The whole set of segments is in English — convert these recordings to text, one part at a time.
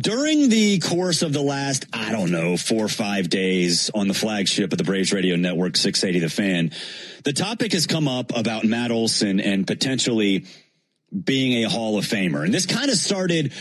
During the course of the last, 4 or 5 days on the flagship of the Braves Radio Network, 680 The Fan, the topic has come up about Matt Olsen and potentially being a Hall of Famer. And this kind of started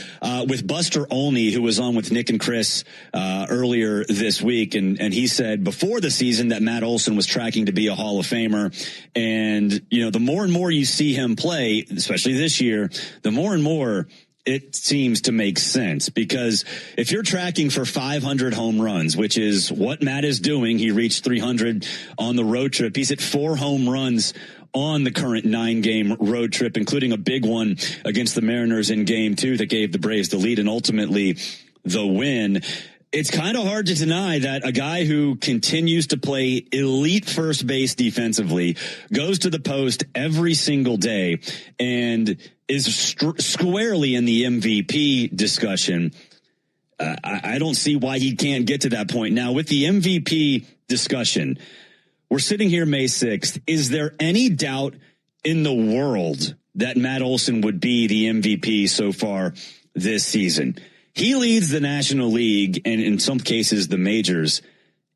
with Buster Olney, who was on with Nick and Chris earlier this week. And he said before the season that Matt Olsen was tracking to be a Hall of Famer. And, the more and more you see him play, especially this year, the more and more it seems to make sense, because if you're tracking for 500 home runs, which is what Matt is doing, he reached 300 on the road trip. He's at 4 home runs on the current 9-game road trip, including a big one against the Mariners in Game 2 that gave the Braves the lead and ultimately the win. It's kind of hard to deny that a guy who continues to play elite first base defensively, goes to the post every single day, and is squarely in the MVP discussion. I don't see why he can't get to that point. Now, with the MVP discussion, we're sitting here May 6th. Is there any doubt in the world that Matt Olsen would be the MVP so far this season? He leads the National League, and in some cases the majors,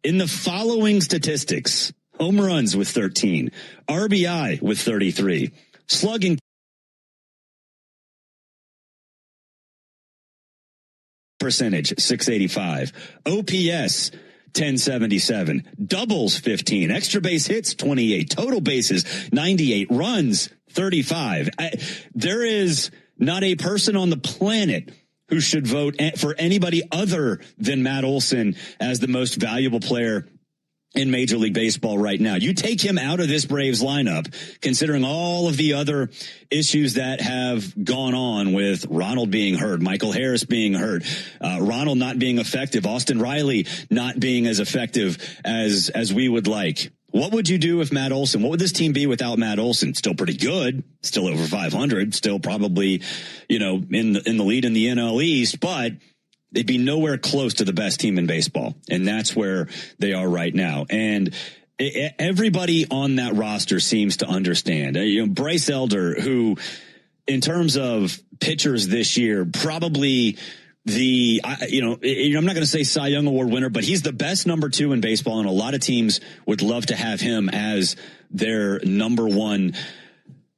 in the following statistics: home runs with 13, RBI with 33, slugging percentage 685, OPS 1077, doubles 15, extra base hits 28, total bases 98, runs 35. There is not a person on the planet who should vote for anybody other than Matt Olsen as the most valuable player in Major League Baseball right now. You take him out of this Braves lineup, considering all of the other issues that have gone on with Ronald being hurt, Michael Harris being hurt, Ronald not being effective, Austin Riley not being as effective as we would like. What would you do if Matt Olsen? What would this team be without Matt Olsen? Still pretty good, still over 500, still probably, in the lead in the NL East, but they'd be nowhere close to the best team in baseball. And that's where they are right now. And everybody on that roster seems to understand. Bryce Elder, who in terms of pitchers this year, probably I'm not going to say Cy Young Award winner, but he's the best number 2 in baseball. And a lot of teams would love to have him as their number 1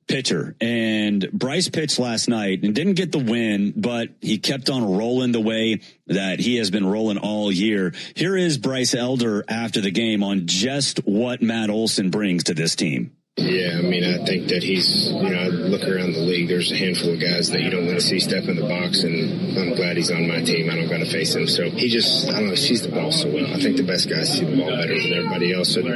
pitcher. And Bryce pitched last night and didn't get the win, but he kept on rolling the way that he has been rolling all year. Here is Bryce Elder after the game on just what Matt Olsen brings to this team. Yeah, I think that he's, I look around the league, there's a handful of guys that you don't want to see step in the box, and I'm glad he's on my team. I don't got to face him. So he just, sees the ball so well. I think the best guys see the ball better than everybody else, and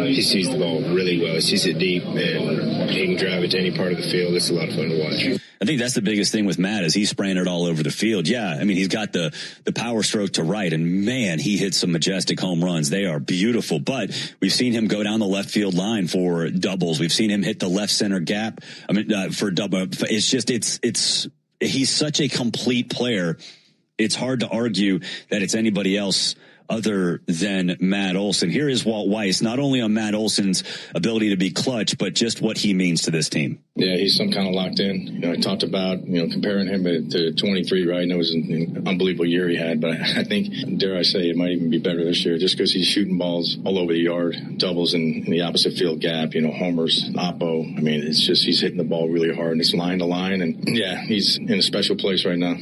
he sees the ball really well. He sees it deep, and he can drive it to any part of the field. It's a lot of fun to watch. I think that's the biggest thing with Matt is he's spraying it all over the field. Yeah, he's got the power stroke to right, and man, he hits some majestic home runs. They are beautiful, but we've seen him go down the left field line for doubles. We've seen him hit the left center gap. For double. It's just, he's such a complete player. It's hard to argue that it's anybody else other than Matt Olsen. Here is Walt Weiss, not only on Matt Olsen's ability to be clutch, but just what he means to this team. Yeah, he's some kind of locked in. I talked about, comparing him to 23, right? I know it was an unbelievable year he had, but I think, dare I say, it might even be better this year just because he's shooting balls all over the yard, doubles in the opposite field gap, homers, oppo. It's just he's hitting the ball really hard, and it's line to line. And, yeah, he's in a special place right now.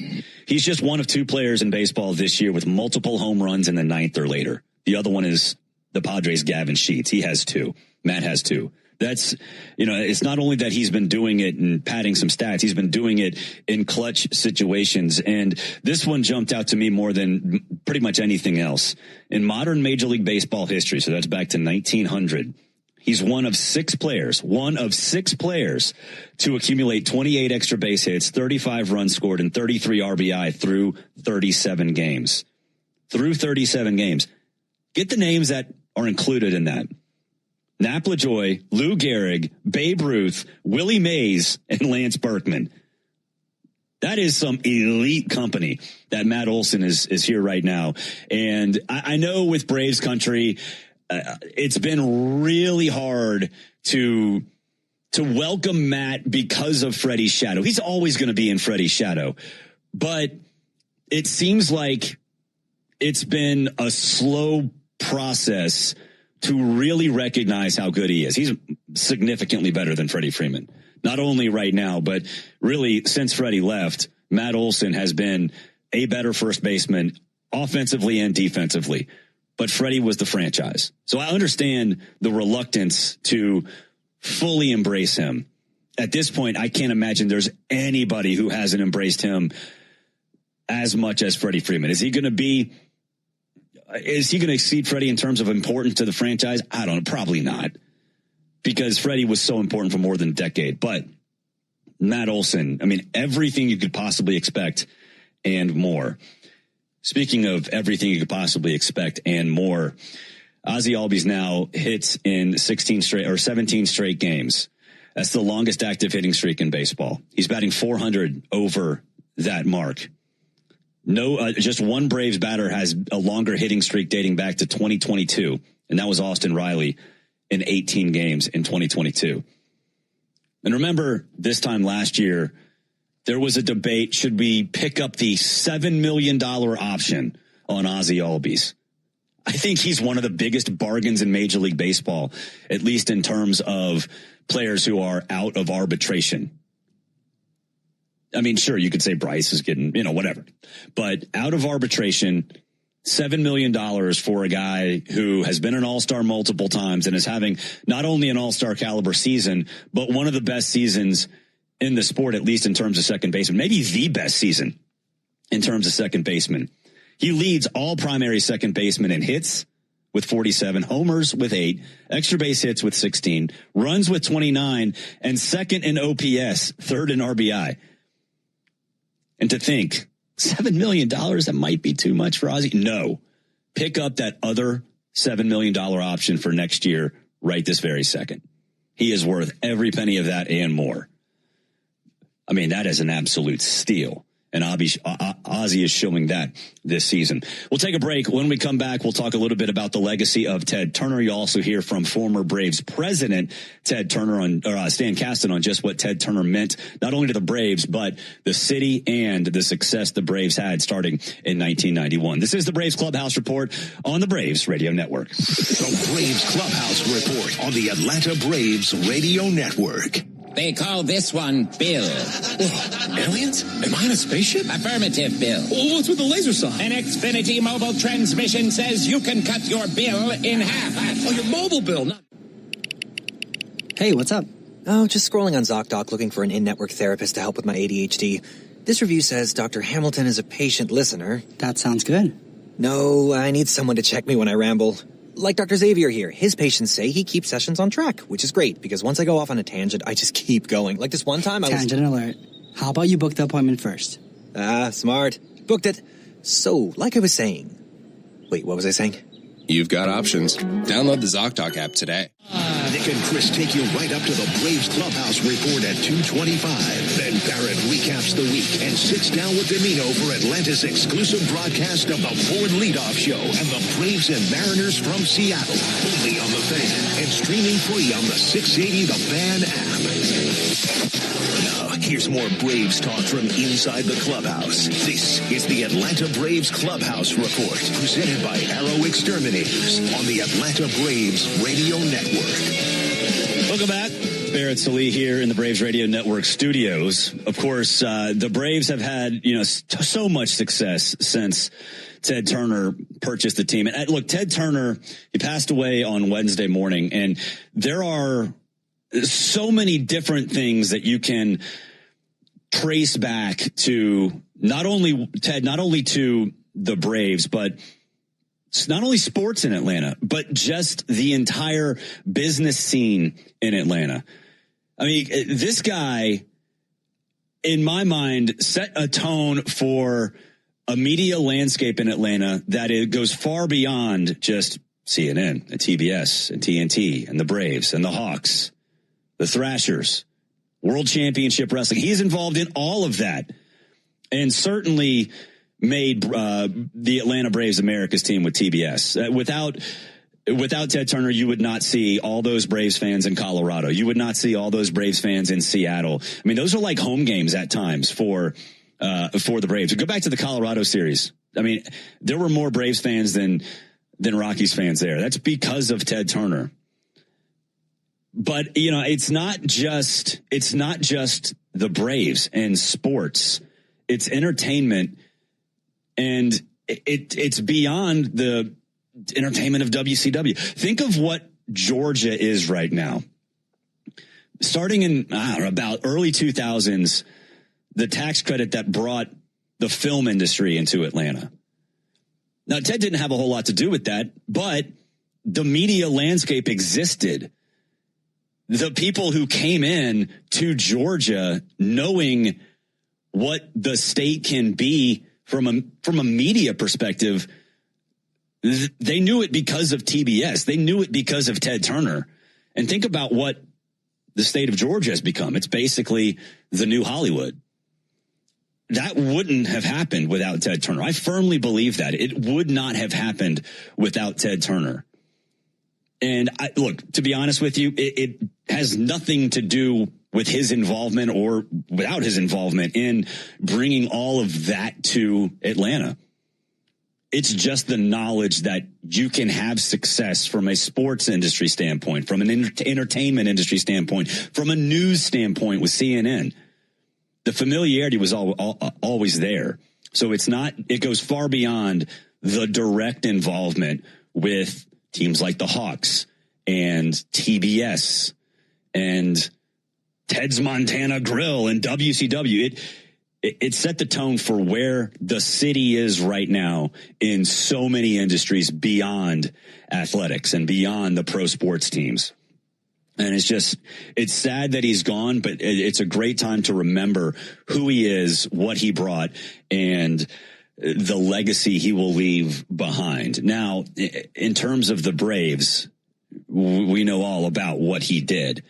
He's just one of 2 players in baseball this year with multiple home runs in the 9th or later. The other one is the Padres' Gavin Sheets. He has 2. Matt has 2. That's, it's not only that he's been doing it and padding some stats, he's been doing it in clutch situations. And this one jumped out to me more than pretty much anything else. In modern Major League Baseball history, so that's back to 1900, he's one of 6 players to accumulate 28 extra base hits, 35 runs scored, and 33 RBI through 37 games. Get the names that are included in that. Nap LaJoy, Lou Gehrig, Babe Ruth, Willie Mays, and Lance Berkman. That is some elite company that Matt Olsen is here right now. And I know with Braves country, it's been really hard to welcome Matt because of Freddie's shadow. He's always going to be in Freddie's shadow. But it seems like it's been a slow process to really recognize how good he is. He's significantly better than Freddie Freeman. Not only right now, but really since Freddie left, Matt Olsen has been a better first baseman offensively and defensively. But Freddie was the franchise. So I understand the reluctance to fully embrace him. At this point, I can't imagine there's anybody who hasn't embraced him as much as Freddie Freeman. Is he going to exceed Freddie in terms of importance to the franchise? I don't know. Probably not, because Freddie was so important for more than a decade. But Matt Olsen, I mean, everything you could possibly expect and more. Speaking of everything you could possibly expect and more, Ozzie Albies now hits in 17 straight games. That's the longest active hitting streak in baseball. He's batting 400 over that mark. Just one Braves batter has a longer hitting streak dating back to 2022, and that was Austin Riley in 18 games in 2022. And remember, this time last year, there was a debate, should we pick up the $7 million option on Ozzie Albies? I think he's one of the biggest bargains in Major League Baseball, at least in terms of players who are out of arbitration. I mean, sure, you could say Bryce is getting, whatever. But out of arbitration, $7 million for a guy who has been an all-star multiple times and is having not only an all-star caliber season, but one of the best seasons in the sport, at least in terms of second baseman, maybe the best season in terms of second baseman. He leads all primary second basemen in hits with 47, homers with 8, extra base hits with 16, runs with 29, and second in OPS, third in RBI. And to think, $7 million, that might be too much for Ozzie. No, pick up that other $7 million option for next year right this very second. He is worth every penny of that and more. I mean, that is an absolute steal. And Ozzie is showing that this season. We'll take a break. When we come back, we'll talk a little bit about the legacy of Ted Turner. You'll also hear from former Braves president Ted Turner Stan Casten on just what Ted Turner meant, not only to the Braves, but the city and the success the Braves had starting in 1991. This is the Braves Clubhouse Report on the Braves Radio Network. The Braves Clubhouse Report on the Atlanta Braves Radio Network. They call this one Bill. Whoa, aliens? Am I in a spaceship? Affirmative, Bill. Oh, what's with the laser sign? An Xfinity mobile transmission says you can cut your bill in half. Oh, your mobile bill. Hey, what's up? Oh, just scrolling on ZocDoc looking for an in-network therapist to help with my ADHD. This review says Dr. Hamilton is a patient listener. That sounds good. No, I need someone to check me when I ramble. Like Dr. Xavier here, his patients say he keeps sessions on track, which is great, because once I go off on a tangent, I just keep going. Like this one time Tangent alert. How about you book the appointment first? Smart. Booked it. So, like I was saying. Wait, what was I saying? You've got options. Download the ZocDoc app today. Nick and Chris take you right up to the Braves Clubhouse Report at 2:25. Then Barrett recaps the week and sits down with Domino for Atlanta's exclusive broadcast of the Ford Leadoff Show and the Braves and Mariners from Seattle. Only on The Fan and streaming free on the 680 The Fan app. Now, here's more Braves talk from inside the clubhouse. This is the Atlanta Braves Clubhouse Report, presented by Arrow Exterminators on the Atlanta Braves Radio Network. Welcome back. Barrett Salih here in the Braves Radio Network studios. Of course, the Braves have had, so much success since Ted Turner purchased the team. And look, Ted Turner, he passed away on Wednesday morning, and there are so many different things that you can trace back to not only to the Braves, but not only sports in Atlanta, but just the entire business scene in Atlanta. I mean, this guy, in my mind, set a tone for a media landscape in Atlanta that it goes far beyond just CNN and TBS and TNT and the Braves and the Hawks, the Thrashers, World Championship Wrestling. He's involved in all of that, and certainly made the Atlanta Braves America's team with TBS. Without Ted Turner, you would not see all those Braves fans in Colorado. You would not see all those Braves fans in Seattle. I mean, those are like home games at times for for the Braves. Go back to the Colorado series. I mean, there were more Braves fans than Rockies fans there. That's because of Ted Turner. But, it's not just the Braves and sports. It's entertainment, and it's beyond the entertainment of WCW. Think of what Georgia is right now. Starting in about early 2000s, the tax credit that brought the film industry into Atlanta. Now, Ted didn't have a whole lot to do with that, but the media landscape existed. The people who came in to Georgia knowing what the state can be from a media perspective, they knew it because of TBS. They knew it because of Ted Turner. And think about what the state of Georgia has become. It's basically the new Hollywood. That wouldn't have happened without Ted Turner. I firmly believe that. It would not have happened without Ted Turner. And look, to be honest with you, it has nothing to do with his involvement or without his involvement in bringing all of that to Atlanta. It's just the knowledge that you can have success from a sports industry standpoint, from an entertainment industry standpoint, from a news standpoint with CNN. The familiarity was always there. So it goes far beyond the direct involvement with teams like the Hawks and TBS and Ted's Montana Grill and WCW. It set the tone for where the city is right now in so many industries beyond athletics and beyond the pro sports teams. And it's sad that he's gone, but it's a great time to remember who he is, what he brought, and the legacy he will leave behind. Now, in terms of the Braves, we know all about what he did.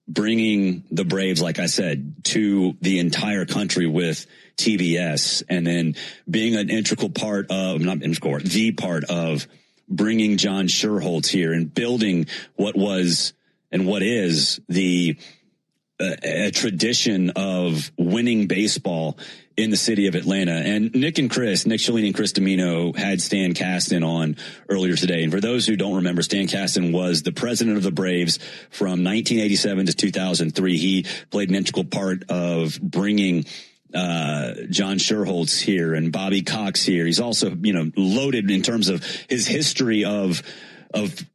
Bringing the Braves, like I said, to the entire country with TBS, and then being an integral part of, the part of bringing John Sherholtz here and building what was and what is a tradition of winning baseball in the city of Atlanta. And Nick Cellini and Chris Domino had Stan Casten on earlier today. And for those who don't remember, Stan Casten was the president of the Braves from 1987 to 2003. He played an integral part of bringing John Sherholtz here and Bobby Cox here. He's also, loaded in terms of his history of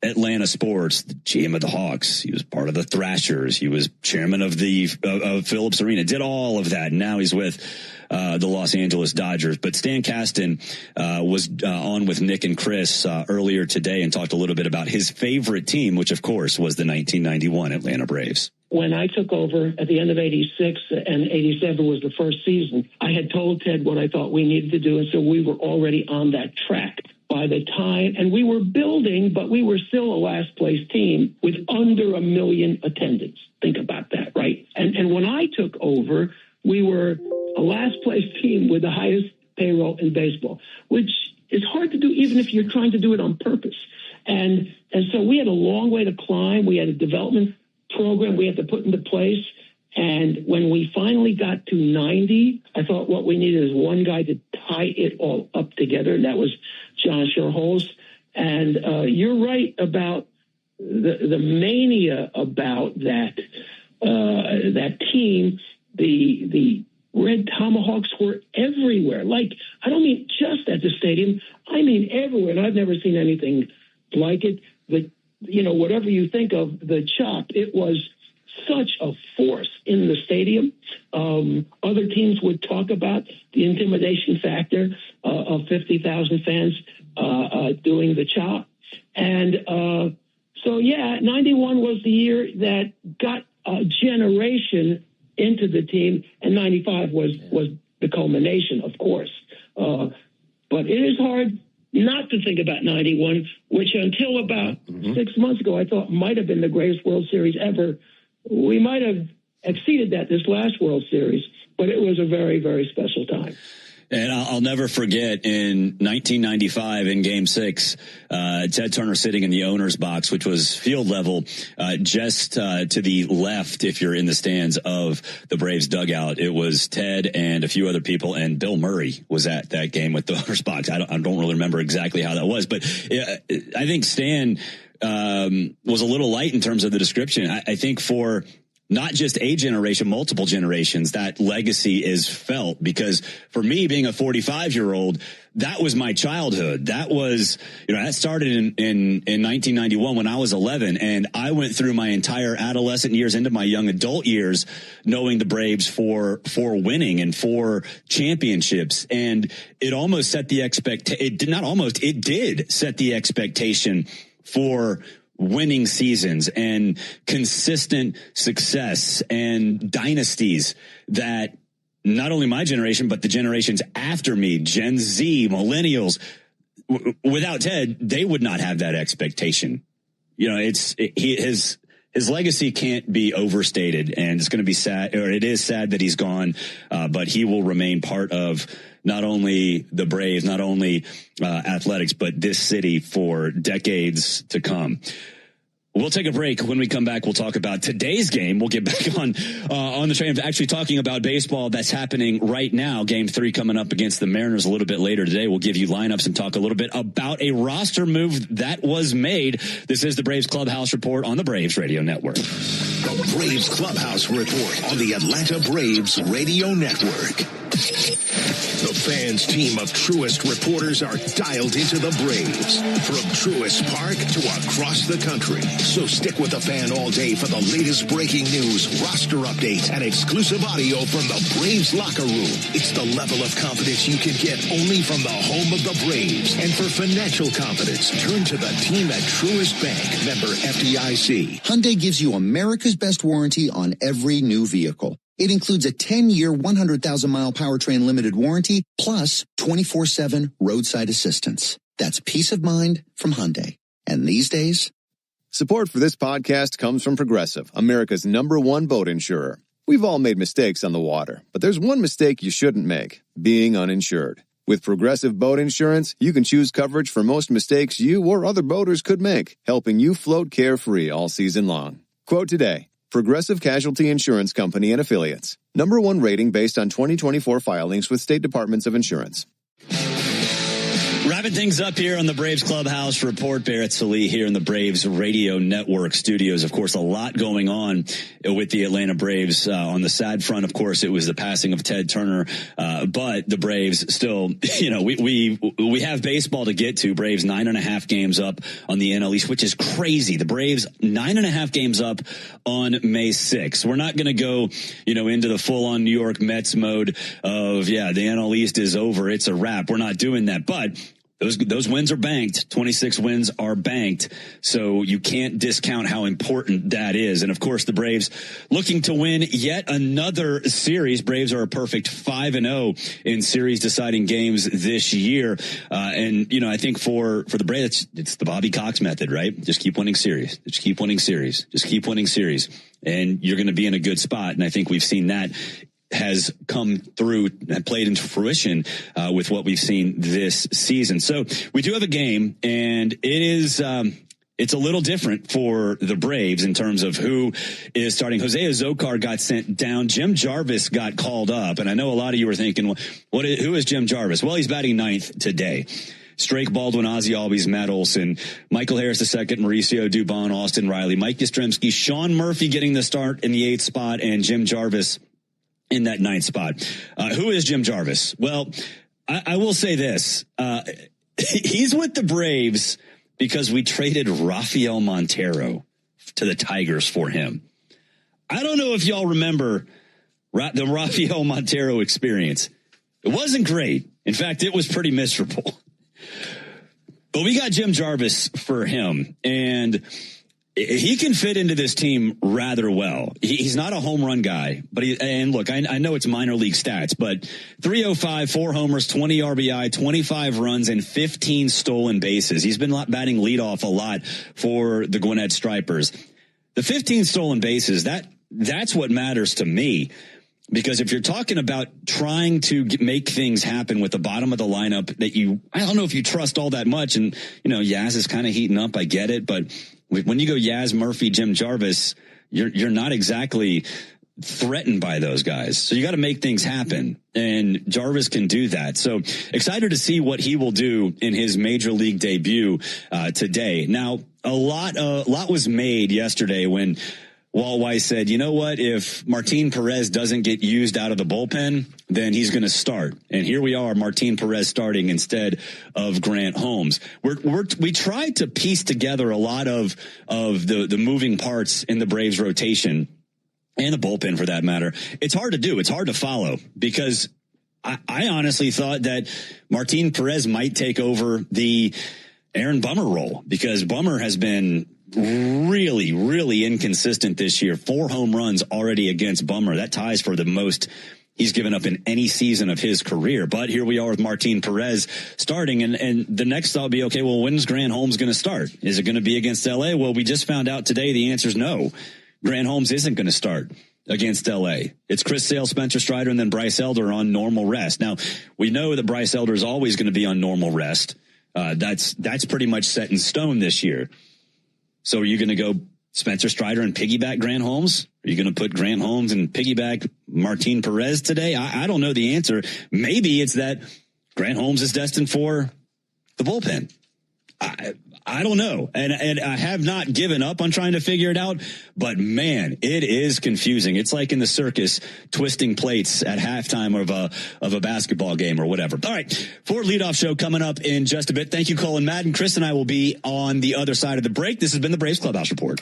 Atlanta sports, the GM of the Hawks. He was part of the Thrashers. He was chairman of Phillips Arena, did all of that. And now he's with the Los Angeles Dodgers. But Stan Casten was on with Nick and Chris earlier today and talked a little bit about his favorite team, which, of course, was the 1991 Atlanta Braves. When I took over at the end of 86 and 87 was the first season, I had told Ted what I thought we needed to do. And so we were already on that track by the time, and we were building, but we were still a last place team with under 1 million attendance. Think about that, right? And when I took over, we were a last place team with the highest payroll in baseball, which is hard to do even if you're trying to do it on purpose. And so we had a long way to climb. We had a development program we had to put into place. And when we finally got to 90, I thought what we needed is one guy to tie it all up together. And that was John Sherholtz. And you're right about the mania about that team. The Red Tomahawks were everywhere. Like, I don't mean just at the stadium. I mean everywhere. And I've never seen anything like it. But, whatever you think of the Chop, it was such a force in the stadium. Other teams would talk about the intimidation factor of 50,000 fans doing the Chop. And 91 was the year that got a generation into the team, and 95 was the culmination, of course. But it is hard not to think about 91, which until about 6 months ago I thought might have been the greatest World Series ever. We might have exceeded that this last World Series, but it was a very, very special time. And I'll never forget in 1995 in Game 6, Ted Turner sitting in the owner's box, which was field level, just to the left if you're in the stands of the Braves dugout. It was Ted and a few other people, and Bill Murray was at that game with the owner's box. I don't really remember exactly how that was, but I think Stan was a little light in terms of the description. I think for not just a generation, multiple generations, that legacy is felt, because for me, being a 45-year-old, that was my childhood. That was, that started in 1991 when I was 11, and I went through my entire adolescent years into my young adult years knowing the Braves for winning and for championships. And it almost set the it did set the expectation for winning seasons and consistent success and dynasties that not only my generation, but the generations after me, Gen Z, millennials, without Ted, they would not have that expectation. His legacy can't be overstated, and it's going to be sad, or it is sad that he's gone, but he will remain part of not only the Braves, not only athletics, but this city for decades to come. We'll take a break. When we come back, we'll talk about today's game. We'll get back on the train of actually talking about baseball that's happening right now. Game 3 coming up against the Mariners a little bit later today. We'll give you lineups and talk a little bit about a roster move that was made. This is the Braves Clubhouse Report on the Braves Radio Network. The Braves Clubhouse Report on the Atlanta Braves Radio Network. The fans' team of Truist reporters are dialed into the Braves from Truist Park to across the country. So stick with the fan all day for the latest breaking news, roster updates, and exclusive audio from the Braves locker room. It's the level of confidence you can get only from the home of the Braves. And for financial confidence, turn to the team at Truist Bank, member FDIC. Hyundai gives you America's best warranty on every new vehicle. It includes a 10-year, 100,000-mile powertrain limited warranty, plus 24/7 roadside assistance. That's peace of mind from Hyundai. And these days... Support for this podcast comes from Progressive, America's #1 boat insurer. We've all made mistakes on the water, but there's one mistake you shouldn't make, being uninsured. With Progressive Boat Insurance, you can choose coverage for most mistakes you or other boaters could make, helping you float carefree all season long. Quote today. Progressive Casualty Insurance Company and Affiliates. #1 rating based on 2024 filings with state departments of insurance. Wrapping things up here on the Braves Clubhouse Report. Barrett Sallee here in the Braves Radio Network studios. Of course, a lot going on with the Atlanta Braves. On the sad front, of course, it was the passing of Ted Turner. But the Braves still, we have baseball to get to. Braves 9.5 games up on the NL East, which is crazy. The Braves 9.5 games up on May 6th. We're not going to go, into the full on New York Mets mode of, the NL East is over. It's a wrap. We're not doing that. But those wins are banked. 26 wins are banked. So you can't discount how important that is. And of course, the Braves looking to win yet another series. Braves are a perfect 5-0 in series deciding games this year. I think for the Braves, it's the Bobby Cox method, right? Just keep winning series. Just keep winning series. Just keep winning series. And you're going to be in a good spot. And I think we've seen that has come through and played into fruition with what we've seen this season. So we do have a game, and it is it's a little different for the Braves in terms of who is starting. Jose Azocar got sent down. Jim Jarvis got called up, and I know a lot of you were thinking, who is Jim Jarvis? Well, he's batting 9th today. Strake Baldwin, Ozzie Albies, Matt Olsen, Michael Harris II, Mauricio Dubon, Austin Riley, Mike Yastrzemski, Sean Murphy getting the start in the 8th spot, and Jim Jarvis in that 9th spot. Who is Jim Jarvis? Well, I will say this. He's with the Braves because we traded Rafael Montero to the Tigers for him. I don't know if y'all remember the Rafael Montero experience. It wasn't great. In fact, it was pretty miserable. But we got Jim Jarvis for him, and he can fit into this team rather well. He's not a home run guy, but look, I know it's minor league stats, but 305, 4 homers, 20 RBI, 25 runs, and 15 stolen bases. He's been batting leadoff a lot for the Gwinnett Stripers. The 15 stolen bases, that's what matters to me. Because if you're talking about trying to make things happen with the bottom of the lineup that I don't know if you trust all that much. And, Yaz is kind of heating up. I get it. But when you go Yaz, Murphy, Jim Jarvis, you're not exactly threatened by those guys. So you got to make things happen. And Jarvis can do that. So excited to see what he will do in his major league debut today. Now, a lot was made yesterday when Walt Weiss said, you know what, if Martin Perez doesn't get used out of the bullpen, then he's going to start. And here we are, Martin Perez starting instead of Grant Holmes. We tried to piece together a lot of the moving parts in the Braves rotation and the bullpen for that matter. It's hard to do. It's hard to follow because I honestly thought that Martin Perez might take over the Aaron Bummer role because Bummer has been really, really inconsistent this year. 4 home runs already against Bummer. That ties for the most he's given up in any season of his career. But here we are with Martin Perez starting. And the next thought will be, okay, well, when's Grant Holmes going to start? Is it going to be against LA? Well, we just found out today the answer is no. Grant Holmes isn't going to start against LA. It's Chris Sale, Spencer Strider, and then Bryce Elder on normal rest. Now, we know that Bryce Elder is always going to be on normal rest. That's pretty much set in stone this year. So are you going to go Spencer Strider and piggyback Grant Holmes? Are you going to put Grant Holmes and piggyback Martin Perez today? I don't know the answer. Maybe it's that Grant Holmes is destined for the bullpen. I don't know. And I have not given up on trying to figure it out, but man, it is confusing. It's like in the circus twisting plates at halftime of a basketball game or whatever. All right. Ford Leadoff Show coming up in just a bit. Thank you, Colin Madden. Chris and I will be on the other side of the break. This has been the Braves Clubhouse Report.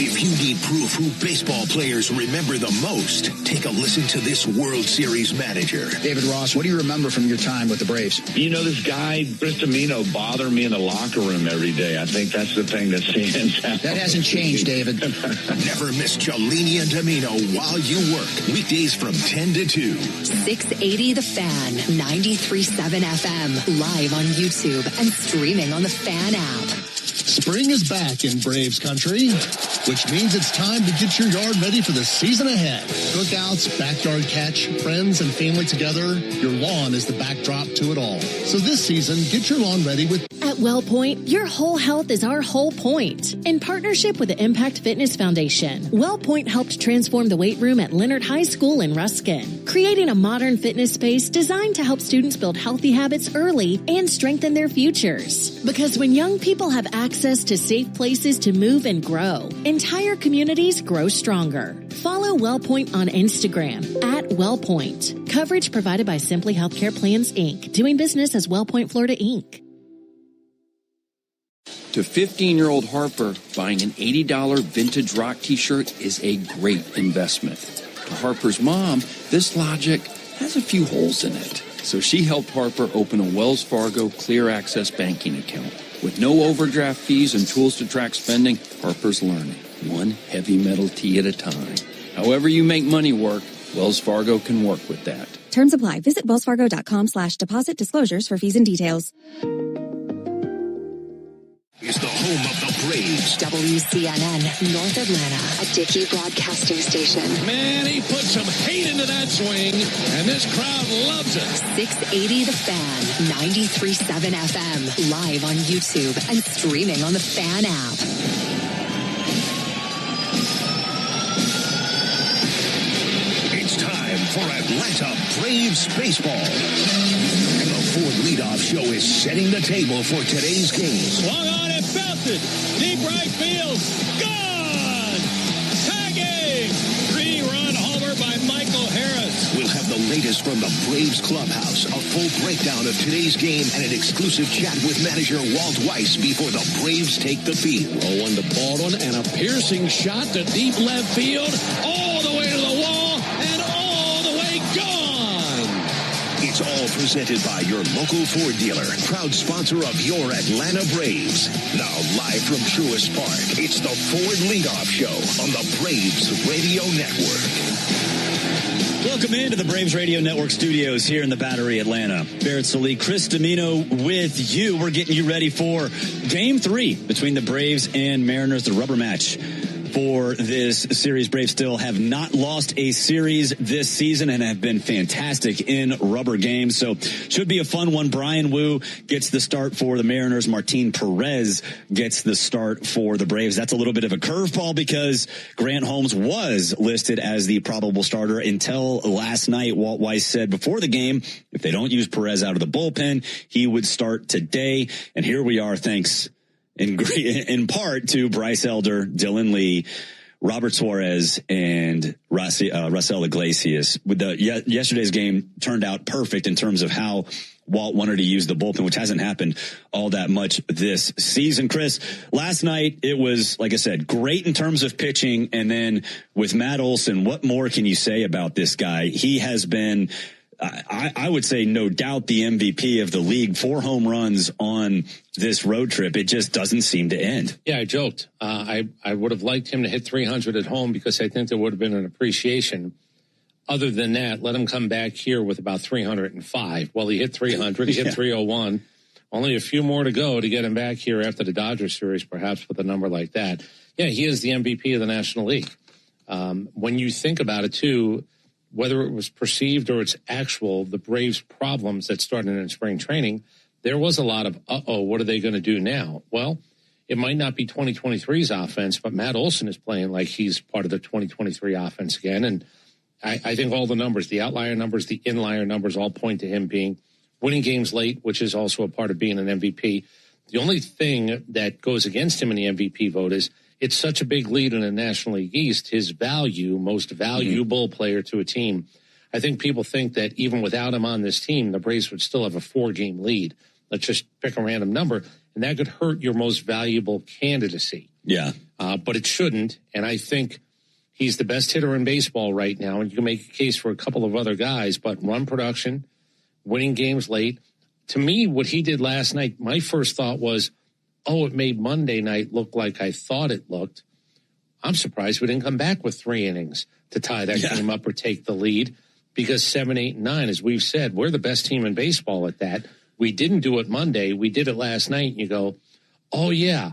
If you need proof who baseball players remember the most, take a listen to this World Series manager. David Ross, what do you remember from your time with the Braves? This guy, Chris Domino, bothered me in the locker room every day. I think that's the thing that stands out. That hasn't changed, David. Never miss Cellini and Domino while you work. Weekdays from 10 to 2. 680 The Fan, 93.7 FM, live on YouTube and streaming on the Fan app. Spring is back in Braves country, which means it's time to get your yard ready for the season ahead. Cookouts, backyard catch, friends and family together, your lawn is the backdrop to it all. So this season, get your lawn ready with... At WellPoint, your whole health is our whole point. In partnership with the Impact Fitness Foundation, WellPoint helped transform the weight room at Leonard High School in Ruskin, creating a modern fitness space designed to help students build healthy habits early and strengthen their futures. Because when young people have access to safe places to move and grow, entire communities grow stronger. Follow WellPoint on Instagram at WellPoint. Coverage provided by Simply Healthcare Plans, Inc., doing business as WellPoint Florida, Inc. To 15-year-old Harper, buying an $80 vintage rock t-shirt is a great investment. To Harper's mom, this logic has a few holes in it. So she helped Harper open a Wells Fargo Clear Access banking account. With no overdraft fees and tools to track spending, Harper's learning, one heavy metal tee at a time. However you make money work, Wells Fargo can work with that. Terms apply. Visit wellsfargo.com/deposit disclosures for fees and details. Is the home of the Braves. WCNN, North Atlanta, a Dickey broadcasting station. Man, he put some hate into that swing, and this crowd loves it. 680 The Fan, 93.7 FM, live on YouTube and streaming on the Fan app. It's time for Atlanta Braves baseball. And the Ford Leadoff Show is setting the table for today's game. Swung on and belted. Deep right field. Gone! Tagging! 3-run homer by Michael Harris. We'll have the latest from the Braves clubhouse, a full breakdown of today's game, and an exclusive chat with manager Walt Weiss before the Braves take the field. 0-1 to Baldwin, and a piercing shot to deep left field. All the way to the wall, and all the way gone! It's all presented by your local Ford dealer, proud sponsor of your Atlanta Braves. Now live from Truist Park, it's the Ford Leadoff Show on the Braves Radio Network. Welcome into the Braves Radio Network studios here in the Battery, Atlanta. Barrett Sallee, Chris Domino with you. We're getting you ready for Game 3 between the Braves and Mariners, the rubber match for this series. Braves still have not lost a series this season and have been fantastic in rubber games. So should be a fun one. Brian Wu gets the start for the Mariners. Martin Perez gets the start for the Braves. That's a little bit of a curveball because Grant Holmes was listed as the probable starter until last night. Walt Weiss said before the game, if they don't use Perez out of the bullpen, he would start today. And here we are, thanks in part to Bryce Elder, Dylan Lee, Robert Suarez, and Raisel Iglesias. With yesterday's game turned out perfect in terms of how Walt wanted to use the bullpen, which hasn't happened all that much this season. Chris, last night it was, like I said, great in terms of pitching. And then with Matt Olson, what more can you say about this guy? He has been, I would say, no doubt the MVP of the league. 4 home runs on this road trip. It just doesn't seem to end. Yeah, I joked. I would have liked him to hit 300 at home because I think there would have been an appreciation. Other than that, let him come back here with about 305. Well, he hit 300. He hit 301. Only a few more to go to get him back here after the Dodgers series, perhaps with a number like that. Yeah, he is the MVP of the National League. When you think about it, too, whether it was perceived or it's actual, the Braves' problems that started in spring training, there was a lot of, what are they going to do now? Well, it might not be 2023's offense, but Matt Olson is playing like he's part of the 2023 offense again. And I think all the numbers, the outlier numbers, the inlier numbers all point to him being winning games late, which is also a part of being an MVP. The only thing that goes against him in the MVP vote is it's such a big lead in the National League East. His value, most valuable player to a team. I think people think that even without him on this team, the Braves would still have a 4-game lead. Let's just pick a random number, and that could hurt your most valuable candidacy. Yeah. But it shouldn't, and I think he's the best hitter in baseball right now, and you can make a case for a couple of other guys, but run production, winning games late. To me, what he did last night, my first thought was, it made Monday night look like I thought it looked. I'm surprised we didn't come back with 3 innings to tie that game up or take the lead, because 7, 8, and 9, as we've said, we're the best team in baseball at that. We didn't do it Monday. We did it last night, and you go, oh, yeah.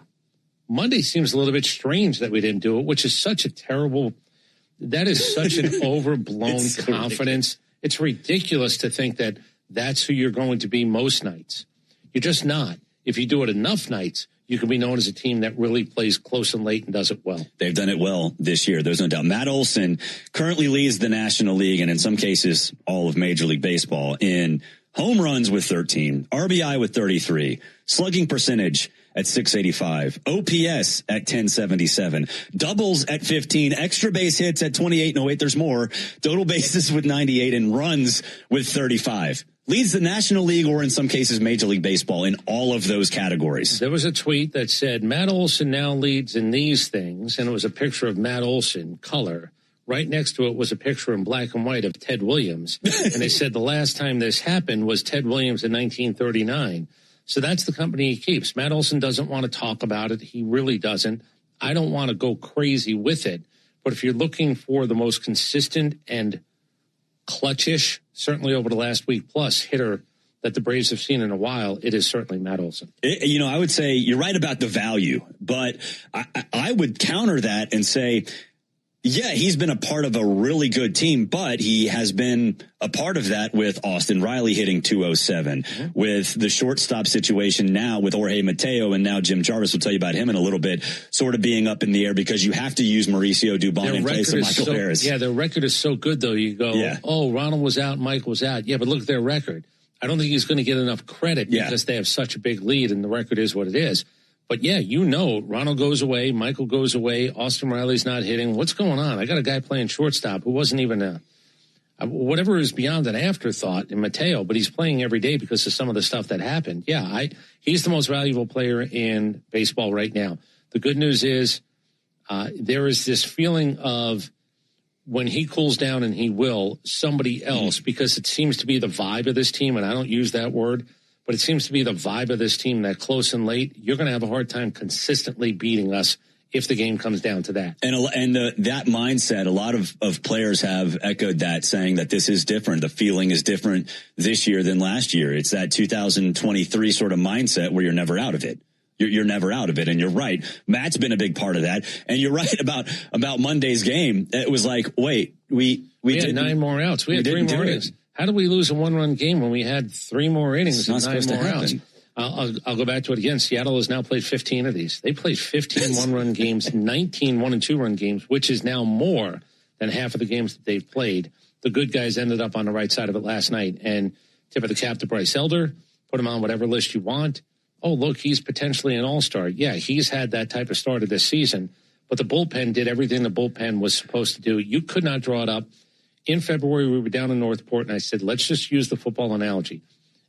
Monday seems a little bit strange that we didn't do it, which is such a terrible – that is such an overblown confidence. It's ridiculous to think that that's who you're going to be most nights. You're just not. If you do it enough nights, you can be known as a team that really plays close and late and does it well. They've done it well this year. There's no doubt. Matt Olson currently leads the National League, and in some cases, all of Major League Baseball, in home runs with 13, RBI with 33, slugging percentage at 685, OPS at 1077, doubles at 15, extra base hits at 28. No, wait, there's more. Total bases with 98 and runs with 35. Leads the National League, or in some cases Major League Baseball, in all of those categories. There was a tweet that said Matt Olson now leads in these things, and it was a picture of Matt Olson, color. Right next to it was a picture in black and white of Ted Williams. And they said the last time this happened was Ted Williams in 1939. So that's the company he keeps. Matt Olson doesn't want to talk about it. He really doesn't. I don't want to go crazy with it. But if you're looking for the most consistent and clutchish, certainly over the last week plus, hitter that the Braves have seen in a while, it is certainly Matt Olson. I would say you're right about the value, but I would counter that and say, yeah, he's been a part of a really good team, but he has been a part of that with Austin Riley hitting 207, with the shortstop situation now with Jorge Mateo, and now Jim Jarvis will tell you about him in a little bit, sort of being up in the air because you have to use Mauricio Dubon in place of Michael Harris. Yeah, their record is so good, though. You go, Ronald was out, Mike was out. Yeah, but look at their record. I don't think he's going to get enough credit because they have such a big lead, and the record is what it is. But, yeah, Ronald goes away, Michael goes away, Austin Riley's not hitting. What's going on? I got a guy playing shortstop who wasn't even whatever is beyond an afterthought in Mateo, but he's playing every day because of some of the stuff that happened. Yeah, he's the most valuable player in baseball right now. The good news is there is this feeling of when he cools down, and he will, somebody else, because it seems to be the vibe of this team, and I don't use that word, but it seems to be the vibe of this team that close and late, you're going to have a hard time consistently beating us if the game comes down to that. And that mindset, a lot of players have echoed that, saying that this is different. The feeling is different this year than last year. It's that 2023 sort of mindset where you're never out of it. you're never out of it. And you're right. Matt's been a big part of that. And you're right about Monday's game. It was like, wait, we had 9 more outs. We had 3 more innings. How did we lose a 1-run game when we had 3 more innings and 9 more outs? I'll go back to it again. Seattle has now played 15 of these. They played 15 1-run games, 19 1- and 2-run games, which is now more than half of the games that they've played. The good guys ended up on the right side of it last night. And tip of the cap to Bryce Elder. Put him on whatever list you want. Oh, look, he's potentially an all-star. Yeah, he's had that type of start of this season. But the bullpen did everything the bullpen was supposed to do. You could not draw it up. In February, we were down in Northport, and I said, let's just use the football analogy.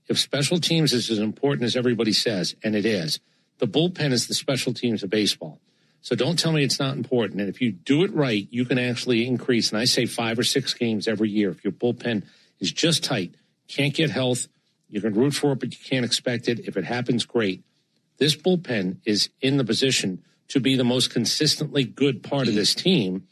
If special teams is as important as everybody says, and it is, the bullpen is the special teams of baseball. So don't tell me it's not important. And if you do it right, you can actually increase, and I say 5 or 6 games every year. If your bullpen is just tight, can't get health, you can root for it, but you can't expect it. If it happens, great. This bullpen is in the position to be the most consistently good part of this team.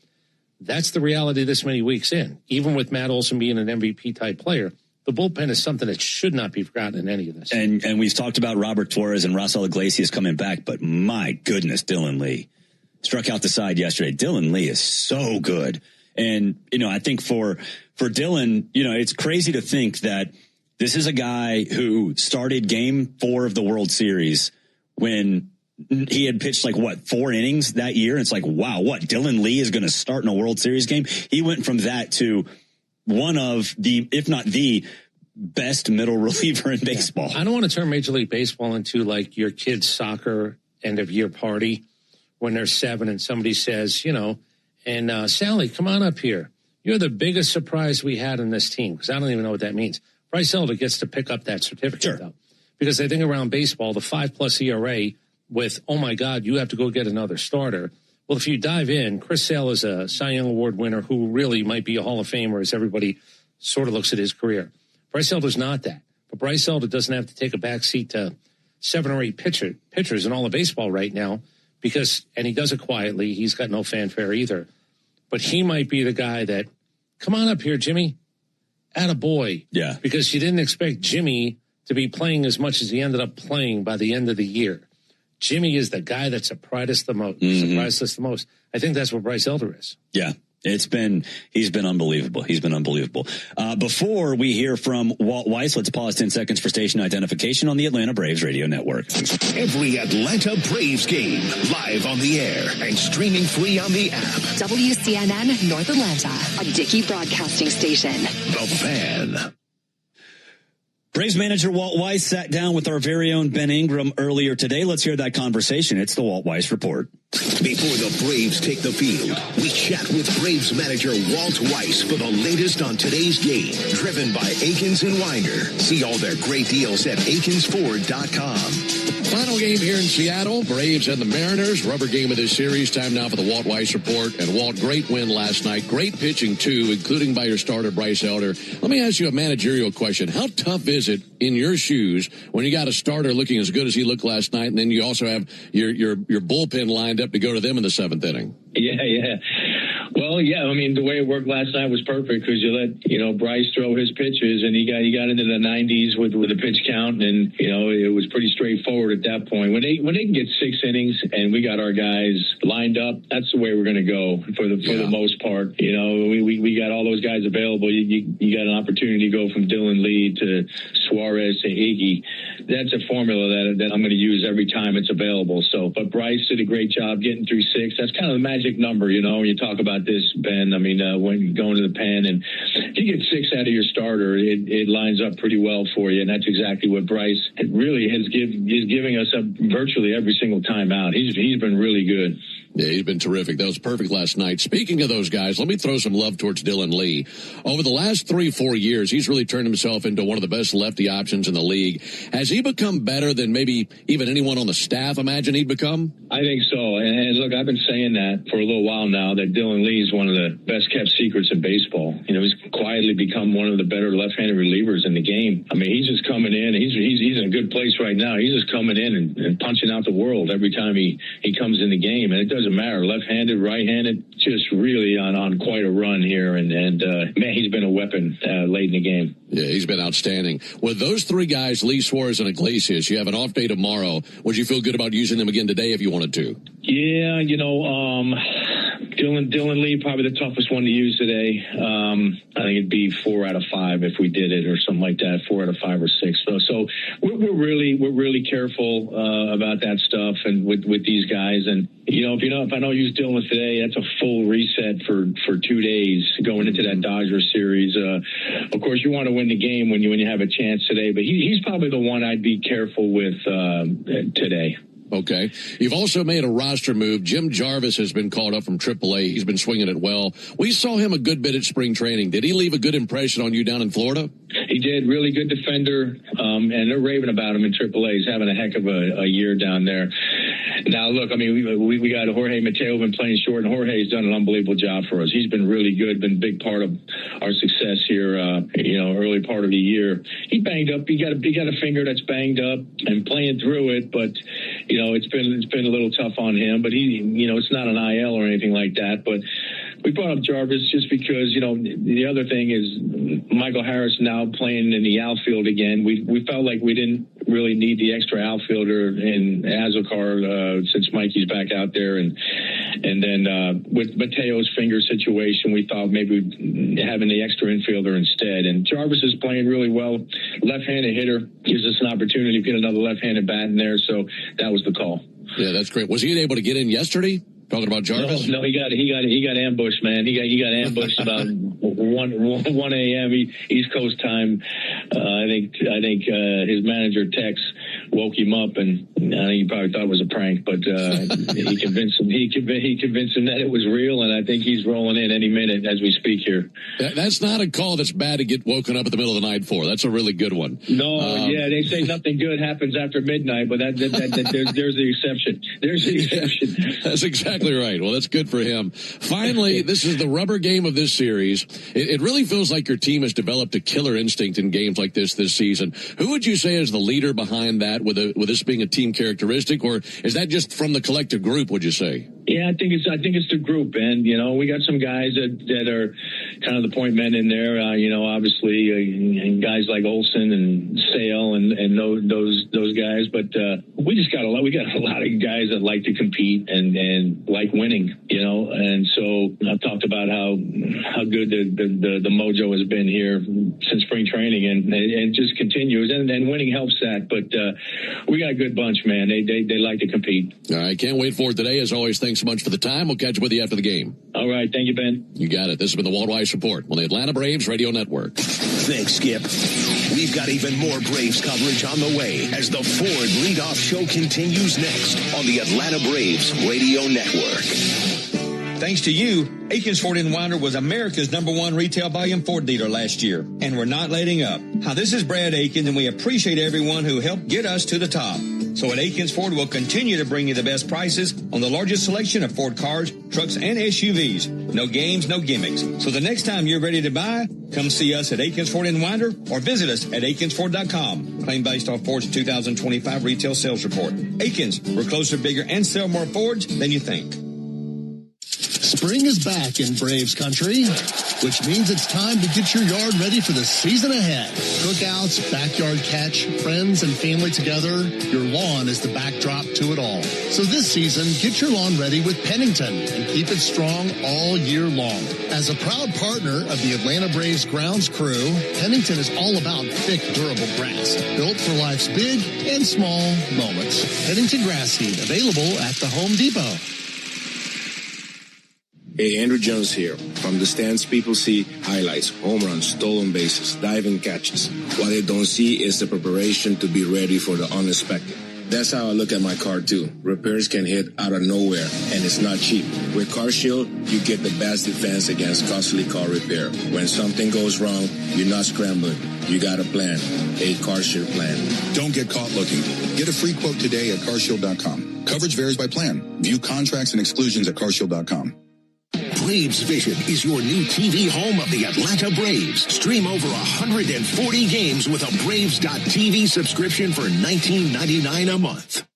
That's the reality this many weeks in. Even with Matt Olsen being an MVP-type player, the bullpen is something that should not be forgotten in any of this. And we've talked about Robert Torres and Raisel Iglesias coming back, but my goodness, Dylan Lee struck out the side yesterday. Dylan Lee is so good. And, I think for Dylan, it's crazy to think that this is a guy who started game 4 of the World Series when he had pitched 4 innings that year. It's like, wow, Dylan Lee is going to start in a World Series game. He went from that to one of the, if not the best middle reliever in baseball. I don't want to turn Major League Baseball into your kid's soccer end of year party when they're 7 and somebody says, Sally, come on up here. You're the biggest surprise we had in this team, because I don't even know what that means. Bryce Elder gets to pick up that certificate, though, because they think around baseball, the 5+ ERA with, oh, my God, you have to go get another starter. Well, if you dive in, Chris Sale is a Cy Young Award winner who really might be a Hall of Famer as everybody sort of looks at his career. Bryce Elder's not that. But Bryce Elder doesn't have to take a backseat to 7 or 8 pitchers in all of baseball right now and he does it quietly. He's got no fanfare either. But he might be the guy that, come on up here, Jimmy. Attaboy. Yeah. Because you didn't expect Jimmy to be playing as much as he ended up playing by the end of the year. Jimmy is the guy that surprised us the most. I think that's what Bryce Elder is. Yeah. He's been unbelievable. Before we hear from Walt Weiss, let's pause 10 seconds for station identification on the Atlanta Braves radio network. Every Atlanta Braves game live on the air and streaming free on the app. WCNN North Atlanta, a Dickey broadcasting station. The Fan. Braves manager Walt Weiss sat down with our very own Ben Ingram earlier today. Let's hear that conversation. It's the Walt Weiss Report. Before the Braves take the field, we chat with Braves manager Walt Weiss for the latest on today's game. Driven by Akins and Winder. See all their great deals at AkinsFord.com. Final game here in Seattle, Braves and the Mariners. Rubber game of this series. Time now for the Walt Weiss Report. And Walt, great win last night. Great pitching, too, including by your starter, Bryce Elder. Let me ask you a managerial question. How tough is it in your shoes when you got a starter looking as good as he looked last night, and then you also have your bullpen lined up to go to them in the 7th inning? Yeah. Well, yeah, I mean, the way it worked last night was perfect because you let, Bryce throw his pitches and he got into the 90s with the pitch count, and, it was pretty straightforward at that point. When they can get 6 innings and we got our guys lined up, that's the way we're going to go for the most part. We got all those guys available. You got an opportunity to go from Dylan Lee to Suarez to Iggy. That's a formula that I'm going to use every time it's available. But Bryce did a great job getting through 6. That's kind of the magic number, when you talk about this, Ben. I mean, when you go into the pen and you get 6 out of your starter, it lines up pretty well for you. And that's exactly what Bryce really is giving us up virtually every single time out. He's been really good. Yeah, he's been terrific. That was perfect last night. Speaking of those guys, let me throw some love towards Dylan Lee. Over the last 3-4 years, he's really turned himself into one of the best lefty options in the league. Has he become better than maybe even anyone on the staff imagined he'd become? I think so. And look, I've been saying that for a little while now, that Dylan Lee is one of the best kept secrets in baseball. He's quietly become one of the better left-handed relievers in the game. I mean, he's just coming in. He's in a good place right now. He's just coming in and punching out the world every time he comes in the game. And it does doesn't matter. Left-handed, right-handed, just really on quite a run here. And man, he's been a weapon late in the game. Yeah, he's been outstanding. With those three guys, Lee, Suarez, and Iglesias, you have an off day tomorrow. Would you feel good about using them again today if you wanted to? Yeah, Dylan Lee, probably the toughest one to use today. I think it'd be 4 out of 5 if we did it or something like that, 4 out of 5 or 6. So we're really careful about that stuff and with these guys. And if I don't use Dylan today, that's a full reset for 2 days going into that Dodgers series. Of course, you want to win the game when you have a chance today, but he's probably the one I'd be careful with today. Okay. You've also made a roster move. Jim Jarvis has been called up from AAA. He's been swinging it well. We saw him a good bit at spring training. Did he leave a good impression on you down in Florida? He did. Really good defender, and they're raving about him in AAA. He's having a heck of a year down there. Now, look, I mean, we got Jorge Mateo been playing short, and Jorge's done an unbelievable job for us. He's been really good, been a big part of our success here, early part of the year. He banged up. He got a finger that's banged up and playing through it, but, it's been a little tough on him, but it's not an IL or anything like that. But we brought up Jarvis just because, the other thing is Michael Harris now playing in the outfield again. We felt like we didn't really need the extra outfielder in Azocar since Mikey's back out there. And then with Mateo's finger situation, we thought maybe having the extra infielder instead. And Jarvis is playing really well. Left-handed hitter gives us an opportunity to get another left-handed bat in there. So that was the call. Yeah, that's great. Was he able to get in yesterday? Talking about Jarvis? No, he got ambushed, man. He got ambushed about 1 a.m. East Coast time. I think his manager Tex woke him up, and I think he probably thought it was a prank, but he convinced him. He convinced him that it was real, and I think he's rolling in any minute as we speak here. That's not a call that's bad to get woken up at the middle of the night for. That's a really good one. No, yeah, they say nothing good happens after midnight, but there's the exception. There's the exception. That's exactly right. Well, that's good for him. Finally, this is the rubber game of this series. It really feels like your team has developed a killer instinct in games like this season. Who would you say is the leader behind that, with this being a team characteristic, or is that just from the collective group, would you say? Yeah, I think it's the group, and we got some guys that are kind of the point men in there. Obviously, and guys like Olsen and Sale and those guys. But we got a lot of guys that like to compete and like winning. And so I've talked about how good the mojo has been here since spring training, and just continues. And winning helps that. But we got a good bunch, man. They like to compete. All right, can't wait for it today. As always, thanks so much for the time. We'll catch up with you after the game. All right. Thank you, Ben. You got it. This has been the Walt Weiss Report on the Atlanta Braves Radio Network. Thanks, Skip. We've got even more Braves coverage on the way as the Ford Leadoff Show continues next on the Atlanta Braves Radio Network. Thanks to you, Aikens Ford in Winder was America's #1 retail volume Ford dealer last year, and we're not letting up. Hi, this is Brad Aikens, and we appreciate everyone who helped get us to the top. So at Aikens Ford, we'll continue to bring you the best prices on the largest selection of Ford cars, trucks, and SUVs. No games, no gimmicks. So the next time you're ready to buy, come see us at Aikens Ford in Winder or visit us at AikensFord.com. Claim based off Ford's 2025 retail sales report. Aikens, we're closer, bigger, and sell more Fords than you think. Spring is back in Braves country, which means it's time to get your yard ready for the season ahead. Cookouts, backyard catch, friends and family together, your lawn is the backdrop to it all. So this season, get your lawn ready with Pennington and keep it strong all year long. As a proud partner of the Atlanta Braves grounds crew, Pennington is all about thick, durable grass, built for life's big and small moments. Pennington Grass Seed, available at the Home Depot. Hey, Andrew Jones here. From the stands, people see highlights, home runs, stolen bases, diving catches. What they don't see is the preparation to be ready for the unexpected. That's how I look at my car, too. Repairs can hit out of nowhere, and it's not cheap. With CarShield, you get the best defense against costly car repair. When something goes wrong, you're not scrambling. You got a plan, a CarShield plan. Don't get caught looking. Get a free quote today at carshield.com. Coverage varies by plan. View contracts and exclusions at carshield.com. Braves Vision is your new TV home of the Atlanta Braves. Stream over 140 games with a Braves.TV subscription for $19.99 a month.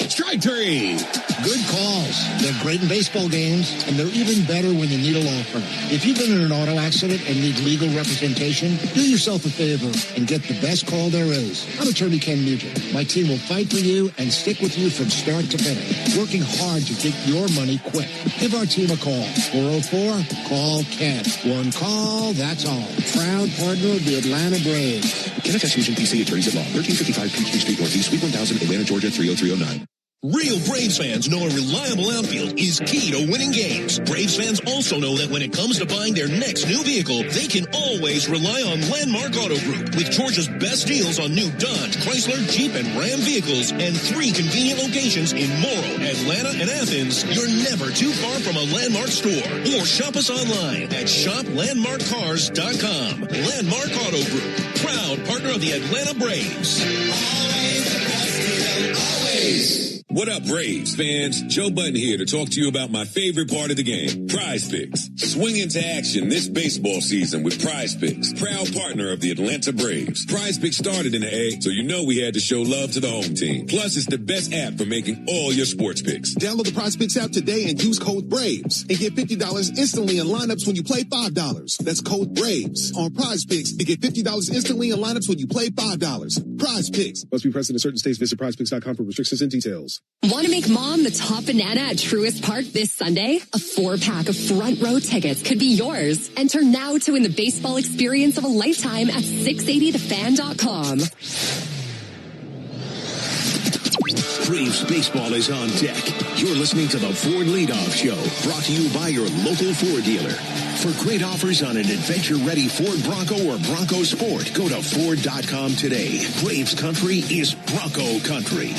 Strike three. Good calls. They're great in baseball games, and they're even better when you need a law firm. If you've been in an auto accident and need legal representation, do yourself a favor and get the best call there is. I'm attorney Ken Nugent. My team will fight for you and stick with you from start to finish, working hard to get your money quick. Give our team a call. 404-CALL-KEN. One call, that's all. Proud partner of the Atlanta Braves. Kenneth S. Nugent, PC, Attorneys at Law, 1355 Peachtree Street Northeast, Suite 1000, Atlanta, Georgia, 30309. Real Braves fans know a reliable outfield is key to winning games. Braves fans also know that when it comes to buying their next new vehicle, they can always rely on Landmark Auto Group. With Georgia's best deals on new Dodge, Chrysler, Jeep, and Ram vehicles, and 3 convenient locations in Morrow, Atlanta, and Athens, you're never too far from a Landmark store. Or shop us online at shoplandmarkcars.com. Landmark Auto Group, proud partner of the Atlanta Braves. Always the best deal, always. What up, Braves fans? Joe Button here to talk to you about my favorite part of the game, Prize Picks. Swing into action this baseball season with Prize Picks, proud partner of the Atlanta Braves. Prize Picks started in the A, so you know we had to show love to the home team. Plus, it's the best app for making all your sports picks. Download the Prize Picks app today and use code BRAVES and get $50 instantly in lineups when you play $5. That's code BRAVES on Prize Picks to get $50 instantly in lineups when you play $5. Prize Picks. Must be present in certain states. Visit prizepicks.com for restrictions and details. Want to make Mom the top banana at Truist Park this Sunday? A 4-pack of front row tickets could be yours. Enter now to win the baseball experience of a lifetime at 680thefan.com. Braves baseball is on deck. You're listening to the Ford Leadoff Show, brought to you by your local Ford dealer. For great offers on an adventure-ready Ford Bronco or Bronco Sport, go to Ford.com today. Braves country is Bronco country.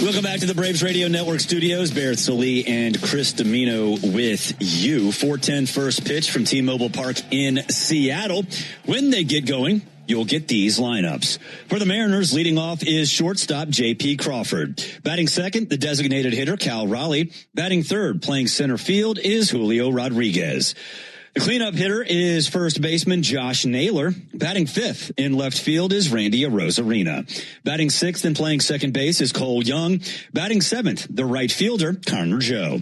Welcome back to the Braves Radio Network studios. Barrett Salee and Chris Domino with you. 4:10 first pitch from T-Mobile Park in Seattle. When they get going, you'll get these lineups. For the Mariners, leading off is shortstop J.P. Crawford. Batting second, the designated hitter Cal Raleigh. Batting third, playing center field, is Julio Rodriguez. The cleanup hitter is first baseman Josh Naylor. Batting fifth in left field is Randy Arozarena. Batting sixth and playing second base is Cole Young. Batting seventh, the right fielder, Connor Joe.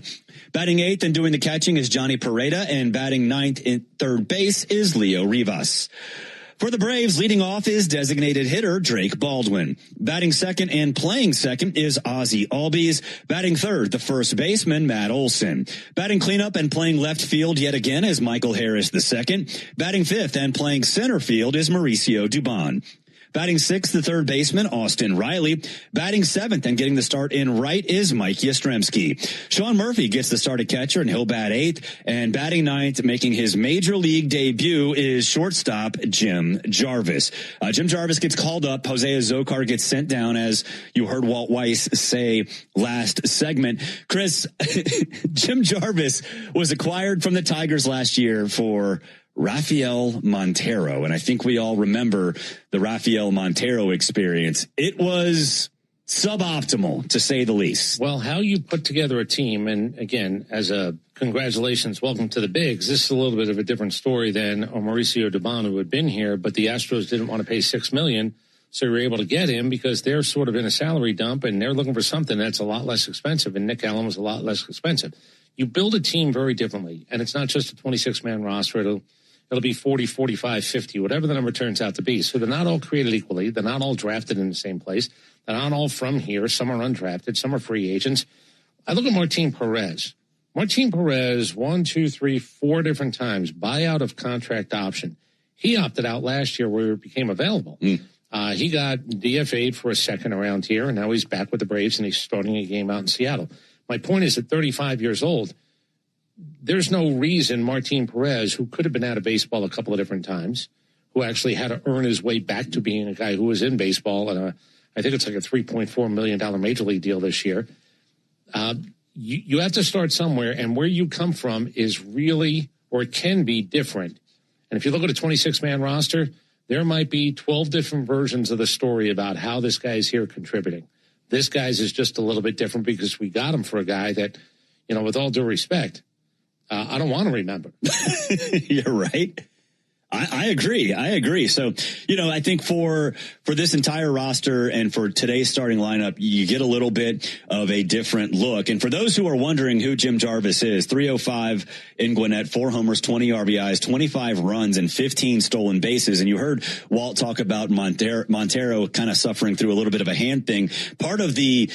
Batting eighth and doing the catching is Johnny Pereda, and batting ninth in third base is Leo Rivas. For the Braves, leading off is designated hitter Drake Baldwin. Batting second and playing second is Ozzie Albies. Batting third, the first baseman Matt Olsen. Batting cleanup and playing left field yet again is Michael Harris II. Batting fifth and playing center field is Mauricio Dubon. Batting sixth, the third baseman, Austin Riley. Batting seventh and getting the start in right is Mike Yastrzemski. Sean Murphy gets the start at catcher, and he'll bat eighth. And batting ninth, making his major league debut, is shortstop Jim Jarvis. Jim Jarvis gets called up. Jose Azocar gets sent down, as you heard Walt Weiss say last segment. Chris, Jim Jarvis was acquired from the Tigers last year for Rafael Montero. And I think we all remember the Rafael Montero experience. It was suboptimal, to say the least. Well, how you put together a team, and again, as a congratulations, welcome to the Bigs. This is a little bit of a different story than Mauricio Dubon, who had been here, but the Astros didn't want to pay $6 million, so we were able to get him because they're sort of in a salary dump, and they're looking for something that's a lot less expensive, and Nick Allen was a lot less expensive. You build a team very differently, and it's not just a 26-man roster. It'll be 40, 45, 50, whatever the number turns out to be. So they're not all created equally. They're not all drafted in the same place. They're not all from here. Some are undrafted. Some are free agents. I look at Martin Perez. Martin Perez, 1, 2, 3, 4 different times, buyout of contract option. He opted out last year where it became available. He got DFA'd for a second around here, and now he's back with the Braves, and he's starting a game out in Seattle. My point is, at 35 years old, there's no reason Martin Perez, who could have been out of baseball a couple of different times, who actually had to earn his way back to being a guy who was in baseball, and I think it's like a $3.4 million major league deal this year. You have to start somewhere, and where you come from is really, or it can be, different. And if you look at a 26-man roster, there might be 12 different versions of the story about how this guy's here contributing. This guy's is just a little bit different because we got him for a guy that, with all due respect, I don't want to remember. You're right. I agree. So, I think for this entire roster and for today's starting lineup, you get a little bit of a different look. And for those who are wondering who Jim Jarvis is, 305 in Gwinnett, 4 homers, 20 RBIs, 25 runs, and 15 stolen bases. And you heard Walt talk about Montero kind of suffering through a little bit of a hand thing. Part of the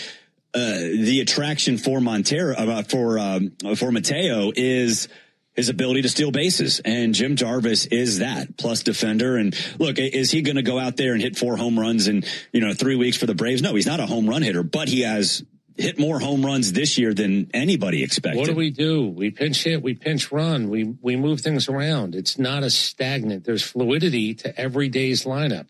attraction for Montero, for Mateo is his ability to steal bases, and Jim Jarvis is that plus defender. And look, is he going to go out there and hit 4 home runs in 3 weeks for the Braves? No, he's not a home run hitter, but he has hit more home runs this year than anybody expected. What do? We pinch hit, we pinch run, we move things around. It's not a stagnant. There's fluidity to every day's lineup.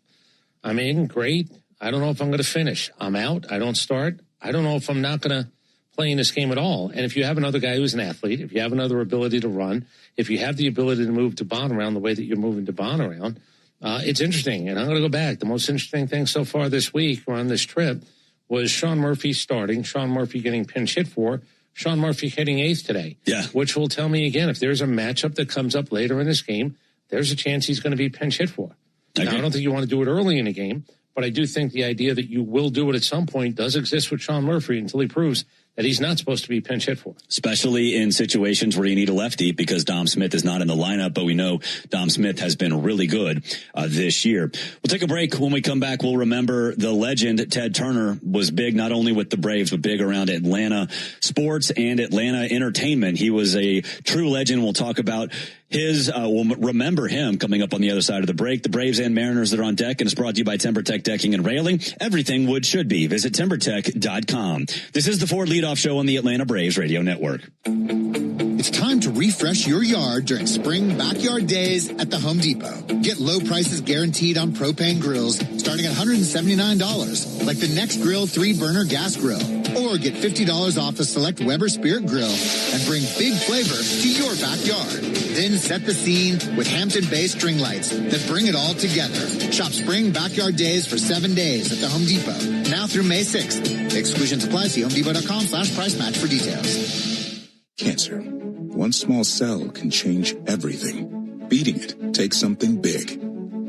I'm in, great. I don't know if I'm going to finish. I'm out. I don't start. I don't know if I'm not going to play in this game at all. And if you have another guy who's an athlete, if you have another ability to run, if you have the ability to move Dubon around the way that you're moving Dubon around, it's interesting. And I'm going to go back. The most interesting thing so far this week or on this trip was Sean Murphy starting, Sean Murphy getting pinch hit for, Sean Murphy hitting 8th today. Yeah. Which will tell me again, if there's a matchup that comes up later in this game, there's a chance he's going to be pinch hit for. Now, I don't think you want to do it early in the game, but I do think the idea that you will do it at some point does exist with Sean Murphy until he proves that he's not supposed to be pinch hit for. Especially in situations where you need a lefty because Dom Smith is not in the lineup, but we know Dom Smith has been really good this year. We'll take a break. When we come back, we'll remember the legend Ted Turner was big not only with the Braves, but big around Atlanta sports and Atlanta entertainment. He was a true legend. We'll talk about we'll remember him coming up on the other side of the break. The Braves and Mariners that are on deck, and it's brought to you by TimberTech Decking and Railing. Everything wood should be. Visit TimberTech.com. This is the Ford Leadoff Show on the Atlanta Braves Radio Network. It's time to refresh your yard during spring backyard days at the Home Depot. Get low prices guaranteed on propane grills starting at $179, like the Next Grill 3-burner gas grill. Or get $50 off a select Weber Spirit grill and bring big flavor to your backyard. Then set the scene with Hampton-based string lights that bring it all together. Shop spring backyard days for 7 days at the Home Depot. Now through May 6th. Exclusions apply. See HomeDepot.com/price match for details. Cancer. One small cell can change everything. Beating it takes something big.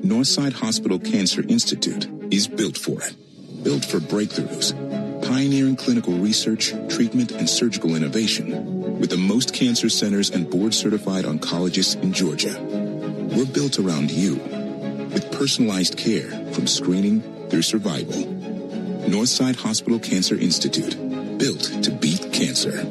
Northside Hospital Cancer Institute is built for it. Built for breakthroughs. Pioneering clinical research, treatment, and surgical innovation. With the most cancer centers and board-certified oncologists in Georgia. We're built around you. With personalized care from screening through survival. Northside Hospital Cancer Institute. Built to beat cancer.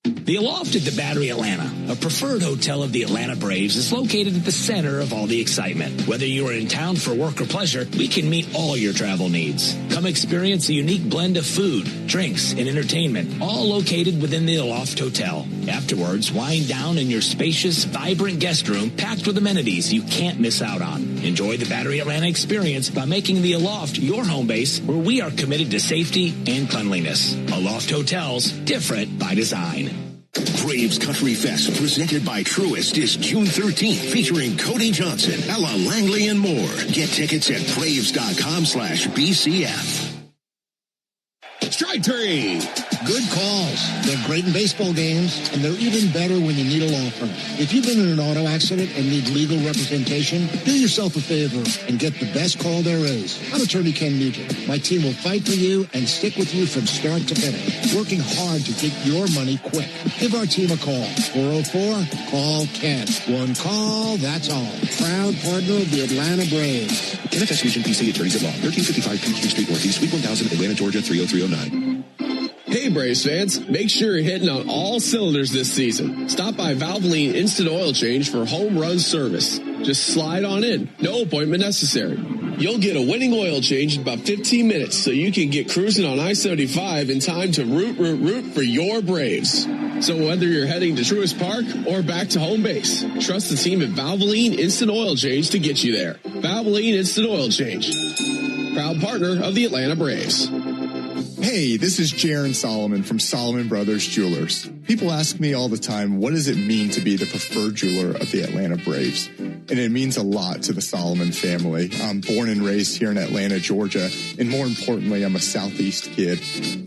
The Aloft at the Battery Atlanta, a preferred hotel of the Atlanta Braves, is located at the center of all the excitement. Whether you are in town for work or pleasure, we can meet all your travel needs. Come experience a unique blend of food, drinks, and entertainment, all located within the Aloft Hotel. Afterwards, wind down in your spacious, vibrant guest room packed with amenities you can't miss out on. Enjoy the Battery Atlanta experience by making the Aloft your home base, where we are committed to safety and cleanliness. Aloft Hotels, different by design. Braves Country Fest, presented by Truist, is June 13th, featuring Cody Johnson, Ella Langley, and more. Get tickets at Braves.com/BCF. Strike three. Good calls. They're great in baseball games, and they're even better when you need a law firm. If you've been in an auto accident and need legal representation, do yourself a favor and get the best call there is. I'm Attorney Ken Nugent. My team will fight for you and stick with you from start to finish, working hard to get your money quick. Give our team a call. 404-CALL-KEN. One call, that's all. Proud partner of the Atlanta Braves. Kenneth S. Nugent, PC, Attorneys at Law, 1355 Peachtree Street Northeast, Suite 1000, Atlanta, Georgia, 30309. Hey Braves fans, make sure you're hitting on all cylinders this season. Stop by Valvoline Instant Oil Change for home run service. Just slide on in, no appointment necessary. You'll get a winning oil change in about 15 minutes so you can get cruising on I-75 in time to root for your Braves. So whether you're heading to Truist Park or back to home base, trust the team at Valvoline Instant Oil Change to get you there. Valvoline Instant Oil Change, proud partner of the Atlanta Braves. Hey, this is Jaron Solomon from Solomon Brothers Jewelers. People ask me all the time, what does it mean to be the preferred jeweler of the Atlanta Braves? and it means a lot to the Solomon family. I'm born and raised here in Atlanta, Georgia, and more importantly, I'm a Southeast kid,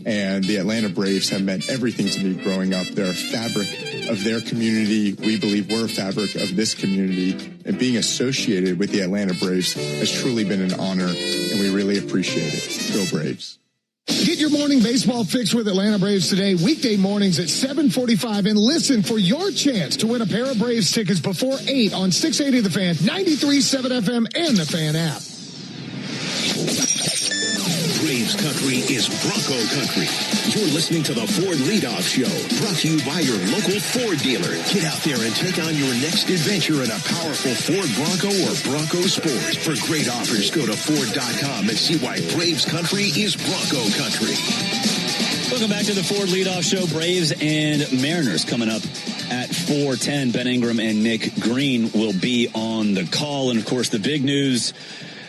and the Atlanta Braves have meant everything to me growing up. They're a fabric of their community. We believe we're a fabric of this community, and being associated with the Atlanta Braves has truly been an honor, and we really appreciate it. Go Braves. Get your morning baseball fix with Atlanta Braves today, weekday mornings at 7:45, and listen for your chance to win a pair of Braves tickets before 8 on 680 The Fan, 93.7 FM, and the Fan app. Braves country is Bronco country. You're listening to the Ford Leadoff Show, brought to you by your local Ford dealer. Get out there and take on your next adventure in a powerful Ford Bronco or Bronco Sport. For great offers, go to Ford.com and see why Braves country is Bronco country. Welcome back to the Ford Leadoff Show. Braves and Mariners coming up at 4:10. Ben Ingram and Nick Green will be on the call. And, of course, the big news,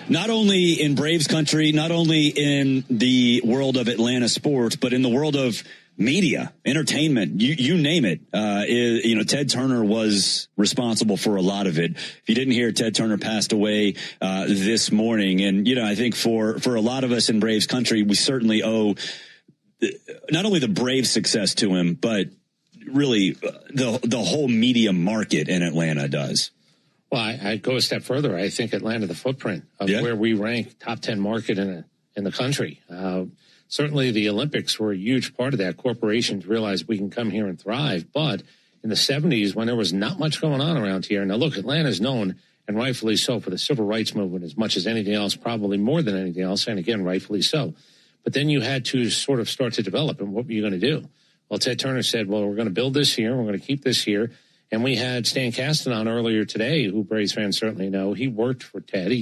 not only in Braves country, not only in the world of Atlanta sports, but in the world of media, entertainment, you name it. Ted Turner was responsible for a lot of it. If you didn't hear, Ted Turner passed away this morning. And, I think for a lot of us in Braves country, we certainly owe not only the Braves success to him, but really the whole media market in Atlanta does. Well, I go a step further. I think Atlanta, the footprint of where we rank top 10 market in the country. Certainly the Olympics were a huge part of that. Corporations realized we can come here and thrive. But in the 70s, when there was not much going on around here, now look, Atlanta is known, and rightfully so, for the civil rights movement as much as anything else, probably more than anything else, and again, rightfully so. But then you had to sort of start to develop, and what were you going to do? Well, Ted Turner said, well, we're going to build this here, we're going to keep this here. And we had Stan Casten on earlier today, who Braves fans certainly know. He worked for Ted.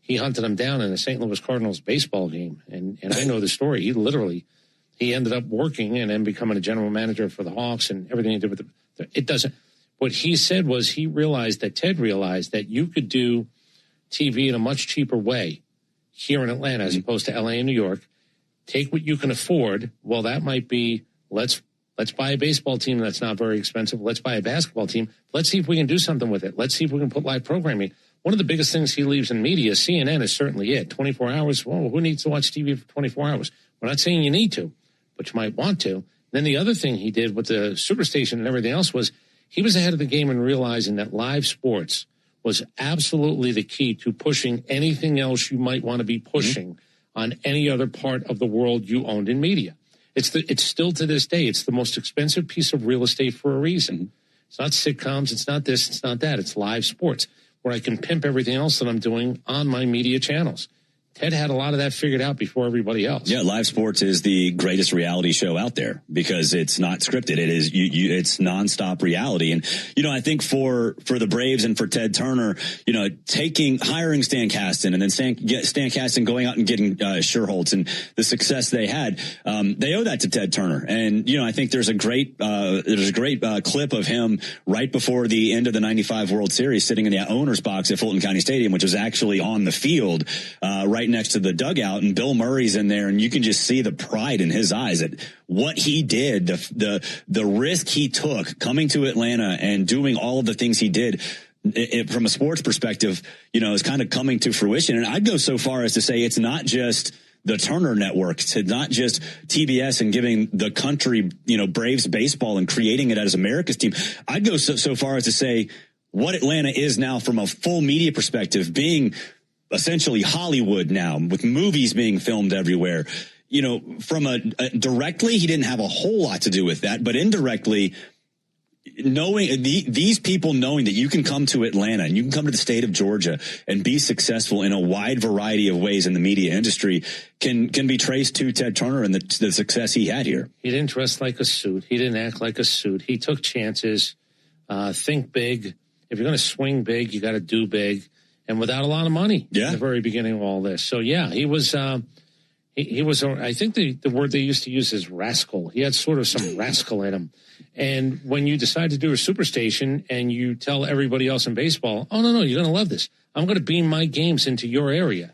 He hunted him down in a St. Louis Cardinals baseball game. And I know the story. He ended up working and then becoming a general manager for the Hawks and everything he did with what he said was Ted realized that you could do TV in a much cheaper way here in Atlanta as opposed to LA and New York. Take what you can afford. Well, that might be, let's buy a baseball team that's not very expensive. Let's buy a basketball team. Let's see if we can do something with it. Let's see if we can put live programming. One of the biggest things he leaves in media, CNN is certainly it. 24 hours. Well, who needs to watch TV for 24 hours? We're not saying you need to, but you might want to. Then the other thing he did with the Superstation and everything else was he was ahead of the game in realizing that live sports was absolutely the key to pushing anything else you might want to be pushing on any other part of the world you owned in media. It's still to this day, it's the most expensive piece of real estate for a reason. It's not sitcoms, it's not this, it's not that. It's live sports where I can pimp everything else that I'm doing on my media channels. Ted had a lot of that figured out before everybody else. Yeah, live sports is the greatest reality show out there because it's not scripted. It is it's nonstop reality. And I think for the Braves and for Ted Turner, hiring Stan Casten and then Stan Casten going out and getting Sherholtz and the success they had, they owe that to Ted Turner. And I think there's a great clip of him right before the end of the '95 World Series sitting in the owner's box at Fulton County Stadium, which was actually on the field right next to the dugout, and Bill Murray's in there, and you can just see the pride in his eyes at what he did, the risk he took coming to Atlanta and doing all of the things he did. From a sports perspective, is kind of coming to fruition. And I'd go so far as to say it's not just the Turner Network, to not just TBS and giving the country, Braves baseball and creating it as America's team. I'd go so far as to say what Atlanta is now from a full media perspective, being essentially Hollywood now, with movies being filmed everywhere. From directly, he didn't have a whole lot to do with that, but indirectly, knowing these people knowing that you can come to Atlanta and you can come to the state of Georgia and be successful in a wide variety of ways in the media industry can be traced to Ted Turner and the success he had here. He didn't dress like a suit. He didn't act like a suit. He took chances. Think big. If you're going to swing big, you got to do big. And without a lot of money at the very beginning of all this. So, he was, he was, I think the word they used to use is rascal. He had sort of some rascal in him. And when you decide to do a Superstation and you tell everybody else in baseball, oh, no, you're going to love this. I'm going to beam my games into your area.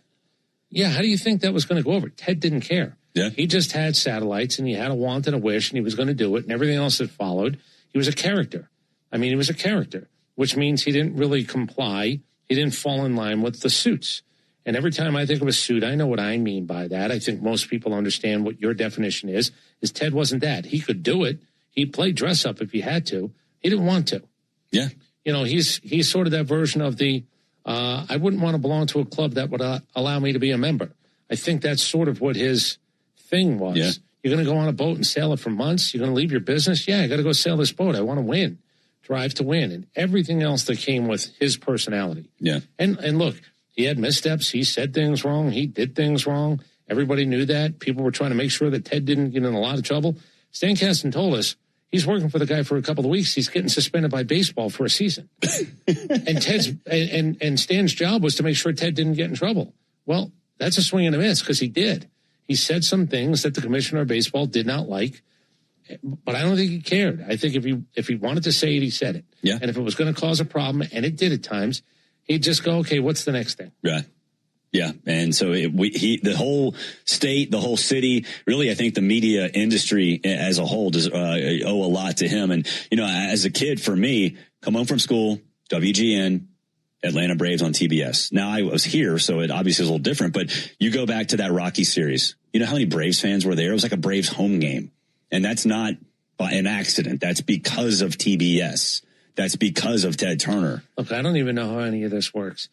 Yeah, how do you think that was going to go over? Ted didn't care. Yeah. He just had satellites and he had a want and a wish and he was going to do it and everything else that followed. He was a character. He was a character. which means he didn't really comply. He didn't fall in line with the suits. And every time I think of a suit, I know what I mean by that. I think most people understand what your definition is Ted wasn't that. He could do it. He'd play dress up if he had to. He didn't want to. Yeah. You know, he's sort of that version of the, I wouldn't want to belong to a club that would allow me to be a member. I think that's sort of what his thing was. Yeah. You're going to go on a boat and sail it for months? You're going to leave your business? Yeah, I got to go sail this boat. I want to win. Drive to win. And everything else that came with his personality. Yeah. And look, he had missteps. He said things wrong. He did things wrong. Everybody knew that. People were trying to make sure that Ted didn't get in a lot of trouble. Stan Casten told us he's working for the guy for a couple of weeks. He's getting suspended by baseball for a season. And Stan's job was to make sure Ted didn't get in trouble. Well, that's a swing and a miss because he did. He said some things that the commissioner of baseball did not like, but I don't think he cared. I think if he wanted to say it, he said it. Yeah. And if it was going to cause a problem, and it did at times, he'd just go, okay, what's the next thing? Right. Yeah. And so the whole state, the whole city, really, I think the media industry as a whole does owe a lot to him. And, you know, as a kid, for me, come home from school, WGN, Atlanta Braves on TBS. Now I was here, so it obviously is a little different, but you go back to that Rocky series. You know how many Braves fans were there? It was like a Braves home game. And that's not by an accident. That's because of TBS. That's because of Ted Turner. Look, I don't even know how any of this works.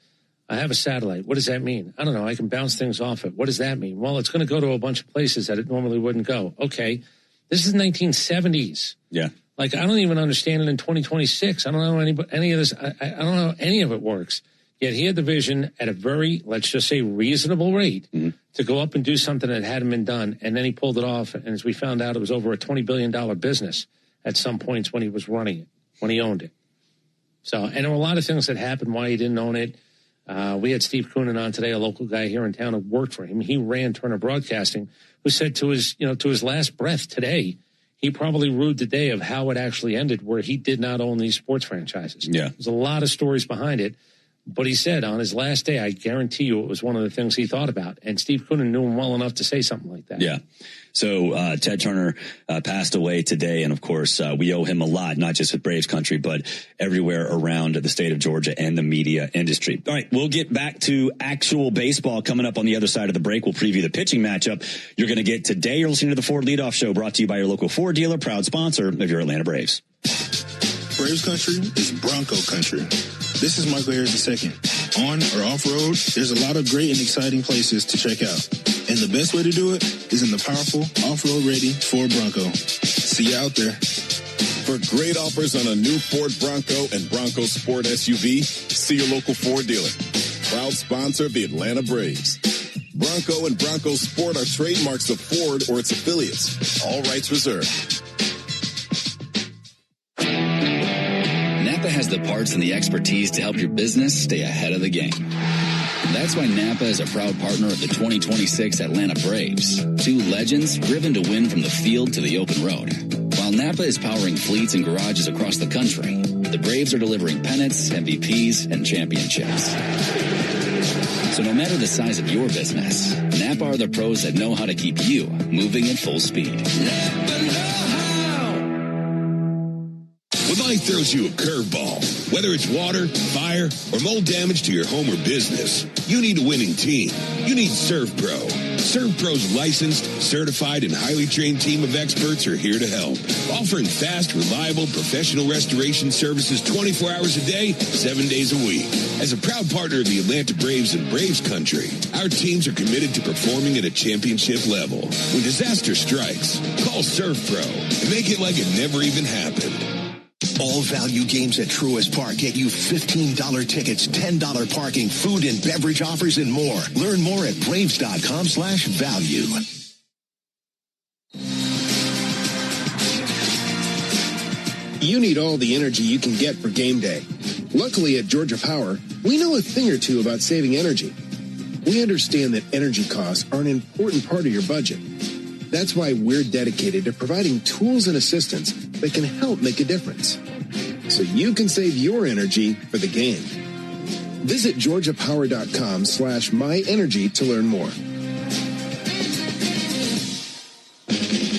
I have a satellite. What does that mean? I don't know. I can bounce things off it. What does that mean? Well, it's going to go to a bunch of places that it normally wouldn't go. Okay. This is 1970s. Yeah. Like, I don't even understand it in 2026. I don't know any of this. I don't know how any of it works. Yet he had the vision at a very, let's just say, reasonable rate to go up and do something that hadn't been done. And then he pulled it off. And as we found out, it was over a $20 billion business at some points when he was running it, when he owned it. So, and there were a lot of things that happened why he didn't own it. We had Steve Koonin on today, a local guy here in town who worked for him. He ran Turner Broadcasting, who said to his last breath today, he probably ruled the day of how it actually ended, where he did not own these sports franchises. Yeah. There's a lot of stories behind it. But he said on his last day, I guarantee you it was one of the things he thought about. And Steve Koonin knew him well enough to say something like that. Yeah. So Ted Turner passed away today. And, of course, we owe him a lot, not just with Braves country, but everywhere around the state of Georgia and the media industry. All right, we'll get back to actual baseball coming up on the other side of the break. We'll preview the pitching matchup you're going to get today. You're listening to the Ford Leadoff Show, brought to you by your local Ford dealer, proud sponsor of your Atlanta Braves. Braves country is Bronco country. This is Michael Harris II. On or off-road, there's a lot of great and exciting places to check out. And the best way to do it is in the powerful, off-road ready Ford Bronco. See you out there. For great offers on a new Ford Bronco and Bronco Sport SUV, see your local Ford dealer. Proud sponsor of the Atlanta Braves. Bronco and Bronco Sport are trademarks of Ford or its affiliates. All rights reserved. Napa has the parts and the expertise to help your business stay ahead of the game. That's why Napa is a proud partner of the 2026 Atlanta Braves. Two legends driven to win from the field to the open road. While Napa is powering fleets and garages across the country, the Braves are delivering pennants, MVPs, and championships. So no matter the size of your business, Napa are the pros that know how to keep you moving at full speed. When life throws you a curveball, whether it's water, fire, or mold damage to your home or business, you need a winning team. You need ServPro. ServPro's licensed, certified, and highly trained team of experts are here to help, offering fast, reliable, professional restoration services 24 hours a day, 7 days a week. As a proud partner of the Atlanta Braves and Braves country, our teams are committed to performing at a championship level. When disaster strikes, call ServPro and make it like it never even happened. All value games at Truist Park get you $15 tickets, $10 parking, food and beverage offers, and more. Learn more at Braves.com/value. You need all the energy you can get for game day. Luckily at Georgia Power, we know a thing or two about saving energy. We understand that energy costs are an important part of your budget. That's why we're dedicated to providing tools and assistance that can help make a difference, so you can save your energy for the game. Visit GeorgiaPower.com/myenergy to learn more.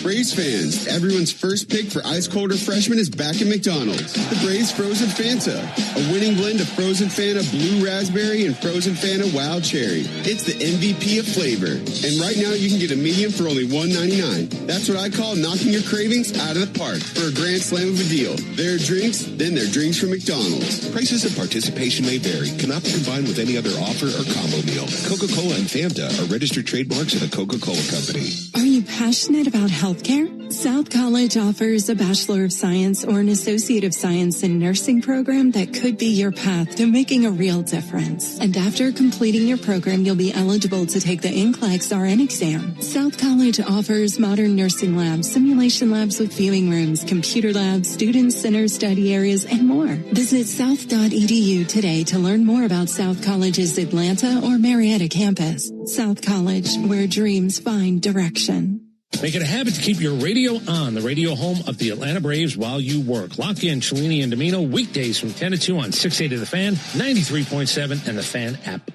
Braves Braves fans, everyone's first pick for ice cold refreshment is back at McDonald's. The Braves Frozen Fanta, a winning blend of Frozen Fanta Blue Raspberry and Frozen Fanta Wild Cherry. It's the MVP of flavor. And right now you can get a medium for only $1.99. That's what I call knocking your cravings out of the park for a grand slam of a deal. There are drinks, then there are drinks from McDonald's. Prices and participation may vary. Cannot be combined with any other offer or combo meal. Coca-Cola and Fanta are registered trademarks of the Coca-Cola Company. Are you passionate about healthcare? South College offers a Bachelor of Science or an Associate of Science in Nursing program that could be your path to making a real difference. And after completing your program, you'll be eligible to take the NCLEX RN exam. South College offers modern nursing labs, simulation labs with viewing rooms, computer labs, student center study areas, and more. Visit south.edu today to learn more about South College's Atlanta or Marietta campus. South College, where dreams find direction. Make it a habit to keep your radio on, the radio home of the Atlanta Braves while you work. Lock in Cellini and Domino weekdays from 10 to 2 on 680 The Fan, 93.7, and the Fan app.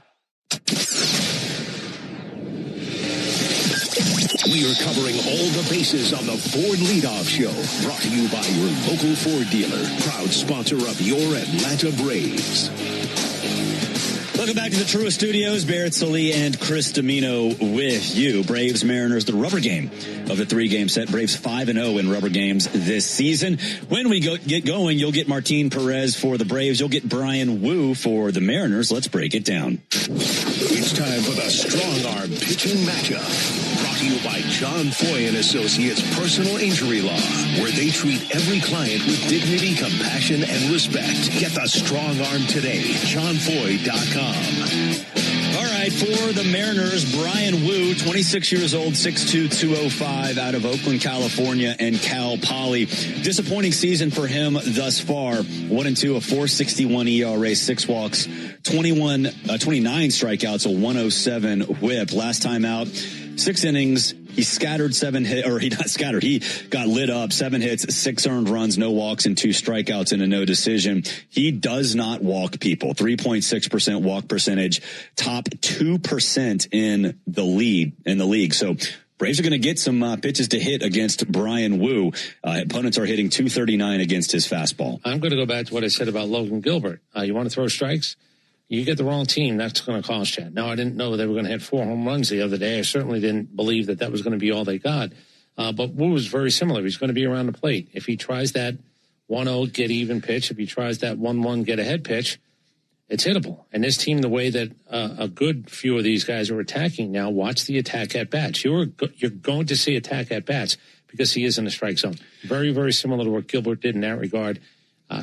We are covering all the bases on the Ford Leadoff Show. Brought to you by your local Ford dealer. Proud sponsor of your Atlanta Braves. Welcome back to the Truist Studios. Barrett Sallee and Chris Domino with you. Braves, Mariners, the rubber game of the 3-game set. Braves 5-0 in rubber games this season. When we get going, you'll get Martin Perez for the Braves. You'll get Brian Wu for the Mariners. Let's break it down. It's time for the Strong Arm Pitching Matchup. Brought to you by John Foy & Associates Personal Injury Law, where they treat every client with dignity, compassion, and respect. Get the Strong Arm today. JohnFoy.com. All right, for the Mariners, Brian Wu, 26 years old, 6'2", 205, out of Oakland, California, and Cal Poly. Disappointing season for him thus far. 1-2, a 4.61 ERA, 6 walks, 29 strikeouts, a 107 whip. Last time out, 6 innings. He scattered 7 hits, or he not scattered. He got lit up, 7 hits, 6 earned runs, no walks, and 2 strikeouts and a no decision. He does not walk people. 3.6% walk percentage, top 2% in the league. So Braves are going to get some pitches to hit against Brian Wu. Opponents are hitting 239 against his fastball. I'm going to go back to what I said about Logan Gilbert. You want to throw strikes? You get the wrong team, that's going to cost you. Now, I didn't know they were going to hit 4 home runs the other day. I certainly didn't believe that was going to be all they got. But Wu was very similar. He's going to be around the plate. If he tries that 1-0 get even pitch, if he tries that 1-1 get ahead pitch, it's hittable. And this team, the way that a good few of these guys are attacking now, watch the attack at bats. You're going to see attack at bats because he is in the strike zone. Very, very similar to what Gilbert did in that regard.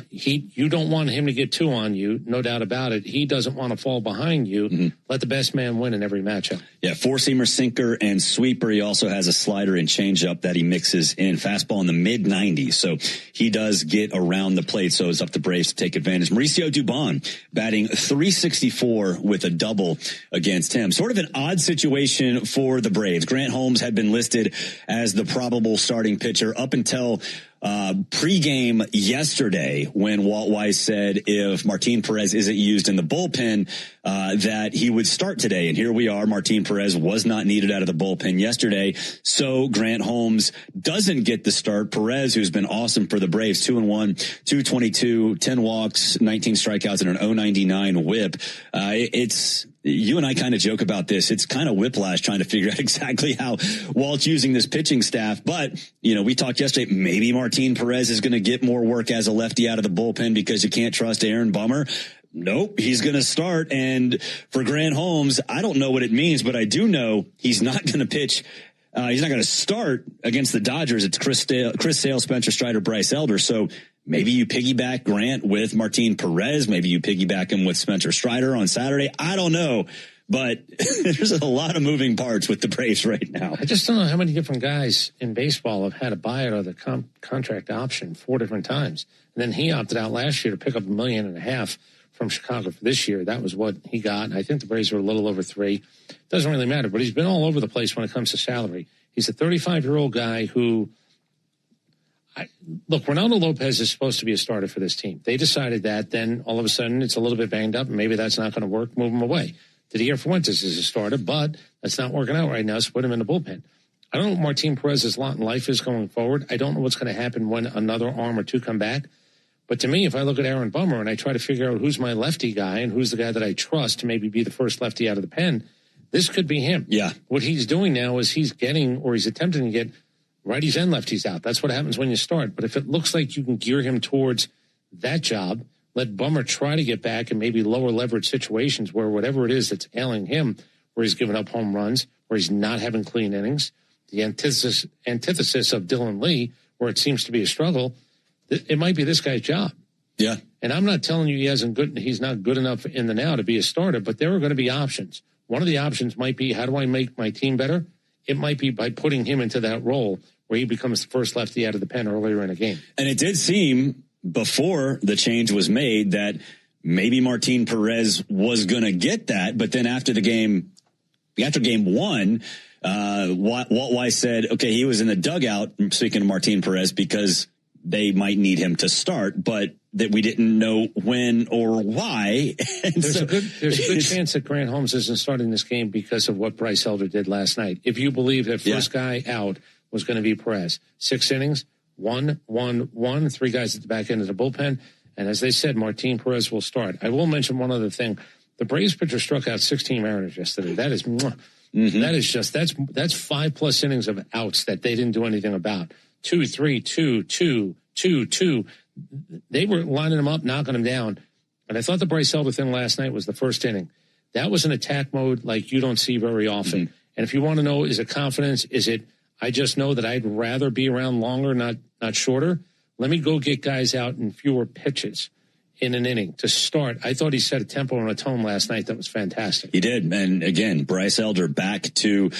You don't want him to get 2 on you, no doubt about it. He doesn't want to fall behind you. Mm-hmm. Let the best man win in every matchup. Yeah, 4-seamer, sinker, and sweeper. He also has a slider and changeup that he mixes in. Fastball in the mid-90s, so he does get around the plate, so it's up to Braves to take advantage. Mauricio Dubon batting .364 with a double against him. Sort of an odd situation for the Braves. Grant Holmes had been listed as the probable starting pitcher up until pregame yesterday when Walt Weiss said if Martin Perez isn't used in the bullpen, that he would start today. And here we are. Martin Perez was not needed out of the bullpen yesterday. So Grant Holmes doesn't get the start. Perez, who's been awesome for the Braves, 2-1, 222, 10 walks, 19 strikeouts, and an .099 whip. You and I kind of joke about this. It's kind of whiplash trying to figure out exactly how Walt's using this pitching staff. But, we talked yesterday, maybe Martin Perez is going to get more work as a lefty out of the bullpen because you can't trust Aaron Bummer. Nope, he's going to start. And for Grant Holmes, I don't know what it means, but I do know he's not going to pitch. He's not going to start against the Dodgers. It's Chris Sale, Spencer Strider, Bryce Elder. So maybe you piggyback Grant with Martin Perez. Maybe you piggyback him with Spencer Strider on Saturday. I don't know. But there's a lot of moving parts with the Braves right now. I just don't know how many different guys in baseball have had a buyout of the contract option 4 different times. And then he opted out last year to pick up $1.5 million from Chicago for this year. That was what he got. And I think the Braves were a little over 3. Doesn't really matter, but he's been all over the place when it comes to salary. He's a 35-year-old guy who, look, Ronaldo Lopez is supposed to be a starter for this team. They decided that. Then all of a sudden it's a little bit banged up, and maybe that's not going to work. Move him away. Didier Fuentes is a starter, but that's not working out right now, so put him in the bullpen. I don't know what Martin Perez's lot in life is going forward. I don't know what's going to happen when another arm or two come back. But to me, if I look at Aaron Bummer and I try to figure out who's my lefty guy and who's the guy that I trust to maybe be the first lefty out of the pen, this could be him. Yeah. What he's doing now is he's attempting to get righties and lefties out. That's what happens when you start. But if it looks like you can gear him towards that job, let Bummer try to get back in maybe lower leverage situations where whatever it is that's ailing him, where he's giving up home runs, where he's not having clean innings, the antithesis of Dylan Lee, where it seems to be a struggle, it might be this guy's job. Yeah. And I'm not telling you he's not good enough in the now to be a starter, but there are going to be options. One of the options might be, how do I make my team better? It might be by putting him into that role where he becomes the first lefty out of the pen earlier in a game. And it did seem before the change was made that maybe Martin Perez was going to get that, but then after game one, Walt Weiss said, okay, he was in the dugout, speaking of Martin Perez, because they might need him to start, but that we didn't know when or why. There's a good chance that Grant Holmes isn't starting this game because of what Bryce Elder did last night. If you believe that first guy out was going to be Perez, 6 innings, 1-1-1, 3 guys at the back end of the bullpen. And as they said, Martin Perez will start. I will mention one other thing. The Braves pitcher struck out 16 Mariners yesterday. That is, that is just, that's 5+ innings of outs that they didn't do anything about. 2-3, 2-2, 2-2. They were lining them up, knocking them down. And I thought the Bryce Elder thing last night was the first inning. That was an attack mode like you don't see very often. Mm-hmm. And if you want to know, is it confidence? Is it, I just know that I'd rather be around longer, not shorter? Let me go get guys out in fewer pitches in an inning to start. I thought he set a tempo and a tone last night that was fantastic. He did. And again, Bryce Elder back to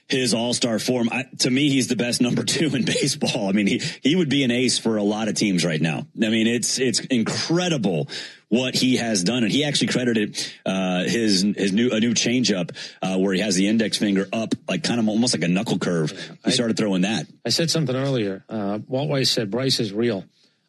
his all-star form. To me, he's the best number 2 in baseball. I mean, he would be an ace for a lot of teams right now. I mean, it's incredible what he has done. And he actually credited his new changeup where he has the index finger up, like kind of almost like a knuckle curve. He started throwing that. I said something earlier. Walt Weiss said Bryce is real.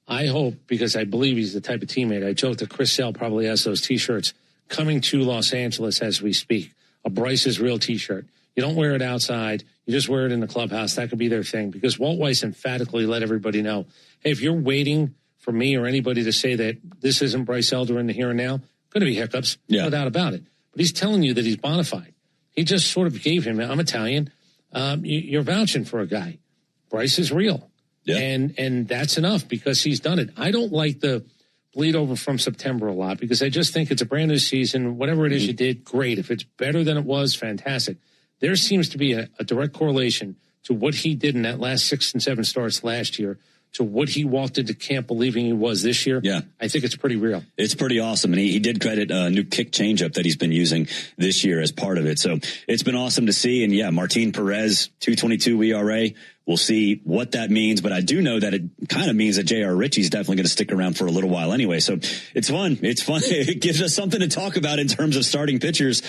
I hope, because I believe he's the type of teammate. I joked that Chris Sale probably has those T-shirts coming to Los Angeles as we speak. A Bryce is real T-shirt. You don't wear it outside. You just wear it in the clubhouse. That could be their thing, because Walt Weiss emphatically let everybody know, hey, if you're waiting for me or anybody to say that this isn't Bryce Elder in the here and now, going to be hiccups, no doubt about it. But he's telling you that he's bona fide. He just sort of gave him, I'm Italian. You're vouching for a guy. Bryce is real. Yeah. And that's enough, because he's done it. I don't like the bleed over from September a lot, because I just think it's a brand new season. Whatever it is you did, great. If it's better than it was, fantastic. There seems to be a direct correlation to what he did in that last 6 and 7 starts last year to what he walked into camp believing he was this year. Yeah. I think it's pretty real. It's pretty awesome. And he did credit a new kick changeup that he's been using this year as part of it. So it's been awesome to see. And yeah, Martin Perez, 2.22 ERA. We'll see what that means, but I do know that it kind of means that J.R. Ritchie's definitely going to stick around for a little while anyway. So it's fun. It's fun. It gives us something to talk about in terms of starting pitchers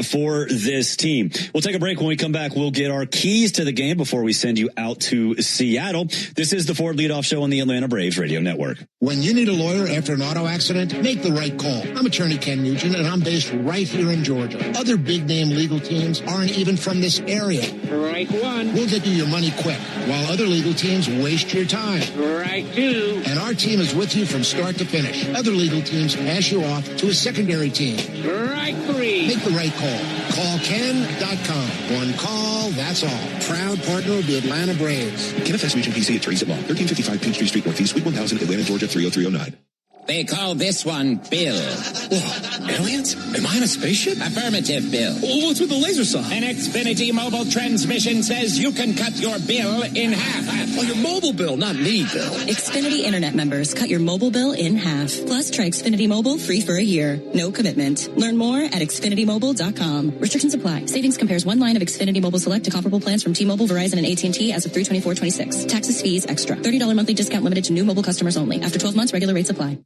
for this team. We'll take a break. When we come back, we'll get our keys to the game before we send you out to Seattle. This is the Ford Leadoff Show on the Atlanta Braves Radio Network. When you need a lawyer after an auto accident, make the right call. I'm attorney Ken Nugent, and I'm based right here in Georgia. Other big-name legal teams aren't even from this area. Right one. We'll get you your money quick, while other legal teams waste your time. Right two. And our team is with you from start to finish. Other legal teams pass you off to a secondary team. Right three. Make the right call. Call Ken.com. One call, that's all. Proud partner of the Atlanta Braves. KNFS Region PC Attorneys at Law, 1355 Peachtree Street Northeast, Suite 1000, Atlanta, Georgia, 30309. They call this one Bill. Whoa, aliens? Am I in a spaceship? Affirmative, Bill. Oh, what's with the laser saw? An Xfinity mobile transmission says you can cut your bill in half. Oh, your mobile bill, not me, Bill. Xfinity Internet members cut your mobile bill in half. Plus, try Xfinity Mobile free for a year. No commitment. Learn more at XfinityMobile.com. Restrictions apply. Savings compares one line of Xfinity Mobile Select to comparable plans from T-Mobile, Verizon, and AT&T as of 3/24/26. Taxes, fees, extra. $30 monthly discount limited to new mobile customers only. After 12 months, regular rates apply.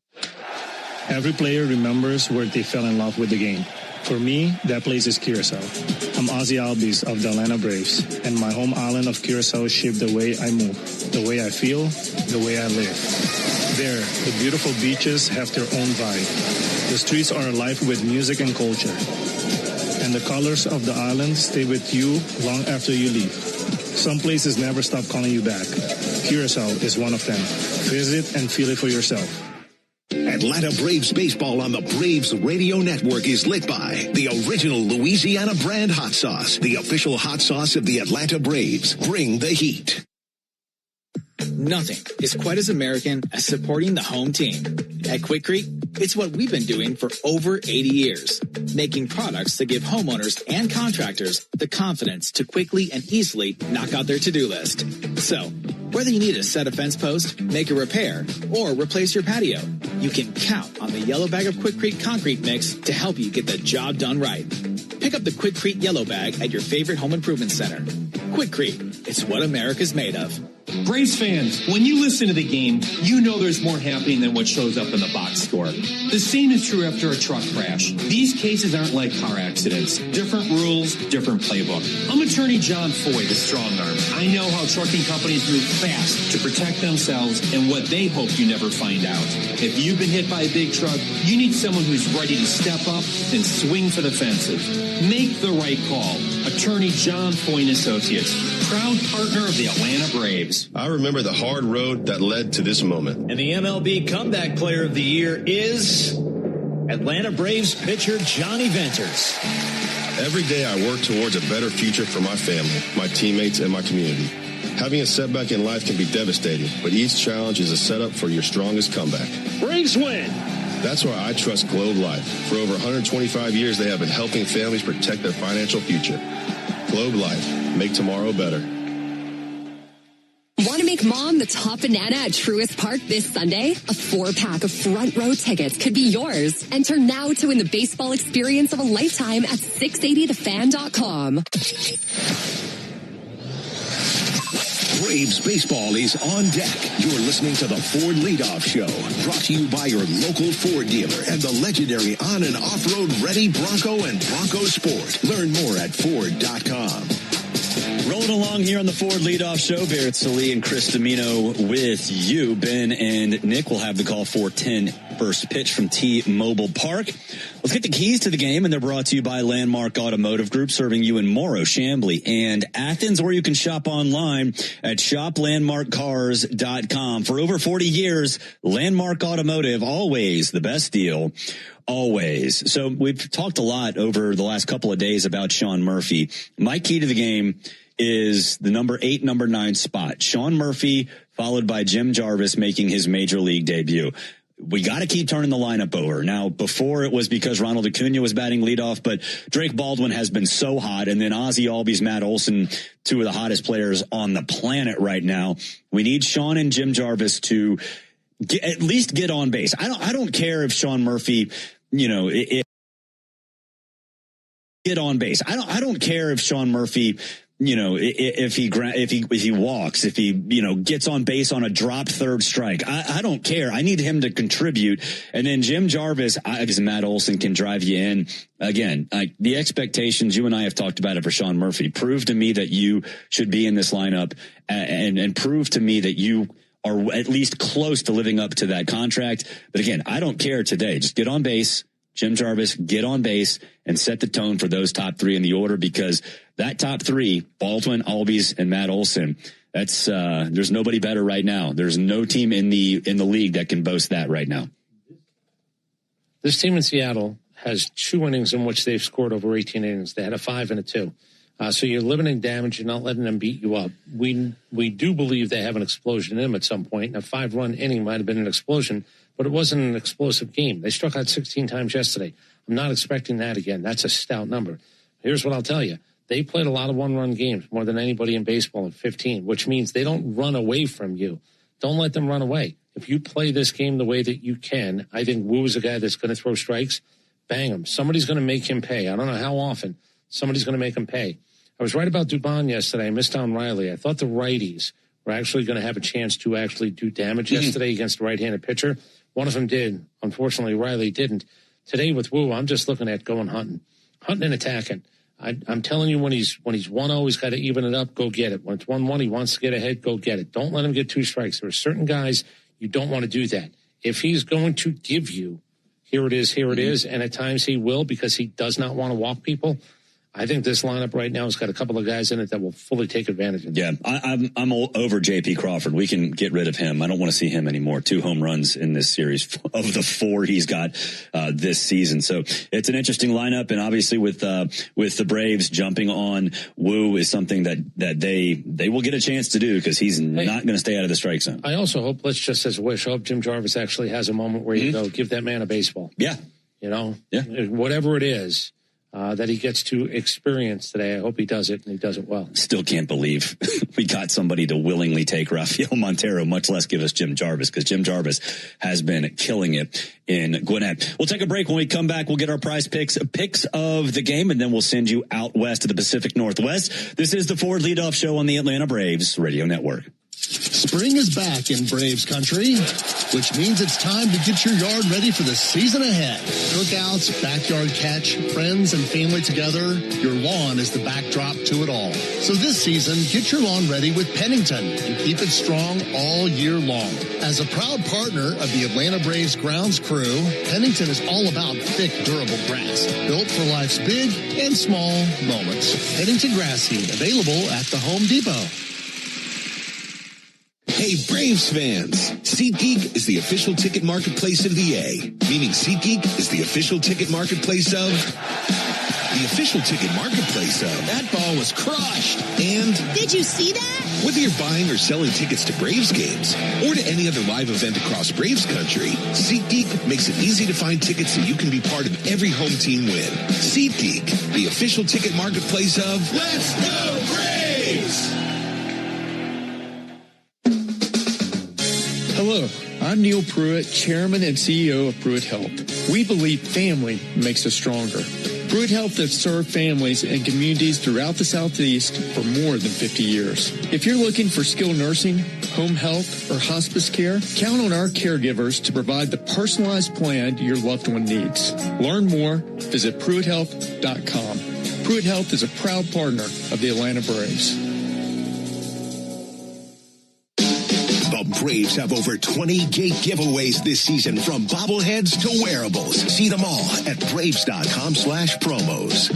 Every player remembers where they fell in love with the game. For me, that place is Curacao. I'm Ozzy Albies of the Atlanta Braves, and my home island of Curacao shaped the way I move, the way I feel, the way I live. There, the beautiful beaches have their own vibe. The streets are alive with music and culture. and the colors of the island stay with you long after you leave. Some places never stop calling you back. Curacao is one of them. Visit and feel it for yourself. Atlanta Braves baseball on the Braves Radio Network is lit by the original Louisiana brand hot sauce, the official hot sauce of the Atlanta Braves. Bring the heat. Nothing is quite as American as supporting the home team. At Quikrete, it's what we've been doing for over 80 years, making products that give homeowners and contractors the confidence to quickly and easily knock out their to-do list. So, whether you need to set a fence post, make a repair, or replace your patio, you can count on the yellow bag of Quikrete concrete mix to help you get the job done right. Pick up the Quikrete yellow bag at your favorite home improvement center. Quikrete, it's what America's made of. Braves fans, when you listen to the game, you know there's more happening than what shows up in the box score. The same is true after a truck crash. These cases aren't like car accidents. Different rules, different playbook. I'm attorney John Foy, the strong arm. I know how trucking companies move fast to protect themselves and what they hope you never find out. If you've been hit by a big truck, you need someone who's ready to step up and swing for the fences. Make the right call. Attorney John Foy and Associates, proud partner of the Atlanta Braves. I remember the hard road that led to this moment. And the MLB Comeback Player of the Year is Atlanta Braves pitcher Johnny Venters. Every day I work towards a better future for my family, my teammates, and my community. Having a setback in life can be devastating, but each challenge is a setup for your strongest comeback. Braves win. That's why I trust Globe Life. For over 125 years, they have been helping families protect their financial future. Globe Life. Make tomorrow better. Want to make mom the top banana at Truist Park this Sunday? A 4-pack of front row tickets could be yours. Enter now to win the baseball experience of a lifetime at 680thefan.com. Braves baseball is on deck. You're listening to the Ford Leadoff Show, brought to you by your local Ford dealer and the legendary on- and off-road ready Bronco and Bronco Sport. Learn more at Ford.com. Rolling along here on the Ford Leadoff Show, Barrett Salee and Chris Domino with you. Ben and Nick will have the call for 10 first pitch from T-Mobile Park. Let's get the keys to the game, and they're brought to you by Landmark Automotive Group, serving you in Morrow, Chamblee, and Athens, or you can shop online at shoplandmarkcars.com. For over 40 years, Landmark Automotive, always the best deal. Always. So we've talked a lot over the last couple of days about Sean Murphy. My key to the game is the number 8, number 9 spot. Sean Murphy, followed by Jim Jarvis making his major league debut. We got to keep turning the lineup over. Now, before it was because Ronald Acuna was batting leadoff, but Drake Baldwin has been so hot, and then Ozzie Albies, Matt Olsen, two of the hottest players on the planet right now. We need Sean and Jim Jarvis to at least get on base. I don't care if Sean Murphy, get on base. I don't care if Sean Murphy, if he walks, if he, gets on base on a dropped third strike. I don't care. I need him to contribute. And then Jim Jarvis, because Matt Olsen can drive you in. Again, the expectations, you and I have talked about it for Sean Murphy. Prove to me that you should be in this lineup and prove to me that you are at least close to living up to that contract. But again, I don't care today. Just get on base. Jim Jarvis, get on base and set the tone for those top 3 in the order, because that top 3, Baldwin, Albies, and Matt Olsen, that's there's nobody better right now. There's no team in the league that can boast that right now. This team in Seattle has 2 innings in which they've scored over 18 innings. They had a 5 and a 2. So you're limiting damage. You're not letting them beat you up. We do believe they have an explosion in them at some point. A 5-run inning might have been an explosion, but it wasn't an explosive game. They struck out 16 times yesterday. I'm not expecting that again. That's a stout number. Here's what I'll tell you. They played a lot of 1-run games, more than anybody in baseball at 15, which means they don't run away from you. Don't let them run away. If you play this game the way that you can, I think Wu is a guy that's going to throw strikes. Bang him. Somebody's going to make him pay. I don't know how often. Somebody's going to make him pay. I was right about Dubon yesterday. I missed on Riley. I thought the righties were actually going to have a chance to actually do damage yesterday against a right-handed pitcher. One of them did. Unfortunately, Riley didn't. Today with Wu, I'm just looking at going hunting and attacking. I'm telling you, when he's 1-0, he's got to even it up. Go get it. When it's 1-1, he wants to get ahead. Go get it. Don't let him get 2 strikes. There are certain guys you don't want to do that. If he's going to give you, here it is, and at times he will, because he does not want to walk people, I think this lineup right now has got a couple of guys in it that will fully take advantage of it. Yeah, I'm over J.P. Crawford. We can get rid of him. I don't want to see him anymore. 2 home runs in this series of the 4 he's got this season. So it's an interesting lineup, and obviously with the Braves jumping on Wu is something that they will get a chance to do, because he's not going to stay out of the strike zone. I also hope, let's just as a wish, I hope Jim Jarvis actually has a moment where you go, give that man a baseball. Yeah. Whatever it is that he gets to experience today, I hope he does it, and he does it well. Still can't believe we got somebody to willingly take Rafael Montero, much less give us Jim Jarvis, because Jim Jarvis has been killing it in Gwinnett. We'll take a break. When we come back, we'll get our prize picks of the game, and then we'll send you out west to the Pacific Northwest. This is the Ford Leadoff Show on the Atlanta Braves Radio Network. Spring is back in Braves country, which means it's time to get your yard ready for the season ahead. Cookouts, backyard catch, friends and family together, your lawn is the backdrop to it all. So this season, get your lawn ready with Pennington and keep it strong all year long. As a proud partner of the Atlanta Braves grounds crew, Pennington is all about thick, durable grass, built for life's big and small moments. Pennington grass seed, available at the Home Depot. Hey, Braves fans! SeatGeek is the official ticket marketplace of the A, meaning SeatGeek is the official ticket marketplace of... the official ticket marketplace of... That ball was crushed! And... Did you see that? Whether you're buying or selling tickets to Braves games or to any other live event across Braves country, SeatGeek makes it easy to find tickets so you can be part of every home team win. SeatGeek, the official ticket marketplace of... Let's go Braves! Hello, I'm Neil Pruitt, Chairman and CEO of Pruitt Health. We believe family makes us stronger. Pruitt Health has served families and communities throughout the Southeast for more than 50 years. If you're looking for skilled nursing, home health, or hospice care, count on our caregivers to provide the personalized plan your loved one needs. Learn more, visit PruittHealth.com. Pruitt Health is a proud partner of the Atlanta Braves. The Braves have over 20 gate giveaways this season, from bobbleheads to wearables. See them all at Braves.com/promos.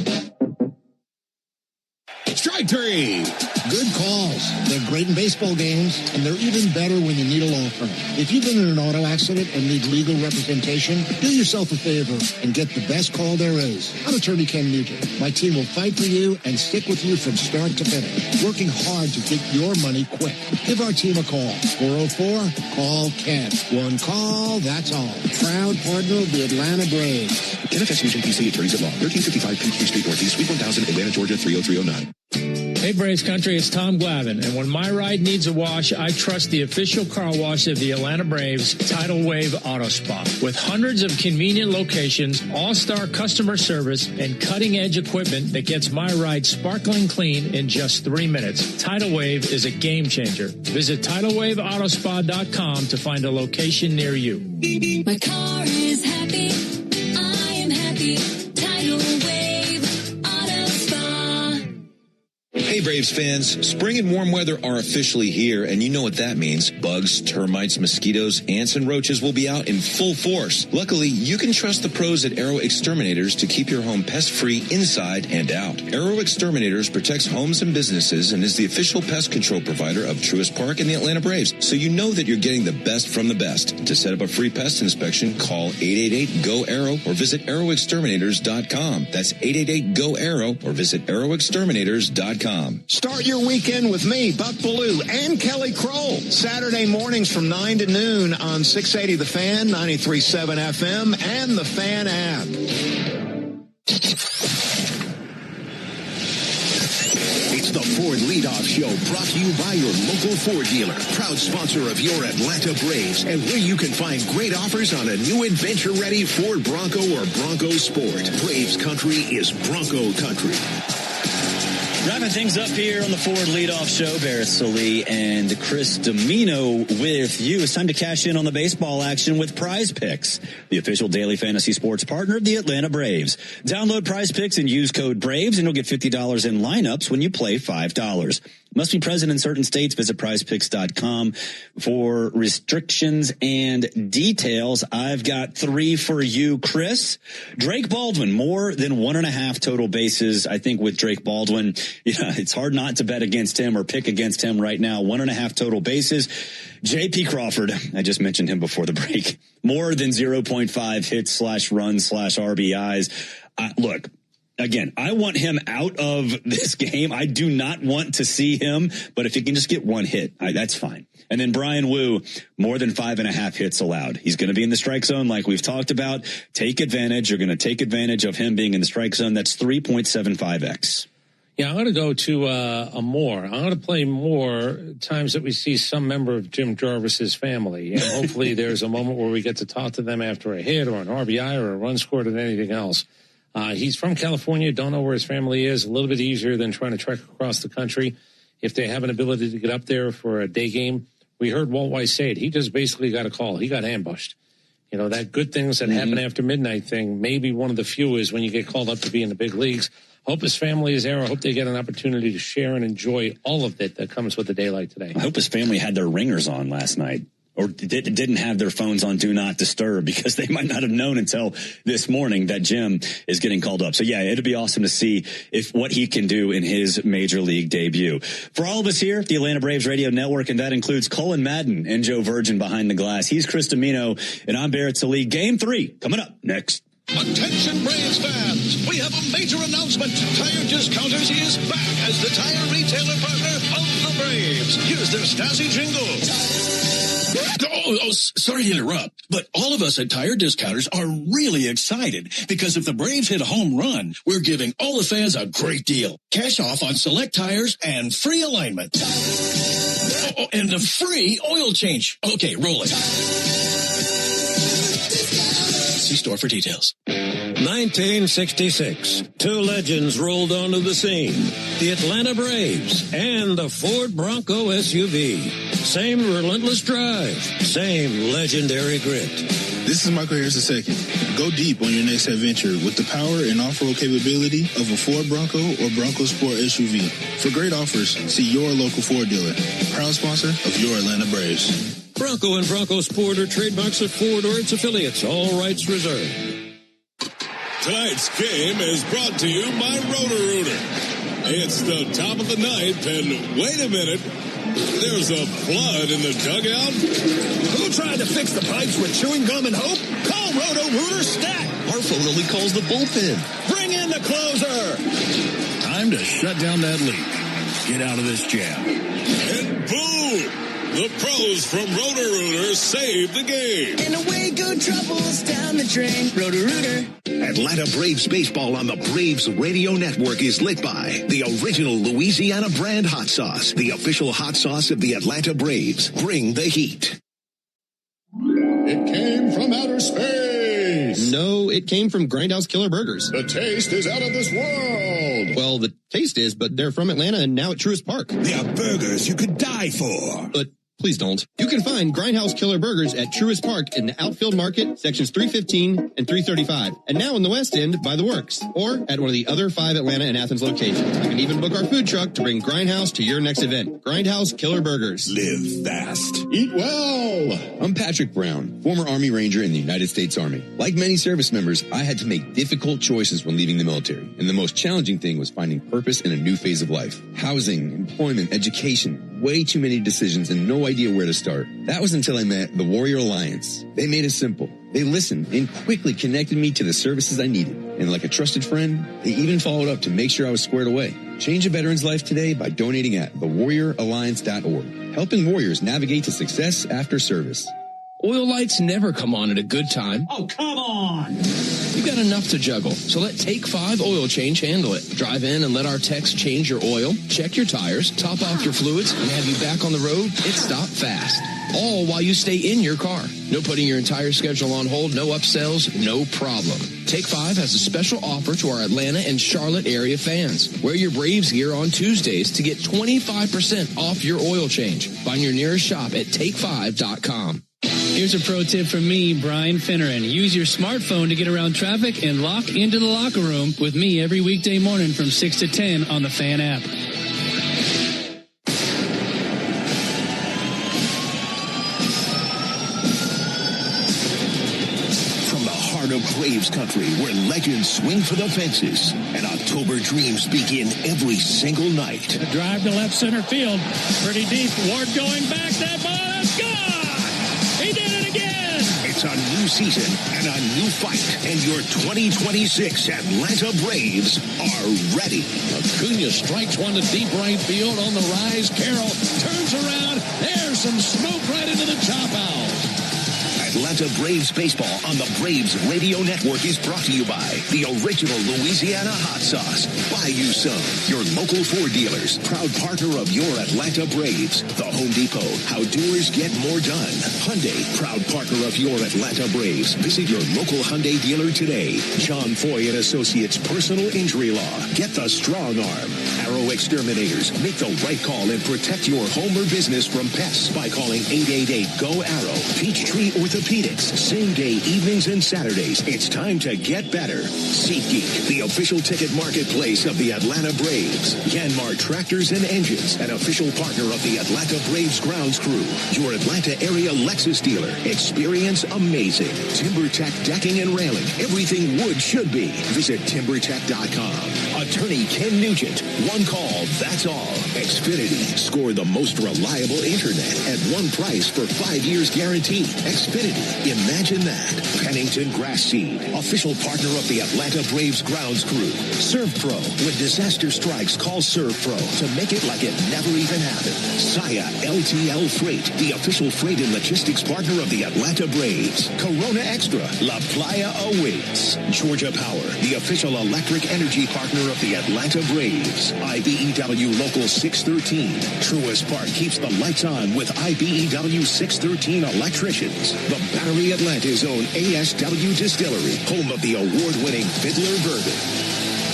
Strike three. Good calls. They're great in baseball games, and they're even better when you need a law firm. If you've been in an auto accident and need legal representation, do yourself a favor and get the best call there is. I'm Attorney Ken Nugent. My team will fight for you and stick with you from start to finish, working hard to get your money quick. Give our team a call. 404-CALL-KEN. One call, that's all. Proud partner of the Atlanta Braves. NFS Nugent PC, Attorneys at Law, 1355 Peachtree Street Northeast, Suite 1000, Atlanta, Georgia, 30309. Hey Braves Country, it's Tom Glavine, and when my ride needs a wash, I trust the official car wash of the Atlanta Braves, Tidal Wave Auto Spa. With hundreds of convenient locations, all-star customer service, and cutting-edge equipment that gets my ride sparkling clean in just 3 minutes, Tidal Wave is a game changer. Visit TidalWaveAutospa.com to find a location near you. My car is happy. I am happy. Tidal Wave Auto Spa. Hey Braves fans, spring and warm weather are officially here, and you know what that means. Bugs, termites, mosquitoes, ants, and roaches will be out in full force. Luckily, you can trust the pros at Arrow Exterminators to keep your home pest-free inside and out. Arrow Exterminators protects homes and businesses and is the official pest control provider of Truist Park and the Atlanta Braves, so you know that you're getting the best from the best. To set up a free pest inspection, call 888-GO-ARROW or visit arrowexterminators.com. That's 888-GO-ARROW or visit arrowexterminators.com. Start your weekend with me, Buck Ballou, and Kelly Kroll. Saturday mornings from 9 to noon on 680 The Fan, 93.7 FM, and the Fan app. It's the Ford Leadoff Show, brought to you by your local Ford dealer, proud sponsor of your Atlanta Braves, and where you can find great offers on a new adventure-ready Ford Bronco or Bronco Sport. Braves country is Bronco country. Wrapping things up here on the Ford Leadoff Show, Barrett Sully and Chris Domino with you. It's time to cash in on the baseball action with Prize Picks, the official daily fantasy sports partner of the Atlanta Braves. Download Prize Picks and use code BRAVES, and you'll get $50 in lineups when you play $5. Must be present in certain states. Visit prizepicks.com for restrictions and details. I've got 3 for you, Chris. Drake Baldwin, more than 1.5 total bases. I think with Drake Baldwin, it's hard not to bet against him or pick against him right now. 1.5 total bases. J.P. Crawford, I just mentioned him before the break. More than 0.5 hits / runs / RBIs. Look, again, I want him out of this game. I do not want to see him, but if he can just get 1 hit, that's fine. And then Brian Wu, more than 5.5 hits allowed. He's going to be in the strike zone like we've talked about. Take advantage. You're going to take advantage of him being in the strike zone. That's 3.75x. Yeah, I'm going to go to a more. I'm going to play more times that we see some member of Jim Jarvis's family. And hopefully there's a moment where we get to talk to them after a hit or an RBI or a run scored or anything else. He's from California. Don't know where his family is. A little bit easier than trying to trek across the country. If they have an ability to get up there for a day game, we heard Walt Weiss say it. He just basically got a call. He got ambushed. That good things that happen after midnight thing, maybe one of the few is when you get called up to be in the big leagues. Hope his family is there. I hope they get an opportunity to share and enjoy all of it that comes with a day like today. I hope his family had their ringers on last night or didn't have their phones on Do Not Disturb, because they might not have known until this morning that Jim is getting called up. So, yeah, it'd be awesome to see what he can do in his major league debut. For all of us here at the Atlanta Braves Radio Network, and that includes Cullen Madden and Joe Virgin behind the glass. He's Chris Domino, and I'm Barrett Sallee. Game 3 coming up next. Attention Braves fans, we have a major announcement. Tire Discounters is back as the tire retailer partner of the Braves. Here's their Stasi jingle. Sorry to interrupt, but all of us at Tire Discounters are really excited because if the Braves hit a home run, we're giving all the fans a great deal. Cash off on select tires and free alignment. And a free oil change. Okay, roll it. See store for details. 1966. 2 legends rolled onto the scene. The Atlanta Braves and the Ford Bronco SUV. Same relentless drive. Same legendary grit. This is Michael Harris II. Go deep on your next adventure with the power and off-road capability of a Ford Bronco or Bronco Sport SUV. For great offers, see your local Ford dealer. Proud sponsor of your Atlanta Braves. Bronco and Bronco Sport are trademarks of Ford or its affiliates. All rights reserved. Tonight's game is brought to you by Roto-Rooter. It's the top of the ninth, and wait a minute, there's a flood in the dugout. Who tried to fix the pipes with chewing gum and hope? Call Roto-Rooter Stat. Our phone only calls the bullpen. Bring in the closer. Time to shut down that leak. Get out of this jam. And boom! The pros from Roto-Rooter save the game. And away go troubles down the drain. Roto-Rooter. Atlanta Braves baseball on the Braves Radio Network is lit by the original Louisiana brand hot sauce, the official hot sauce of the Atlanta Braves. Bring the heat. It came from outer space. No, it came from Grindhouse Killer Burgers. The taste is out of this world. Well, the taste is, but they're from Atlanta and now at Truist Park. They are burgers you could die for. But please don't. You can find Grindhouse Killer Burgers at Truist Park in the Outfield Market, sections 315 and 335. And now in the West End by the Works, or at one of the other 5 Atlanta and Athens locations. You can even book our food truck to bring Grindhouse to your next event. Grindhouse Killer Burgers. Live fast. Eat well. I'm Patrick Brown, former Army Ranger in the United States Army. Like many service members, I had to make difficult choices when leaving the military. And the most challenging thing was finding purpose in a new phase of life. Housing, employment, education. Way too many decisions and no idea where to start. That was until I met the Warrior Alliance. They made it simple. They listened and quickly connected me to the services I needed. And like a trusted friend, they even followed up to make sure I was squared away. Change a veteran's life today by donating at thewarrioralliance.org. Helping warriors navigate to success after service. Oil lights never come on at a good time. Oh, come on! You got enough to juggle, so let Take 5 Oil Change handle it. Drive in and let our techs change your oil, check your tires, top off your fluids, and have you back on the road. It's stop fast. All while you stay in your car. No putting your entire schedule on hold, no upsells, no problem. Take 5 has a special offer to our Atlanta and Charlotte area fans. Wear your Braves gear on Tuesdays to get 25% off your oil change. Find your nearest shop at take5.com. Here's a pro tip from me, Brian Finneran. Use your smartphone to get around traffic and lock into the locker room with me every weekday morning from 6 to 10 on the Fan app. heart of Braves country where legends swing for the fences and October dreams begin every single night. A drive to left center field. Pretty deep. Ward going back. That ball is gone. He did it again. It's a new season and a new fight. And your 2026 Atlanta Braves are ready. Acuna strikes one to deep right field on the rise. Carroll turns around. There's some smoke right into the chop out. Atlanta Braves baseball on the Braves Radio Network is brought to you by the original Louisiana hot sauce. Buy you some. Your local Ford dealers, proud partner of your Atlanta Braves. The Home Depot, how doers get more done. Hyundai, proud partner of your Atlanta Braves. Visit your local Hyundai dealer today. John Foy and Associates Personal Injury Law. Get the strong arm. Arrow Exterminators. Make the right call and protect your home or business from pests by calling 888-GO-ARROW. Peachtree Orthopedics. Same day evenings and Saturdays. It's time to get better. SeatGeek, the official ticket marketplace of the Atlanta Braves. Yanmar Tractors and Engines, an official partner of the Atlanta Braves grounds crew. Your Atlanta area Lexus dealer. Experience amazing. TimberTech decking and railing. Everything wood should be. Visit TimberTech.com. Attorney Ken Nugent. One call, that's all. Xfinity. Score the most reliable internet at one price for 5 years guaranteed. Xfinity. Imagine that. Pennington Grass Seed. Official partner of the Atlanta Braves grounds crew. ServPro. When disaster strikes, call ServPro to make it like it never even happened. Saya LTL Freight. The official freight and logistics partner of the Atlanta Braves. Corona Extra. La Playa awaits. Georgia Power. The official electric energy partner of the Atlanta Braves. IBEW Local 613. Truist Park keeps the lights on with IBEW 613 electricians. The Battery Atlanta's own ASW Distillery, home of the award-winning Fiddler Bourbon.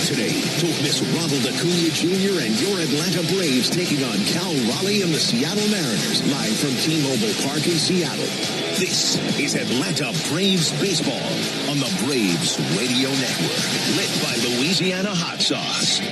Today, don't miss Ronald Acuna Jr. and your Atlanta Braves taking on Cal Raleigh and the Seattle Mariners, live from T-Mobile Park in Seattle. This is Atlanta Braves Baseball on the Braves Radio Network, lit by Louisiana Hot Sauce.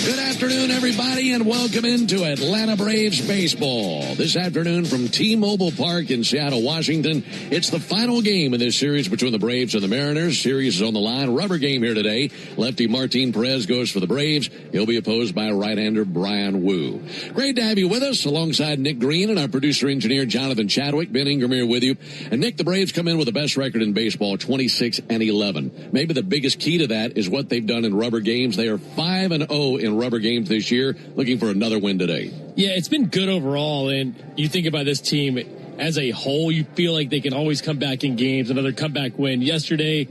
Good afternoon, everybody, and welcome into Atlanta Braves Baseball. This afternoon from T-Mobile Park in Seattle, Washington, it's the final game in this series between the Braves and the Mariners. Series is on the line. Rubber game here today. Lefty Martin Perez goes for the Braves. He'll be opposed by right-hander Brian Wu. Great to have you with us alongside Nick Green and our producer-engineer Jonathan Chadwick. Ben Ingram here with you. And Nick, the Braves come in with the best record in baseball, 26-11. Maybe the biggest key to that is what they've done in rubber games. They are 5-0 in rubber games this year, looking for another win today. Yeah, it's been good overall, and you think about this team as a whole, you feel like they can always come back in games, another comeback win. Yesterday,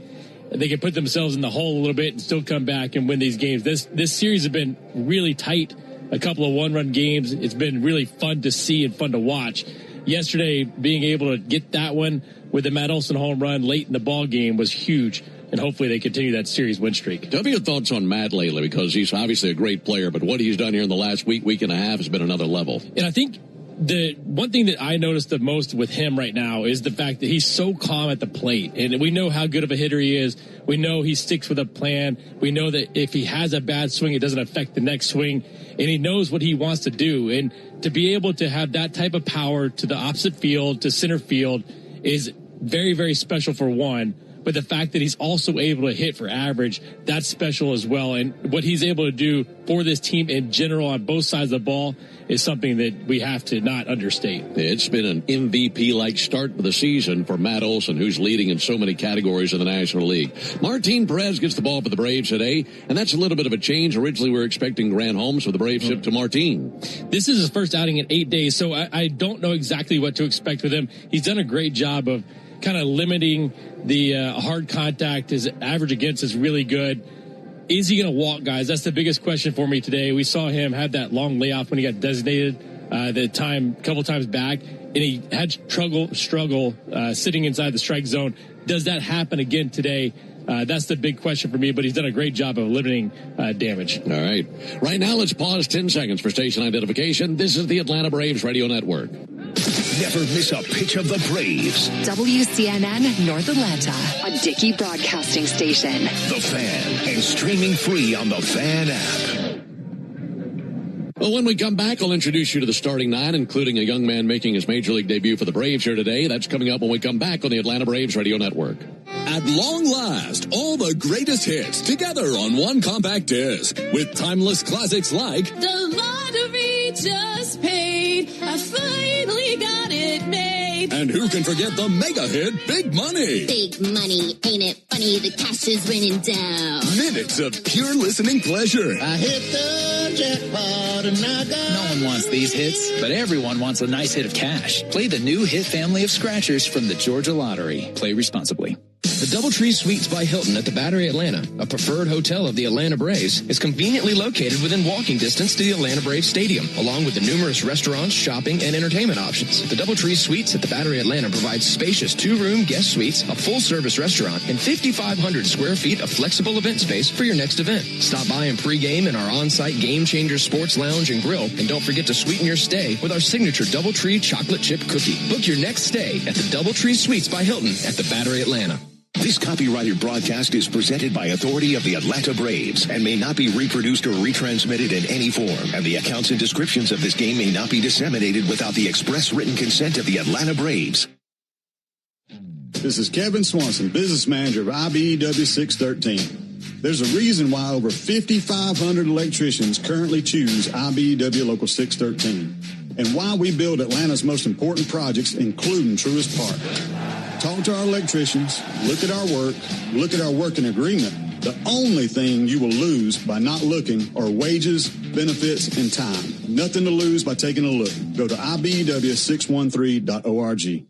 they could put themselves in the hole a little bit and still come back and win these games. This series has been really tight, a couple of one-run games. It's been really fun to see and fun to watch. Yesterday, being able to get that one with the Matt Olsen home run late in the ball game was huge. And hopefully they continue that series win streak. Tell me your thoughts on Matt lately, because he's obviously a great player, but what he's done here in the last week and a half has been another level. And I think the one thing that I noticed the most with him right now is the fact that he's so calm at the plate. And we know how good of a hitter he is. We know he sticks with a plan. We know that if he has a bad swing, it doesn't affect the next swing. And he knows what he wants to do. And to be able to have that type of power to the opposite field, to center field, is very, very special for one. But the fact that he's also able to hit for average, that's special as well. And what he's able to do for this team in general on both sides of the ball is something that we have to not understate. It's been an MVP-like start to the season for Matt Olsen, who's leading in so many categories in the National League. Martin Perez gets the ball for the Braves today, and that's a little bit of a change. Originally, we were expecting Grant Holmes, so the Braves shipped to Martin. This is his first outing in 8 days, so I don't know exactly what to expect with him. He's done a great job of kind of limiting the hard contact. His average against is really good. Is he going to walk guys? That's the biggest question for me today. We saw him have that long layoff when he got designated the time a couple times back, and he had struggle sitting inside the strike zone. Does that happen again today? That's the big question for me, but he's done a great job of limiting damage. All right. Right now, let's pause 10 seconds for station identification. This is the Atlanta Braves Radio Network. Never miss a pitch of the Braves. WCNN North Atlanta, a Dickey broadcasting station. The Fan, and streaming free on the Fan app. Well, when we come back, I'll introduce you to the starting nine, including a young man making his Major League debut for the Braves here today. That's coming up when we come back on the Atlanta Braves Radio Network. At long last, all the greatest hits together on one compact disc with timeless classics like The lottery just paid. I finally got it made. And who can forget the mega hit Big Money? Big money, ain't it funny? The cash is raining down. Minutes of pure listening pleasure. I hit the jackpot and I got... No one wants these hits, but everyone wants a nice hit of cash. Play the new hit family of scratchers from the Georgia Lottery. Play responsibly. The DoubleTree Suites by Hilton at the Battery Atlanta, a preferred hotel of the Atlanta Braves, is conveniently located within walking distance to the Atlanta Braves Stadium, along with the numerous restaurants, shopping, and entertainment options. The DoubleTree Suites at the Battery Atlanta provides spacious two-room guest suites, a full-service restaurant, and 5,500 square feet of flexible event space for your next event. Stop by and pregame in our on-site Game Changer Sports Lounge and Grill, and don't forget to sweeten your stay with our signature DoubleTree chocolate chip cookie. Book your next stay at the DoubleTree Suites by Hilton at the Battery Atlanta. This copyrighted broadcast is presented by authority of the Atlanta Braves and may not be reproduced or retransmitted in any form. And the accounts and descriptions of this game may not be disseminated without the express written consent of the Atlanta Braves. This is Kevin Swanson, business manager of IBEW 613. There's a reason why over 5,500 electricians currently choose IBEW Local 613 and why we build Atlanta's most important projects, including Truist Park. Talk to our electricians, look at our work, look at our working agreement. The only thing you will lose by not looking are wages, benefits, and time. Nothing to lose by taking a look. Go to IBEW613.org.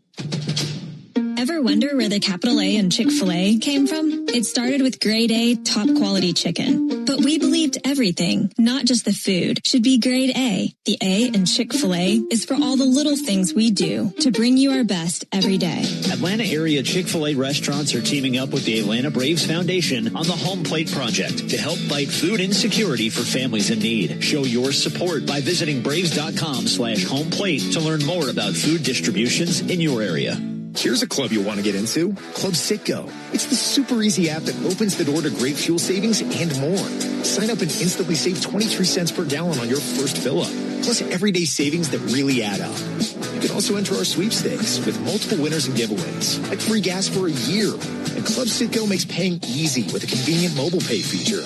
Ever wonder where the capital A in Chick-fil-A came from? It started with grade A, top quality chicken. But we believed everything, not just the food, should be grade A. The A in Chick-fil-A is for all the little things we do to bring you our best every day. Atlanta area Chick-fil-A restaurants are teaming up with the Atlanta Braves Foundation on the Home Plate Project to help fight food insecurity for families in need. Show your support by visiting braves.com/homeplate to learn more about food distributions in your area. Here's a club you'll want to get into, Club Citgo. It's the super easy app that opens the door to great fuel savings and more. Sign up and instantly save 23 cents per gallon on your first fill-up, plus everyday savings that really add up. You can also enter our sweepstakes with multiple winners and giveaways, like free gas for a year. And Club Citgo makes paying easy with a convenient mobile pay feature.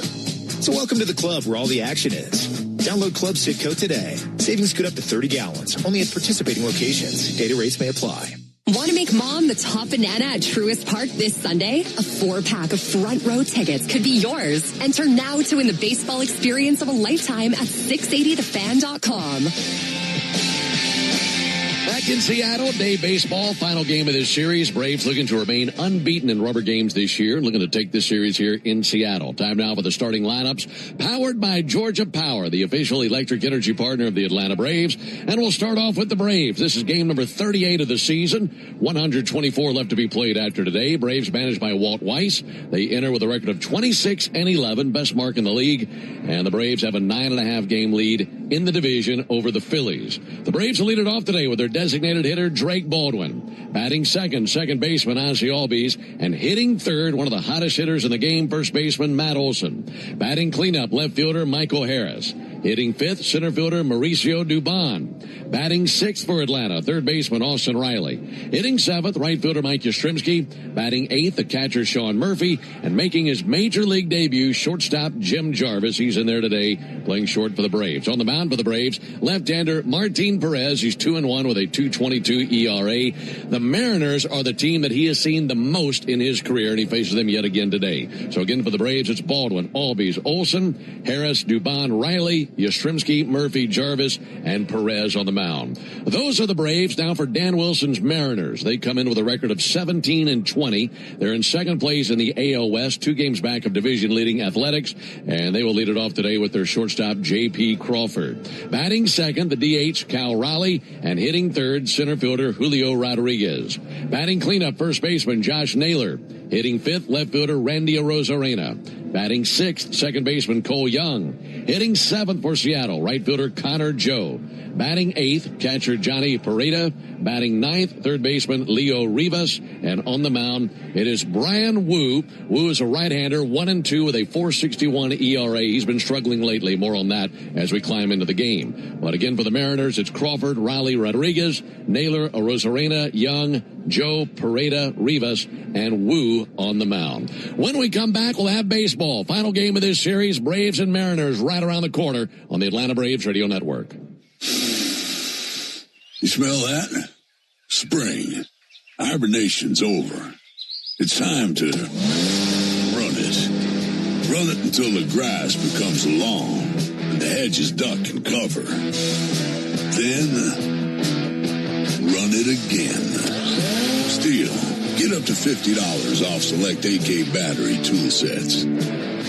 So welcome to the club where all the action is. Download Club Citgo today. Savings could up to 30 gallons, only at participating locations. Data rates may apply. Want to make mom the top banana at Truist Park this Sunday? A 4-pack of front row tickets could be yours. Enter now to win the baseball experience of a lifetime at 680thefan.com. Back in Seattle, day baseball, final game of this series. Braves looking to remain unbeaten in rubber games this year, looking to take this series here in Seattle. Time now for the starting lineups, powered by Georgia Power, the official electric energy partner of the Atlanta Braves. And we'll start off with the Braves. This is game number 38 of the season. 124 left to be played after today. Braves managed by Walt Weiss. They enter with a record of 26-11, best mark in the league. And the Braves have a 9.5 game lead in the division over the Phillies. The Braves will lead it off today with their designated hitter Drake Baldwin. Batting second baseman Ozzie Albies, and hitting third, one of the hottest hitters in the game, first baseman Matt Olsen. Batting cleanup, left fielder Michael Harris. Hitting fifth, center fielder Mauricio Dubon. Batting sixth for Atlanta, third baseman Austin Riley. Hitting seventh, right fielder Mike Yastrzemski. Batting eighth, the catcher Sean Murphy. And making his major league debut, shortstop Jim Jarvis. He's in there today, playing short for the Braves. On the mound for the Braves, left-hander Martin Perez. He's 2-1 with a 2.22 ERA. The Mariners are the team that he has seen the most in his career, and he faces them yet again today. So again for the Braves, it's Baldwin, Albies, Olsen, Harris, Dubon, Riley, Yastrzemski, Murphy, Jarvis, and Perez on the mound. Those are the Braves. Now for Dan Wilson's Mariners. They come in with a record of 17-20. They're in second place in the AL West, 2 games back of division-leading Athletics, and they will lead it off today with their shortstop, J.P. Crawford. Batting second, the DH, Cal Raleigh, and hitting third, center fielder Julio Rodriguez. Batting cleanup, first baseman Josh Naylor. Hitting fifth, left fielder Randy Arozarena. Batting 6th, second baseman Cole Young. Hitting 7th for Seattle, right fielder Connor Joe. Batting 8th, catcher Johnny Pereda. Batting 9th, third baseman Leo Rivas. And on the mound, it is Brian Wu. Wu is a right-hander, 1-2 with a 4.61 ERA. He's been struggling lately. More on that as we climb into the game. But again, for the Mariners, it's Crawford, Riley Rodriguez, Naylor, Arozarena, Young, Joe, Pereda, Rivas, and Wu on the mound. When we come back, we'll have baseball. Final game of this series, Braves and Mariners, right around the corner on the Atlanta Braves Radio Network. You smell that? Spring. Hibernation's over. It's time to run it. Run it until the grass becomes long and the hedges duck and cover. Then run it again. Still, get up to $50 off select AK battery tool sets.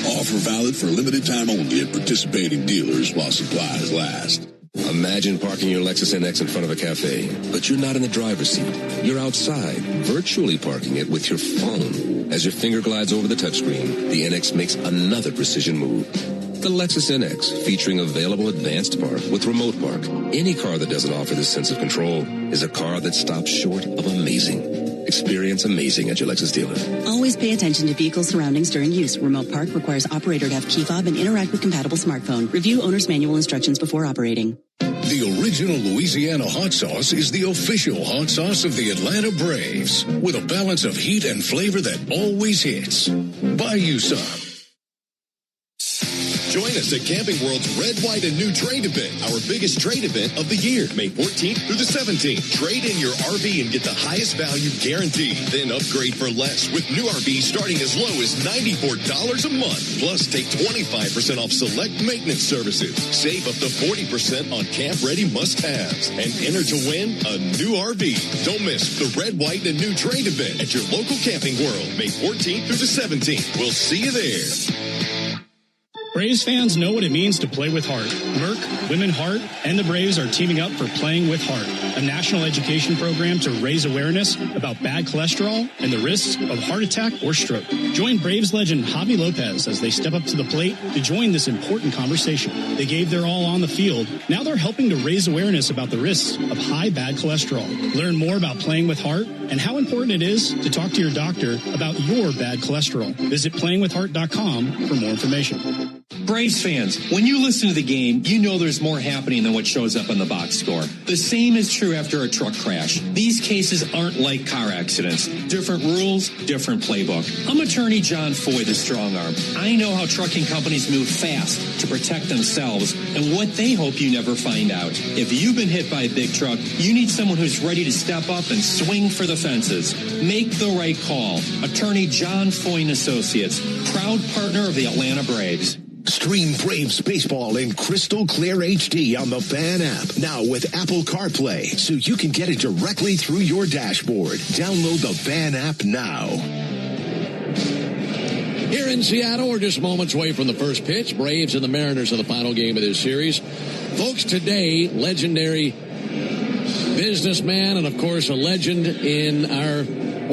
Offer valid for limited time only at participating dealers while supplies last. Imagine parking your Lexus NX in front of a cafe, but you're not in the driver's seat. You're outside, virtually parking it with your phone. As your finger glides over the touchscreen, the NX makes another precision move. The Lexus NX, featuring available advanced park with remote park. Any car that doesn't offer this sense of control is a car that stops short of amazing. Experience amazing at your Lexus dealer. Always pay attention to vehicle surroundings during use. Remote park requires operator to have key fob and interact with compatible smartphone. Review owner's manual instructions before operating. The original Louisiana hot sauce is the official hot sauce of the Atlanta Braves, with a balance of heat and flavor that always hits. Buy you some. Join us at Camping World's Red, White, and New Trade event, our biggest trade event of the year, May 14th through the 17th. Trade in your RV and get the highest value guaranteed. Then upgrade for less with new RVs starting as low as $94 a month. Plus, take 25% off select maintenance services. Save up to 40% on camp-ready must-haves. And enter to win a new RV. Don't miss the Red, White, and New Trade event at your local Camping World, May 14th through the 17th. We'll see you there. Braves fans know what it means to play with heart. Merck, Women Heart, and the Braves are teaming up for Playing with Heart, a national education program to raise awareness about bad cholesterol and the risks of heart attack or stroke. Join Braves legend Javi Lopez as they step up to the plate to join this important conversation. They gave their all on the field. Now they're helping to raise awareness about the risks of high bad cholesterol. Learn more about Playing with Heart and how important it is to talk to your doctor about your bad cholesterol. Visit playingwithheart.com for more information. Braves fans, when you listen to the game, you know there's more happening than what shows up on the box score. The same is true after a truck crash. These cases aren't like car accidents. Different rules, different playbook. I'm attorney John Foy, the strong arm. I know how trucking companies move fast to protect themselves and what they hope you never find out. If you've been hit by a big truck, you need someone who's ready to step up and swing for the fences. Make the right call. Attorney John Foy and Associates, proud partner of the Atlanta Braves. Stream Braves baseball in crystal clear HD on the Fan app. Now with Apple CarPlay, so you can get it directly through your dashboard. Download the Fan app now. Here in Seattle, we're just moments away from the first pitch. Braves and the Mariners are the final game of this series. Folks, today, legendary businessman and, of course, a legend in our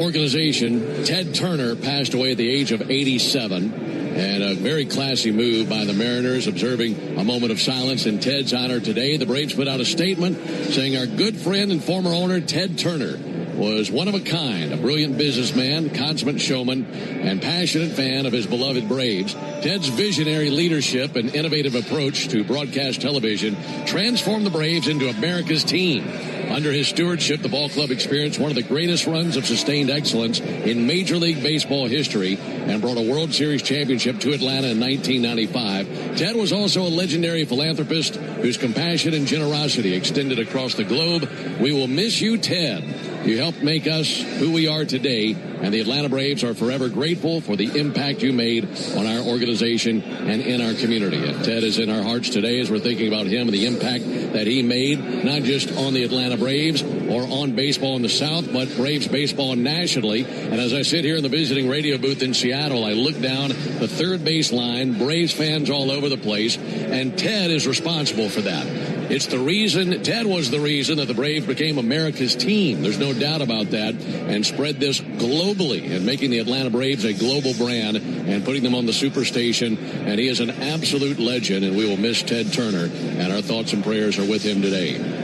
organization, Ted Turner, passed away at the age of 87. And a very classy move by the Mariners, observing a moment of silence in Ted's honor today. The Braves put out a statement saying our good friend and former owner, Ted Turner, was one of a kind, a brilliant businessman, consummate showman, and passionate fan of his beloved Braves. Ted's visionary leadership and innovative approach to broadcast television transformed the Braves into America's team. Under his stewardship, the ball club experienced one of the greatest runs of sustained excellence in Major League Baseball history and brought a World Series championship to Atlanta in 1995. Ted was also a legendary philanthropist whose compassion and generosity extended across the globe. We will miss you, Ted. You helped make us who we are today, and the Atlanta Braves are forever grateful for the impact you made on our organization and in our community. And Ted is in our hearts today as we're thinking about him and the impact that he made, not just on the Atlanta Braves or on baseball in the South, but Braves baseball nationally. And as I sit here in the visiting radio booth in Seattle, I look down the third base line, Braves fans all over the place, and Ted is responsible for that. It's the reason, Ted was the reason that the Braves became America's team. There's no doubt about that. And spread this globally and making the Atlanta Braves a global brand and putting them on the Superstation. And he is an absolute legend, and we will miss Ted Turner. And our thoughts and prayers are with him today.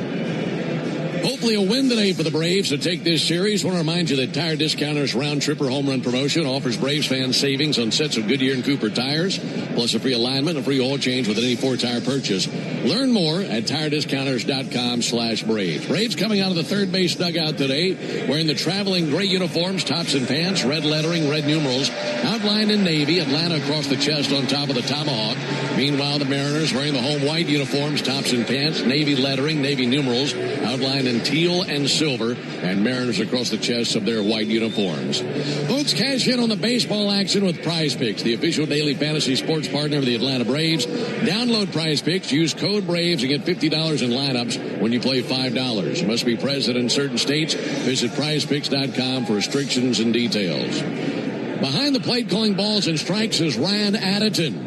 Hopefully a win today for the Braves to take this series. I want to remind you that Tire Discounters Round Tripper Home Run Promotion offers Braves fans savings on sets of Goodyear and Cooper tires, plus a free alignment and a free oil change with any 4-tire purchase. Learn more at TireDiscounters.com/Braves. Braves coming out of the third base dugout today wearing the traveling gray uniforms, tops and pants, red lettering, red numerals, outlined in navy, Atlanta across the chest on top of the tomahawk. Meanwhile, the Mariners wearing the home white uniforms, tops and pants, navy lettering, navy numerals, outlined in teal and silver, and Mariners across the chests of their white uniforms. Folks, cash in on the baseball action with Prize Picks, the official daily fantasy sports partner of the Atlanta Braves. Download Prize Picks, use code BRAVES, and get $50 in lineups when you play $5. You must be present in certain states. Visit prizepicks.com for restrictions and details. Behind the plate calling balls and strikes is Ryan Additon.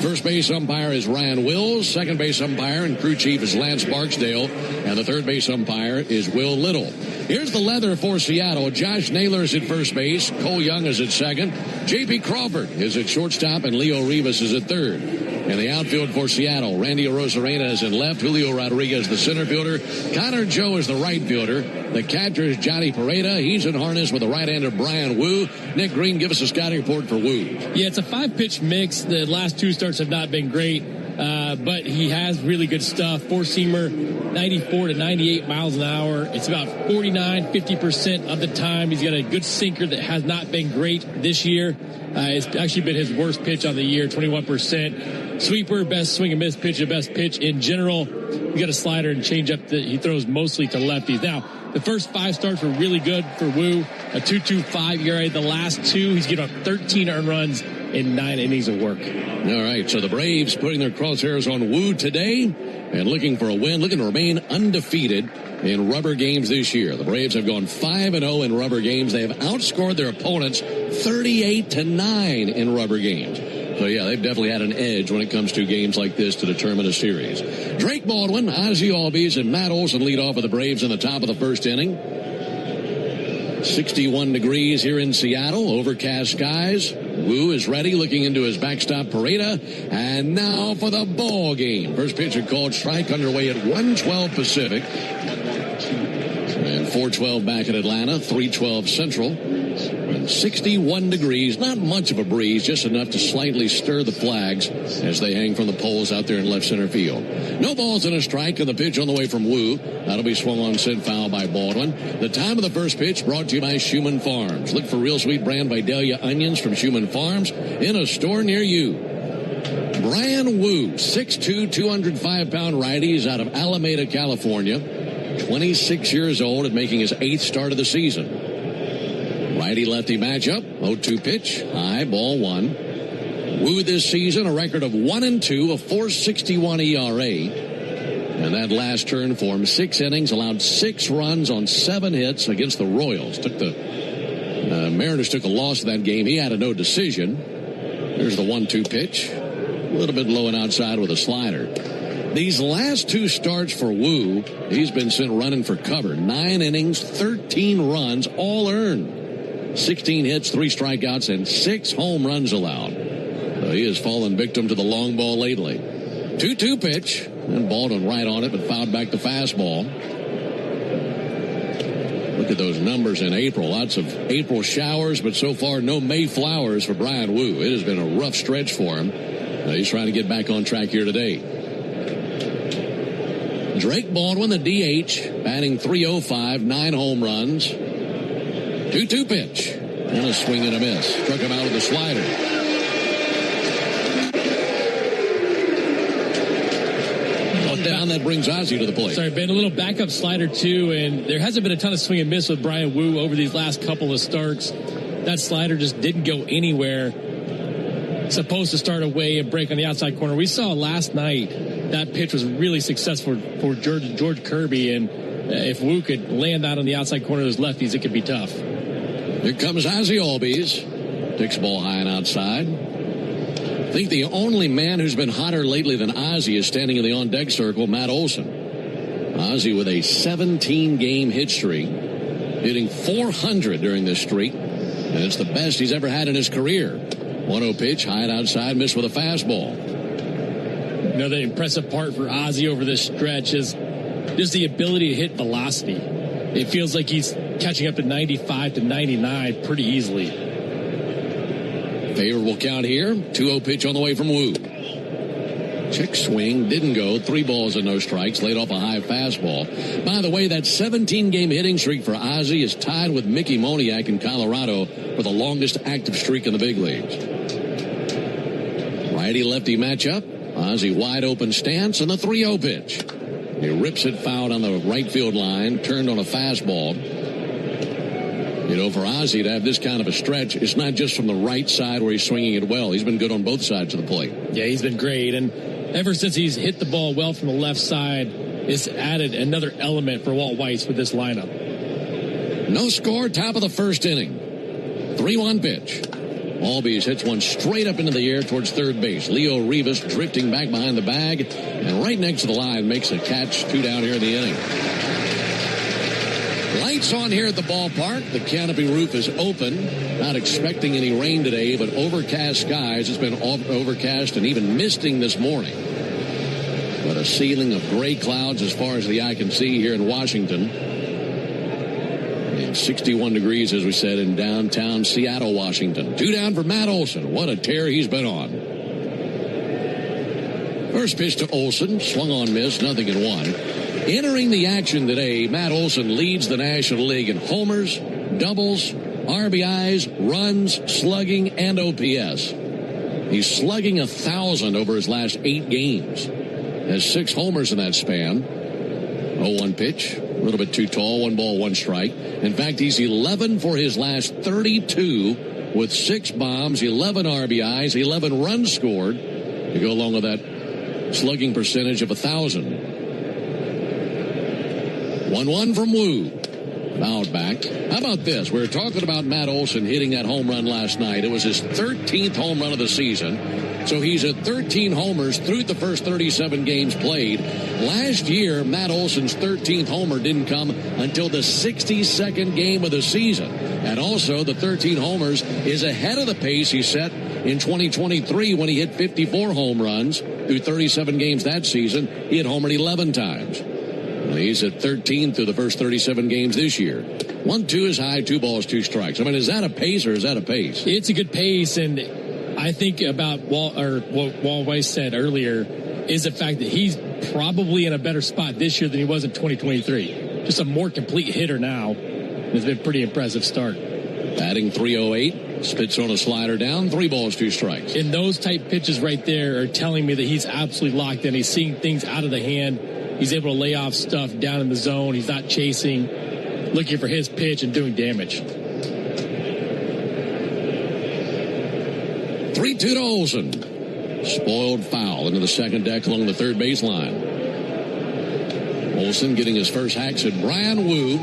First base umpire is Ryan Wills. Second base umpire and crew chief is Lance Barksdale. And the third base umpire is Will Little. Here's the leather for Seattle. Josh Naylor is at first base. Cole Young is at second. J.P. Crawford is at shortstop. And Leo Rivas is at third. In the outfield for Seattle, Randy Arozarena is in left. Julio Rodriguez, the center fielder. Connor Joe is the right fielder. The catcher is Johnny Pareda. He's in harness with the right-hander Brian Wu. Nick Green, give us a scouting report for Wu. Yeah, it's a 5-pitch mix. The last 2 starts have not been great, but he has really good stuff. Four-seamer, 94 to 98 miles an hour. It's about 49-50% of the time. He's got a good sinker that has not been great this year. It's actually been his worst pitch on the year, 21%. Sweeper, best swing and miss pitch, the best pitch in general. He's got a slider and changeup that he throws mostly to lefties. Now, the first 5 starts were really good for Wu. A 2.25 ERA. The last 2, he's given up 13 earned runs in 9 innings of work. All right, so the Braves putting their crosshairs on Wu today and looking for a win, looking to remain undefeated in rubber games this year. The Braves have gone 5-0 in rubber games. They have outscored their opponents 38-9 in rubber games. So, yeah, they've definitely had an edge when it comes to games like this to determine a series. Drake Baldwin, Ozzie Albies, and Matt Olsen lead off with the Braves in the top of the first inning. 61 degrees here in Seattle, overcast skies. Wu is ready, looking into his backstop Pareda. And now for the ball game. First pitch called strike, underway at 1:12 Pacific. And 4:12 back at Atlanta, 3:12 Central. 61 degrees, not much of a breeze, just enough to slightly stir the flags as they hang from the poles out there in left center field. No balls and a strike, and the pitch on the way from Wu. That'll be swung on, sent foul by Baldwin. The time of the first pitch brought to you by Schumann Farms. Look for Real Sweet Brand Vidalia onions from Schumann Farms in a store near you. Brian Wu, 6'2", 205-pound righty. He's out of Alameda, California. 26 years old and making his 8th start of the season. Righty-lefty matchup, 0-2 pitch, high, ball 1. Wu this season, a record of 1-2, a 4.61 ERA. And that last turn for him, 6 innings, allowed 6 runs on 7 hits against the Royals. Mariners took a loss in that game. He had a no decision. There's the 1-2 pitch. A little bit low and outside with a slider. These last 2 starts for Wu, he's been sent running for cover. 9 innings, 13 runs, all earned. 16 hits, 3 strikeouts, and 6 home runs allowed. So he has fallen victim to the long ball lately. 2-2 pitch, and Baldwin right on it, but fouled back the fastball. Look at those numbers in April. Lots of April showers, but so far no May flowers for Brian Wu. It has been a rough stretch for him. He's trying to get back on track here today. Drake Baldwin, the DH, batting .305, 9 home runs. 2-2 pitch. And a swing and a miss. Struck him out with a slider. One down, that brings Ozzie to the plate. Sorry, Ben, a little backup slider, too, and there hasn't been a ton of swing and miss with Brian Wu over these last couple of starts. That slider just didn't go anywhere. Supposed to start away and break on the outside corner. We saw last night that pitch was really successful for George Kirby, and if Wu could land that on the outside corner of those lefties, it could be tough. Here comes Ozzie Albies. Takes ball high and outside. I think the only man who's been hotter lately than Ozzie is standing in the on-deck circle, Matt Olsen. Ozzie with a 17-game hit streak, hitting .400 during this streak, and it's the best he's ever had in his career. 1-0 pitch, high and outside, missed with a fastball. Another impressive part for Ozzie over this stretch is just the ability to hit velocity. It feels like he's catching up to 95 to 99 pretty easily. Favorable count here. 2-0 pitch on the way from Wu. Check swing, didn't go. 3 balls and no strikes. Laid off a high fastball. By the way, that 17-game hitting streak for Ozzie is tied with Mickey Moniak in Colorado for the longest active streak in the big leagues. Righty-lefty matchup. Ozzie wide open stance and the 3-0 pitch. He rips it foul on the right field line. Turned on a fastball. You know, for Ozzie to have this kind of a stretch, it's not just from the right side where he's swinging it well. He's been good on both sides of the plate. Yeah, he's been great. And ever since he's hit the ball well from the left side, it's added another element for Walt Weiss with this lineup. No score, top of the first inning. 3-1 pitch. Albies hits one straight up into the air towards third base. Leo Rivas drifting back behind the bag, and right next to the line makes a catch. 2 down here in the inning. Lights on here at the ballpark. The canopy roof is open. Not expecting any rain today, but overcast skies. It's been overcast and even misting this morning. But a ceiling of gray clouds as far as the eye can see here in Washington. And 61 degrees, as we said, in downtown Seattle, Washington. 2 down for Matt Olsen. What a tear he's been on. First pitch to Olsen. Swung on, miss, 0-1. Entering the action today, Matt Olsen leads the National League in homers, doubles, RBIs, runs, slugging, and OPS. He's slugging 1,000 over his last 8 games. Has 6 homers in that span. 0-1 pitch, a little bit too tall, 1 ball, 1 strike. In fact, he's 11 for his last 32 with 6 bombs, 11 RBIs, 11 runs scored to go along with that slugging percentage of 1,000. 1-1 from Wu. Fouled back. How about this? We were talking about Matt Olsen hitting that home run last night. It was his 13th home run of the season. So he's at 13 homers through the first 37 games played. Last year, Matt Olsen's 13th homer didn't come until the 62nd game of the season. And also, the 13 homers is ahead of the pace he set in 2023 when he hit 54 home runs through 37 games that season. He had homered 11 times. He's at 13 through the first 37 games this year. 1-2 is high, 2 balls, 2 strikes. I mean, is that a pace or is that a pace? It's a good pace, and I think about what Walt Weiss said earlier is the fact that he's probably in a better spot this year than he was in 2023. Just a more complete hitter now. It's been a pretty impressive start. Batting .308, spits on a slider down, 3 balls, 2 strikes. And those type pitches right there are telling me that he's absolutely locked in. He's seeing things out of the hand. He's able to lay off stuff down in the zone. He's not chasing, looking for his pitch and doing damage. 3-2 to Olsen. Spoiled foul into the second deck along the third baseline. Olsen getting his first hacks at Brian Wu.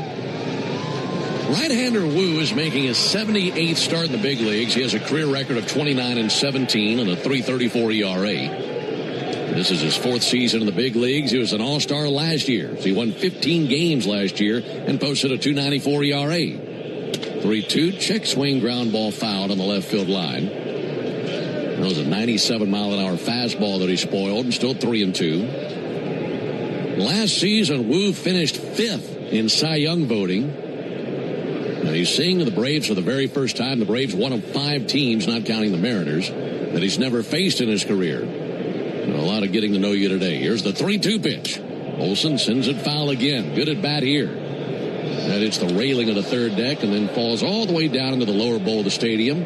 Right-hander Wu is making his 78th start in the big leagues. He has a career record of 29-17 and a .334 ERA. This is his 4th season in the big leagues. He was an all-star last year. So he won 15 games last year and posted a .294 ERA. 3-2, check swing, ground ball fouled on the left field line. That was a 97-mile-an-hour fastball that he spoiled, and still 3-2. Last season, Wu finished 5th in Cy Young voting. And he's seeing the Braves for the very first time. The Braves, one of 5 teams, not counting the Mariners, that he's never faced in his career. A lot of getting to know you today. Here's the 3-2 pitch. Olsen sends it foul again. Good at bat here. That hits the railing of the third deck and then falls all the way down into the lower bowl of the stadium.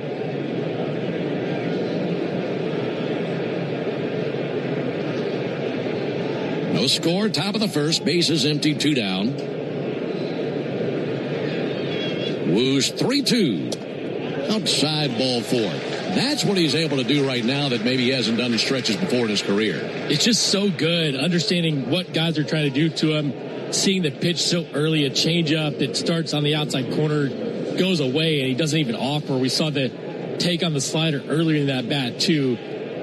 No score, top of the first. Bases empty, 2 down. Wu's 3-2. Outside ball 4. That's what he's able to do right now that maybe he hasn't done in stretches before in his career. It's just so good, understanding what guys are trying to do to him, seeing the pitch so early, a changeup that starts on the outside corner, goes away, and he doesn't even offer. We saw the take on the slider earlier in that bat, too.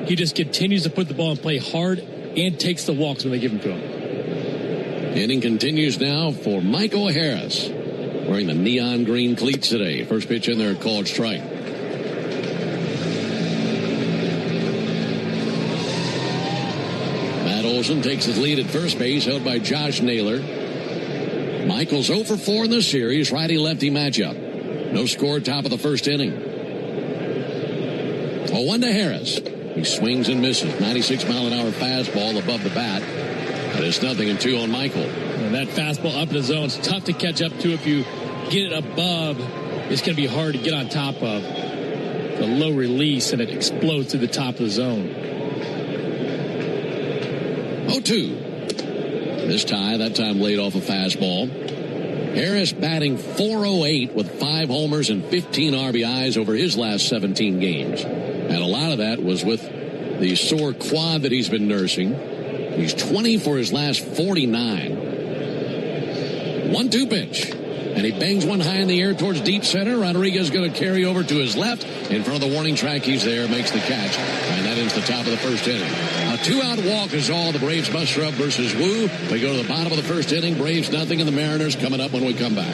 He just continues to put the ball in play hard and takes the walks when they give them to him. Inning continues now for Michael Harris, wearing the neon green cleats today. First pitch in there, called strike. Matt Olsen takes his lead at first base, held by Josh Naylor. Michael's 0 for 4 in the series, righty-lefty matchup. No score, top of the first inning. 0-1 to Harris. He swings and misses. 96-mile-an-hour fastball above the bat. But it's 0-2 on Michael. And that fastball up in the zone is tough to catch up to. If you get it above, it's going to be hard to get on top of. The low release, and it explodes to the top of the zone. 0-2. This tie, that time laid off a fastball. Harris batting .408 with 5 homers and 15 RBIs over his last 17 games. And a lot of that was with the sore quad that he's been nursing. He's 20 for his last 49. 1-2 pitch. And he bangs one high in the air towards deep center. Rodriguez going to carry over to his left. In front of the warning track, he's there, makes the catch. And that ends the top of the first inning. A 2-out walk is all. The Braves muster up versus Wu. We go to the bottom of the first inning. Braves 0, and the Mariners coming up when we come back.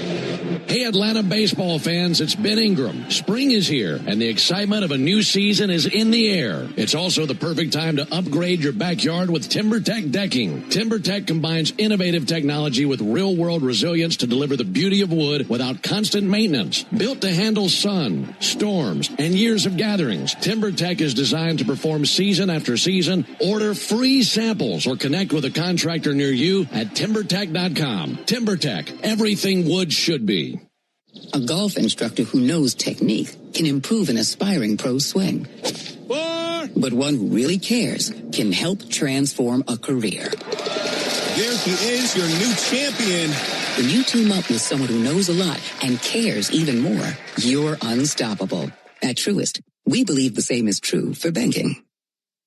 Hey, Atlanta baseball fans, it's Ben Ingram. Spring is here, and the excitement of a new season is in the air. It's also the perfect time to upgrade your backyard with TimberTech decking. TimberTech combines innovative technology with real-world resilience to deliver the beauty of wood without constant maintenance. Built to handle sun, storms, and years of gatherings, TimberTech is designed to perform season after season. Order free samples or connect with a contractor near you at TimberTech.com. TimberTech, everything wood should be. A golf instructor who knows technique can improve an aspiring pro's swing. But one who really cares can help transform a career. There he is, your new champion. When you team up with someone who knows a lot and cares even more, you're unstoppable. At Truist, we believe the same is true for banking.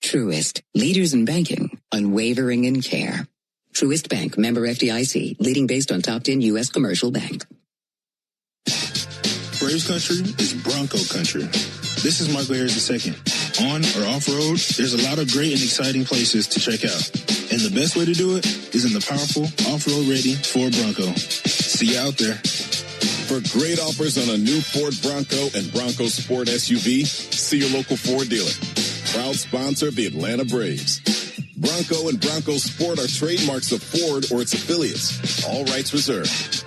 Truist, leaders in banking, unwavering in care. Truist Bank, member FDIC, leading based on top 10 U.S. commercial bank. Braves country is Bronco country. This is Michael Harris II. On or off-road, there's a lot of great and exciting places to check out. And the best way to do it is in the powerful off-road ready Ford Bronco. See you out there. For great offers on a new Ford Bronco and Bronco Sport SUV, see your local Ford dealer. Proud sponsor of the Atlanta Braves. Bronco and Bronco Sport are trademarks of Ford or its affiliates. All rights reserved.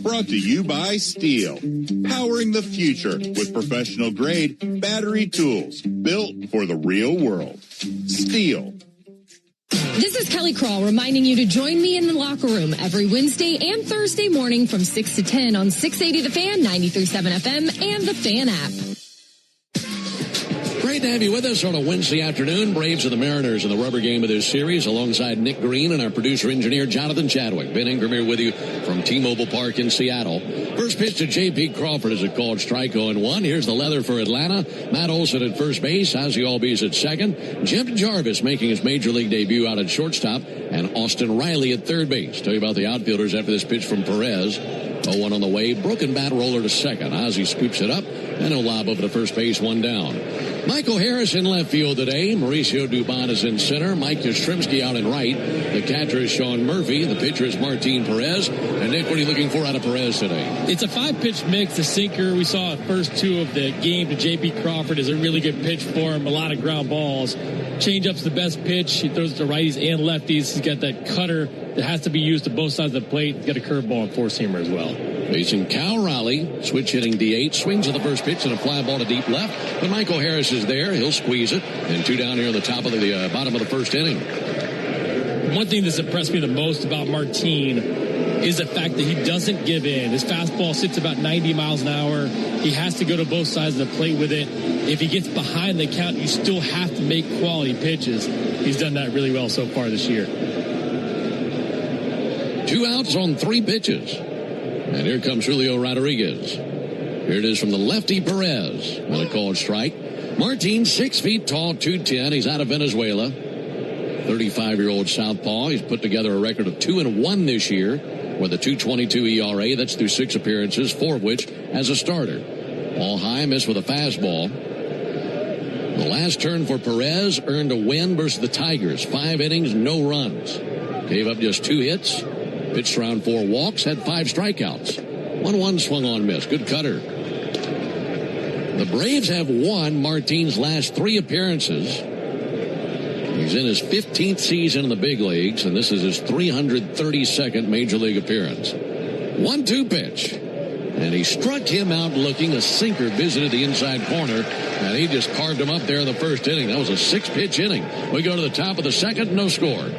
Brought to you by Steel. Powering the future with professional-grade battery tools built for the real world. Steel. This is Kelly Crawl reminding you to join me in the locker room every Wednesday and Thursday morning from 6 to 10 on 680 The Fan, 93.7 FM, and the Fan app. Great to have you with us on a Wednesday afternoon. Braves and the Mariners in the rubber game of this series alongside Nick Green and our producer-engineer Jonathan Chadwick. Ben Ingram here with you from T-Mobile Park in Seattle. First pitch to J.P. Crawford is a called strike 0-1. Here's the leather for Atlanta. Matt Olsen at first base. Ozzie Albies at second. Jim Jarvis making his major league debut out at shortstop. And Austin Riley at third base. Tell you about the outfielders after this pitch from Perez. 0-1 on the way. Broken bat roller to second. Ozzie scoops it up. And a lob over to first base, one down. Michael Harris in left field today. Mauricio Dubon is in center. Mike Yastrzemski out in right. The catcher is Sean Murphy. The pitcher is Martin Perez. And Nick, what are you looking for out of Perez today? It's a 5-pitch mix. The sinker we saw first 2 of the game to J.P. Crawford is a really good pitch for him. A lot of ground balls. Changeup's the best pitch. He throws it to righties and lefties. He's got that cutter that has to be used to both sides of the plate. He's got a curveball and four-seamer as well. Facing Cal Raleigh, switch hitting DH, swings at the first pitch and a fly ball to deep left. But Michael Harris is there. He'll squeeze it. And 2 down here on the top of the bottom of the first inning. One thing that's impressed me the most about Martin is the fact that he doesn't give in. His fastball sits about 90 miles an hour. He has to go to both sides of the plate with it. If he gets behind the count, you still have to make quality pitches. He's done that really well so far this year. 2 outs on 3 pitches. And here comes Julio Rodriguez. Here it is from the lefty Perez with a called strike. Martin, 6 feet tall, 210. He's out of Venezuela. 35-year-old southpaw. He's put together a record of 2-1 this year with a 2.22 ERA. That's through 6 appearances, 4 of which as a starter. Ball high, missed with a fastball. The last turn for Perez earned a win versus the Tigers. 5 innings, no runs. Gave up just 2 hits. Pitched around 4 walks, had 5 strikeouts. 1-1 swung on miss. Good cutter. The Braves have won Martin's last 3 appearances. He's in his 15th season in the big leagues, and this is his 332nd Major League appearance. 1-2 pitch. And he struck him out looking. A sinker visited the inside corner, and he just carved him up there in the first inning. That was a 6-pitch inning. We go to the top of the second, no score.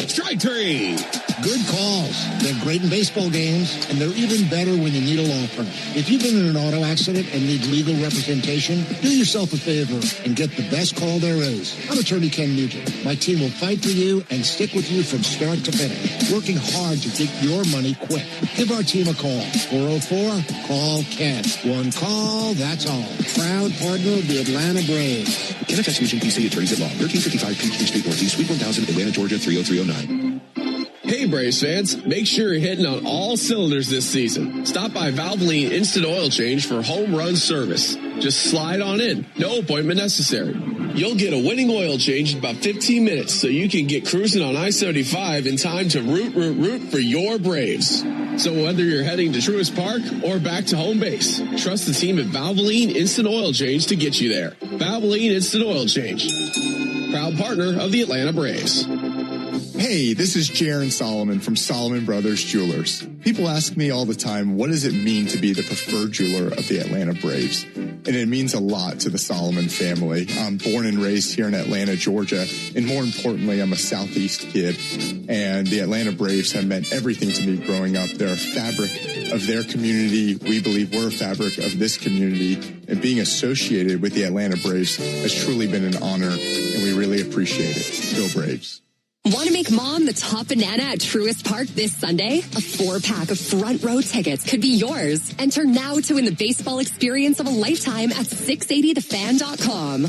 Strike 3. Good calls. They're great in baseball games, and they're even better when you need a law firm. If you've been in an auto accident and need legal representation, do yourself a favor and get the best call there is. I'm Attorney Ken Nugent. My team will fight for you and stick with you from start to finish, working hard to get your money quick. Give our team a call. 404-CALL-KEN. One call, that's all. Proud partner of the Atlanta Braves. NFS Vision PC Attorneys at Law, 1355 Peachtree Street Northeast, Suite 1000, Atlanta, Georgia, 30309. Hey Braves fans, make sure you're hitting on all cylinders this season. Stop by Valvoline Instant Oil Change for home run service. Just slide on in, no appointment necessary. You'll get a winning oil change in about 15 minutes so you can get cruising on I-75 in time to root for your Braves. So whether you're heading to Truist Park or back to home base, trust the team at Valvoline Instant Oil Change to get you there. Valvoline Instant Oil Change, proud partner of the Atlanta Braves. Hey, this is Jaron Solomon from Solomon Brothers Jewelers. People ask me all the time, what does it mean to be the preferred jeweler of the Atlanta Braves? And it means a lot to the Solomon family. I'm born and raised here in Atlanta, Georgia, and more importantly, I'm a Southeast kid. And the Atlanta Braves have meant everything to me growing up. They're a fabric of their community. We believe we're a fabric of this community. And being associated with the Atlanta Braves has truly been an honor, and we really appreciate it. Go Braves. Want to make mom the top banana at Truist Park this Sunday? A 4-pack of front row tickets could be yours. Enter now to win the baseball experience of a lifetime at 680thefan.com.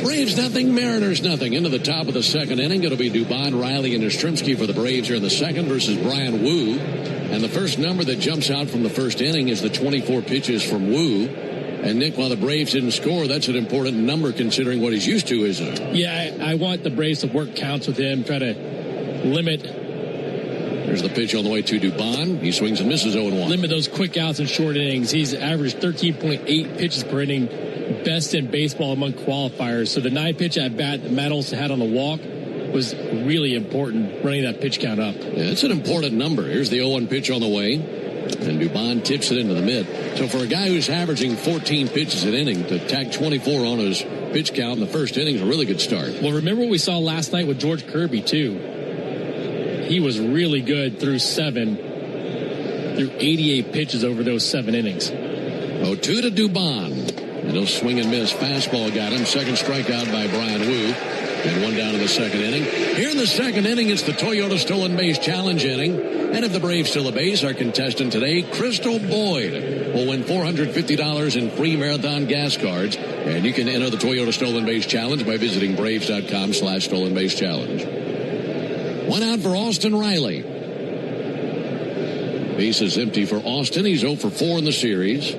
Braves nothing, Mariners nothing. Into the top of the second inning. It'll be Dubon, Riley, and Yastrzemski for the Braves here in the second versus Brian Wu. And the first number that jumps out from the first inning is the 24 pitches from Wu. And, Nick, while the Braves didn't score, that's an important number considering what he's used to, isn't it? Yeah, I want the Braves to work counts with him, try to limit. There's the pitch on the way to Dubon. He swings and misses 0-1. Limit those quick outs and short innings. He's averaged 13.8 pitches per inning, best in baseball among qualifiers. So the 9-pitch at bat that Matt Olsen had on the walk was really important, running that pitch count up. Yeah, it's an important number. Here's the 0-1 pitch on the way. And Dubon tips it into the mid. So for a guy who's averaging 14 pitches an inning to tack 24 on his pitch count in the first inning is a really good start. Well, remember what we saw last night with George Kirby, too. He was really good through 88 pitches over those 7 innings. 0-2 to Dubon. And he'll swing and miss. Fastball got him. Second strikeout by Brian Wu. And 1 down in the second inning. Here in the second inning, it's the Toyota Stolen Base Challenge inning. And if the Braves steal a base, our contestant today, Crystal Boyd, will win $450 in free marathon gas cards. And you can enter the Toyota Stolen Base Challenge by visiting Braves.com/Stolen Base Challenge. 1 out for Austin Riley. Base is empty for Austin. He's 0 for 4 in the series.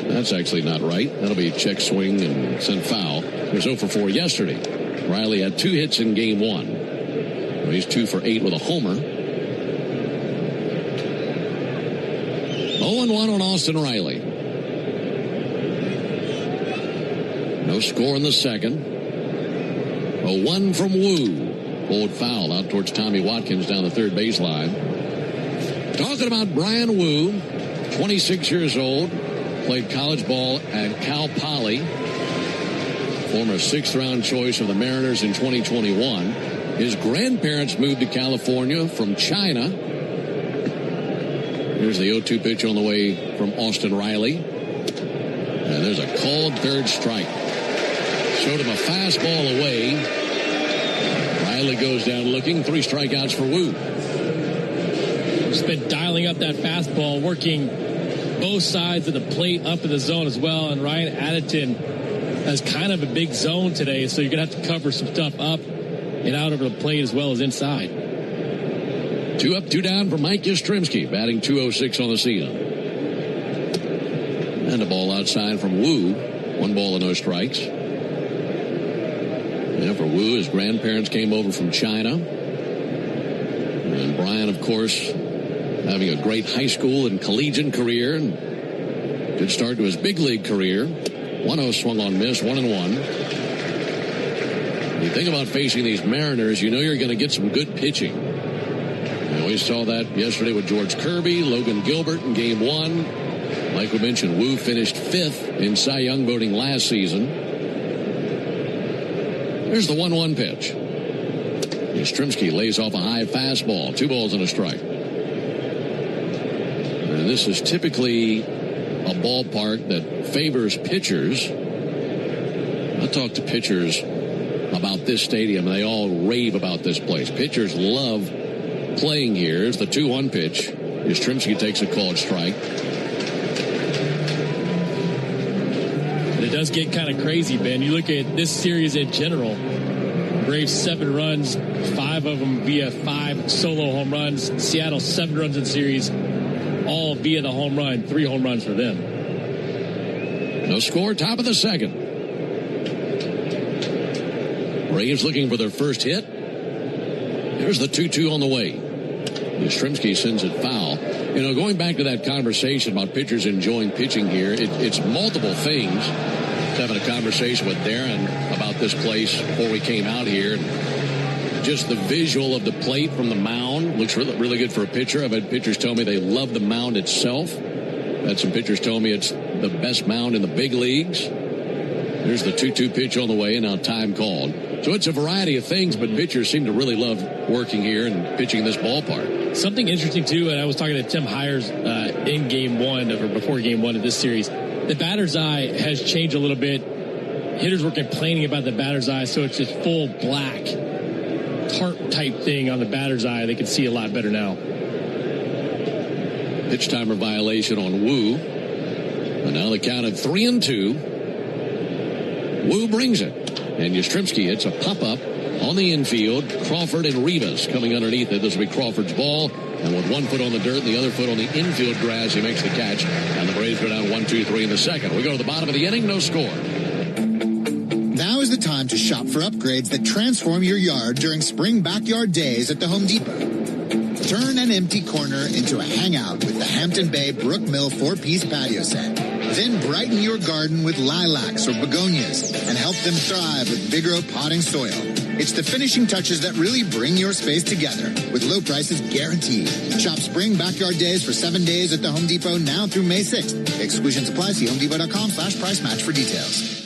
That's actually not right. That'll be a check swing and sent foul. He was 0 for 4 yesterday. Riley had 2 hits in game 1. Well, he's 2 for 8 with a homer. 0-1 on Austin Riley. No score in the second. 0-1 from Wu. Pulled foul out towards Tommy Watkins down the third baseline. Talking about Brian Wu, 26 years old, played college ball at Cal Poly. Former 6th-round choice of the Mariners in 2021. His grandparents moved to California from China. Here's the 0-2 pitch on the way from Austin Riley. And there's a called third strike. Showed him a fastball away. Riley goes down looking. 3 strikeouts for Wu. Just been dialing up that fastball, working both sides of the plate up in the zone as well. And Ryan Addington has kind of a big zone today, so you're going to have to cover some stuff up and out over the plate as well as inside. 2 up, 2 down for Mike Yastrzemski, batting .206 on the season. And a ball outside from Wu. 1 ball and no strikes. Yeah, for Wu, his grandparents came over from China. And Brian, of course, having a great high school and collegiate career. And good start to his big league career. 1-0 swung on miss, 1-1. You think about facing these Mariners, you know you're going to get some good pitching. And we saw that yesterday with George Kirby, Logan Gilbert in Game 1. Like we mentioned, Wu finished 5th in Cy Young voting last season. Here's the 1-1 pitch. Yastrzemski lays off a high fastball. 2 balls and a strike. And this is typically a ballpark that favors pitchers. I talk to pitchers about this stadium, and they all rave about this place. Pitchers love playing here. Here's the 2-1 pitch. Yastrzemski takes a called strike. It does get kind of crazy, Ben. You look at this series in general. Braves 7 runs, 5 of them via 5 solo home runs. Seattle 7 runs in series, all via the home run. 3 home runs for them. No score, top of the second. Braves looking for their first hit. There's the 2-2 on the way. Yastrzemski sends it foul. You know, going back to that conversation about pitchers enjoying pitching here, it's multiple things. Having a conversation with Darren about this place before we came out here. Just the visual of the plate from the mound looks really, really good for a pitcher. I've had pitchers tell me they love the mound itself. I've had some pitchers tell me it's the best mound in the big leagues. There's the 2-2 pitch on the way, and now time called. So it's a variety of things, but pitchers seem to really love working here and pitching in this ballpark. Something interesting, too, and I was talking to Tim Hires in Game 1, or before Game 1 of this series. The batter's eye has changed a little bit. Hitters were complaining about the batter's eye, so it's just full black tarp type thing on the batter's eye. They can see a lot better now. Pitch timer violation on Wu. And now the count at 3-2. Wu brings it. And Yastrzemski hits a pop-up on the infield. Crawford and Rivas coming underneath it. This will be Crawford's ball. And with 1 foot on the dirt and the other foot on the infield grass, he makes the catch. And the Braves go down 1-2-3 in the second. We go to the bottom of the inning, no score. Now is the time to shop for upgrades that transform your yard during spring backyard days at the Home Depot. Turn an empty corner into a hangout with the Hampton Bay Brook Mill 4-piece patio set. Then brighten your garden with lilacs or begonias and help them thrive with Vigoro potting soil. It's the finishing touches that really bring your space together with low prices guaranteed. Shop spring backyard days for 7 days at the Home Depot now through May 6th. Exclusions apply. See homedepot.com/price match for details.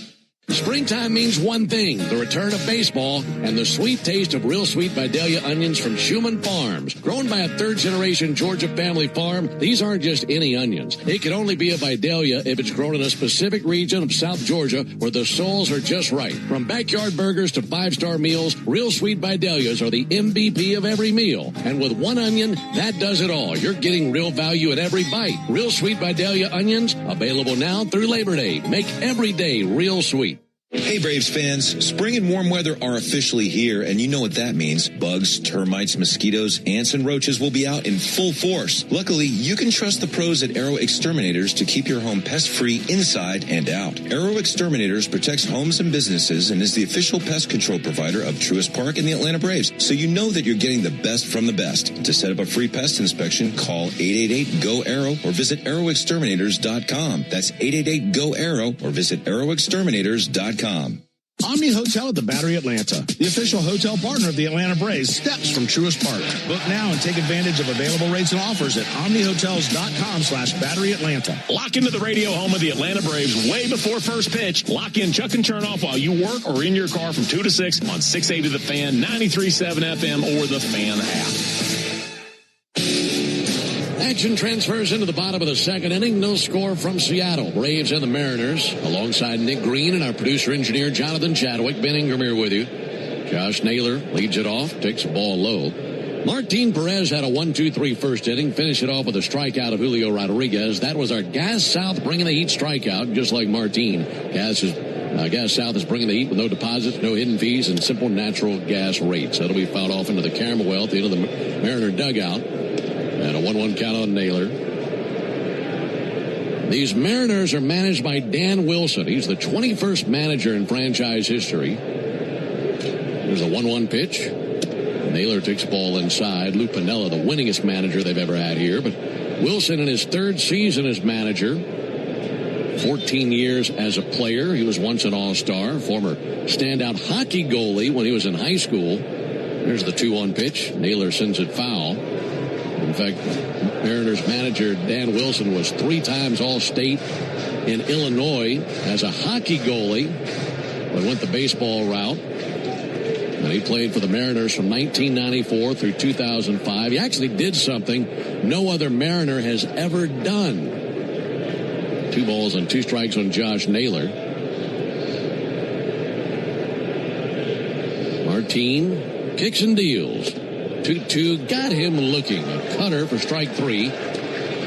Springtime means one thing, the return of baseball and the sweet taste of real sweet Vidalia onions from Schumann Farms. Grown by a 3rd-generation Georgia family farm, these aren't just any onions. It can only be a Vidalia if it's grown in a specific region of South Georgia where the soils are just right. From backyard burgers to 5-star meals, real sweet Vidalias are the MVP of every meal. And with one onion, that does it all. You're getting real value at every bite. Real sweet Vidalia onions, available now through Labor Day. Make every day real sweet. Hey Braves fans, spring and warm weather are officially here, and you know what that means. Bugs, termites, mosquitoes, ants, and roaches will be out in full force. Luckily, you can trust the pros at Arrow Exterminators to keep your home pest-free inside and out. Arrow Exterminators protects homes and businesses and is the official pest control provider of Truist Park and the Atlanta Braves, so you know that you're getting the best from the best. To set up a free pest inspection, call 888-GO-ARROW or visit arrowexterminators.com. That's 888-GO-ARROW or visit arrowexterminators.com. Omni Hotel at the Battery Atlanta, the official hotel partner of the Atlanta Braves, steps from Truist Park. Book now and take advantage of available rates and offers at omnihotels.com/Battery Atlanta. Lock into the radio home of the Atlanta Braves way before first pitch. Lock in Chuck and Chernoff while you work or in your car from 2 to 6 on 680 The Fan, 93.7 FM, or the Fan app. Action transfers into the bottom of the second inning. No score from Seattle. Braves and the Mariners. Alongside Nick Green and our producer-engineer Jonathan Chadwick. Ben Ingram here with you. Josh Naylor leads it off. Takes the ball low. Martin Perez had a 1-2-3 first inning. Finished it off with a strikeout of Julio Rodriguez. That was our Gas South bringing the heat strikeout, just like Martin. Gas South is bringing the heat with no deposits, no hidden fees, and simple natural gas rates. That'll be fouled off into the camera well at the end of the Mariner dugout. And a 1-1 count on Naylor. These Mariners are managed by Dan Wilson. He's the 21st manager in franchise history. There's a 1-1 pitch. Naylor takes the ball inside. Lou Piniella, the winningest manager they've ever had here. But Wilson in his third season as manager. 14 years as a player. He was once an all-star. Former standout hockey goalie when he was in high school. There's the 2-1 pitch. Naylor sends it foul. In fact, Mariners manager Dan Wilson was 3 times All-State in Illinois as a hockey goalie, but went the baseball route. And he played for the Mariners from 1994 through 2005. He actually did something no other Mariner has ever done. 2 balls and 2 strikes on Josh Naylor. Martin kicks and deals. 2-2, got him looking. A cutter for strike 3.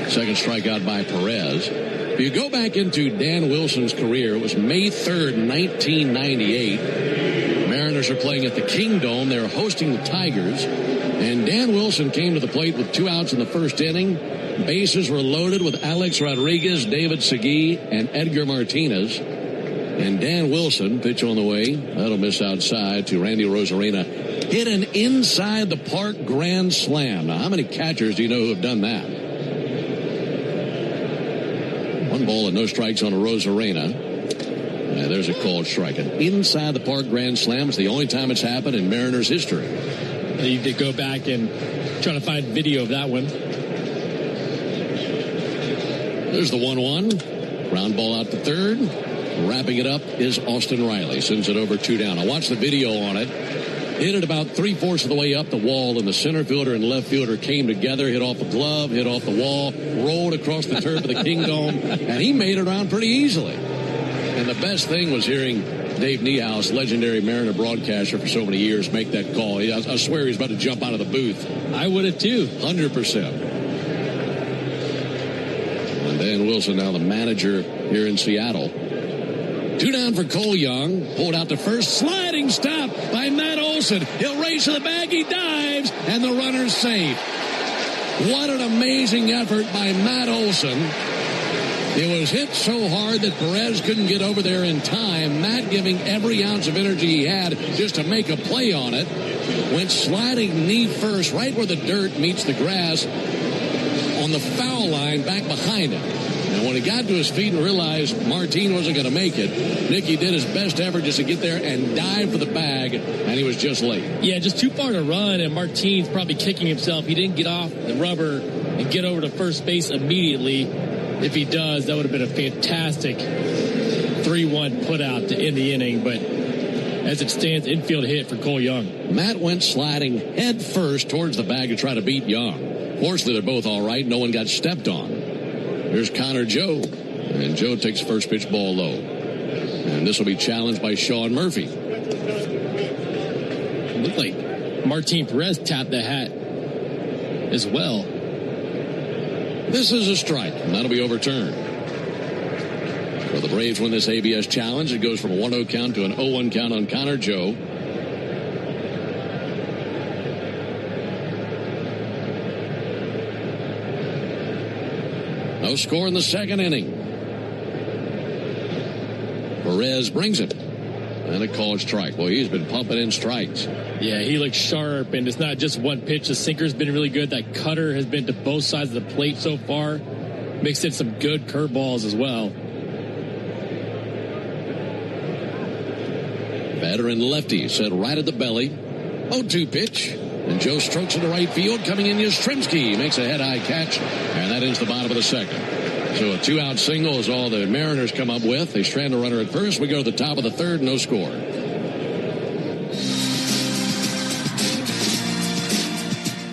Second strikeout by Perez. If you go back into Dan Wilson's career, it was May 3rd, 1998. Mariners are playing at the Kingdome. They're hosting the Tigers. And Dan Wilson came to the plate with 2 outs in the first inning. Bases were loaded with Alex Rodriguez, David Segui, and Edgar Martinez. And Dan Wilson, pitch on the way. That'll miss outside to Randy Rosarena. Hit an inside the park grand slam. Now, how many catchers do you know who have done that? 1 ball and no strikes on a Rosarena. There's a called strike. An inside the park grand slam. It's the only time it's happened in Mariners history. You need to go back and try to find video of that one. There's the 1-1. Ground ball out to third. Wrapping it up is Austin Riley. Sends it over 2 down. I watched the video on it. Hit it about 3/4 of the way up the wall, and the center fielder and left fielder came together, hit off a glove, hit off the wall, rolled across the turf of the Kingdome, and he made it around pretty easily. And the best thing was hearing Dave Niehaus, legendary Mariner broadcaster for so many years, make that call. I swear he was about to jump out of the booth. I would have too. 100%. And Dan Wilson, now the manager here in Seattle. 2 down for Cole Young. Pulled out to first. Sliding stop by Matt Olsen. He'll race to the bag. He dives. And the runner's safe. What an amazing effort by Matt Olsen. It was hit so hard that Perez couldn't get over there in time. Matt giving every ounce of energy he had just to make a play on it. Went sliding knee first, right where the dirt meets the grass on the foul line back behind him. And when he got to his feet and realized Martin wasn't going to make it, Nicky did his best effort just to get there and dive for the bag, and he was just late. Yeah, just too far to run, and Martin's probably kicking himself. He didn't get off the rubber and get over to first base immediately. If he does, that would have been a fantastic 3-1 put out to end the inning, but as it stands, infield hit for Cole Young. Matt went sliding head first towards the bag to try to beat Young. Fortunately, they're both all right. No one got stepped on. Here's Connor Joe, and Joe takes first pitch ball low. And this will be challenged by Sean Murphy. It looked like Martin Perez tapped the hat as well. This is a strike, and that'll be overturned. So the Braves win this ABS challenge. It goes from a 1-0 count to an 0-1 count on Connor Joe. No score in the second inning. Perez brings it. And a called strike. Well, he's been pumping in strikes. Yeah, he looks sharp, and it's not just one pitch. The sinker's been really good. That cutter has been to both sides of the plate so far. Mixed in some good curveballs as well. Veteran lefty set right at the belly. 0-2 pitch. And Joe strokes into right field. Coming in, Yastrzemski makes a head-high catch. And that ends the bottom of the second. So a 2-out single is all the Mariners come up with. They strand a runner at first. We go to the top of the third. No score.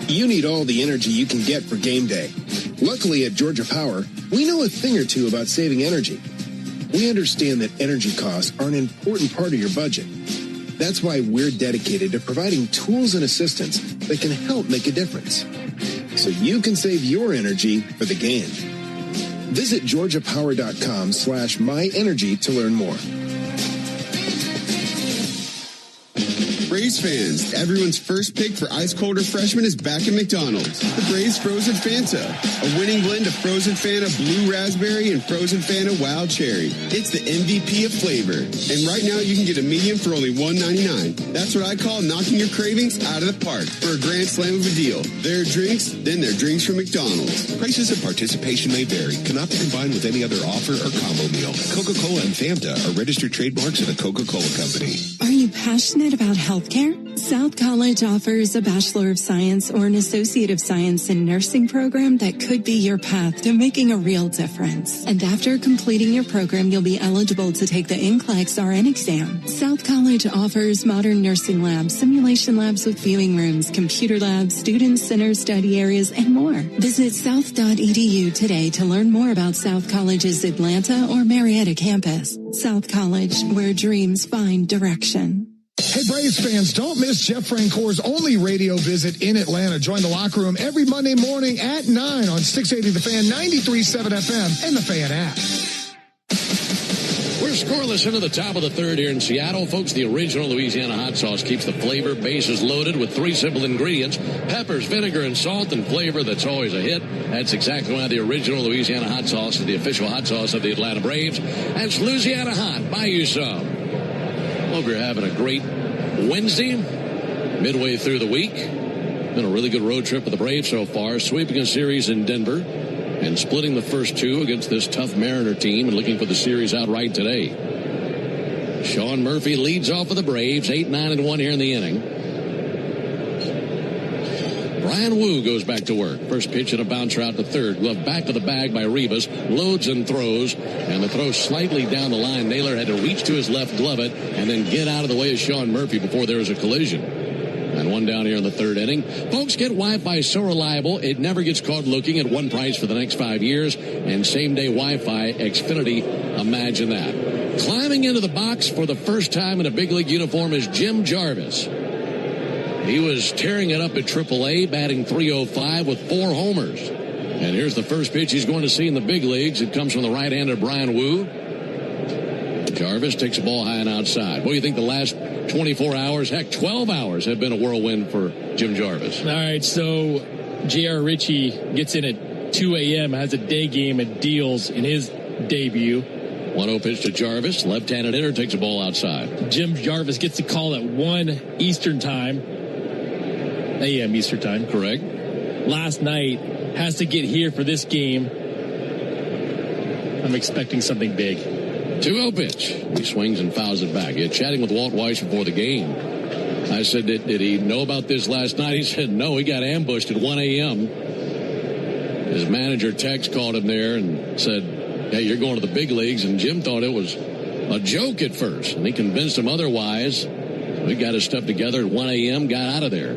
You need all the energy you can get for game day. Luckily at Georgia Power, we know a thing or two about saving energy. We understand that energy costs are an important part of your budget. That's why we're dedicated to providing tools and assistance that can help make a difference. So you can save your energy for the game. Visit GeorgiaPower.com/myenergy to learn more. Braves fans, everyone's first pick for ice cold refreshment is back at McDonald's. The Braves Frozen Fanta, a winning blend of Frozen Fanta Blue Raspberry and Frozen Fanta Wild Cherry. It's the MVP of flavor. And right now you can get a medium for only $1.99. That's what I call knocking your cravings out of the park for a grand slam of a deal. There are drinks, then there are drinks from McDonald's. Prices and participation may vary. Cannot be combined with any other offer or combo meal. Coca-Cola and Fanta are registered trademarks of the Coca-Cola Company. Are you passionate about healthcare? South College offers a Bachelor of Science or an Associate of Science in Nursing program that could be your path to making a real difference. And after completing your program, you'll be eligible to take the NCLEX RN exam. South College offers modern nursing labs, simulation labs with viewing rooms, computer labs, student center study areas, and more. Visit south.edu today to learn more about South College's Atlanta or Marietta campus. South College, where dreams find direction. Hey, Braves fans, don't miss Jeff Francoeur's only radio visit in Atlanta. Join the locker room every Monday morning at 9 on 680 The Fan, 93.7 FM, and the Fan app. We're scoreless into the top of the third here in Seattle. Folks, the original Louisiana hot sauce keeps the flavor. Base is loaded with 3 simple ingredients: peppers, vinegar, and salt, and flavor that's always a hit. That's exactly why the original Louisiana hot sauce is the official hot sauce of the Atlanta Braves. That's Louisiana Hot. Buy you some. Hope you're having a great Wednesday, midway through the week. Been a really good road trip for the Braves so far, sweeping a series in Denver and splitting the first 2 against this tough Mariner team and looking for the series outright today. Sean Murphy leads off for the Braves, 8-9-1 here in the inning. Brian Wu goes back to work. First pitch and a bouncer out to third. Glove back to the bag by Rivas. Loads and throws. And the throw slightly down the line. Naylor had to reach to his left, glove it, and then get out of the way of Sean Murphy before there was a collision. And one down here in the third inning. Folks, get Wi-Fi so reliable, it never gets caught looking at one price for the next 5 years. And same-day Wi-Fi, Xfinity, imagine that. Climbing into the box for the first time in a big league uniform is Jim Jarvis. He was tearing it up at AAA, batting .305 with 4 homers. And here's the first pitch he's going to see in the big leagues. It comes from the right-hander Brian Wu. Jarvis takes a ball high and outside. What do you think the last 24 hours, heck, 12 hours have been a whirlwind for Jim Jarvis? All right, so J.R. Ritchie gets in at 2 a.m., has a day game and deals in his debut. 1-0 pitch to Jarvis. Left-handed hitter takes a ball outside. Jim Jarvis gets the call at 1 Eastern time. A.M. Eastern time. Correct. Last night, has to get here for this game. I'm expecting something big. 2-0 pitch. He swings and fouls it back. Chatting with Walt Weiss before the game. I said, did he know about this last night? He said, no, he got ambushed at 1 a.m. His manager Tex called him there and said, hey, you're going to the big leagues. And Jim thought it was a joke at first. And he convinced him otherwise. We got his stuff together at 1 a.m., got out of there.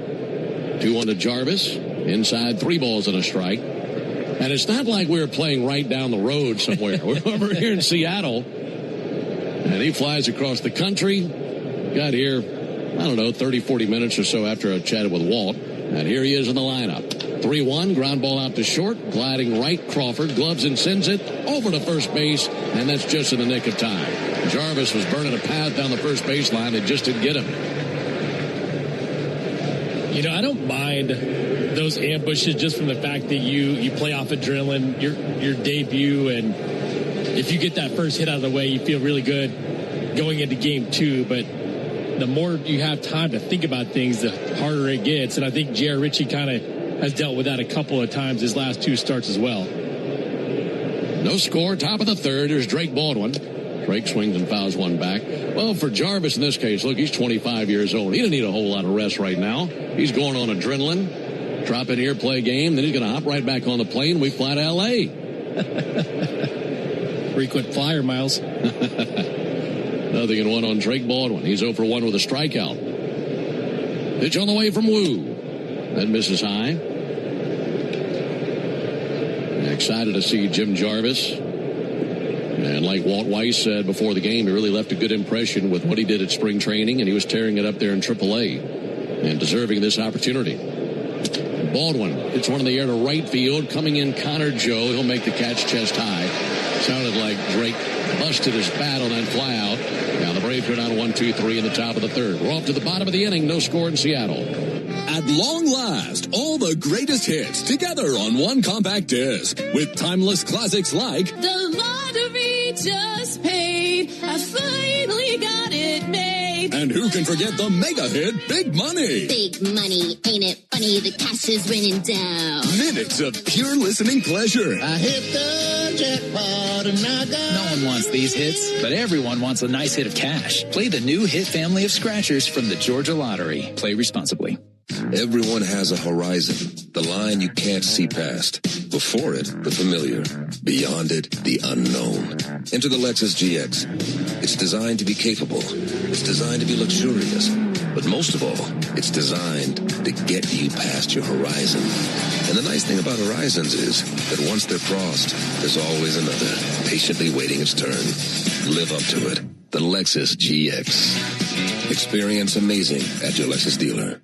2-1 to Jarvis. Inside, 3 balls and a strike. And it's not like we were playing right down the road somewhere. We're over here in Seattle. And he flies across the country. Got here, I don't know, 30, 40 minutes or so after I chatted with Walt. And here he is in the lineup. 3-1, ground ball out to short. Gliding right, Crawford. Gloves and sends it over to first base. And that's just in the nick of time. Jarvis was burning a path down the first baseline. It just didn't get him. You know, I don't mind those ambushes just from the fact that you play off adrenaline, your debut, and if you get that first hit out of the way, you feel really good going into game 2. But the more you have time to think about things, the harder it gets. And I think J.R. Ritchie kind of has dealt with that a couple of times his last 2 starts as well. No score, top of the third. There's Drake Baldwin. Drake swings and fouls one back. Well, for Jarvis in this case, look, he's 25 years old. He doesn't need a whole lot of rest right now. He's going on adrenaline. Drop in here, play a game, then he's going to hop right back on the plane. We fly to L.A. Frequent flyer miles. Nothing in 1 on Drake Baldwin. He's 0 for 1 with a strikeout. Pitch on the way from Wu. That misses high. Excited to see Jim Jarvis. And like Walt Weiss said before the game, he really left a good impression with what he did at spring training, and he was tearing it up there in AAA and deserving this opportunity. Baldwin hits one in the air to right field. Coming in, Connor Joe. He'll make the catch chest high. Sounded like Drake busted his bat on that fly out. Now the Braves go down 1-2-3 in the top of the third. We're off to the bottom of the inning. No score in Seattle. At long last, all the greatest hits together on one compact disc with timeless classics like The Lottery Just Paid. I finally got it made. And who can forget the mega hit Big Money? Big money, ain't it funny? The cash is raining down. Minutes of pure listening pleasure. I hit the jackpot and I got... No one wants these hits, but everyone wants a nice hit of cash. Play the new hit family of scratchers from the Georgia Lottery. Play responsibly. Everyone has a horizon, the line you can't see past. Before it, the familiar. Beyond it, the unknown. Enter the Lexus GX. It's designed to be capable. It's designed to be luxurious. But most of all, it's designed to get you past your horizon. And the nice thing about horizons is that once they're crossed, there's always another, patiently waiting its turn. Live up to it. The Lexus GX. Experience amazing at your Lexus dealer.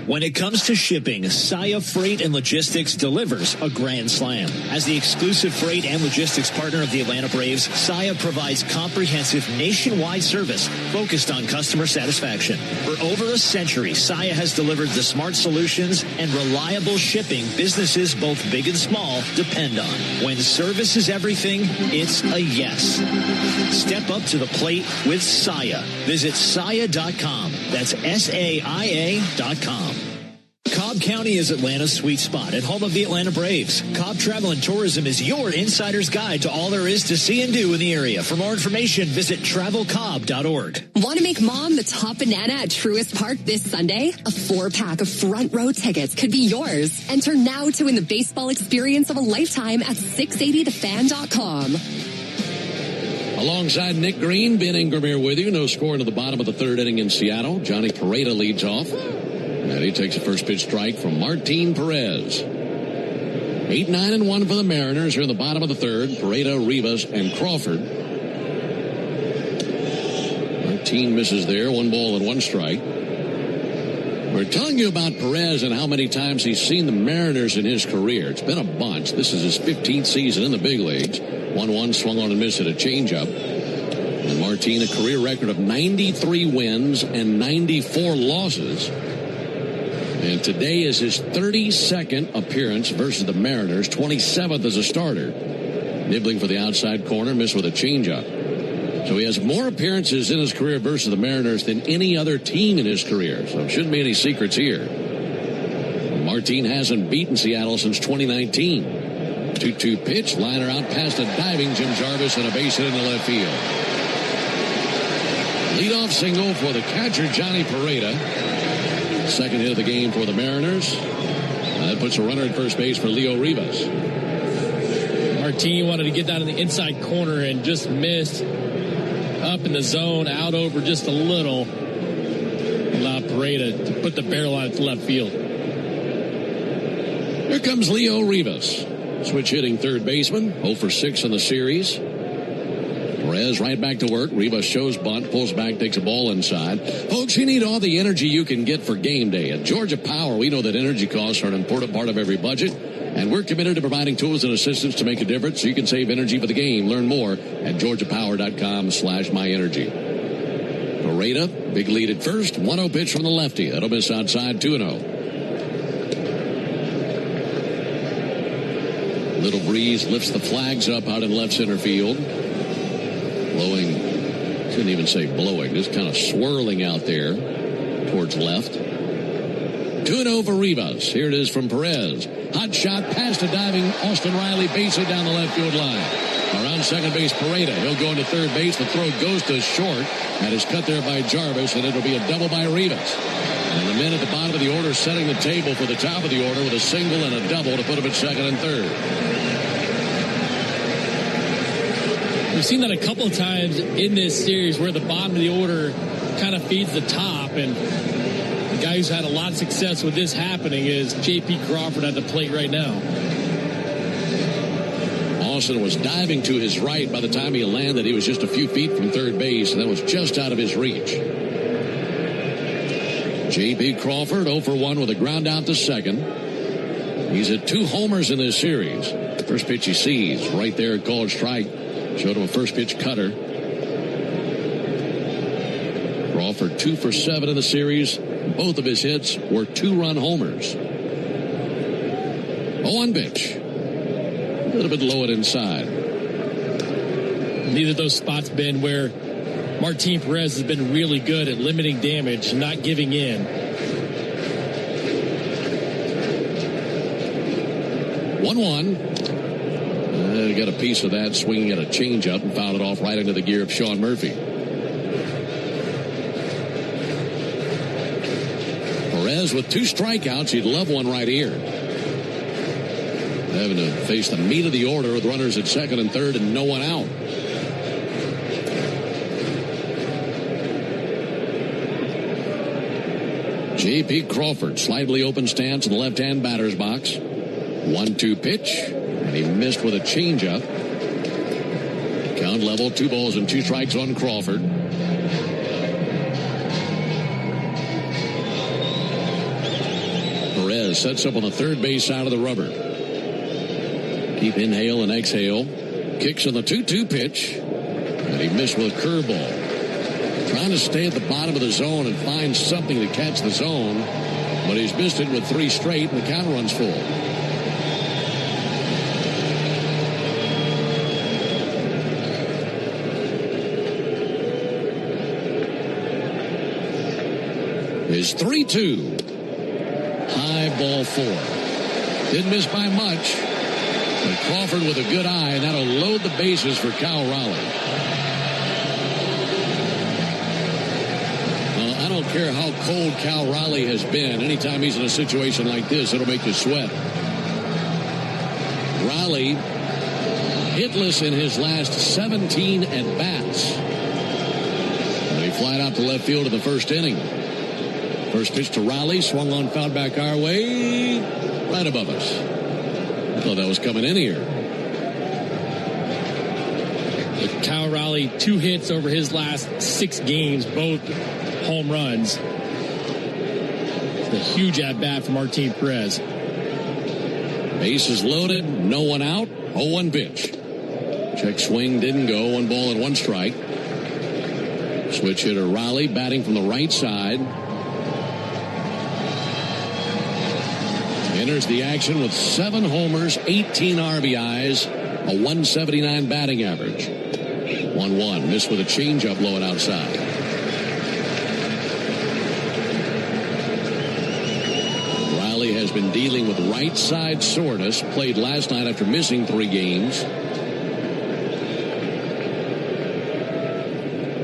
When it comes to shipping, Saia Freight and Logistics delivers a grand slam. As the exclusive freight and logistics partner of the Atlanta Braves, Saia provides comprehensive nationwide service focused on customer satisfaction. For over a century, Saia has delivered the smart solutions and reliable shipping businesses both big and small depend on. When service is everything, it's a yes. Step up to the plate with Saia. Visit Saia.com. That's SAIA.com. Cobb County is Atlanta's sweet spot and home of the Atlanta Braves. Cobb Travel and Tourism is your insider's guide to all there is to see and do in the area. For more information, visit travelcobb.org. Want to make mom the top banana at Truist Park this Sunday? A 4-pack of front row tickets could be yours. Enter now to win the baseball experience of a lifetime at 680thefan.com. Alongside Nick Green, Ben Ingram here with you. No score into the bottom of the third inning in Seattle. Johnny Pareda leads off. And he takes a first pitch strike from Martin Perez. 8-9-1 for the Mariners here in the bottom of the third. Pareda, Rivas, and Crawford. Martin misses there. 1 ball and 1 strike. We're telling you about Perez and how many times he's seen the Mariners in his career. It's been a bunch. This is his 15th season in the big leagues. 1-1 swung on and missed at a changeup. And Martin, a career record of 93 wins and 94 losses. And today is his 32nd appearance versus the Mariners, 27th as a starter. Nibbling for the outside corner, missed with a changeup. So he has more appearances in his career versus the Mariners than any other team in his career. So shouldn't be any secrets here. Martin hasn't beaten Seattle since 2019. 2-2 pitch, liner out past a diving Jim Jarvis and a base hit in the left field. Leadoff single for the catcher, Johnny Pareda. Second hit of the game for the Mariners. And that puts a runner at first base for Leo Rivas. Martin wanted to get down in the inside corner and just missed. Up in the zone, out over just a little. Allowed Pareda to put the barrel on its left field. Here comes Leo Rivas. Switch hitting third baseman. 0 for 6 in the series. Perez right back to work. Rivas shows bunt, pulls back, takes a ball inside. Folks, you need all the energy you can get for game day. At Georgia Power, we know that energy costs are an important part of every budget, and we're committed to providing tools and assistance to make a difference so you can save energy for the game. Learn more at georgiapower.com/myenergy. Pareda, big lead at first. 1-0 pitch from the lefty. That'll miss outside, 2-0. Little breeze lifts the flags up out in left center field. Blowing, couldn't even say blowing, just kind of swirling out there towards left. 2-0 for Rivas. Here it is from Perez. Hot shot past a diving Austin Riley, base hit down the left field line. Around second base, Pareda. He'll go into third base. The throw goes to short. That is cut there by Jarvis, and it'll be a double by Rivas. And the men at the bottom of the order setting the table for the top of the order with a single and a double to put him at second and third. We've seen that a couple of times in this series where the bottom of the order kind of feeds the top, and the guy who's had a lot of success with this happening is J.P. Crawford at the plate right now. Olsen was diving to his right. By the time he landed, he was just a few feet from third base, and that was just out of his reach. J.P. Crawford 0 for 1 with a ground out to second. He's at 2 homers in this series. First pitch he sees right there, called strike. Showed him a first pitch cutter. Crawford 2 for 7 in the series. Both of his hits were 2-run homers. 0-1 pitch. A little bit low and inside. These are those spots, Ben, where Martin Perez has been really good at limiting damage, not giving in. 1-1. Got a piece of that swinging at a changeup and fouled it off right into the gear of Sean Murphy. Perez with 2 strikeouts. He'd love one right here. Having to face the meat of the order with runners at second and third and no one out. J.P. Crawford, slightly open stance in the left-hand batter's box. 1-2 pitch, and he missed with a changeup. Count level, 2 balls and 2 strikes on Crawford. Perez sets up on the third base side of the rubber. Keep inhale and exhale. Kicks on the 2-2 pitch, and he missed with a curveball. Trying to stay at the bottom of the zone and find something to catch the zone, but he's missed it with 3 straight, and the count runs full. Is 3-2. High ball 4. Didn't miss by much, but Crawford with a good eye, and that'll load the bases for Cal Raleigh. I don't care how cold Cal Raleigh has been. Anytime he's in a situation like this, it'll make you sweat. Raleigh hitless in his last 17 at-bats. And he flied out to left field in the first inning. First pitch to Raleigh, swung on, fouled back our way, right above us. I thought that was coming in here. Cal Raleigh, 2 hits over his last 6 games, both home runs. It's a huge at-bat for Martin Perez. Bases loaded, no one out, 0-1 pitch. Check swing didn't go, 1 ball and 1 strike. Switch hitter Raleigh batting from the right side. Enters the action with 7 homers, 18 RBIs, a 179 batting average. 1-1, missed with a changeup low and outside. Riley has been dealing with right side soreness, played last night after missing 3 games.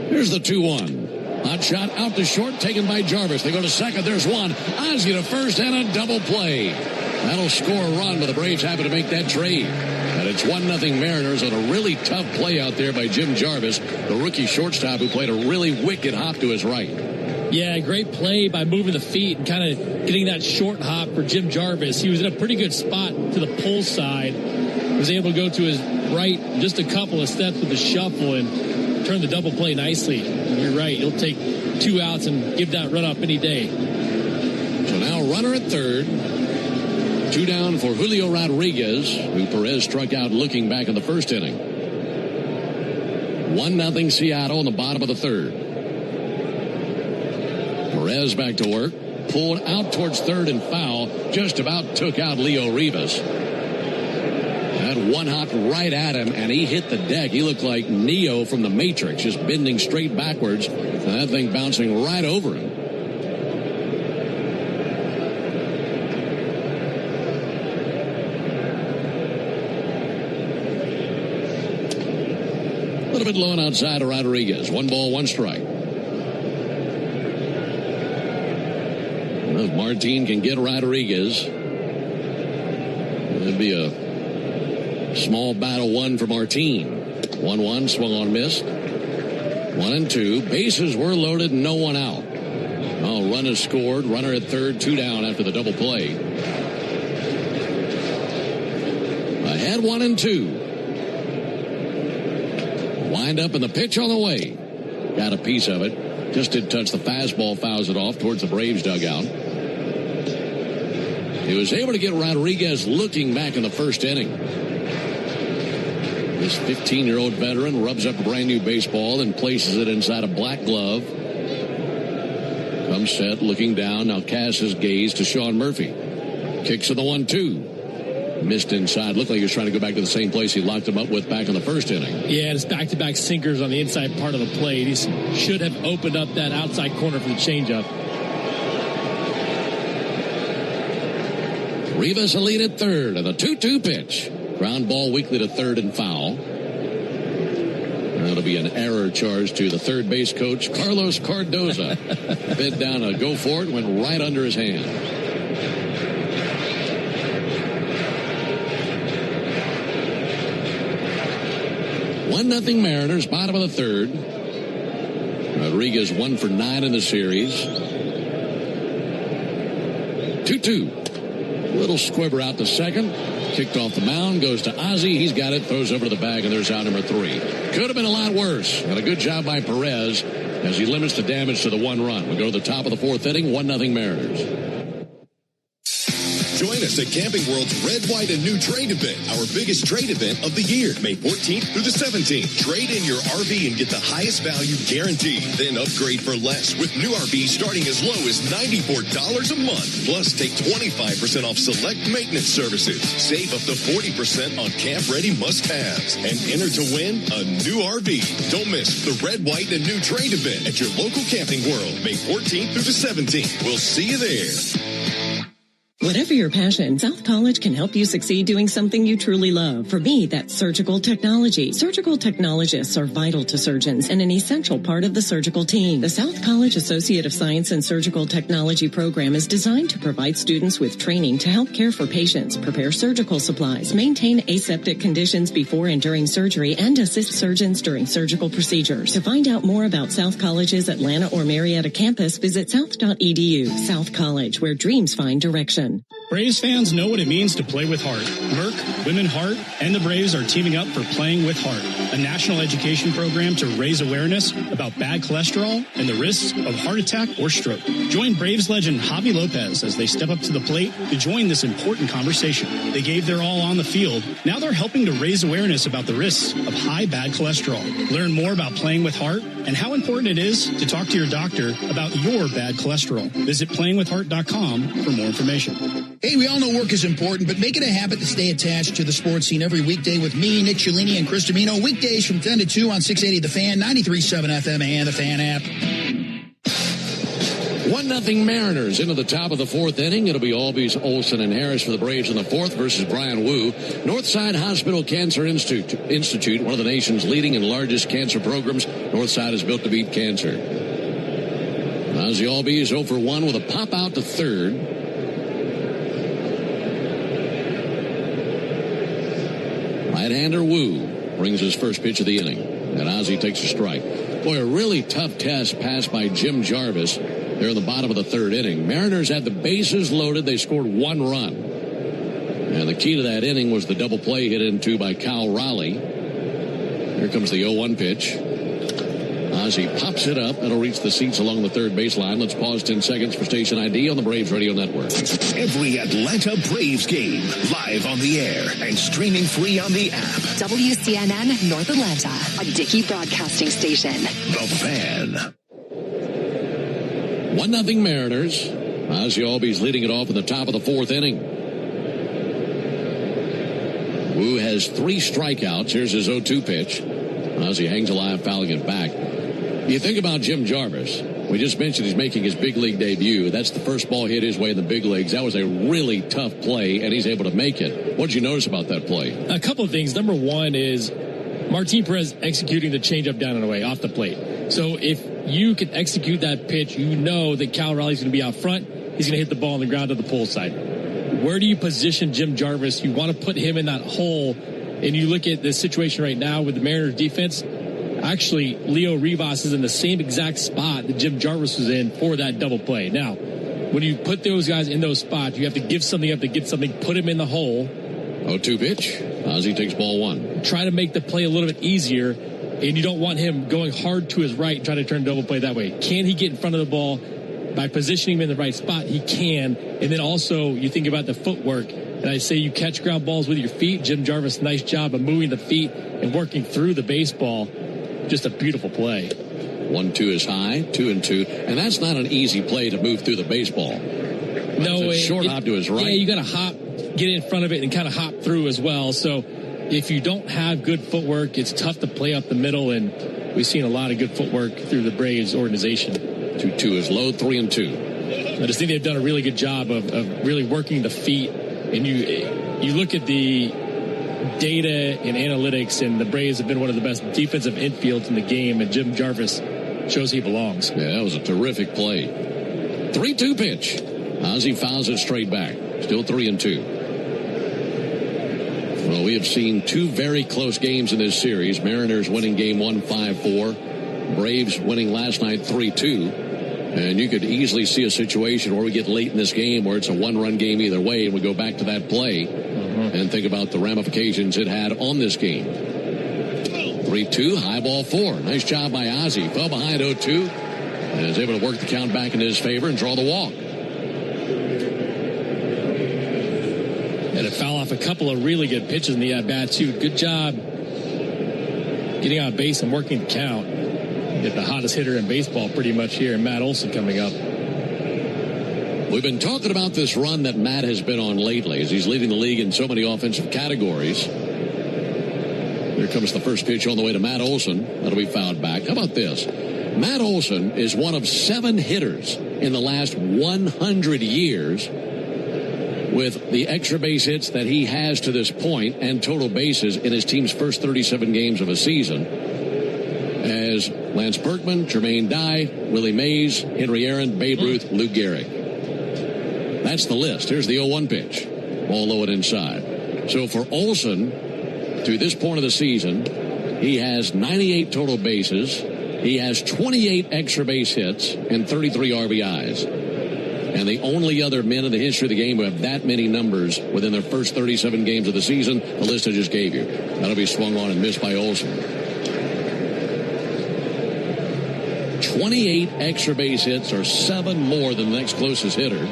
Here's the 2-1. Hot shot out to short, taken by Jarvis. They go to second. There's one. Ozzie to first, and a double play. That'll score a run, but the Braves happen to make that trade. And it's 1-0 Mariners on a really tough play out there by Jim Jarvis, the rookie shortstop who played a really wicked hop to his right. Yeah, great play by moving the feet and kind of getting that short hop for Jim Jarvis. He was in a pretty good spot to the pull side. Was able to go to his right just a couple of steps with the shuffle and turn the double play nicely. And you're right, he'll take 2 outs and give that run up any day. So now runner at third. 2 down for Julio Rodriguez, who Perez struck out looking back in the first inning. 1-0 Seattle in the bottom of the third. Perez back to work. Pulled out towards third and foul. Just about took out Leo Rivas. Had 1 hop right at him, and he hit the deck. He looked like Neo from the Matrix, just bending straight backwards, and that thing bouncing right over him. A little bit low and outside of Rodriguez. 1 ball, 1 strike. Well, if Martin can get Rodriguez, it'd be a small battle 1 for Martin. 1-1, swung on, missed. 1-2. Bases were loaded, no one out. Oh, run is scored. Runner at third, 2 down after the double play. Ahead 1-2. Wind up and the pitch on the way. Got a piece of it. Just did touch the fastball, fouls it off towards the Braves dugout. He was able to get Rodriguez looking back in the first inning. This 15-year-old veteran rubs up a brand new baseball and places it inside a black glove. Comes set, looking down. Now casts his gaze to Sean Murphy. Kicks to the 1-2. Missed inside. Looked like he was trying to go back to the same place he locked him up with back in the first inning. Yeah, it's back-to-back sinkers on the inside part of the plate. He should have opened up that outside corner for the changeup. Rivas a lead at third, and the 2-2 pitch. Ground ball weakly to third and foul. That'll be an error charge to the third base coach, Carlos Cardoza. Bid down a go for it, went right under his hand. 1-0 Mariners, bottom of the third. Rodriguez 1 for 9 in the series. 2-2. Little squibber out to second. Kicked off the mound, goes to Ozzie. He's got it, throws over to the bag, and there's out number 3. Could have been a lot worse. And a good job by Perez as he limits the damage to the 1 run. We go to the top of the 4th inning, 1-0 Mariners. Join us at Camping World's Red, White, and New Trade event, our biggest trade event of the year, May 14th through the 17th. Trade in your RV and get the highest value guaranteed. Then upgrade for less with new RVs starting as low as $94 a month. Plus, take 25% off select maintenance services. Save up to 40% on camp-ready must-haves. And enter to win a new RV. Don't miss the Red, White, and New Trade event at your local Camping World, May 14th through the 17th. We'll see you there. Whatever your passion, South College can help you succeed doing something you truly love. For me, that's surgical technology. Surgical technologists are vital to surgeons and an essential part of the surgical team. The South College Associate of Science and Surgical Technology program is designed to provide students with training to help care for patients, prepare surgical supplies, maintain aseptic conditions before and during surgery, and assist surgeons during surgical procedures. To find out more about South College's Atlanta or Marietta campus, visit south.edu. South College, where dreams find direction. Braves fans know what it means to play with heart. Merck, Women Heart, and the Braves are teaming up for Playing with Heart, a national education program to raise awareness about bad cholesterol and the risks of heart attack or stroke. Join Braves legend Javi Lopez as they step up to the plate to join this important conversation. They gave their all on the field. Now they're helping to raise awareness about the risks of high bad cholesterol. Learn more about Playing with Heart and how important it is to talk to your doctor about your bad cholesterol. Visit playingwithheart.com for more information. Hey, we all know work is important, but make it a habit to stay attached to the sports scene every weekday with me, Nick Ciullini, and Chris Domino. Weekdays from 10 to 2 on 680 The Fan, 93.7 FM, and the Fan app. 1-0 Mariners into the top of the 4th inning. It'll be Albies, Olsen, and Harris for the Braves in the 4th versus Brian Wu. Northside Hospital Cancer Institute, one of the nation's leading and largest cancer programs. Northside is built to beat cancer. Ozzie Albies 0 for 1 with a pop out to third. Right-hander Wu brings his first pitch of the inning. And Ozzie takes a strike. Boy, a really tough test passed by Jim Jarvis there in the bottom of the 3rd inning. Mariners had the bases loaded. They scored 1 run. And the key to that inning was the double play hit into by Kyle Raleigh. Here comes the 0-1 pitch. Ozzie pops it up. It'll reach the seats along the 3rd baseline. Let's pause 10 seconds for station ID on the Braves Radio Network. Every Atlanta Braves game live on the air and streaming free on the app. WCNN North Atlanta, a Dickey broadcasting station. The Fan. 1-0 Mariners. Ozzie Albies leading it off in the top of the 4th inning. Wu has 3 strikeouts. Here's his 0-2 pitch. Ozzie hangs alive, fouling it back. You think about Jim Jarvis. We just mentioned he's making his big league debut. That's the first ball hit his way in the big leagues. That was a really tough play, and he's able to make it. What did you notice about that play? A couple of things. Number one is Martin Perez executing the changeup down and away off the plate. So if you can execute that pitch, you know that Cal Raleigh's going to be out front. He's going to hit the ball on the ground to the pull side. Where do you position Jim Jarvis? You want to put him in that hole, and you look at the situation right now with the Mariners defense. Actually, Leo Rivas is in the same exact spot that Jim Jarvis was in for that double play. Now, when you put those guys in those spots, you have to give something up to get something, put him in the hole. 0-2 pitch. Ozzie takes ball 1. Try to make the play a little bit easier, and you don't want him going hard to his right and trying to turn double play that way. Can he get in front of the ball? By positioning him in the right spot, he can. And then also, you think about the footwork. And I say you catch ground balls with your feet. Jim Jarvis, nice job of moving the feet and working through the baseball. Just a beautiful play. 1-2 is high, 2-2. And that's not an easy play to move through the baseball. No, short hop to his right. Yeah, you got to hop, get in front of it, and kind of hop through as well. So if you don't have good footwork, it's tough to play up the middle, and we've seen a lot of good footwork through the Braves organization. 2-2 is low, 3-2. I just think they've done a really good job of really working the feet. And you look at the data and analytics, and the Braves have been one of the best defensive infields in the game, and Jim Jarvis shows he belongs. Yeah, that was a terrific play. 3-2 pitch. Ozzie fouls it straight back. Still 3-2. Well, we have seen two very close games in this series. Mariners winning game 1 5-4. Braves winning last night 3-2. And you could easily see a situation where we get late in this game where it's a one-run game either way, and we go back to that play and think about the ramifications it had on this game. 3-2, high ball 4. Nice job by Ozzie. Fell behind 0-2 and is able to work the count back in his favor and draw the walk. And it foul off a couple of really good pitches in the at-bat, too. Good job getting on base and working the count. Get the hottest hitter in baseball pretty much here, and Matt Olsen coming up. We've been talking about this run that Matt has been on lately as he's leading the league in so many offensive categories. Here comes the first pitch on the way to Matt Olsen. That'll be fouled back. How about this? Matt Olsen is one of 7 hitters in the last 100 years with the extra base hits that he has to this point and total bases in his team's first 37 games of a season, as Lance Berkman, Jermaine Dye, Willie Mays, Henry Aaron, Babe Ruth, Lou Gehrig. That's the list. Here's the 0-1 pitch. Ball low and inside. So for Olsen, to this point of the season, he has 98 total bases. He has 28 extra base hits and 33 RBIs. And the only other men in the history of the game who have that many numbers within their first 37 games of the season, the list I just gave you. That'll be swung on and missed by Olsen. 28 extra base hits are 7 more than the next closest hitter.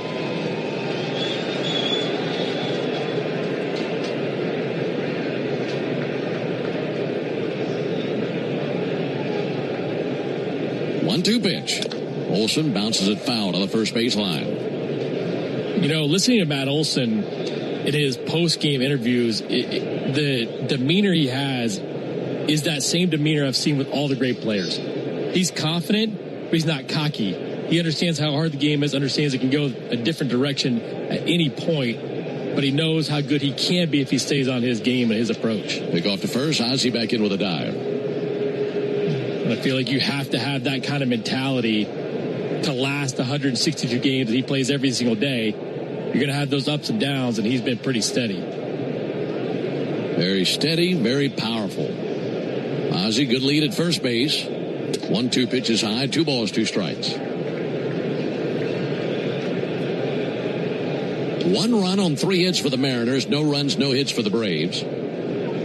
One-two pitch. Olsen bounces it foul on the first baseline. You know, listening to Matt Olsen in his post-game interviews, the demeanor he has is that same demeanor I've seen with all the great players. He's confident, but he's not cocky. He understands how hard the game is, understands it can go a different direction at any point, but he knows how good he can be if he stays on his game and his approach. Pick off to first. Ozzie back in with a dive. I feel like you have to have that kind of mentality to last 162 games that he plays every single day. You're going to have those ups and downs, and he's been pretty steady. Very steady, very powerful. Ozzie, good lead at first base. 1-2 pitches high, 2 balls, 2 strikes. 1 run on 3 hits for the Mariners. No runs, no hits for the Braves.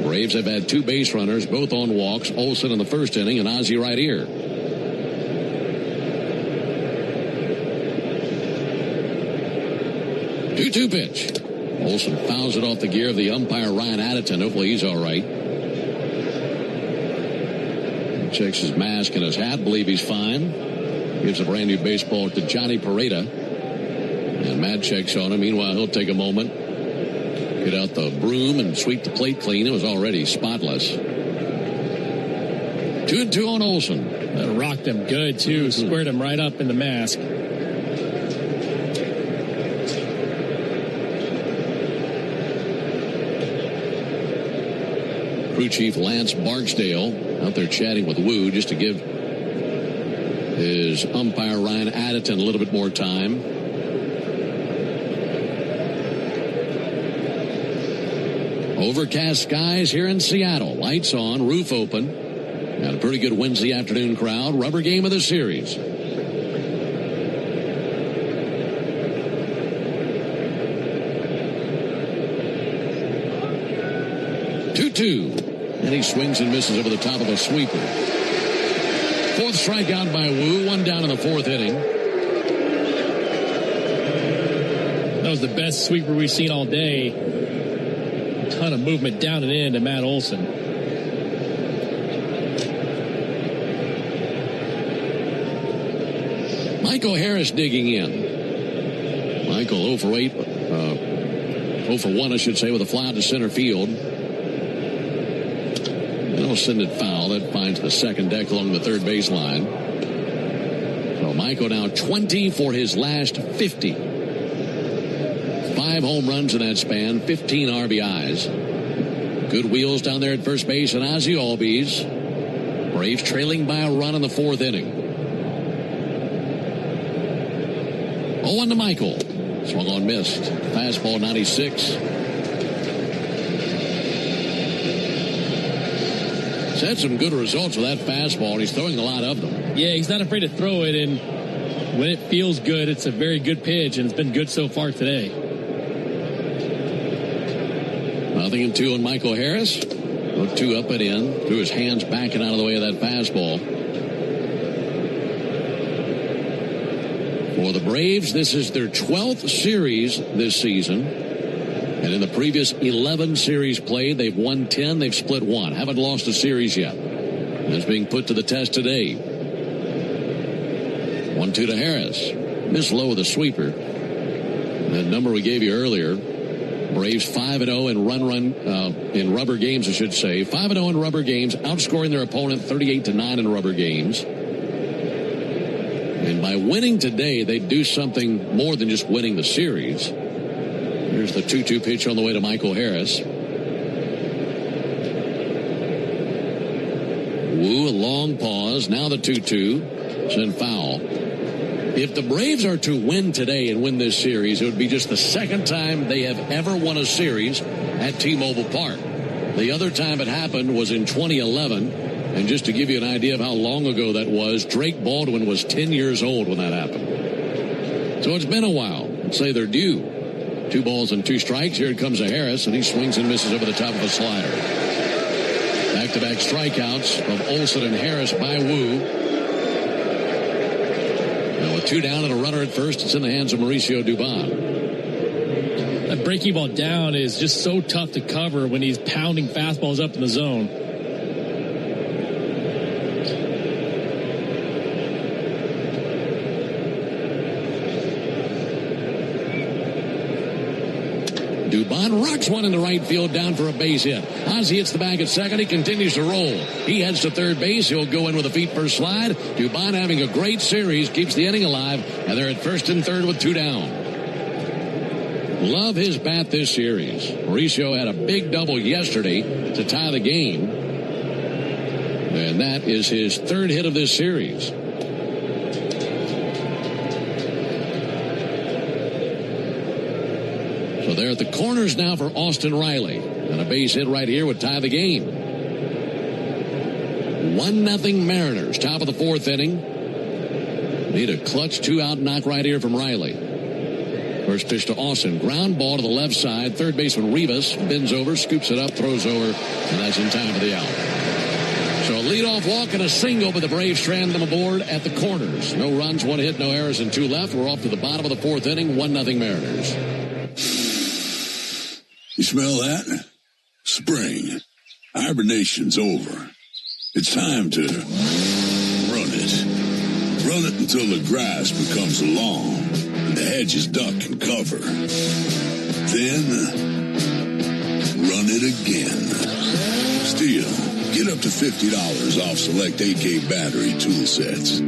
Braves have had 2 base runners, both on walks. Olsen in the first inning and Ozzie right here. 2-2 pitch. Olsen fouls it off the gear of the umpire, Ryan Addington. Hopefully he's all right. He checks his mask and his hat. Believe he's fine. Gives a brand new baseball to Johnny Pareda. And Matt checks on him. Meanwhile, he'll take a moment, get out the broom and sweep the plate clean. It was already spotless. 2-2 on Olsen. That rocked him good, too. Squared him right up in the mask. Crew Chief Lance Barksdale out there chatting with Wu just to give his umpire Ryan Addington a little bit more time. Overcast skies here in Seattle. Lights on, roof open. Got a pretty good Wednesday afternoon crowd. Rubber game of the series. 2-2. And he swings and misses over the top of a sweeper. 4th strikeout by Wu. 1 down in the 4th inning. That was the best sweeper we've seen all day. A ton of movement down and in to Matt Olsen. Michael Harris digging in. Michael 0 for 8, 0 for 1, I should say, with a fly out to center field. They'll send it foul. That finds the second deck along the third baseline. So Michael now 20 for his last 50. 5 home runs in that span, 15 RBIs. Good wheels down there at first base, and Ozzie Albies. Braves trailing by a run in the 4th inning. 0-1 to Michael. Swung on, missed. Fastball 96. He's had some good results with that fastball, and he's throwing a lot of them. Yeah, he's not afraid to throw it, and when it feels good, it's a very good pitch, and it's been good so far today. 0-2 on Michael Harris. 0-2 up and in. Threw his hands back and out of the way of that fastball. For the Braves, this is their 12th series this season. And in the previous 11 series played, they've won 10, they've split 1. Haven't lost a series yet. That's being put to the test today. 1-2 to Harris. Missed low with a sweeper. That number we gave you earlier. Braves 5-0 in rubber games, I should say. 5-0 in rubber games, outscoring their opponent 38-9 in rubber games. And by winning today, they do something more than just winning the series. Here's the 2-2 pitch on the way to Michael Harris. Woo, a long pause. Now the 2-2. Send foul. If the Braves are to win today and win this series, it would be just the second time they have ever won a series at T-Mobile Park. The other time it happened was in 2011. And just to give you an idea of how long ago that was, Drake Baldwin was 10 years old when that happened. So it's been a while. Let's say they're due. 2 balls and 2 strikes. Here comes a Harris, and he swings and misses over the top of a slider. Back-to-back strikeouts of Olsen and Harris by Wu. Now with 2 down and a runner at first, it's in the hands of Mauricio Dubon. That breaking ball down is just so tough to cover when he's pounding fastballs up in the zone. Dubon rocks one into right field, down for a base hit. Ozzie hits the bag at second. He continues to roll. He heads to third base. He'll go in with a feet-first slide. Dubon having a great series, keeps the inning alive, and they're at first and third with 2 down. Love his bat this series. Mauricio had a big double yesterday to tie the game, and that is his 3rd hit of this series. So they're at the corners now for Austin Riley. And a base hit right here would tie the game. 1-0 Mariners, top of the 4th inning. Need a clutch 2-out knock right here from Riley. First pitch to Austin. Ground ball to the left side. Third baseman Rivas bends over, scoops it up, throws over, and that's in time for the out. So a leadoff walk and a single, but the Braves strand them aboard at the corners. No runs, 1 hit, no errors, and 2 left. We're off to the bottom of the 4th inning. 1-0 Mariners. You smell that? Spring. Hibernation's over. It's time to run it. Run it until the grass becomes long and the hedges duck and cover. Then, run it again. Still, get up to $50 off select AK battery tool sets.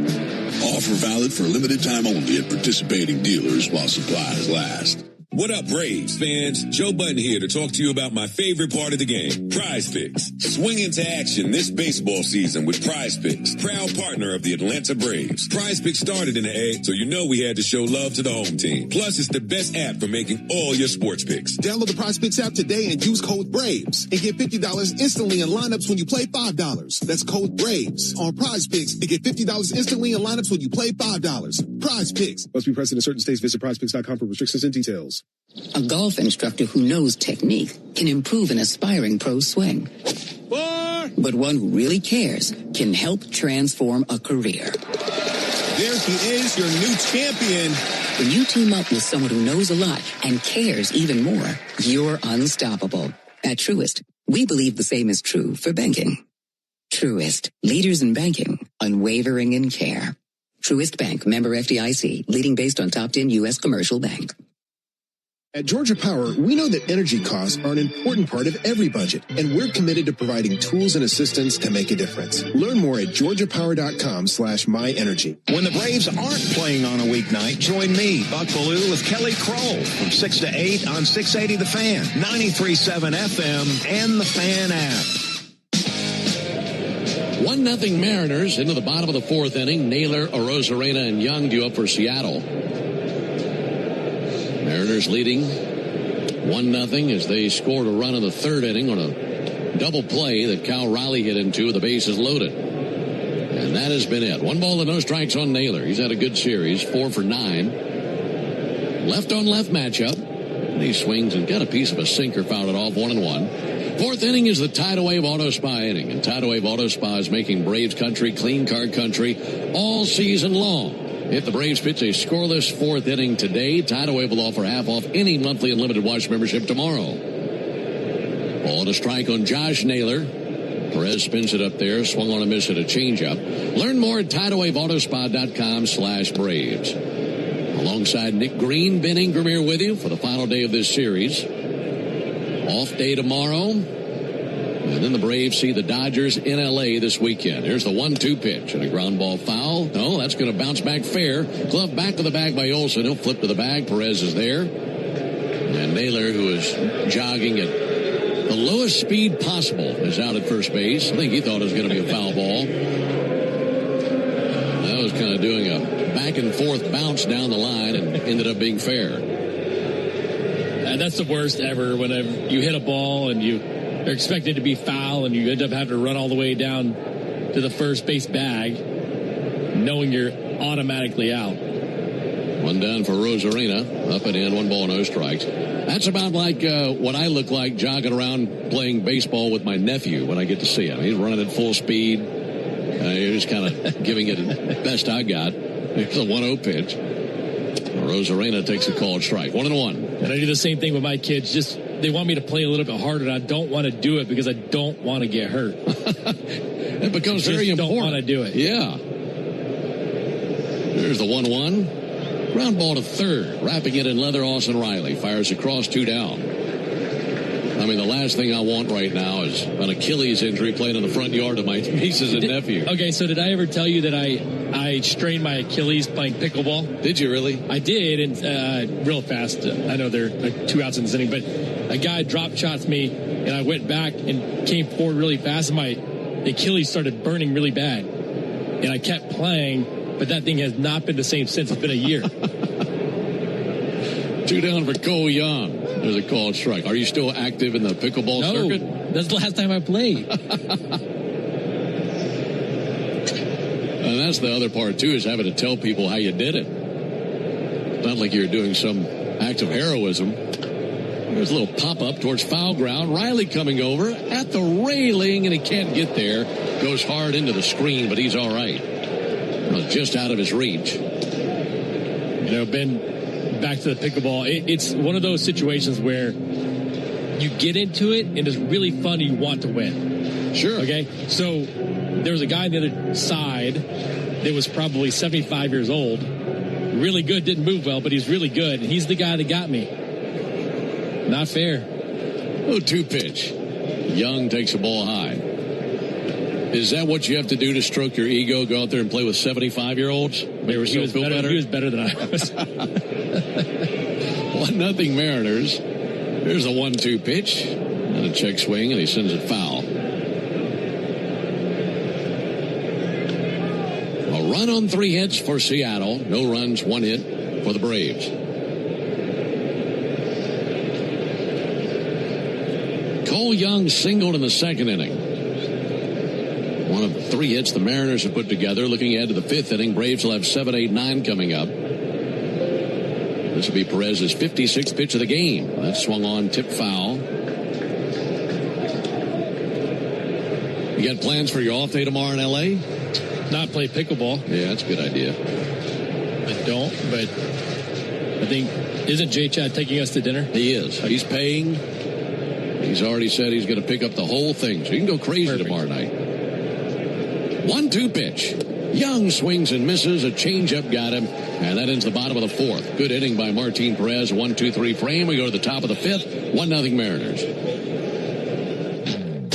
Offer valid for a limited time only at participating dealers while supplies last. What up, Braves fans? Joe Budden here to talk to you about my favorite part of the game, Prize Picks. Swing into action this baseball season with Prize Picks, proud partner of the Atlanta Braves. Prize Picks started in the A, so you know we had to show love to the home team. Plus, it's the best app for making all your sports picks. Download the Prize Picks app today and use code BRAVES and get $50 instantly in lineups when you play $5. That's code BRAVES on Prize Picks and get $50 instantly in lineups when you play $5. Prize Picks. Must be present in certain states. Visit prizepicks.com for restrictions and details. A golf instructor who knows technique can improve an aspiring pro's swing. But one who really cares can help transform a career. There he is, your new champion. When you team up with someone who knows a lot and cares even more, you're unstoppable. At Truist, we believe the same is true for banking. Truist, leaders in banking, unwavering in care. Truist Bank, member FDIC, leading based on top 10 U.S. commercial bank. At Georgia Power, we know that energy costs are an important part of every budget, and we're committed to providing tools and assistance to make a difference. Learn more at georgiapower.com/myenergy. When the Braves aren't playing on a weeknight, join me, Buck Bellew, with Kelly Kroll from 6 to 8 on 680 The Fan, 93.7 FM, and the Fan app. 1-0 Mariners into the bottom of the fourth inning. Naylor, Arozarena, and Young due up for Seattle. Mariners leading 1-0 as they scored a run in the third inning on a double play that Cal Riley hit into with the bases loaded. And that has been it. 1 ball and no strikes on Naylor. He's had a good series, 4 for 9. Left on left matchup. And he swings and got a piece of a sinker, fouled it off, 1-1. Fourth inning is the Tidal Wave Auto Spa inning. And Tidal Wave Auto Spa is making Braves country clean car country all season long. If the Braves pitch a scoreless fourth inning today, Tidal Wave will offer half off any monthly unlimited wash membership tomorrow. Ball and a strike on Josh Naylor. Perez spins it up there, swung on a miss at a changeup. Learn more at TidalWaveAutoSpa.com/Braves. Alongside Nick Green, Ben Ingram here with you for the final day of this series. Off day tomorrow. And then the Braves see the Dodgers in L.A. this weekend. Here's the 1-2 pitch and a ground ball foul. No, that's going to bounce back fair. Glove back to the bag by Olsen. He'll flip to the bag. Perez is there. And Naylor, who is jogging at the lowest speed possible, is out at first base. I think he thought it was going to be a foul ball. That was kind of doing a back and forth bounce down the line and ended up being fair. That's the worst ever, whenever you hit a ball and they're expected to be foul and you end up having to run all the way down to the first base bag knowing you're automatically out. One down for Arozarena, up and in, 1 ball, no strikes. That's about like what I look like jogging around playing baseball with my nephew when I get to see him. He's running at full speed. He's just kind of giving it the best I got. It's a 1-0 pitch. Arozarena takes a called strike. 1-1. And I do the same thing with my kids. Just they want me to play a little bit harder, and I don't want to do it because I don't want to get hurt. It becomes very important. Don't want to do it. Yeah. There's the 1-1. Ground ball to third. Wrapping it in leather, Austin Riley. Fires across, 2 down. I mean, the last thing I want right now is an Achilles injury playing in the front yard of my nieces and nephew. Okay, so did I ever tell you that I strained my Achilles playing pickleball? Did you really? I did, and real fast. I know they're like 2 outs in this inning, but a guy drop shots me, and I went back and came forward really fast, and my Achilles started burning really bad. And I kept playing, but that thing has not been the same since. It's been a year. 2 down for Cole Young. There's a called strike. Are you still active in the pickleball circuit? No, that's the last time I played. And that's the other part, too, is having to tell people how you did it. It's not like you're doing some act of heroism. There's a little pop-up towards foul ground. Riley coming over at the railing, and he can't get there. Goes hard into the screen, but he's all right. Just out of his reach. You know, Ben, back to the pickleball, it's one of those situations where you get into it and it's really fun and you want to win. Sure. Okay? So there was a guy on the other side that was probably 75 years old. Really good, didn't move well, but he's really good. And he's the guy that got me. Not fair. 0-2 pitch. Young takes the ball high. Is that what you have to do to stroke your ego? Go out there and play with 75-year-olds? He was better than I was. 1-0 Mariners. There's a 1-2 pitch. And a check swing, and he sends it foul. A run on 3 hits for Seattle. No runs, 1 hit for the Braves. Cole Young singled in the second inning. One of 3 hits the Mariners have put together. Looking ahead to the 5th inning, Braves will have 7, 8, 9 coming up. This will be Perez's 56th pitch of the game. That swung on, tipped foul. You got plans for your off day tomorrow in L.A.? Not play pickleball. Yeah, that's a good idea. I don't, but I think, isn't J. Chad taking us to dinner? He is. He's paying. He's already said he's going to pick up the whole thing, so you can go crazy tomorrow night. 1-2 pitch. Young swings and misses. A changeup got him, and that ends the bottom of the fourth. Good inning by Martin Perez. 1-2-3 frame. We go to the top of the fifth. 1-0 Mariners.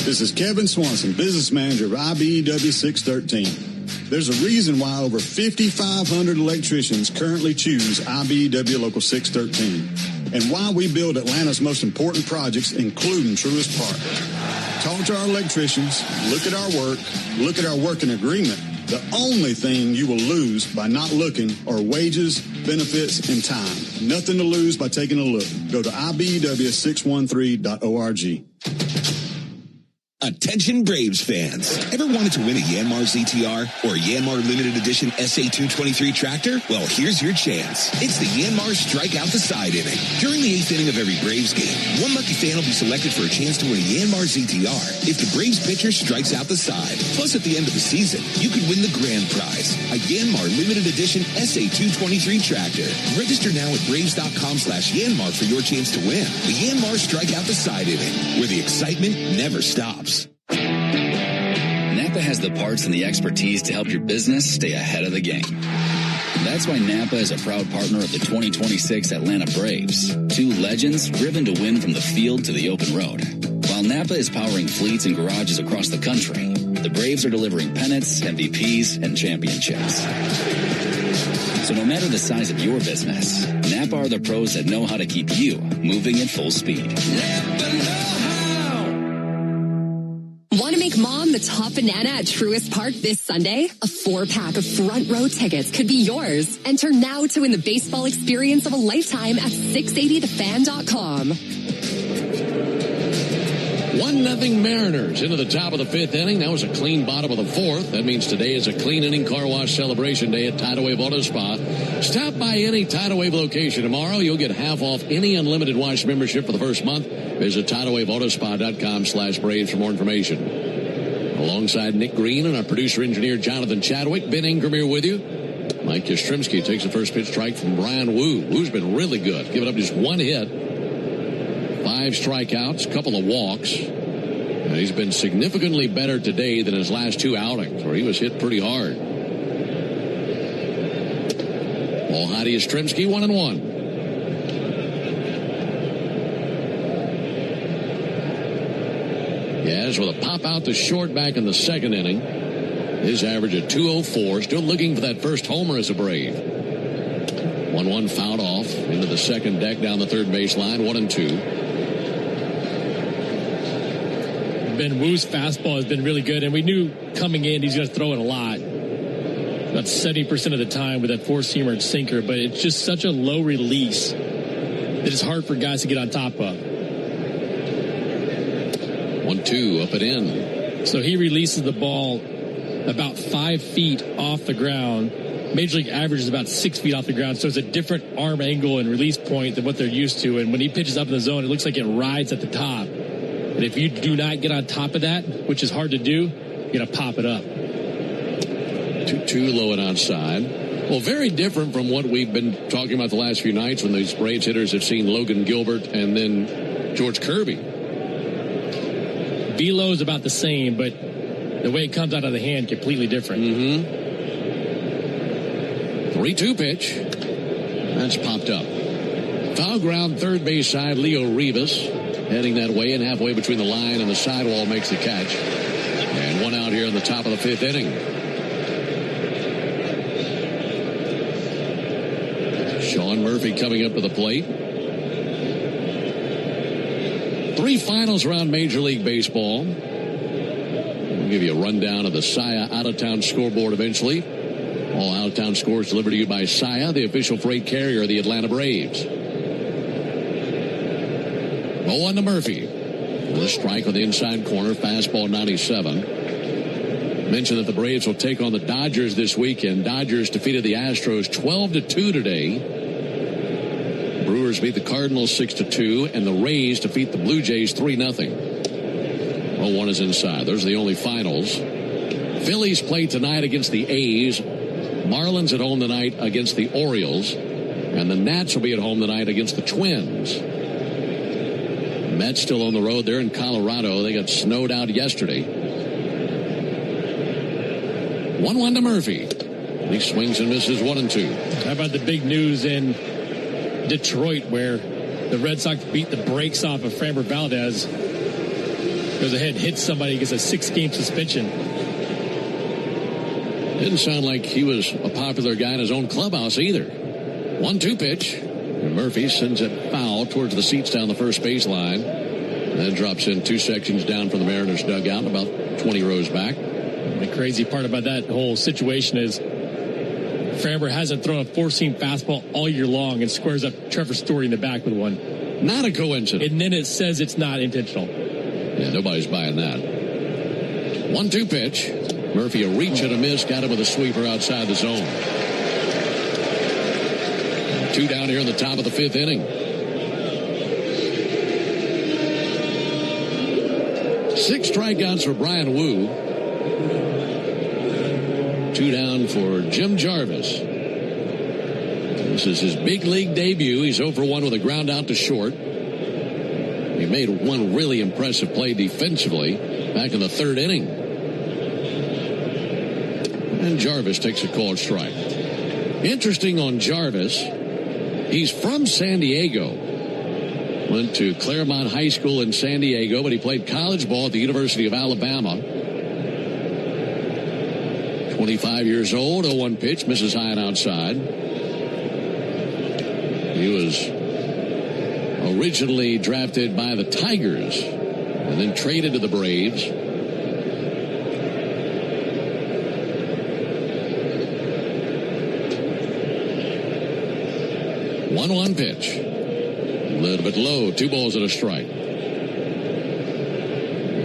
This is Kevin Swanson, business manager of IBEW 613. There's a reason why over 5,500 electricians currently choose IBEW Local 613, and why we build Atlanta's most important projects, including Truist Park. Talk to our electricians, look at our work, look at our working agreement. The only thing you will lose by not looking are wages, benefits, and time. Nothing to lose by taking a look. Go to IBEW613.org. Attention Braves fans. Ever wanted to win a Yanmar ZTR or a Yanmar limited edition SA223 tractor? Well, here's your chance. It's the Yanmar Strike Out the Side inning. During the 8th inning of every Braves game, one lucky fan will be selected for a chance to win a Yanmar ZTR if the Braves pitcher strikes out the side. Plus, at the end of the season, you could win the grand prize, a Yanmar limited edition SA223 tractor. Register now at Braves.com/Yanmar for your chance to win. The Yanmar Strike Out the Side inning, where the excitement never stops. Napa has the parts and the expertise to help your business stay ahead of the game. That's why Napa is a proud partner of the 2026 Atlanta Braves, two legends driven to win from the field to the open road. While Napa is powering fleets and garages across the country, the Braves are delivering pennants, MVPs, and championships. So no matter the size of your business, Napa are the pros that know how to keep you moving at full speed. Want to make Mom the top banana at Truist Park this Sunday? A 4-pack of front row tickets could be yours. Enter now to win the baseball experience of a lifetime at 680thefan.com. 1-0 Mariners into the top of the fifth inning. That was a clean bottom of the fourth. That means today is a clean inning car wash celebration day at Tidal Wave Auto Spa. Stop by any Tidal Wave location tomorrow. You'll get half off any unlimited wash membership for the first month. Visit TidalWaveAutoSpa.com/Braves for more information. Alongside Nick Green and our producer-engineer Jonathan Chadwick, Ben Ingram here with you. Mike Yastrzemski takes the first pitch strike from Brian Wu. Wu's been really good, giving up just one hit. 5 strikeouts, a couple of walks. And he's been significantly better today than his last 2 outings, where he was hit pretty hard. Ball high to Yastrzemski, 1-1. Yes, with a pop out to short back in the second inning. His average at 204. Still looking for that first homer as a Brave. 1-1 fouled off into the second deck down the third base line. 1-2. Ben Wu's fastball has been really good, and we knew coming in he's going to throw it a lot. About 70% of the time with that four-seamer and sinker, but it's just such a low release that it's hard for guys to get on top of. 1-2 up and in. So he releases the ball about 5 feet off the ground. Major League average is about 6 feet off the ground, so it's a different arm angle and release point than what they're used to. And when he pitches up in the zone, it looks like it rides at the top. And if you do not get on top of that, which is hard to do, you're going to pop it up. 2-2 low and outside. Well, very different from what we've been talking about the last few nights when these Braves hitters have seen Logan Gilbert and then George Kirby. Velo is about the same, but the way it comes out of the hand, completely different. 3-2 pitch. That's popped up. Foul ground, third base side, Leo Rivas heading that way, and halfway between the line and the sidewall makes the catch. And one out here in the top of the fifth inning. Sean Murphy coming up to the plate. 3 finals around Major League Baseball. We'll give you a rundown of the SIA out-of-town scoreboard eventually. All out-of-town scores delivered to you by SIA, the official freight carrier of the Atlanta Braves. 0-1 to Murphy. With a strike on the inside corner, fastball 97. Mentioned that the Braves will take on the Dodgers this weekend. Dodgers defeated the Astros 12-2 today. Brewers beat the Cardinals 6-2, and the Rays defeat the Blue Jays 3-0. 0-1 is inside. Those are the only finals. Phillies play tonight against the A's. Marlins at home tonight against the Orioles. And the Nats will be at home tonight against the Twins. Mets still on the road. They're in Colorado. They got snowed out yesterday. 1-1 to Murphy. He swings and misses 1-2. How about the big news in Detroit where the Red Sox beat the brakes off of Framber Valdez? Goes ahead, hits somebody, gets a 6-game suspension. Didn't sound like he was a popular guy in his own clubhouse either. 1-2 pitch. And Murphy sends it foul towards the seats down the first baseline. Then drops in 2 sections down from the Mariners dugout, about 20 rows back. The crazy part about that whole situation is Framber hasn't thrown a 4-seam fastball all year long and squares up Trevor Story in the back with one. Not a coincidence. And then it says it's not intentional. Yeah, nobody's buying that. 1-2 pitch. Murphy a reach and a miss. Got him with a sweeper outside the zone. 2 down here in the top of the 5th inning. 6 strikeouts for Brian Wu. 2 down for Jim Jarvis. This is his big league debut. He's 0 for 1 with a ground out to short. He made one really impressive play defensively back in the 3rd inning. And Jarvis takes a called strike. Interesting on Jarvis, he's from San Diego. Went to Claremont High School in San Diego, but he played college ball at the University of Alabama. 25 years old, 0-1 pitch, misses high and outside. He was originally drafted by the Tigers and then traded to the Braves. One pitch. A little bit low. 2 balls and a strike.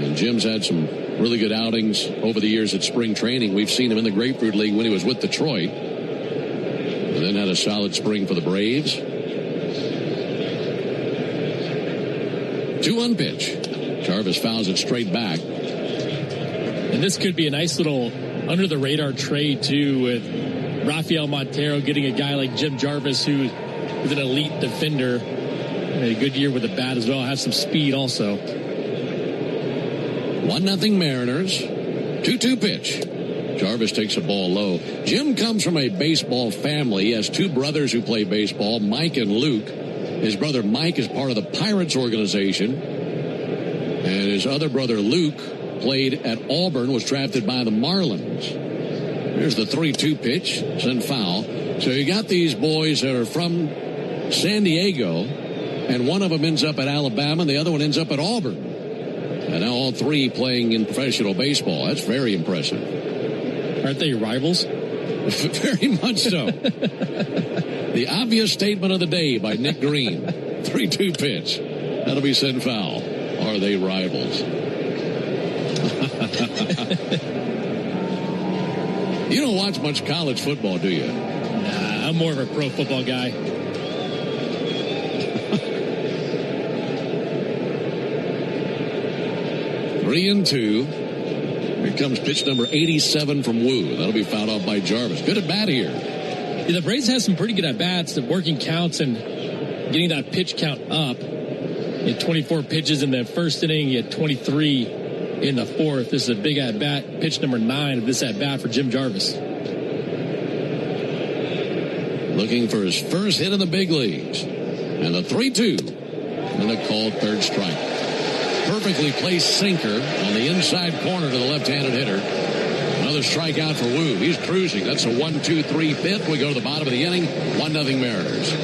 And Jim's had some really good outings over the years at spring training. We've seen him in the Grapefruit League when he was with Detroit. And then had a solid spring for the Braves. 2-1 pitch. Jarvis fouls it straight back. And this could be a nice little under-the-radar trade, too, with Rafael Montero getting a guy like Jim Jarvis, who is an elite defender. Had a good year with the bat as well. Has some speed also. 1-0 Mariners. 2-2 pitch. Jarvis takes a ball low. Jim comes from a baseball family. He has 2 brothers who play baseball, Mike and Luke. His brother Mike is part of the Pirates organization. And his other brother Luke played at Auburn, was drafted by the Marlins. Here's the 3-2 pitch. Sent foul. So you got these boys that are from San Diego, and one of them ends up at Alabama, and the other one ends up at Auburn. And now all 3 playing in professional baseball. That's very impressive. Aren't they rivals? Very much so. The obvious statement of the day by Nick Green. 3-2 pitch. That'll be sent foul. Are they rivals? You don't watch much college football, do you? Nah, I'm more of a pro football guy. 3-2. Here comes pitch number 87 from Wu. That'll be fouled off by Jarvis. Good at bat here. Yeah, the Braves have some pretty good at bats, working counts and getting that pitch count up. He had 24 pitches in the first inning. He had 23 in the 4th. This is a big at bat. Pitch number 9 of this at bat for Jim Jarvis. Looking for his first hit in the big leagues. And the 3-2. And a called 3rd strike. Perfectly placed sinker on the inside corner to the left-handed hitter. Another strikeout for Wu. He's cruising. That's a 1-2-3 fifth. We go to the bottom of the inning. 1-0 Mariners.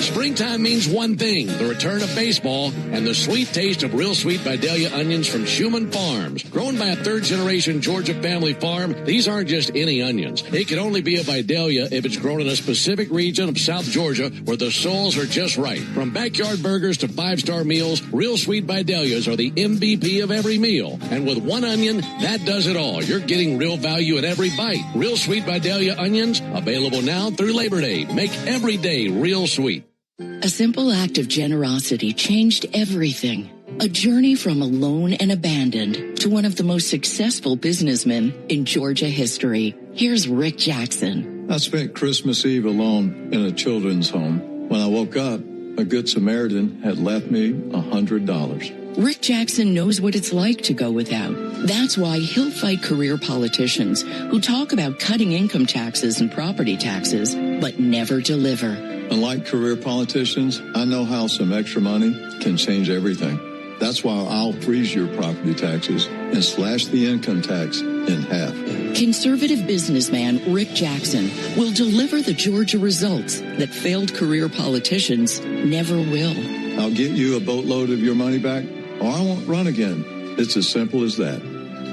Springtime means one thing, the return of baseball and the sweet taste of Real Sweet Vidalia onions from Schumann Farms. Grown by a 3rd-generation Georgia family farm, these aren't just any onions. It can only be a Vidalia if it's grown in a specific region of South Georgia where the soils are just right. From backyard burgers to 5-star meals, Real Sweet Vidalias are the MVP of every meal. And with one onion, that does it all. You're getting real value in every bite. Real Sweet Vidalia onions, available now through Labor Day. Make every day real sweet. A simple act of generosity changed everything. A journey from alone and abandoned to one of the most successful businessmen in Georgia history. Here's Rick Jackson. I spent Christmas Eve alone in a children's home. When I woke up, a good Samaritan had left me $100. Rick Jackson knows what it's like to go without. That's why he'll fight career politicians who talk about cutting income taxes and property taxes, but never deliver. Unlike career politicians, I know how some extra money can change everything. That's why I'll freeze your property taxes and slash the income tax in half. Conservative businessman Rick Jackson will deliver the Georgia results that failed career politicians never will. I'll get you a boatload of your money back, or I won't run again. It's as simple as that.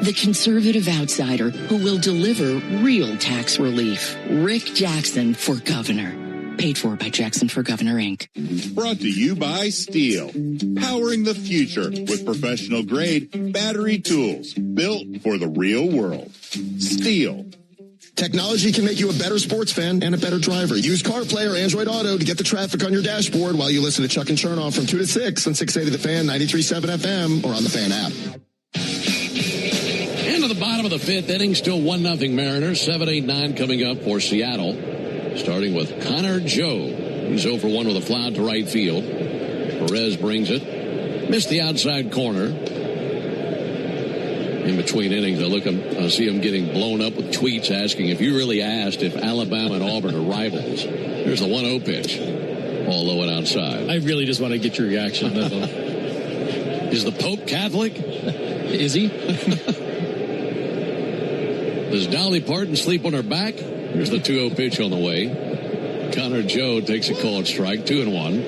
The conservative outsider who will deliver real tax relief. Rick Jackson for governor. Paid for by Jackson for Governor, Inc. Brought to you by Steel. Powering the future with professional-grade battery tools built for the real world. Steel. Technology can make you a better sports fan and a better driver. Use CarPlay or Android Auto to get the traffic on your dashboard while you listen to Chuck and Chernoff from 2 to 6 on 680 The Fan, 93.7 FM, or on the Fan app. Into the bottom of the fifth inning, still 1-0 Mariners. 7-8-9 coming up for Seattle. Starting with Connor Joe. He's 0 for 1 with a fly out to right field. Perez brings it. Missed the outside corner. In between innings, I see him getting blown up with tweets asking if you really asked if Alabama and Auburn are rivals. There's the 1-0 pitch. Ball low and outside. I really just want to get your reaction. Is the Pope Catholic? Is he? Does Dolly Parton sleep on her back? Here's the 2-0 pitch on the way. Connor Joe takes a called strike, 2-1.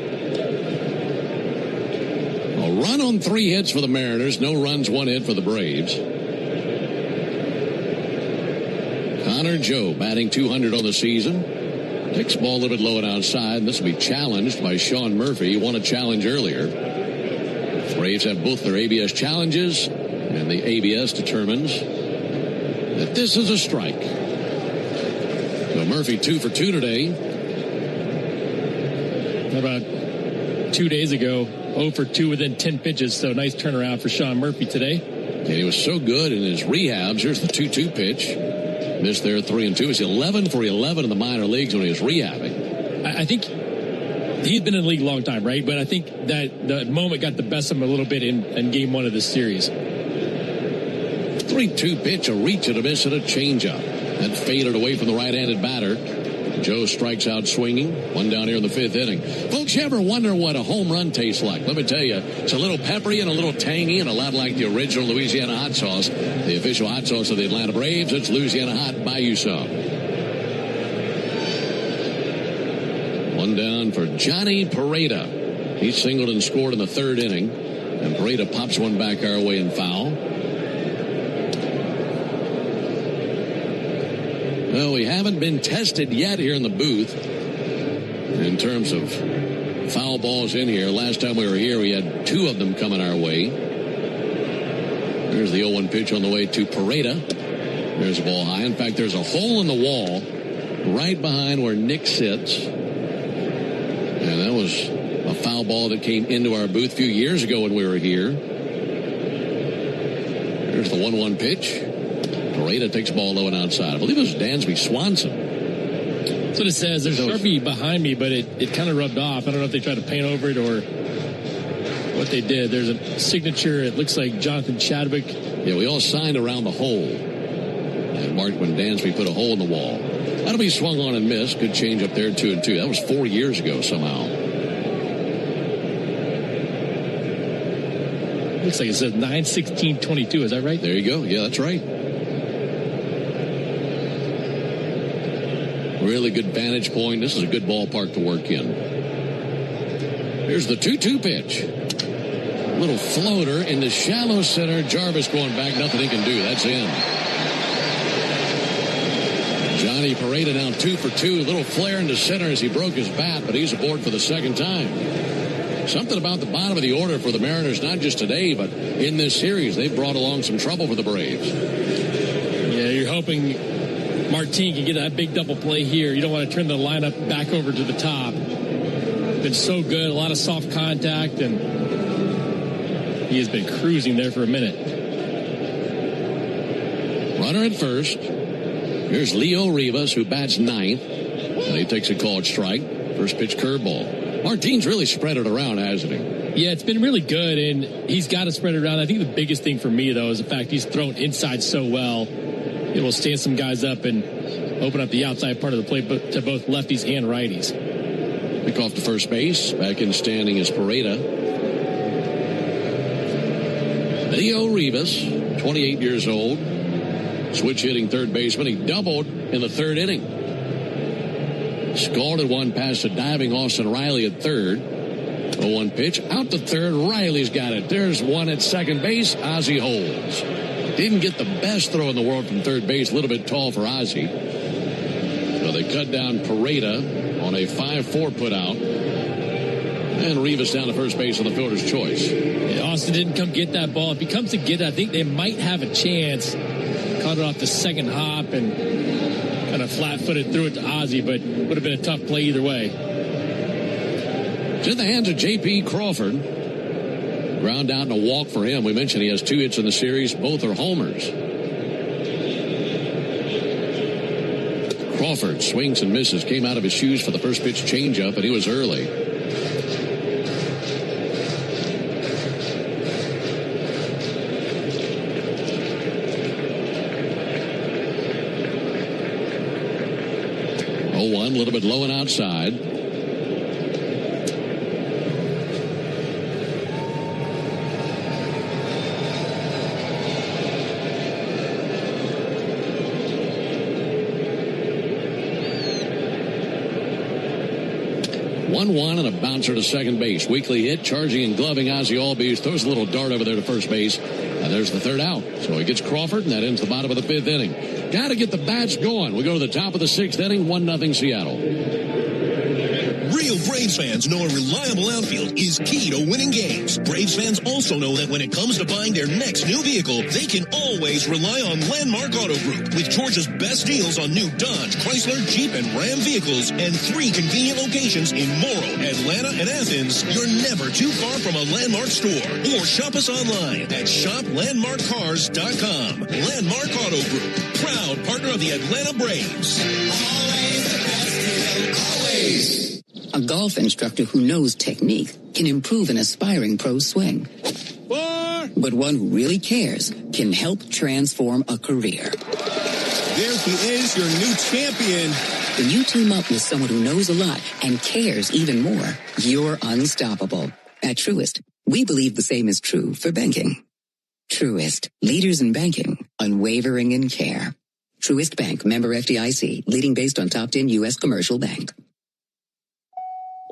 A run on 3 hits for the Mariners. No runs, 1 hit for the Braves. Connor Joe batting 200 on the season. Takes the ball a little bit low and outside. And this will be challenged by Sean Murphy. He won a challenge earlier. Braves have both their ABS challenges, and the ABS determines that this is a strike. So Murphy 2 for 2 today. About 2 days ago, 0 for 2 within 10 pitches. So nice turnaround for Sean Murphy today. And he was so good in his rehabs. Here's the 2-2 pitch. Missed there 3-2. He's 11 for 11 in the minor leagues when he was rehabbing. I think he's been in the league a long time, right? But I think that the moment got the best of him a little bit in game 1 of this series. 3-2 pitch, a reach and a miss and a changeup. That faded away from the right-handed batter. Joe strikes out swinging. 1 down here in the 5th inning. Folks, you ever wonder what a home run tastes like? Let me tell you, it's a little peppery and a little tangy and a lot like the original Louisiana hot sauce. The official hot sauce of the Atlanta Braves. It's Louisiana Hot. Buy you some. 1 down for Johnny Pareda. He singled and scored in the 3rd inning. And Pareda pops one back our way and foul. Well, we haven't been tested yet here in the booth in terms of foul balls in here. Last time we were here, we had 2 of them coming our way. There's the 0-1 pitch on the way to Pareda. There's a ball high. In fact, there's a hole in the wall right behind where Nick sits. And that was a foul ball that came into our booth a few years ago when we were here. There's the 1-1 pitch. Pareda takes the ball low and outside. I believe it was Dansby Swanson. That's what it says. There's a Sharpie behind me, but it kind of rubbed off. I don't know if they tried to paint over it or what they did. There's a signature. It looks like Jonathan Chadwick. Yeah, we all signed around the hole. And marked when Dansby put a hole in the wall. That'll be swung on and missed. Good change up there, 2-2. That was 4 years ago somehow. Looks like it says 9/16/22. Is that right? There you go. Yeah, that's right. Really good vantage point. This is a good ballpark to work in. Here's the 2-2 pitch. Little floater in the shallow center. Jarvis going back. Nothing he can do. That's in. Johnny Pareda now 2 for 2. A little flare into center as he broke his bat, but he's aboard for the 2nd time. Something about the bottom of the order for the Mariners, not just today, but in this series. They've brought along some trouble for the Braves. Yeah, you're hoping Martin can get that big double play here. You don't want to turn the lineup back over to the top. Been so good, a lot of soft contact, and he has been cruising there for a minute. Runner at first. Here's Leo Rivas, who bats 9th. And he takes a called strike. First pitch curveball. Martin's really spread it around, hasn't he? Yeah, it's been really good, and he's got to spread it around. I think the biggest thing for me, though, is the fact he's thrown inside so well. It will stand some guys up and open up the outside part of the plate to both lefties and righties. Pick off to first base. Back in standing is Pareda. Leo Rivas, 28 years old. Switch hitting third baseman. He doubled in the third inning. Scalded one past a diving Austin Riley at third. 0-1 pitch. Out to third. Riley's got it. There's one at second base. Ozzie holds. Didn't get the best throw in the world from third base. A little bit tall for Ozzie. So they cut down Pareda on a 5-4 put out. And Rivas down to first base on the fielder's choice. Yeah, Austin didn't come get that ball. If he comes to get it, I think they might have a chance. Caught it off the second hop and kind of flat-footed threw it to Ozzie, but would have been a tough play either way. It's in the hands of J.P. Crawford. Ground out and a walk for him. We mentioned he has 2 hits in the series. Both are homers. Crawford swings and misses. Came out of his shoes for the first pitch changeup, and he was early. A little bit low and outside. One and a bouncer to second base. Weekly hit, charging and gloving Ozzie Albies. Throws a little dart over there to first base. And there's the third out. So he gets Crawford, and that ends the bottom of the 5th inning. Got to get the bats going. We go to the top of the 6th inning, 1-0 Seattle. Real Braves fans know a reliable outfield is key to winning games. Braves fans also know that when it comes to buying their next new vehicle, they can always rely on Landmark Auto Group. With Georgia's best deals on new Dodge, Chrysler, Jeep, and Ram vehicles, and 3 convenient locations in Morrow, Atlanta, and Athens, you're never too far from a Landmark store. Or shop us online at shoplandmarkcars.com. Landmark Auto Group, proud partner of the Atlanta Braves. Always the best deal, always. A golf instructor who knows technique can improve an aspiring pro's swing. But one who really cares can help transform a career. There he is, your new champion. When you team up with someone who knows a lot and cares even more, you're unstoppable. At Truist, we believe the same is true for banking. Truist, leaders in banking, unwavering in care. Truist Bank, member FDIC, leading based on top 10 U.S. commercial bank.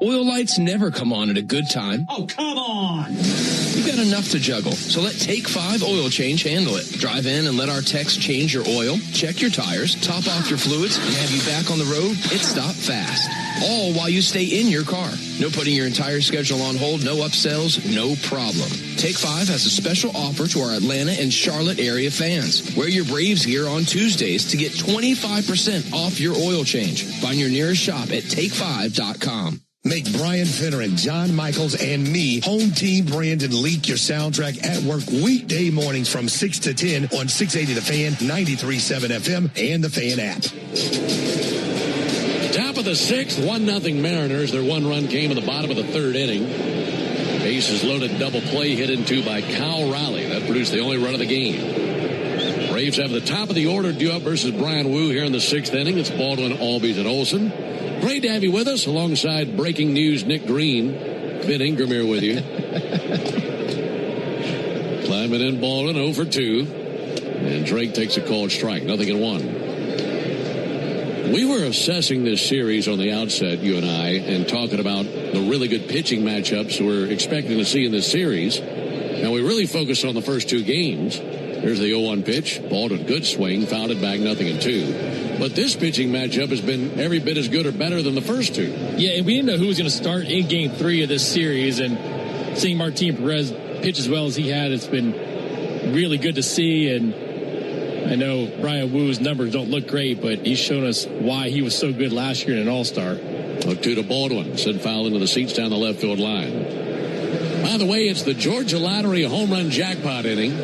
Oil lights never come on at a good time. Oh, come on! You've got enough to juggle, so let Take 5 Oil Change handle it. Drive in and let our techs change your oil, check your tires, top off your fluids, and have you back on the road. It's stop fast. All while you stay in your car. No putting your entire schedule on hold, no upsells, no problem. Take 5 has a special offer to our Atlanta and Charlotte area fans. Wear your Braves gear on Tuesdays to get 25% off your oil change. Find your nearest shop at take5.com. Make Brian Finner and John Michaels and me Home Team Brandon Leak your soundtrack at work weekday mornings from 6 to 10 on 680 The Fan, 93.7 FM, and the Fan app. Top of the 6th, 1-0 Mariners. Their 1-run came in the bottom of the 3rd inning. Bases loaded double play hit into by Kyle Riley. That produced the only run of the game. Braves have the top of the order due up versus Brian Wu here in the 6th inning. It's Baldwin, Albies, and Olsen. Great to have you with us alongside breaking news Nick Green. Ben Ingram here with you. Climbing in Baldwin 0 for 2. And Drake takes a called strike. 0-1. We were assessing this series on the outset, you and I, and talking about the really good pitching matchups we're expecting to see in this series. Now, we really focused on the first 2 games. There's the 0-1 pitch. Baldwin, good swing. Fouled it back, 0-2. But this pitching matchup has been every bit as good or better than the first 2. Yeah, and we didn't know who was going to start in Game 3 of this series. And seeing Martin Perez pitch as well as he had, it's been really good to see. And I know Brian Wu's numbers don't look great, but he's shown us why he was so good last year in an All-Star. 0-2 to Baldwin. Sent foul into the seats down the left field line. By the way, it's the Georgia Lottery home run jackpot inning.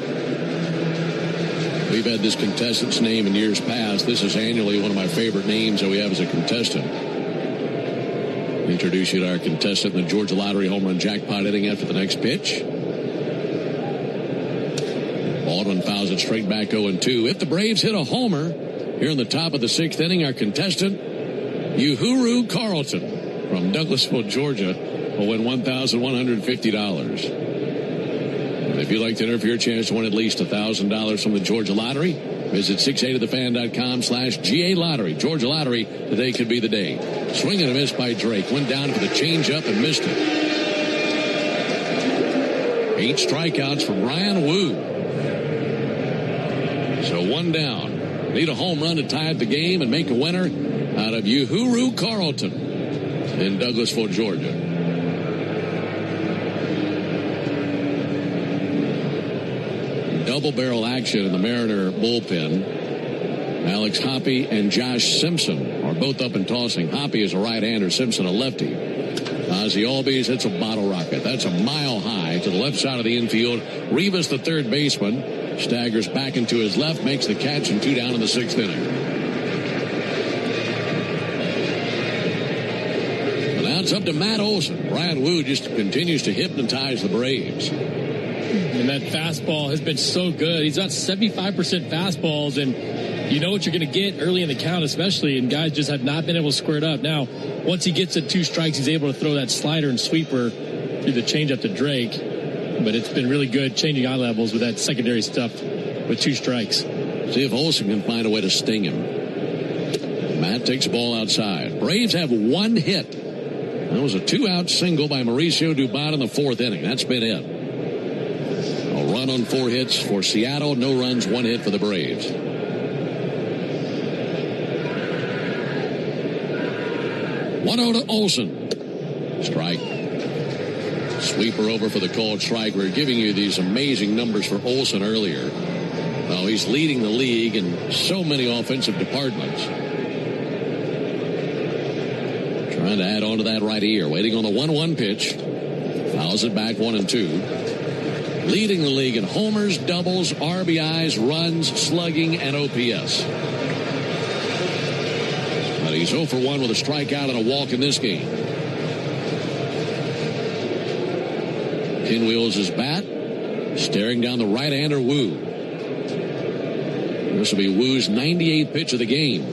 We've had this contestant's name in years past. This is annually one of my favorite names that we have as a contestant. Introduce you to our contestant in the Georgia Lottery home run jackpot inning after the next pitch. Baldwin fouls it straight back 0-2. If the Braves hit a homer here in the top of the 6th inning, our contestant, Uhuru Carlton from Douglasville, Georgia, will win $1,150. And if you'd like to enter for your chance to win at least $1,000 from the Georgia Lottery, visit 680thefan.com/GA Lottery. Georgia Lottery, today could be the day. Swing and a miss by Drake. Went down for the changeup and missed it. 8 strikeouts for Brian Wu. So 1 down. Need a home run to tie up the game and make a winner out of Uhuru Carlton in Douglasville, Georgia. Double barrel action in the Mariner bullpen. Alex Hoppe and Josh Simpson are both up and tossing. Hoppe is a right-hander, Simpson a lefty. Ozzie Albies hits a bottle rocket. That's a mile high to the left side of the infield. Rivas, the third baseman, staggers back into his left, makes the catch, and 2 down in the 6th inning. And now it's up to Matt Olsen. Brian Wu just continues to hypnotize the Braves. And that fastball has been so good. He's got 75% fastballs, and you know what you're going to get early in the count, especially, and guys just have not been able to square it up. Now, once he gets at 2 strikes, he's able to throw that slider and sweeper through the changeup to Drake. But it's been really good changing eye levels with that secondary stuff with 2 strikes. See if Olsen can find a way to sting him. Matt takes the ball outside. Braves have 1 hit. That was a 2-out single by Mauricio Dubon in the 4th inning. That's been it. A run on 4 hits for Seattle. No runs, 1 hit for the Braves. 1-0 to Olsen. Strike. Sweeper over for the called strike. We were giving you these amazing numbers for Olsen earlier. Well, he's leading the league in so many offensive departments. Trying to add on to that right here. Waiting on the 1-1 pitch. Fouls it back 1-2. Leading the league in homers, doubles, RBIs, runs, slugging, and OPS. But he's 0 for 1 with a strikeout and a walk in this game. Pinwheels his bat, staring down the right-hander Wu. This will be Wu's 98th pitch of the game.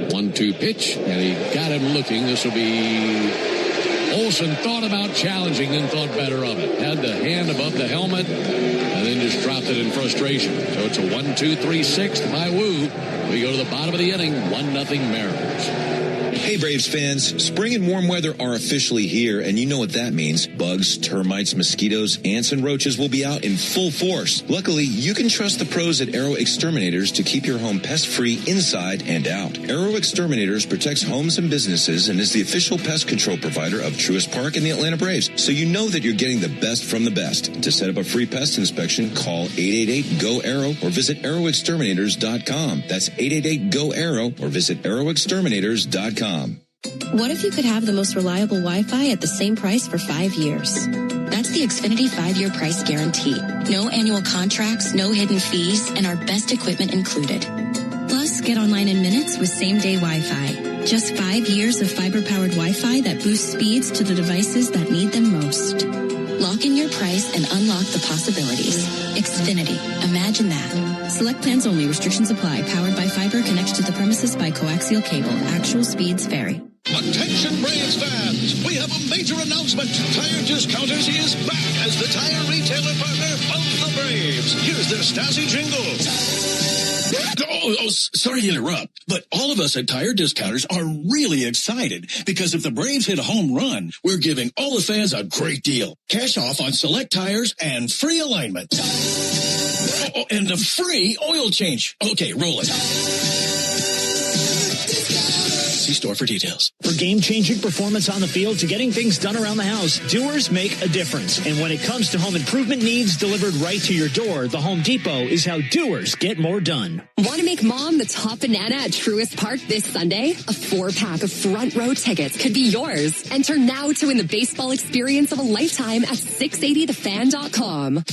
1-2 pitch, and he got him looking. This will be Olsen. Thought about challenging, then thought better of it. Had the hand above the helmet, and then just dropped it in frustration. So it's a 1-2-3-6 by Wu. We go to the bottom of the inning, 1-0 Mariners. Hey, Braves fans, spring and warm weather are officially here, and you know what that means. Bugs, termites, mosquitoes, ants, and roaches will be out in full force. Luckily, you can trust the pros at Arrow Exterminators to keep your home pest-free inside and out. Arrow Exterminators protects homes and businesses and is the official pest control provider of Truist Park and the Atlanta Braves, so you know that you're getting the best from the best. To set up a free pest inspection, call 888-GO-ARROW or visit arrowexterminators.com. That's 888-GO-ARROW or visit arrowexterminators.com. What if you could have the most reliable Wi-Fi at the same price for 5 years? That's the Xfinity 5-year price guarantee. No annual contracts, no hidden fees, and our best equipment included. Plus, get online in minutes with same-day Wi-Fi. Just 5 years of fiber-powered Wi-Fi that boosts speeds to the devices that need them most. Lock in your price and unlock the possibilities. Xfinity. Imagine that. Select plans only. Restrictions apply. Powered by fiber. Connected to the premises by coaxial cable. Actual speeds vary. Attention Braves fans, we have a major announcement. Tire Discounters is back as the tire retailer partner of the Braves. Here's their Stasi jingle. Sorry to interrupt, but all of us at Tire Discounters are really excited because if the Braves hit a home run, we're giving all the fans a great deal. Cash off on select tires and free alignment. And a free oil change. Okay, roll it. See store for details. For game-changing performance on the field to getting things done around the house, Doers make a difference. And when it comes to home improvement needs delivered right to your door, the Home Depot is how Doers get more done. Want to make mom the top banana at Truist Park this Sunday? A 4-pack of front row tickets could be yours. Enter now to win the baseball experience of a lifetime at 680thefan.com.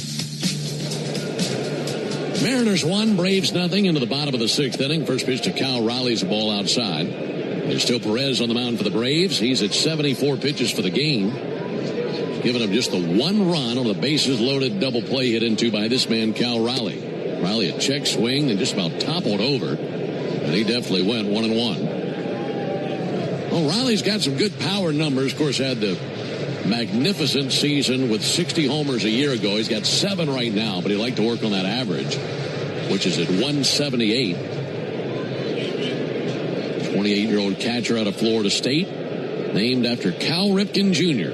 Mariners 1, Braves nothing into the bottom of the 6th inning. First pitch to Cal Riley's a ball outside. There's still Perez on the mound for the Braves. He's at 74 pitches for the game. Giving up just the one run on a bases-loaded double play hit into by this man, Cal Riley. Riley a check swing and just about toppled over. And he definitely went 1-1. Well, Riley's got some good power numbers. Of course, had the magnificent season with 60 homers a year ago. He's got 7 right now, but he'd like to work on that average, which is at 178. 28-year-old catcher out of Florida State, named after Cal Ripken Jr.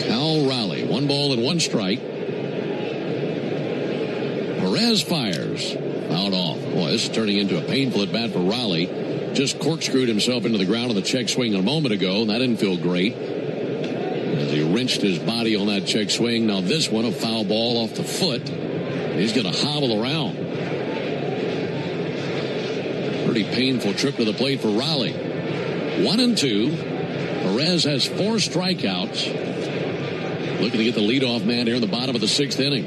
Cal Riley, 1 ball and 1 strike. Perez fires. Fouled off. Boy, this is turning into a painful at-bat for Riley. Just corkscrewed himself into the ground on the check swing a moment ago, and that didn't feel great. As he wrenched his body on that check swing. Now this one, a foul ball off the foot. He's going to hobble around. Pretty painful trip to the plate for Riley. 1-2. Perez has 4 strikeouts. Looking to get the leadoff man here in the bottom of the 6th inning.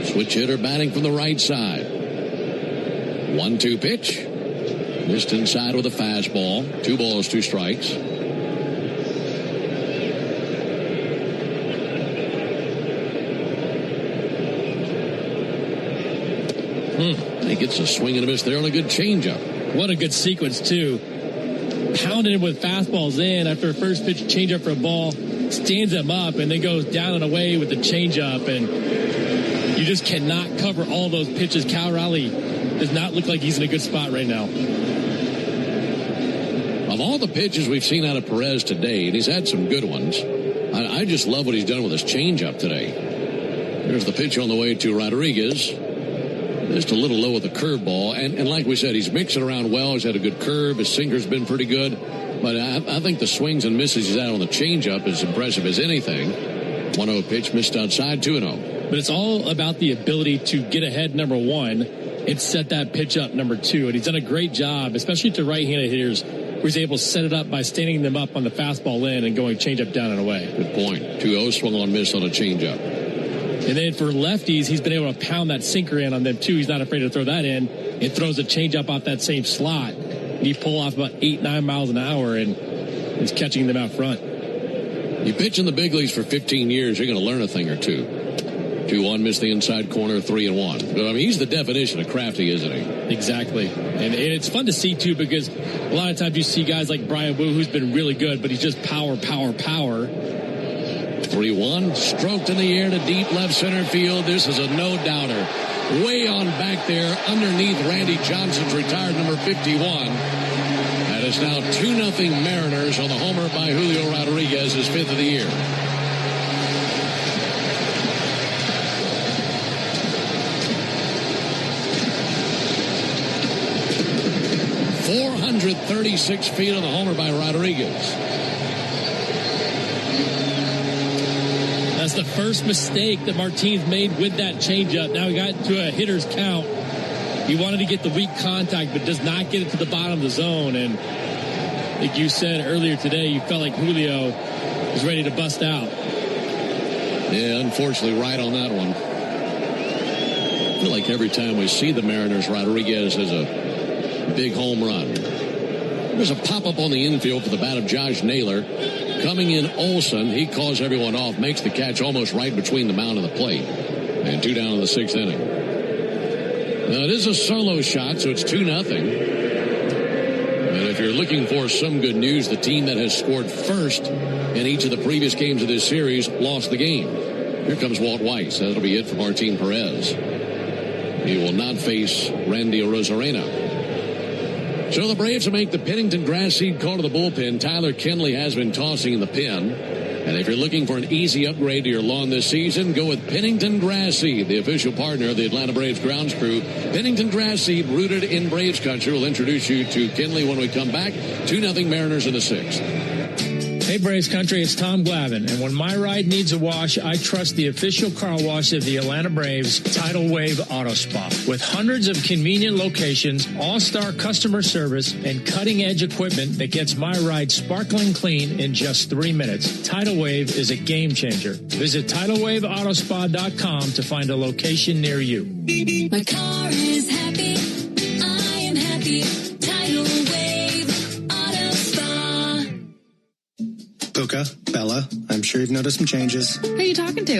Switch hitter batting from the right side. 1-2 pitch. Missed inside with a fastball. 2 balls, 2 strikes. He gets a swing and a miss there on a good changeup. What a good sequence, too. Pounded him with fastballs in after a first pitch changeup for a ball. Stands him up and then goes down and away with the changeup. And you just cannot cover all those pitches. Cal Riley does not look like he's in a good spot right now. Of all the pitches we've seen out of Perez today, and he's had some good ones, I just love what he's done with his changeup today. There's the pitch on the way to Rodriguez. Just a little low with the curveball. And like we said, he's mixing around well. He's had a good curve. His sinker's been pretty good. But I think the swings and misses he's had on the changeup is impressive as anything. 1-0 pitch missed outside, 2-0. But it's all about the ability to get ahead, number 1, and set that pitch up, number 2. And he's done a great job, especially to right-handed hitters, where he's able to set it up by standing them up on the fastball in and going changeup down and away. Good point. 2-0 swung on miss on a changeup. And then for lefties, he's been able to pound that sinker in on them, too. He's not afraid to throw that in and throws a changeup off that same slot. And he pull off about 8-9 miles an hour and is catching them out front. You pitch in the big leagues for 15 years, you're going to learn a thing or two. 2-1, missed the inside corner, 3-1. But, I mean, he's the definition of crafty, isn't he? Exactly. And it's fun to see, too, because a lot of times you see guys like Brian Wu, who's been really good, but he's just power. 3-1, stroked in the air to deep left center field. This is a no-doubter. Way on back there underneath Randy Johnson's retired number 51. And it's now 2-0 Mariners on the homer by Julio Rodriguez, his 5th of the year. .436 feet on the homer by Rodriguez. That's the first mistake that Martinez made with that changeup. Now he got to a hitter's count. He wanted to get the weak contact, but does not get it to the bottom of the zone. And like you said earlier today, you felt like Julio was ready to bust out. Yeah, unfortunately, right on that one. I feel like every time we see the Mariners, Rodriguez has a big home run. There's a pop-up on the infield for the bat of Josh Naylor. Coming in Olsen, he calls everyone off, makes the catch almost right between the mound and the plate. And 2 down in the 6th inning. Now, it is a solo shot, so it's 2-0. And if you're looking for some good news, the team that has scored first in each of the previous games of this series lost the game. Here comes Walt Weiss. That'll be it for Martin Perez. He will not face Randy Arozarena. So the Braves will make the Pennington grass seed call to the bullpen. Tyler Kinley has been tossing in the pen. And if you're looking for an easy upgrade to your lawn this season, go with Pennington Grass Seed, the official partner of the Atlanta Braves grounds crew. Pennington Grass Seed, rooted in Braves country. We'll introduce you to Kinley when we come back. 2-0 Mariners in the 6th. Hey, Braves Country, it's Tom Glavine, and when my ride needs a wash, I trust the official car wash of the Atlanta Braves, Tidal Wave Auto Spa. With hundreds of convenient locations, all-star customer service, and cutting-edge equipment that gets my ride sparkling clean in just 3 minutes, Tidal Wave is a game changer. Visit TidalWaveAutoSpa.com to find a location near you. My car is happy. I am happy. Tidal Wave Auto Spa. Puka, Bella, I'm sure you've noticed some changes. Who are you talking to?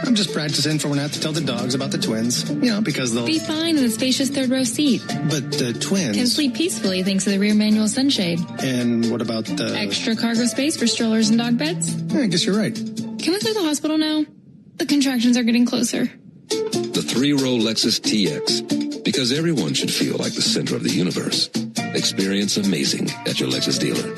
I'm just practicing for when I have to tell the dogs about the twins. You know, because they'll... Be fine in the spacious third row seat. But the twins... Can sleep peacefully thanks to the rear manual sunshade. And what about the... Extra cargo space for strollers and dog beds? Yeah, I guess you're right. Can we clear the hospital now? The contractions are getting closer. The 3-row Lexus TX. Because everyone should feel like the center of the universe. Experience amazing at your Lexus dealer.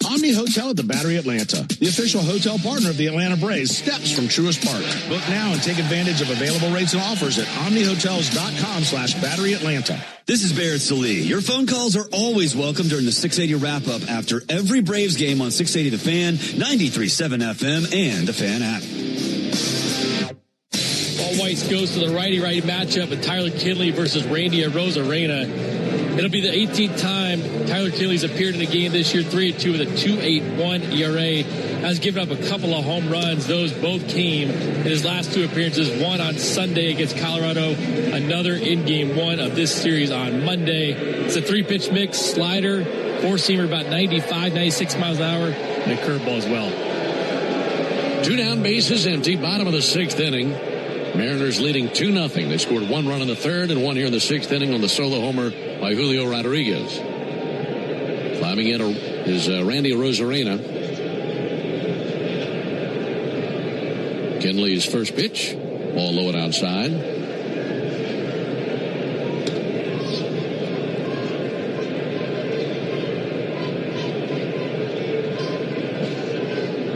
Omni Hotel at the Battery Atlanta, the official hotel partner of the Atlanta Braves, steps from Truist Park. Book now and take advantage of available rates and offers at omnihotels.com/Battery Atlanta. This is Barrett Salee. Your phone calls are always welcome during the 680 wrap-up after every Braves game on 680 The Fan, 93.7 FM, and the Fan app. All Whites goes to the righty-righty matchup with Tyler Kinley versus Randy Arozarena. It'll be the 18th time Tyler Kinley's appeared in a game this year, 3-2 with a 2.81 ERA. Has given up a couple of home runs. Those both came in his last two appearances, one on Sunday against Colorado, another in game one of this series on Monday. It's a 3-pitch mix, slider, four-seamer about 95, 96 miles an hour, and a curveball as well. 2 down, bases empty, bottom of the 6th inning. Mariners leading 2-0. They scored 1 run in the 3rd and 1 here in the 6th inning on the solo homer by Julio Rodriguez. Climbing in is Randy Arozarena. Kinley's first pitch, ball low and outside.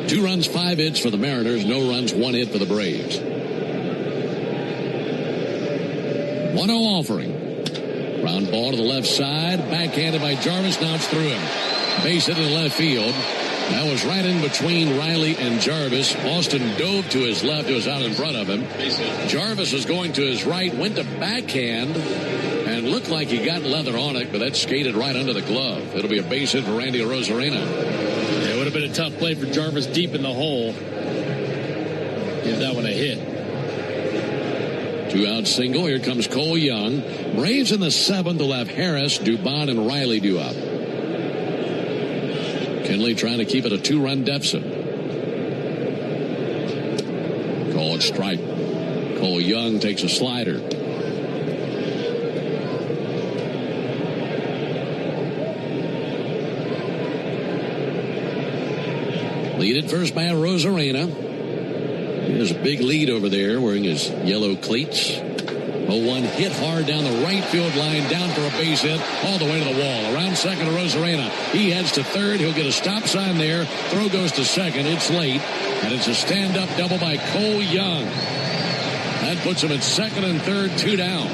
Two runs, 5 hits for the Mariners. No runs, 1 hit for the Braves. 1-0 offering. Ground ball to the left side. Backhanded by Jarvis. Now it's through him. Base hit in left field. That was right in between Riley and Jarvis. Austin dove to his left. It was out in front of him. Jarvis was going to his right. Went to backhand. And looked like he got leather on it. But that skated right under the glove. It'll be a base hit for Randy Arozarena. Yeah, it would have been a tough play for Jarvis deep in the hole. Give that one a hit. 2-out single. Here comes Cole Young. Braves in the 7th will have Harris, Dubon, and Riley due up. Kinley trying to keep it a 2-run deficit. Called strike. Cole Young takes a slider. Lead at first by Arozarena. There's a big lead over there wearing his yellow cleats. 0-1 hit hard down the right field line, down for a base hit, all the way to the wall. Around second, Arozarena. He heads to third. He'll get a stop sign there. Throw goes to second. It's late, and it's a stand-up double by Cole Young. That puts him at second and third, 2 down.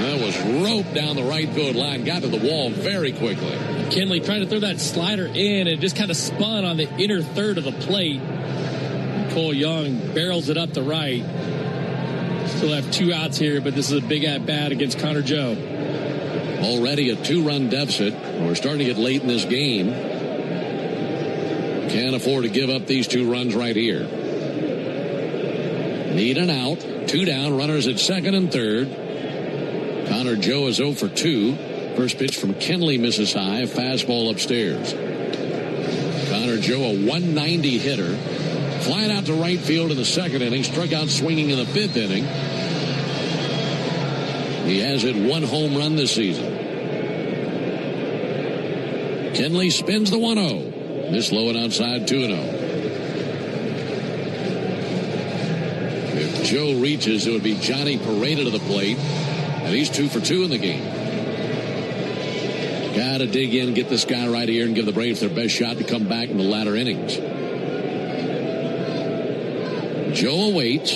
That was roped down the right field line, got to the wall very quickly. Kinley trying to throw that slider in, and just kind of spun on the inner third of the plate. Cole Young barrels it up the right. Still have 2 outs here, but this is a big at-bat against Connor Joe. Already a 2-run deficit. We're starting to get late in this game. Can't afford to give up these 2 runs right here. Need an out. 2 down. Runners at second and third. Connor Joe is 0 for 2. First pitch from Kinley misses high. Fastball upstairs. Connor Joe, a 190 hitter. Flying out to right field in the 2nd inning. Struck out swinging in the 5th inning. He has hit 1 home run this season. Kinley spins the 1-0. This low and outside, 2-0. If Joe reaches, it would be Johnny Pareda to the plate. And he's 2 for 2 in the game. Got to dig in, get this guy right here, and give the Braves their best shot to come back in the latter innings. Joe awaits.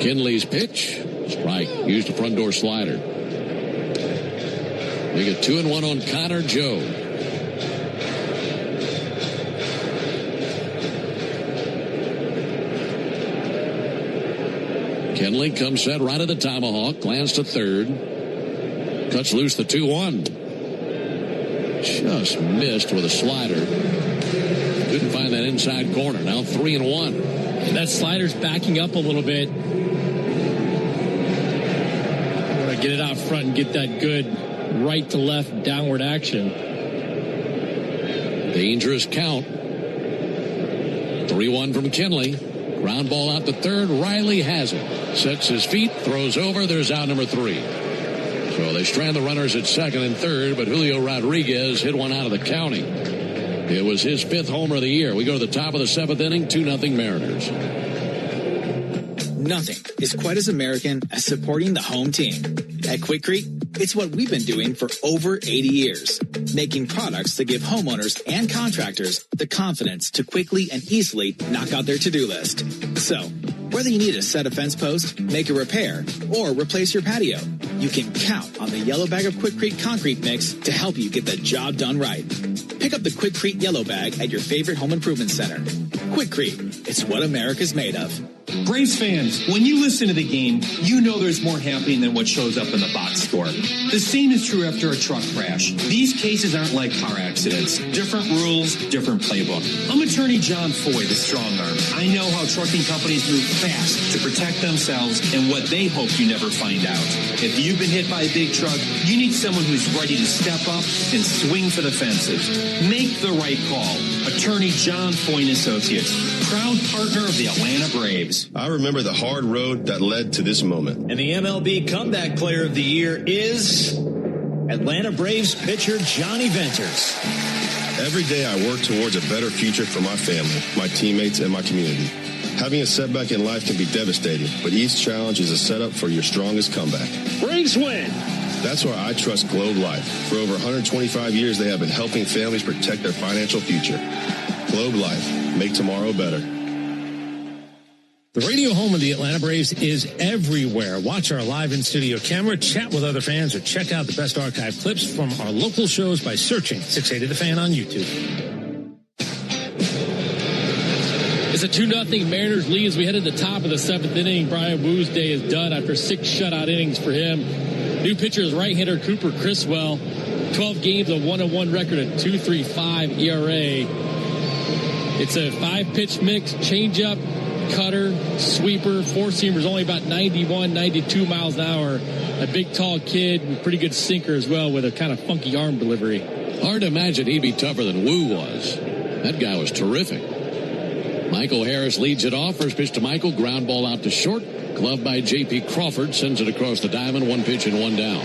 Kinley's pitch. Strike. Used a front door slider. We get 2-1 on Connor Joe. Kenley comes set right at the tomahawk. Glance to third. Cuts loose the 2-1. Just missed with a slider. Couldn't find that inside corner. Now 3-1. And that slider's backing up a little bit. Want to get it out front and get that good right to left downward action. Dangerous count. 3-1 from Kenley. Ground ball out to third. Riley has it. Sets his feet, throws over. There's out number 3. So they strand the runners at second and third, but Julio Rodriguez hit one out of the county. It was his 5th homer of the year. We go to the top of the 7th inning, 2-0 Mariners. Nothing is quite as American as supporting the home team. At Quikrete, it's what we've been doing for over 80 years, making products that give homeowners and contractors the confidence to quickly and easily knock out their to-do list. So, whether you need to set a fence post, make a repair, or replace your patio, you can count on the yellow bag of Quikrete concrete mix to help you get the job done right. Pick up the Quikrete yellow bag at your favorite home improvement center. Quikrete, it's what America's made of. Braves fans, when you listen to the game, you know there's more happening than what shows up in the box score. The same is true after a truck crash. These cases aren't like car accidents. Different rules, different playbook. I'm attorney John Foy, the strong arm. I know how trucking companies move fast to protect themselves and what they hope you never find out. If you've been hit by a big truck, you need someone who's ready to step up and swing for the fences. Make the right call. Attorney John Foy and Associates, proud partner of the Atlanta Braves. I remember the hard road that led to this moment. And the MLB Comeback Player of the Year is Atlanta Braves pitcher Johnny Venters. Every day I work towards a better future for my family, my teammates, and my community. Having a setback in life can be devastating, but each challenge is a setup for your strongest comeback. Braves win. That's why I trust Globe Life. For over 125 years, they have been helping families protect their financial future. Globe Life. Make tomorrow better. The radio home of the Atlanta Braves is everywhere. Watch our live in-studio camera, chat with other fans, or check out the best archive clips from our local shows by searching 680 The Fan on YouTube. It's a 2-0 Mariners lead as we head to the top of the 7th inning. Brian Woo's day is done after 6 shutout innings for him. New pitcher is right-hander Cooper Criswell. 12 games, a 1-1 record, a 2.35 ERA. It's a 5-pitch mix, changeup, cutter, sweeper, 4-seamers, only about 91, 92 miles an hour. A big, tall kid with pretty good sinker as well with a kind of funky arm delivery. Hard to imagine he'd be tougher than Woo was. That guy was terrific. Michael Harris leads it off. First pitch to Michael, ground ball out to short. Gloved by J.P. Crawford, sends it across the diamond, 1 pitch and 1 down.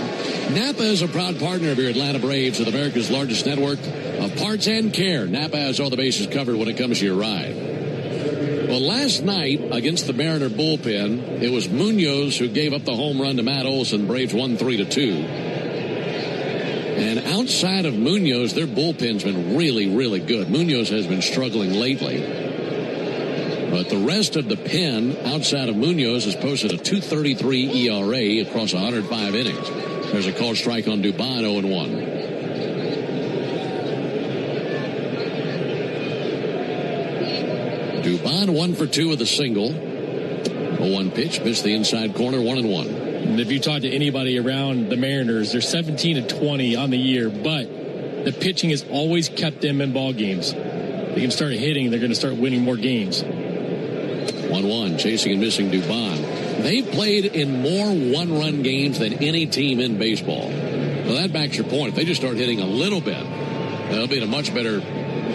Napa is a proud partner of your Atlanta Braves with America's largest network of parts and care. Napa has all the bases covered when it comes to your ride. Well, last night against the Mariner bullpen, it was Munoz who gave up the home run to Matt Olsen. Braves won 3-2. And outside of Munoz, their bullpen's been really, really good. Munoz has been struggling lately. But the rest of the pen outside of Munoz has posted a 2.33 ERA across 105 innings. There's a called strike on Dubon, 0-1. Dubon 1 for 2 with a single. 0-1 pitch, missed the inside corner, 1-1. And if you talk to anybody around the Mariners, they're 17-20 on the year, but the pitching has always kept them in ball games. They can start hitting, they're going to start winning more games. 1-1, chasing and missing Dubon. They've played in more one-run games than any team in baseball. So that backs your point. If they just start hitting a little bit, they'll be in a much better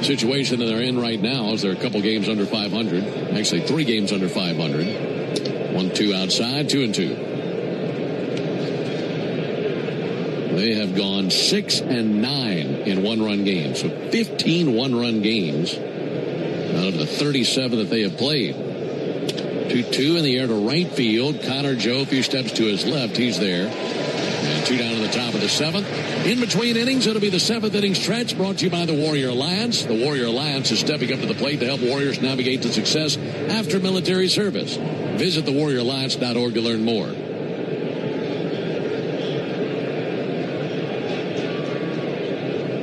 situation than they're in right now, as they're a couple games under 500. Actually, 3 games under 500. 1-2 outside, 2-2. They have gone 6-9 in one-run games. So 15 one-run games out of the 37 that they have played. 2-2 in the air to right field. Connor Joe, a few steps to his left. He's there. And 2 down in the top of the 7th. In between innings, it'll be the 7th inning stretch, brought to you by the Warrior Alliance. The Warrior Alliance is stepping up to the plate to help warriors navigate to success after military service. Visit thewarrioralliance.org to learn more.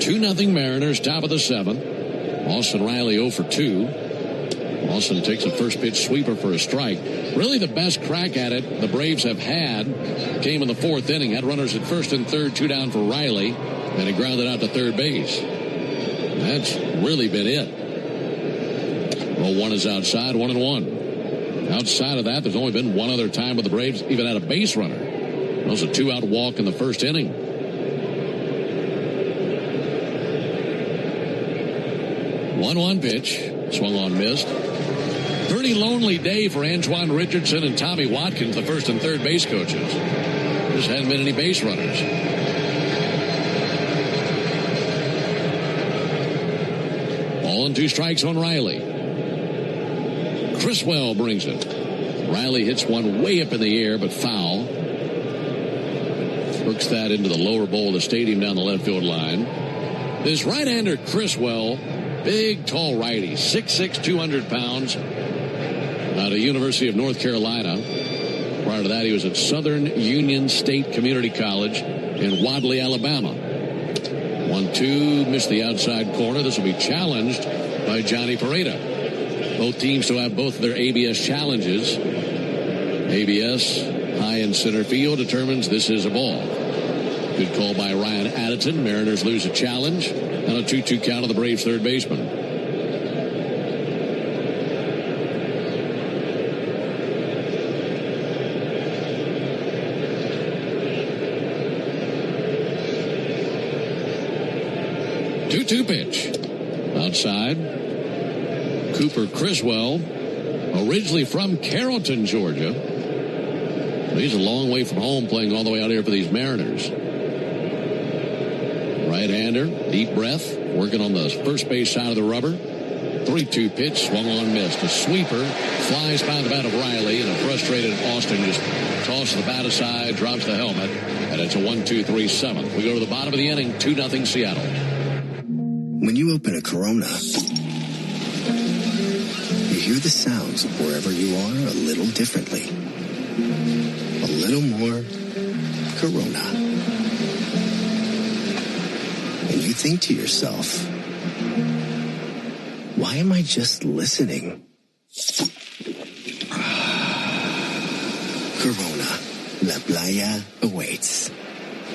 2-0 Mariners, top of the 7th. Austin Riley 0 for 2. Austin takes a first pitch sweeper for a strike. Really the best crack at it the Braves have had came in the 4th inning. Had runners at first and third, 2 down for Riley, and he grounded out to third base. That's really been it. Well, 1 is outside, 1-1. Outside of that, there's only been one other time where the Braves even had a base runner. That was a 2-out walk in the first inning. 1-1 pitch. Swung on, missed. Pretty lonely day for Antoine Richardson and Tommy Watkins, the first and third base coaches. Just hadn't been any base runners. Ball and 2 strikes on Riley. Criswell brings it. Riley hits one way up in the air, but foul. Hooks that into the lower bowl of the stadium down the left field line. This right-hander Criswell, big, tall righty, 6'6", 200 pounds, out of University of North Carolina. Prior to that, he was at Southern Union State Community College in Wadley, Alabama. 1-2, missed the outside corner. This will be challenged by Johnny Pareda. Both teams still have both of their ABS challenges. ABS, high in center field, determines this is a ball. Good call by Ryan Addison. Mariners lose a challenge. And a 2-2 count of the Braves' third baseman. Two pitch. Outside. Cooper Criswell, originally from Carrollton, Georgia. He's a long way from home, playing all the way out here for these Mariners. Right-hander, deep breath, working on the first base side of the rubber. 3-2 pitch, swung on, missed. A sweeper flies by the bat of Riley, and a frustrated Austin just tosses the bat aside, drops the helmet, and it's a 1-2-3 7th. We go to the bottom of the inning, 2-0 Seattle. When you open a Corona, you hear the sounds of wherever you are a little differently. A little more Corona. And you think to yourself, why am I just listening? Corona. La Playa awaits.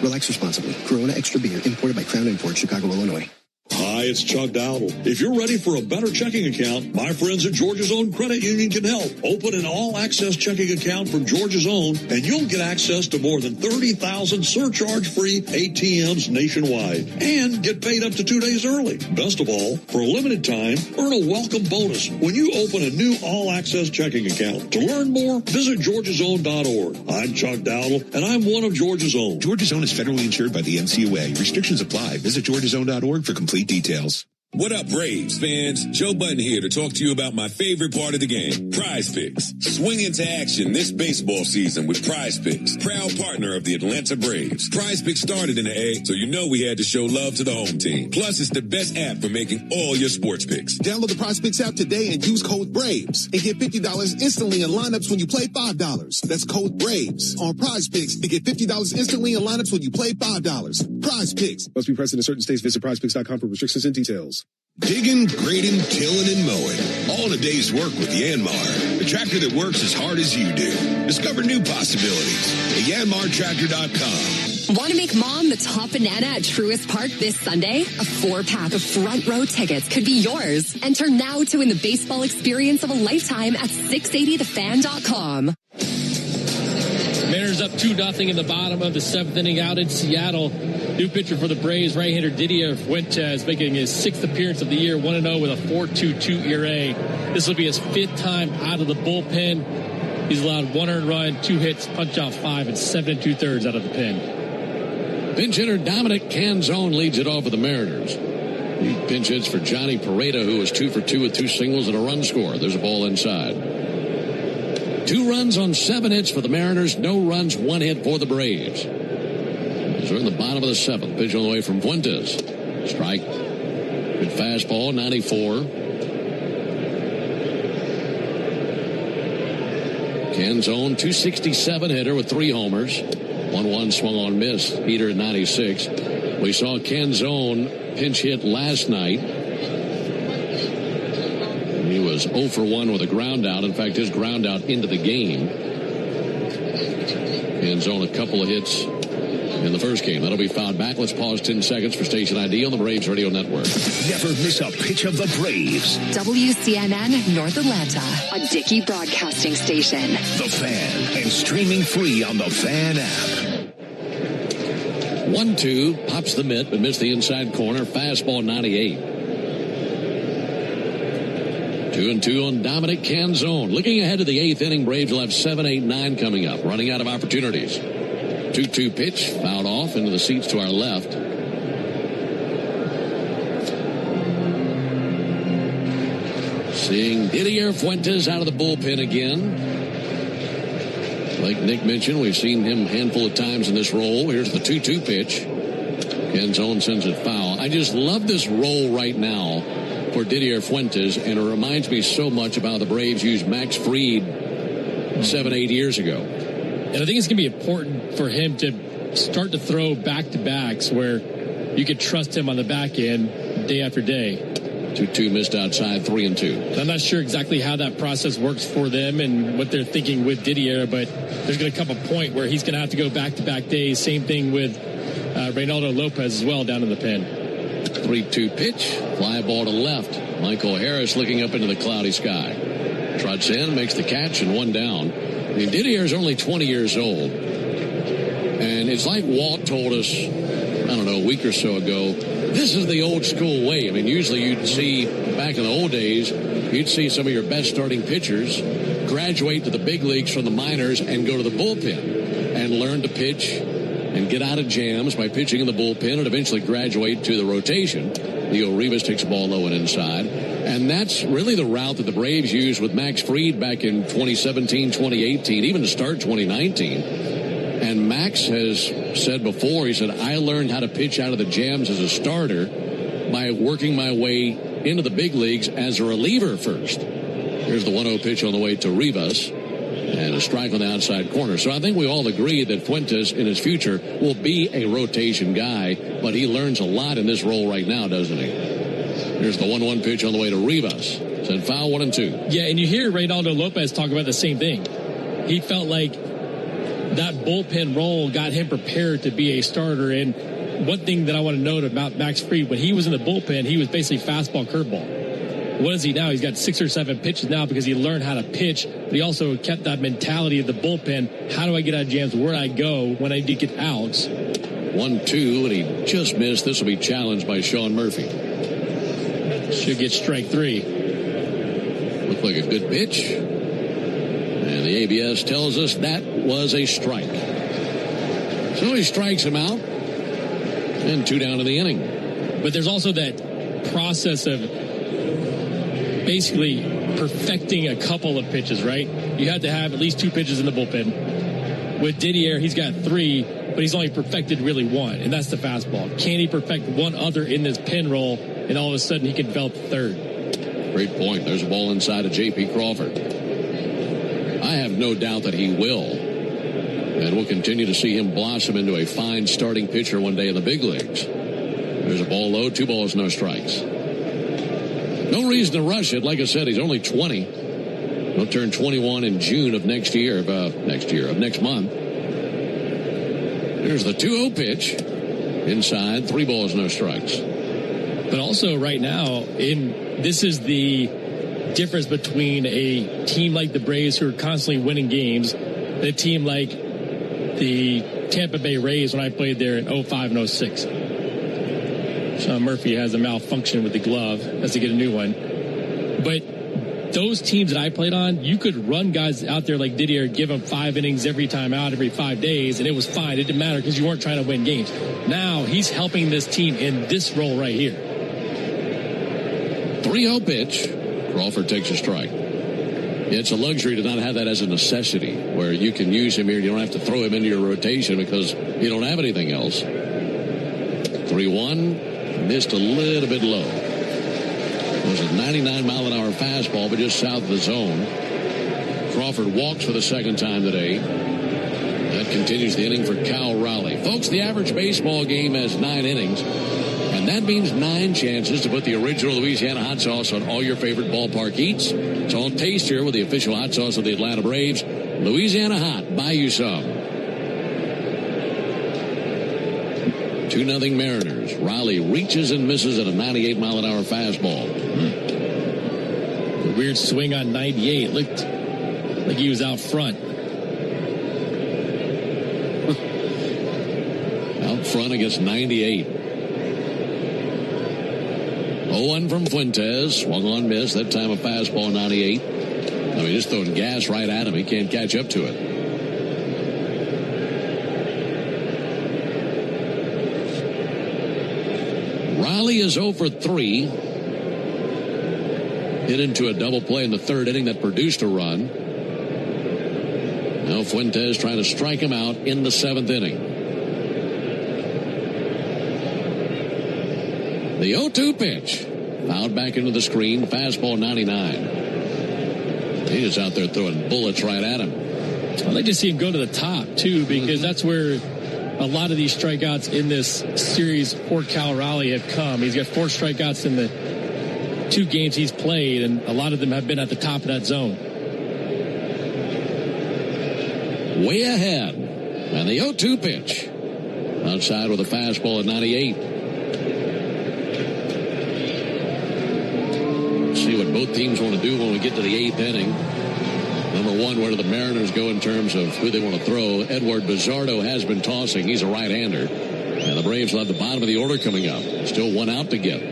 Relax responsibly. Corona Extra Beer, imported by Crown Imports, Chicago, Illinois. Hi, it's Chuck Dowdle. If you're ready for a better checking account, my friends at Georgia's Own Credit Union can help. Open an all-access checking account from Georgia's Own, and you'll get access to more than 30,000 surcharge-free ATMs nationwide, and get paid up to 2 days early. Best of all, for a limited time, earn a welcome bonus when you open a new all-access checking account. To learn more, visit georgiasown.org. I'm Chuck Dowdle, and I'm one of Georgia's Own. Georgia's Own is federally insured by the NCUA. Restrictions apply. Visit georgiasown.org for complete details. What up, Braves fans? Joe Button here to talk to you about my favorite part of the game, Prize Picks. Swing into action this baseball season with Prize Picks, proud partner of the Atlanta Braves. Prize Picks started in the A, so you know we had to show love to the home team. Plus, it's the best app for making all your sports picks. Download the Prize Picks app today and use code BRAVES and get $50 instantly in lineups when you play $5. That's code BRAVES on Prize Picks to get $50 instantly in lineups when you play $5. Prize Picks. Must be present in certain states. Visit prizepicks.com for restrictions and details. Digging, grading, tilling, and mowing. All in a day's work with Yanmar. The tractor that works as hard as you do. Discover new possibilities at yanmartractor.com. Want to make mom the top banana at Truist Park this Sunday? A 4-pack of front row tickets could be yours. Enter now to win the baseball experience of a lifetime at 680thefan.com. Mariners up 2-0 in the bottom of the 7th inning out in Seattle. New pitcher for the Braves, right-hander Didier Fuentes, making his 6th appearance of the year, 1-0 with a 4.22 ERA. This will be his 5th time out of the bullpen. He's allowed 1 earned run, 2 hits, punch out 5, and 7 2/3 out of the pen. Pinch hitter Dominic Canzone leads it off for the Mariners. He pinch hits for Johnny Pareda, who was 2 for 2 with 2 singles and a run score. There's a ball inside. 2 runs on 7 hits for the Mariners. No runs, 1 hit for the Braves. We're in the bottom of the 7th. Pitch on the way from Fuentes. Strike. Good fastball, 94. Canzone, 267 hitter with 3 homers. 1-1 swung on, miss. Heater at 96. We saw Canzone pinch hit last night. He was 0 for 1 with a ground out. In fact, his ground out into the game. Ends on a couple of hits in the first game. That'll be fouled back. Let's pause 10 seconds for station ID on the Braves Radio Network. Never miss a pitch of the Braves. WCNN North Atlanta, a Dickey broadcasting station. The Fan, and streaming free on the Fan app. 1-2, pops the mitt, but missed the inside corner. Fastball 98. 2-2 on Dominic Canzone. Looking ahead to the 8th inning, Braves will have 7, 8, 9 coming up. Running out of opportunities. 2-2 pitch, fouled off into the seats to our left. Seeing Didier Fuentes out of the bullpen again. Like Nick mentioned, we've seen him a handful of times in this role. Here's the 2-2 pitch. Canzone sends it foul. I just love this role right now for Didier Fuentes, and it reminds me so much about the Braves used Max Fried 7, 8 years ago. And I think it's going to be important for him to start to throw back-to-backs where you could trust him on the back end day after day. 2-2 missed outside, 3-2. I'm not sure exactly how that process works for them and what they're thinking with Didier, but there's going to come a point where he's going to have to go back-to-back days. Same thing with Reynaldo Lopez as well down in the pen. 3-2 pitch, fly ball to left. Michael Harris looking up into the cloudy sky. Trots in, makes the catch, and one down. I mean, Didier's only 20 years old. And it's like Walt told us, I don't know, a week or so ago, this is the old school way. I mean, usually you'd see, back in the old days, you'd see some of your best starting pitchers graduate to the big leagues from the minors and go to the bullpen and learn to pitch and get out of jams by pitching in the bullpen and eventually graduate to the rotation. Leo Rivas takes the ball low and inside. And that's really the route that the Braves used with Max Fried back in 2017, 2018, even to start 2019. And Max has said before, he said, I learned how to pitch out of the jams as a starter by working my way into the big leagues as a reliever first. Here's the 1-0 pitch on the way to Rivas. And a strike on the outside corner. So I think we all agree that Fuentes in his future will be a rotation guy, but he learns a lot in this role right now, doesn't he? Here's the 1-1 pitch on the way to Rivas. Said foul, 1-2. Yeah, and you hear Reynaldo Lopez talk about the same thing. He felt like that bullpen role got him prepared to be a starter. And one thing that I want to note about Max Fried, when he was in the bullpen, he was basically fastball, curveball. What is he now? He's got 6 or 7 pitches now because he learned how to pitch, but he also kept that mentality of the bullpen. How do I get out of jams? Where do I go when I do get outs? 1-2, and he just missed. This will be challenged by Sean Murphy. Should get strike 3. Looked like a good pitch. And the ABS tells us that was a strike. So he strikes him out. And 2 down in the inning. But there's also that process of basically perfecting a couple of pitches, right? You had to have at least 2 pitches in the bullpen. With Didier, he's got 3, but he's only perfected really 1, and that's the fastball. Can he perfect one other in this pen roll, and all of a sudden he can develop the 3rd? Great point. There's a ball inside of J.P. Crawford. I have no doubt that he will. And we'll continue to see him blossom into a fine starting pitcher one day in the big leagues. There's a ball low, 2 balls, no strikes. No reason to rush it. Like I said, he's only 20. He'll turn 21 in June of next month. Here's the 2-0 pitch. Inside, 3 balls, no strikes. But also right now, this is the difference between a team like the Braves who are constantly winning games and a team like the Tampa Bay Rays when I played there in 05 and 06. Sean Murphy has a malfunction with the glove, has to get a new one. But those teams that I played on, you could run guys out there like Didier, give them 5 innings every time out, every 5 days, and it was fine. It didn't matter because you weren't trying to win games. Now he's helping this team in this role right here. 3-0 pitch. Crawford takes a strike. It's a luxury to not have that as a necessity, where you can use him here. You don't have to throw him into your rotation because you don't have anything else. 3-1. Missed a little bit low. It was a 99-mile-an-hour fastball, but just south of the zone. Crawford walks for the 2nd time today. That continues the inning for Cal Raleigh. Folks, the average baseball game has 9 innings. And that means 9 chances to put the original Louisiana hot sauce on all your favorite ballpark eats. It's all tastier with the official hot sauce of the Atlanta Braves. Louisiana Hot. Buy you some. 2-0 Mariners. Riley reaches and misses at a 98-mile-an-hour fastball. A weird swing on 98. Looked like he was out front. Out front against 98. 0-1 from Fuentes. Swung on, miss. That time a fastball 98. I mean, just throwing gas right at him. He can't catch up to it. Riley is 0 for 3. Hit into a double play in the 3rd inning that produced a run. Now Fuentes trying to strike him out in the 7th inning. The 0-2 pitch. Fouled back into the screen. Fastball 99. He is out there throwing bullets right at him. I'd like to see him go to the top, too, because that's where a lot of these strikeouts in this series for Cal Raleigh have come. He's got 4 strikeouts in the 2 games he's played, and a lot of them have been at the top of that zone. Way ahead. And the 0-2 pitch. Outside with a fastball at 98. See what both teams want to do when we get to the 8th inning. Number 1, where do the Mariners go in terms of who they want to throw? Edward Bizardo has been tossing. He's a right-hander. And the Braves will have the bottom of the order coming up. Still 1 out to get.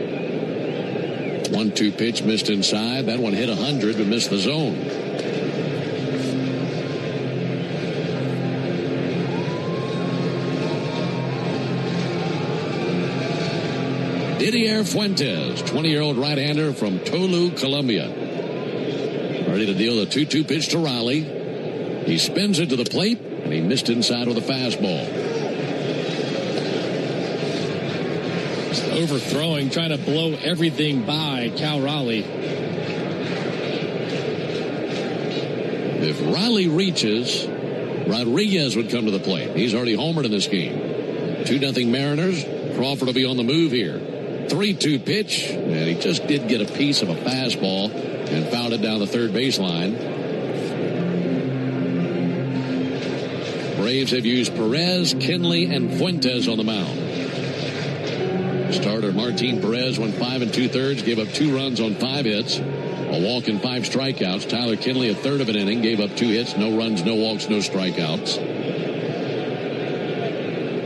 1-2 pitch missed inside. That one hit 100 but missed the zone. Didier Fuentes, 20-year-old right-hander from Tolu, Colombia. Ready to deal the 2-2 pitch to Riley. He spins it to the plate, and he missed inside with a fastball. Just overthrowing, trying to blow everything by Cal Raleigh. If Riley reaches, Rodriguez would come to the plate. He's already homered in this game. 2-0 Mariners. Crawford will be on the move here. 3-2 pitch, and he just did get a piece of a fastball and fouled it down the 3rd baseline. Braves have used Perez, Kinley, and Fuentes on the mound. Starter Martin Perez went 5 2/3, gave up 2 runs on 5 hits, a walk and 5 strikeouts. Tyler Kinley, a 1/3 of an inning, gave up 2 hits, no runs, no walks, no strikeouts.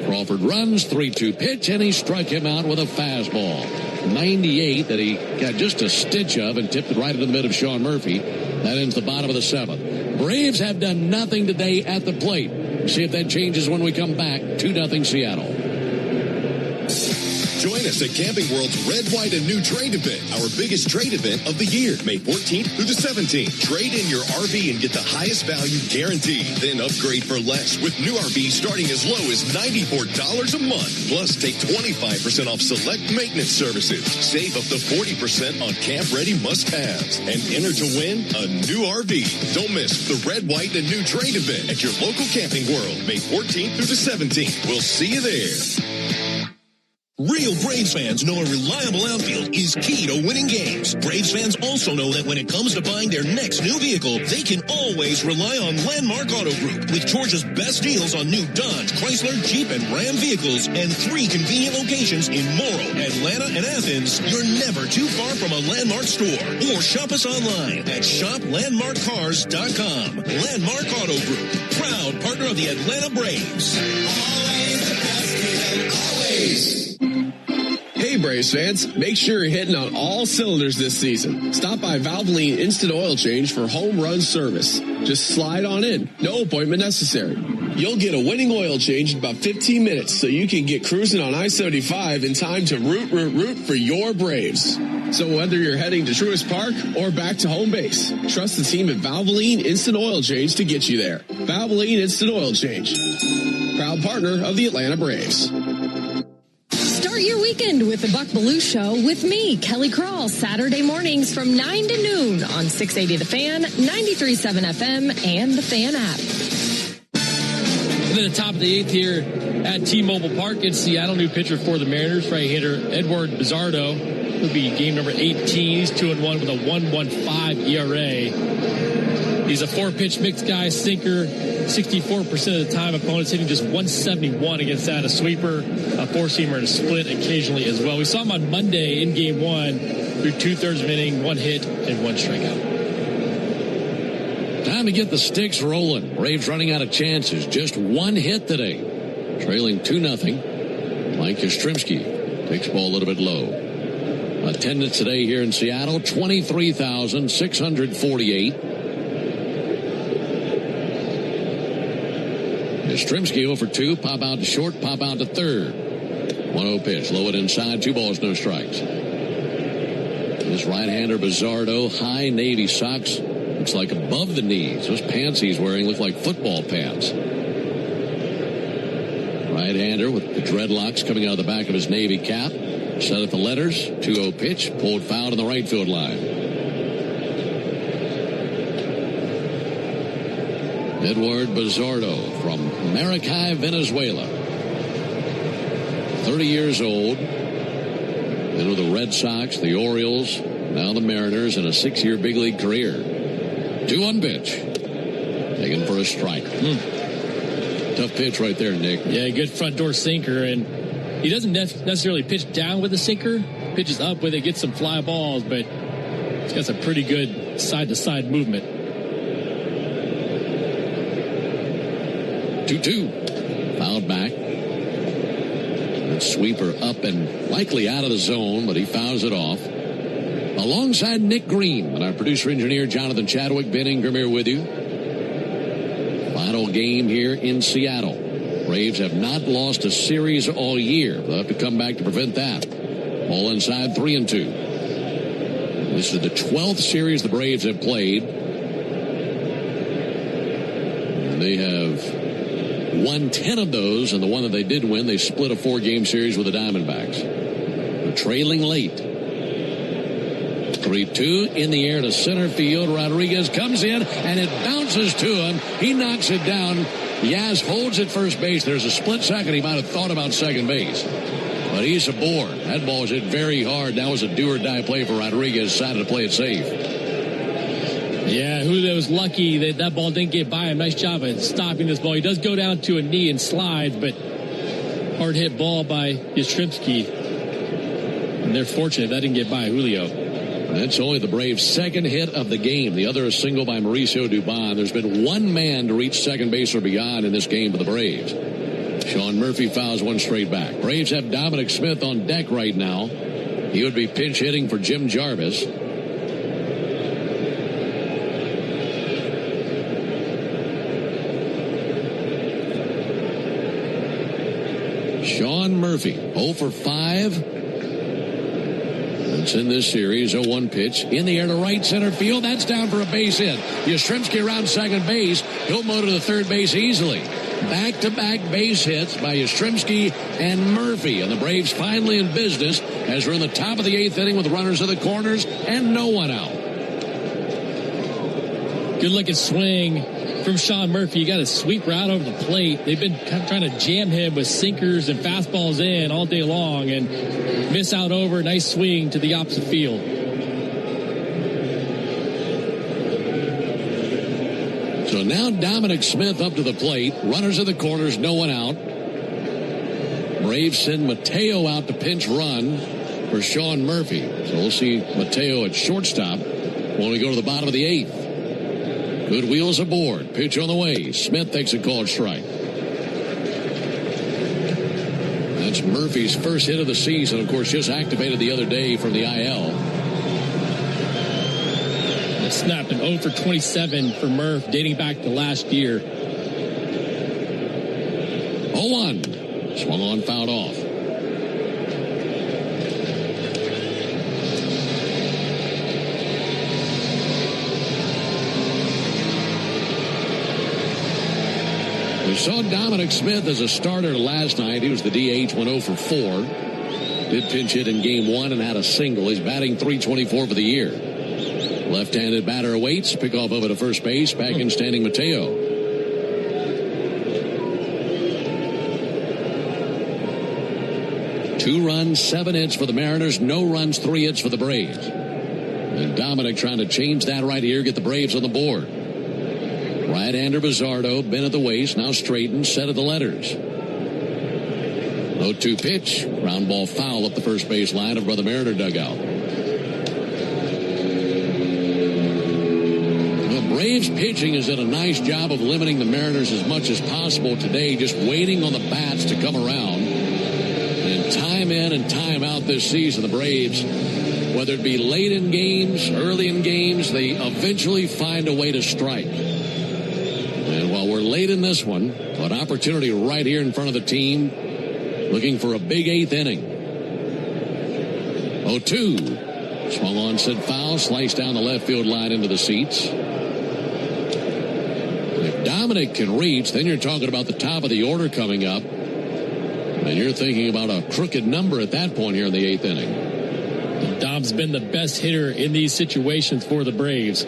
Crawford runs, 3-2 pitch, and he struck him out with a fastball. 98 that he got just a stitch of and tipped it right into the middle of Sean Murphy. That ends the bottom of the 7th. Braves have done nothing today at the plate. See if that changes when we come back. 2-0 Seattle. Join us at Camping World's Red, White, and New Trade event, our biggest trade event of the year, May 14th through the 17th. Trade in your RV and get the highest value guaranteed. Then upgrade for less with new RVs starting as low as $94 a month. Plus, take 25% off select maintenance services. Save up to 40% on camp-ready must-haves. And enter to win a new RV. Don't miss the Red, White, and New Trade event at your local Camping World, May 14th through the 17th. We'll see you there. Real Braves fans know a reliable outfield is key to winning games. Braves fans also know that when it comes to buying their next new vehicle, they can always rely on Landmark Auto Group. With Georgia's best deals on new Dodge, Chrysler, Jeep, and Ram vehicles, and 3 convenient locations in Morrow, Atlanta, and Athens, you're never too far from a Landmark store. Or shop us online at shoplandmarkcars.com. Landmark Auto Group, proud partner of the Atlanta Braves. Always the best deal, always. Hey Braves fans, make sure you're hitting on all cylinders this season. Stop by Valvoline Instant Oil Change for home run service. Just slide on in, no appointment necessary. You'll get a winning oil change in about 15 minutes so you can get cruising on I-75 in time to root for your Braves. So whether you're heading to Truist Park or back to home base, trust the team at Valvoline Instant Oil Change to get you there. Valvoline Instant Oil Change, proud partner of the Atlanta Braves. Start your weekend with the Buck Belue Show with me, Kelly Crawl, Saturday mornings from 9 to noon on 680 The Fan, 93.7 FM, and the Fan app. And then the top of the 8th here at T-Mobile Park in Seattle. New pitcher for the Mariners, right-hander Edward Bizzardo. He'll be game number 18. He's 2-1 with a 1.15 ERA. He's a 4-pitch mixed guy, sinker. 64% of the time, opponents hitting just 171 against that. A sweeper, a four-seamer, and a split occasionally as well. We saw him on Monday in game 1 through 2/3 of an inning, 1 hit and 1 strikeout. Time to get the sticks rolling. Braves running out of chances. Just 1 hit today. Trailing 2-0. Mike Yastrzemski takes the ball a little bit low. Attendance today here in Seattle, 23,648. Yastrzemski 0 for 2. Pop out to short, pop out to third. 1-0 pitch. Low it inside. 2 balls, no strikes. This right-hander Bizzardo, high navy socks. Looks like above the knees. Those pants he's wearing look like football pants. Right-hander with the dreadlocks coming out of the back of his navy cap. Set at the letters. 2-0 pitch. Pulled foul to the right field line. Edward Bizzardo from Maracay, Venezuela. 30 years old. Been with the Red Sox, the Orioles, now the Mariners, in a 6-year big league career. 2-1 pitch. Taken for a strike. Tough pitch right there, Nick. Yeah, good front door sinker, and he doesn't necessarily pitch down with the sinker. Pitches up with it, gets some fly balls, but he's got some pretty good side-to-side movement. 2-2. Fouled back. That sweeper up and likely out of the zone, but he fouls it off. Alongside Nick Green and our producer-engineer Jonathan Chadwick, Ben Ingram here with you. Final game here in Seattle. Braves have not lost a series all year. They'll have to come back to prevent that. All inside, 3-2. This is the 12th series the Braves have played. And they have won 10 of those, and the one that they did win, they split a 4-game series with the Diamondbacks. They're trailing late. 3-2 in the air to center field. Rodriguez comes in, and it bounces to him. He knocks it down. Yaz holds at first base. There's a split second he might have thought about second base. But he's aboard. That ball was hit very hard. That was a do-or-die play for Rodriguez. Decided to play it safe. Yeah, Julio was lucky that ball didn't get by him. Nice job of stopping this ball. He does go down to a knee and slides, but hard hit ball by Yastrzemski. And they're fortunate that didn't get by Julio. That's only the Braves' second hit of the game. The other is single by Mauricio Dubon. There's been one man to reach second base or beyond in this game for the Braves. Sean Murphy fouls one straight back. Braves have Dominic Smith on deck right now. He would be pinch hitting for Jim Jarvis. Sean Murphy, 0 for 5. It's in this series. 0-1 pitch in the air to right center field. That's down for a base hit. Yastrzemski around second base. He'll motor to third base easily. Back-to-back base hits by Yastrzemski and Murphy. And the Braves finally in business as we're in the top of the 8th inning with runners at the corners and no one out. Good looking swing from Sean Murphy. You got a sweeper out over the plate. They've been kind of trying to jam him with sinkers and fastballs in all day long and miss out over. Nice swing to the opposite field. So now Dominic Smith up to the plate. Runners at the corners, no one out. Braves send Mateo out to pinch run for Sean Murphy. So we'll see Mateo at shortstop when we go to the bottom of the 8th. Good wheels aboard. Pitch on the way. Smith takes a called strike. That's Murphy's first hit of the season. Of course, just activated the other day from the IL. Snapped an 0 for 27 for Murph dating back to last year. 0-1. Swung on, fouled off. We saw Dominic Smith as a starter last night. He was the DH, went 0 for 4. Did pinch hit in game 1 and had a single. He's batting .324 for the year. Left-handed batter awaits. Pickoff over to first base. Back in standing Mateo. 2 runs, 7 hits for the Mariners, no runs, 3 hits for the Braves. And Dominic trying to change that right here, get the Braves on the board. Right-hander Bizzardo, bent at the waist, now straightened, set at the letters. 0-2 pitch, ground ball foul up the first base line of the Mariner dugout. The Braves pitching has done a nice job of limiting the Mariners as much as possible today, just waiting on the bats to come around. And time in and time out this season, the Braves, whether it be late in games, early in games, they eventually find a way to strike. And while we're late in this one, an opportunity right here in front of the team, looking for a big 8th inning. 0-2. Swung on, said foul, sliced down the left field line into the seats. If Dominic can reach, then you're talking about the top of the order coming up. And you're thinking about a crooked number at that point here in the 8th inning. Dom's been the best hitter in these situations for the Braves.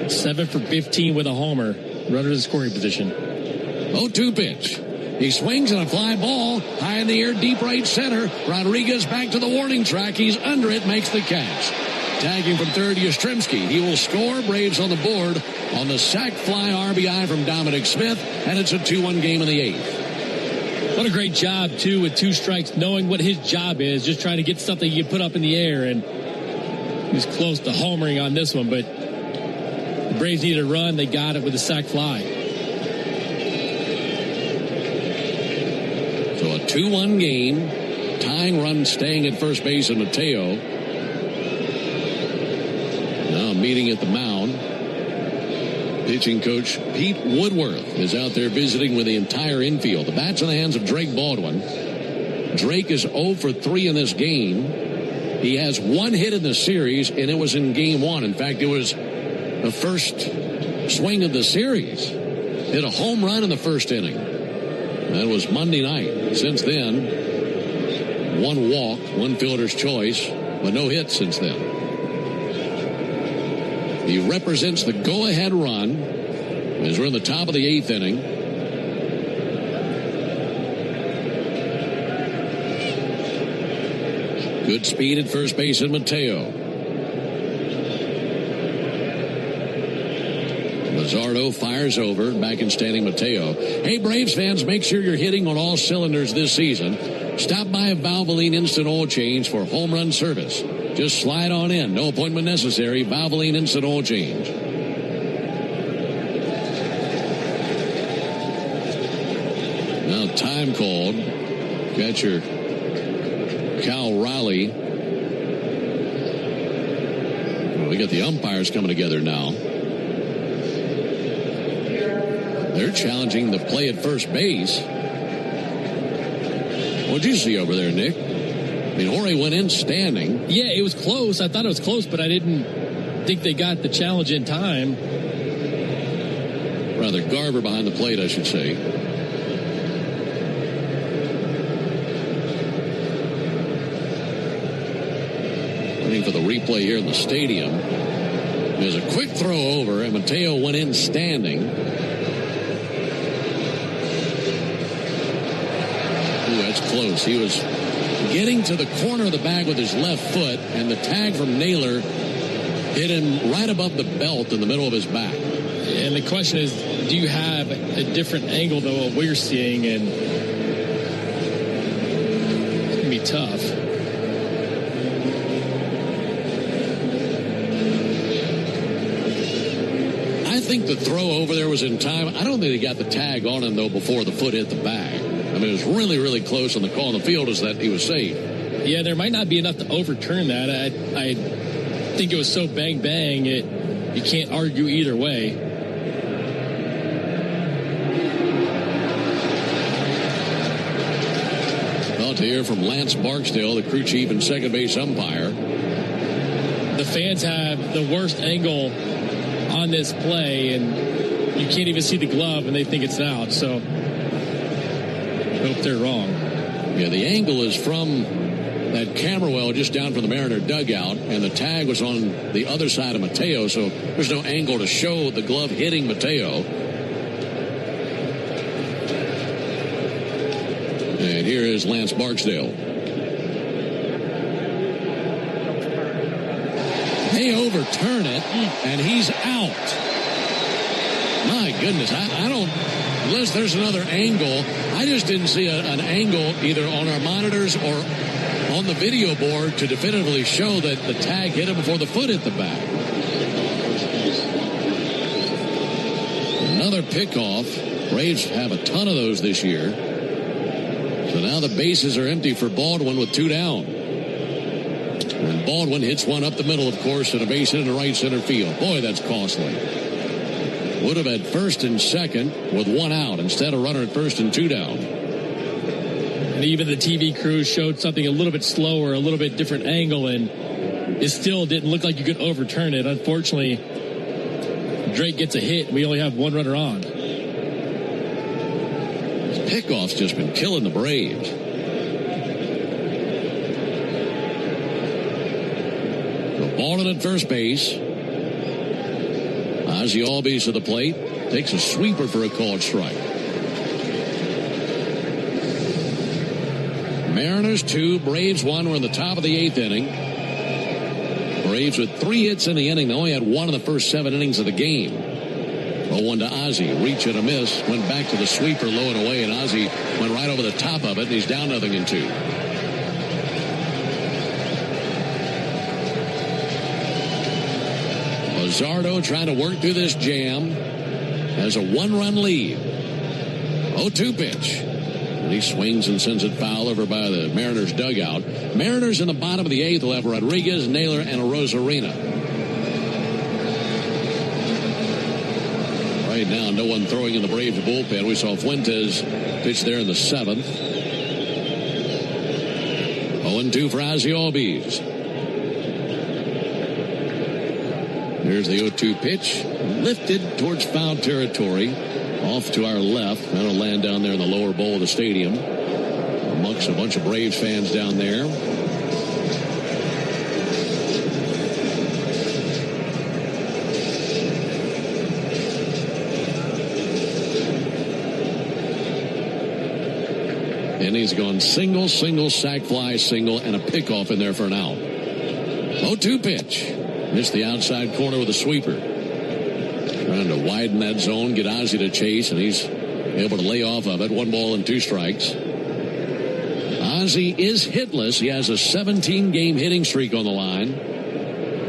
7 for 15 with a homer. Runner in scoring position. 0-2 pitch. He swings on a fly ball. High in the air, deep right center. Rodriguez back to the warning track. He's under it, makes the catch. Tagging from third, Yastrzemski. He will score. Braves on the board on the sac fly RBI from Dominic Smith. And it's a 2-1 game in the 8th. What a great job, too, with 2 strikes, knowing what his job is, just trying to get something he can put up in the air. And he was close to homering on this one, but the Braves needed a run. They got it with a sac fly. So a 2-1 game. Tying run staying at first base in Mateo. Now meeting at the mound. Pitching coach Pete Woodworth is out there visiting with the entire infield. The bat's in the hands of Drake Baldwin. Drake is 0 for 3 in this game. He has 1 hit in the series, and it was in game 1. In fact, it was the first swing of the series. Hit a home run in the first inning. That was Monday night. Since then, 1 walk, 1 fielder's choice, but no hits since then. He represents the go-ahead run as we're in the top of the 8th inning. Good speed at first base in Mateo. Bizzardo fires over, back in standing Mateo. Hey, Braves fans, make sure you're hitting on all cylinders this season. Stop by a Valvoline Instant Oil Change for home run service. Just slide on in. No appointment necessary. Valvoline Instant Oil Change. Now time called. Got your Cal Raleigh. Well, we got the umpires coming together now. They're challenging the play at first base. What'd you see over there, Nick? I mean, Jorge went in standing. Yeah, it was close. I thought it was close, but I didn't think they got the challenge in time. Rather, Garver behind the plate, I should say. Waiting for the replay here in the stadium. There's a quick throw over, and Mateo went in standing. Ooh, that's close. He was getting to the corner of the bag with his left foot, and the tag from Naylor hit him right above the belt in the middle of his back. And the question is, do you have a different angle than what we're seeing? And it's going to be tough. I think the throw over there was in time. I don't think they got the tag on him, though, before the foot hit the bag. I mean, it was really, really close, and the call on the field is that he was safe. Yeah, there might not be enough to overturn that. I think it was so bang, you can't argue either way. Well, to hear from Lance Barksdale, the crew chief and second base umpire. The fans have the worst angle on this play, and you can't even see the glove, and they think it's out, so hope they're wrong. Yeah, the angle is from that camera well just down from the Mariner dugout, and the tag was on the other side of Mateo, so there's no angle to show the glove hitting Mateo. And here is Lance Barksdale. They overturn it, and he's out. My goodness, I don't, unless there's another angle, I just didn't see an angle either on our monitors or on the video board to definitively show that the tag hit him before the foot hit the back. Another pickoff. Braves have a ton of those this year. So now the bases are empty for Baldwin with 2 down. And Baldwin hits one up the middle, of course, and a base hit in the right center field. Boy, that's costly. Would have had first and second with 1 out instead of runner at first and 2 down. And even the TV crew showed something a little bit slower, a little bit different angle, and it still didn't look like you could overturn it. Unfortunately, Drake gets a hit. We only have 1 runner on. This pickoff's just been killing the Braves. So Baldwin at first base. Ozzie Albies to the plate. Takes a sweeper for a called strike. Mariners 2, Braves 1. We're in the top of the 8th inning. Braves with 3 hits in the inning. They only had 1 in the first 7 innings of the game. 0-1 to Ozzie. Reach and a miss. Went back to the sweeper low and away, and Ozzie went right over the top of it, and he's down 0-2. Luzardo trying to work through this jam. Has a 1-run lead. 0-2 pitch. And he swings and sends it foul over by the Mariners dugout. Mariners in the bottom of the 8th will have Rodriguez, Naylor, and a Rosarina. Right now, no one throwing in the Braves bullpen. We saw Fuentes pitch there in the 7th. 0-2 for Ozzie Albies. Here's the 0-2 pitch. Lifted towards foul territory. Off to our left. That'll land down there in the lower bowl of the stadium. Amongst a bunch of Braves fans down there. And he's gone single, sac fly, single, and a pickoff in there for an out. 0-2 pitch. Missed the outside corner with a sweeper. Trying to widen that zone, get Ozzie to chase, and he's able to lay off of it. 1 ball and 2 strikes. Ozzie is hitless. He has a 17-game hitting streak on the line.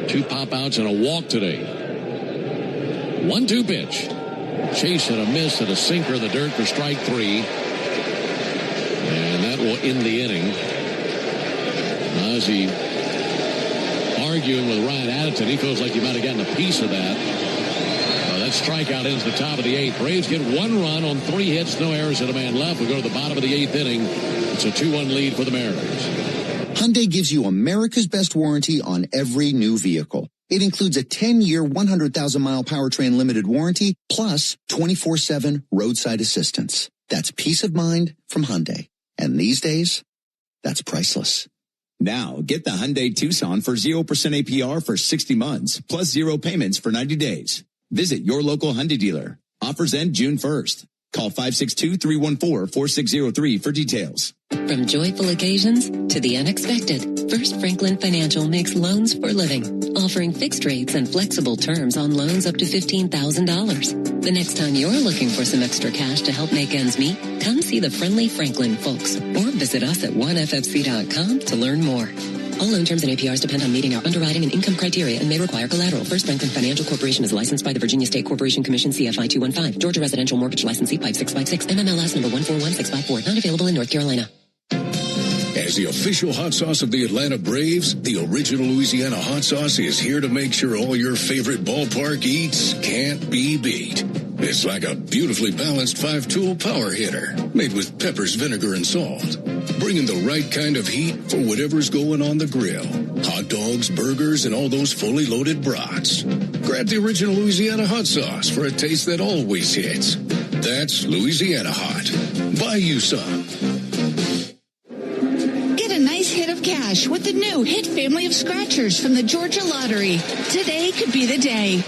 2 pop-outs and a walk today. 1-2 pitch. Chase and a miss and a sinker in the dirt for strike 3. And that will end the inning. Ozzie arguing with Ryan Addington. He feels like he might have gotten a piece of that. That strikeout ends the top of the 8th. Braves get 1 run on 3 hits, no errors, and a man left. We go to the bottom of the 8th inning. It's a 2-1 lead for the Mariners. Hyundai gives you America's best warranty on every new vehicle. It includes a 10-year, 100,000-mile powertrain limited warranty, plus 24/7 roadside assistance. That's peace of mind from Hyundai. And these days, that's priceless. Now, get the Hyundai Tucson for 0% APR for 60 months, plus 0 payments for 90 days. Visit your local Hyundai dealer. Offers end June 1st. Call 562-314-4603 for details. From joyful occasions to the unexpected, First Franklin Financial makes loans for living, offering fixed rates and flexible terms on loans up to $15,000. The next time you're looking for some extra cash to help make ends meet, come see the friendly Franklin folks or visit us at oneFFC.com to learn more. All loan terms and APRs depend on meeting our underwriting and income criteria and may require collateral. First Franklin Financial Corporation is licensed by the Virginia State Corporation Commission, CFI 215. Georgia Residential Mortgage Licensee, Pipe 656, MMLS number 141654. Not available in North Carolina. As the official hot sauce of the Atlanta Braves, the original Louisiana hot sauce is here to make sure all your favorite ballpark eats can't be beat. It's like a beautifully balanced 5-tool power hitter made with peppers, vinegar, and salt. Bringing the right kind of heat for whatever's going on the grill. Hot dogs, burgers, and all those fully loaded brats. Grab the original Louisiana hot sauce for a taste that always hits. That's Louisiana Hot. Buy you some. Get a nice hit of cash with the new Hit family of scratchers from the Georgia Lottery. Today could be the day.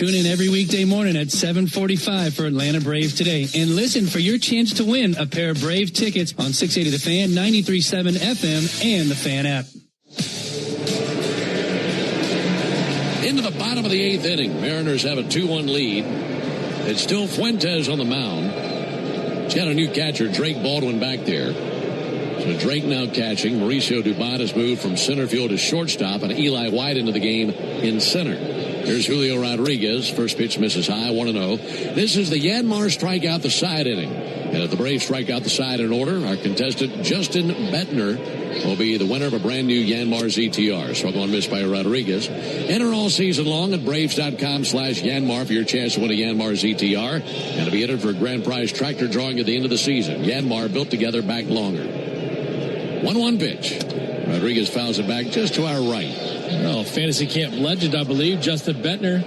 Tune in every weekday morning at 7:45 for Atlanta Braves Today. And listen for your chance to win a pair of Brave tickets on 680 The Fan, 93.7 FM, and the Fan app. Into the bottom of the 8th inning. Mariners have a 2-1 lead. It's still Fuentes on the mound. He's got a new catcher, Drake Baldwin, back there. So Drake now catching. Mauricio Dubon has moved from center field to shortstop, and Eli White into the game in center. Here's Julio Rodriguez. First pitch misses high, 1-0. This is the Yanmar strikeout the side inning. And if the Braves strike out the side in order, our contestant Justin Bettner will be the winner of a brand new Yanmar ZTR. Struggle and miss by Rodriguez. Enter all season long at Braves.com/Yanmar for your chance to win a Yanmar ZTR and to be entered for a grand prize tractor drawing at the end of the season. Yanmar, built together, back longer. 1-1 pitch. Rodriguez fouls it back just to our right. Oh, fantasy camp legend, I believe, Justin Bettner.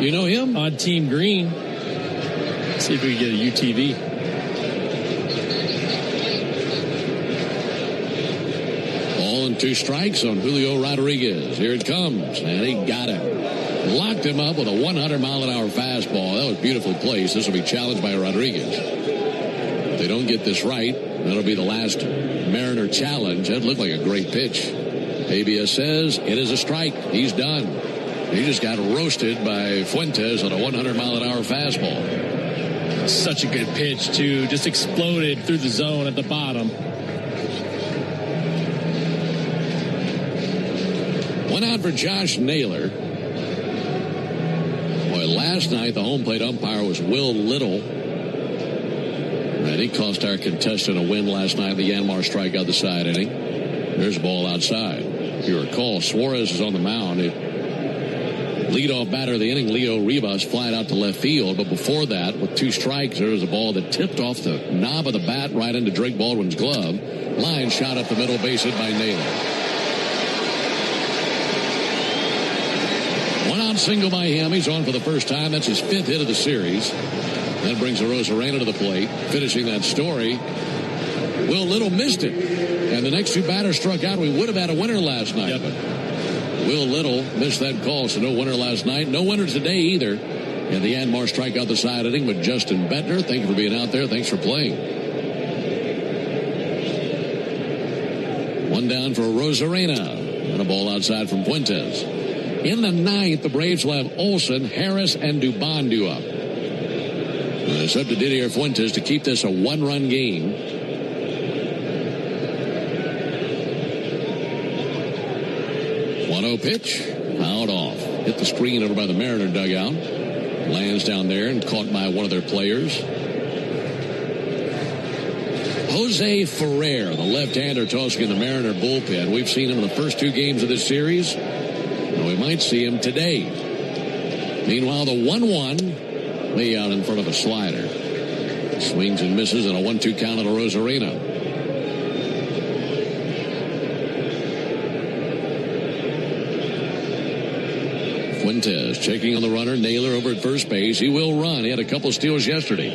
You know him? On Team Green. Let's see if we can get a UTV. Ball and 2 strikes on Julio Rodriguez. Here it comes, and he got him. Locked him up with a 100-mile-an-hour fastball. That was beautifully placed. This will be challenged by Rodriguez. If they don't get this right, that'll be the last Mariner challenge. That looked like a great pitch. ABS says it is a strike. He's done. He just got roasted by Fuentes on a 100-mile-an-hour fastball. Such a good pitch, too. Just exploded through the zone at the bottom. One out for Josh Naylor. Boy, last night the home plate umpire was Will Little. And he cost our contestant a win last night. The Yanmar strikeout the side inning. There's a ball outside. If you recall, Suarez is on the mound. Leadoff batter of the inning, Leo Rivas, flied out to left field. But before that, with 2 strikes, there was a ball that tipped off the knob of the bat right into Drake Baldwin's glove. Line shot up the middle, base hit by Naylor. 1-out single by him. He's on for the first time. That's his 5th hit of the series. That brings Arozarena to the plate. Finishing that story, Will Little missed it. And the next 2 batters struck out. We would have had a winner last night. Yep. But Will Little missed that call, so no winner last night. No winner today either. And the Yanmar strikeout the side inning with Justin Bettner. Thank you for being out there. Thanks for playing. 1 down for Arozarena. And a ball outside from Fuentes. In the 9th, the Braves will have Olsen, Harris, and Dubon due up. It's up to Didier Fuentes to keep this a 1-run game. 1-0 pitch, fouled off. Hit the screen over by the Mariner dugout. Lands down there and caught by one of their players. Jose Ferrer, the left-hander tossing in the Mariner bullpen. We've seen him in the first 2 games of this series. And we might see him today. Meanwhile, the 1-1 way out in front of a slider. Swings and misses and a 1-2 count on Arozarena. Fuentes checking on the runner. Naylor over at first base. He will run. He had a couple steals yesterday.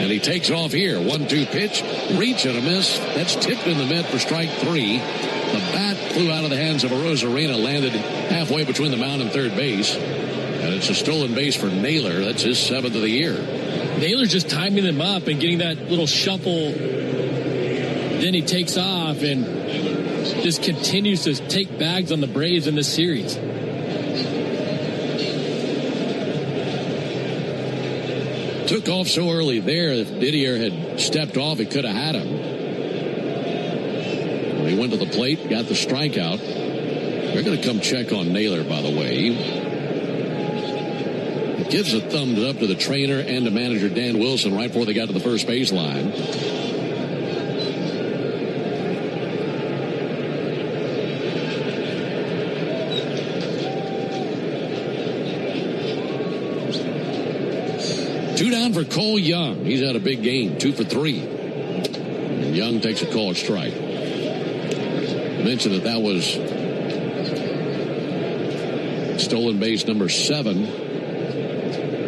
And he takes off here. 1-2 pitch. Reach and a miss. That's tipped in the mid for strike 3. The bat flew out of the hands of Arozarena. Landed halfway between the mound and third base. And it's a stolen base for Naylor. That's his 7th of the year. Naylor's just timing them up and getting that little shuffle. Then he takes off and just continues to take bags on the Braves in this series. Took off so early there. If Didier had stepped off, he could have had him. When he went to the plate, got the strikeout. They're going to come check on Naylor, by the way. He gives a thumbs up to the trainer and to manager Dan Wilson right before they got to the first base line. Two down for Cole Young. He's had a big game, 2 for 3. And Young takes a called strike. I mentioned that was stolen base number 7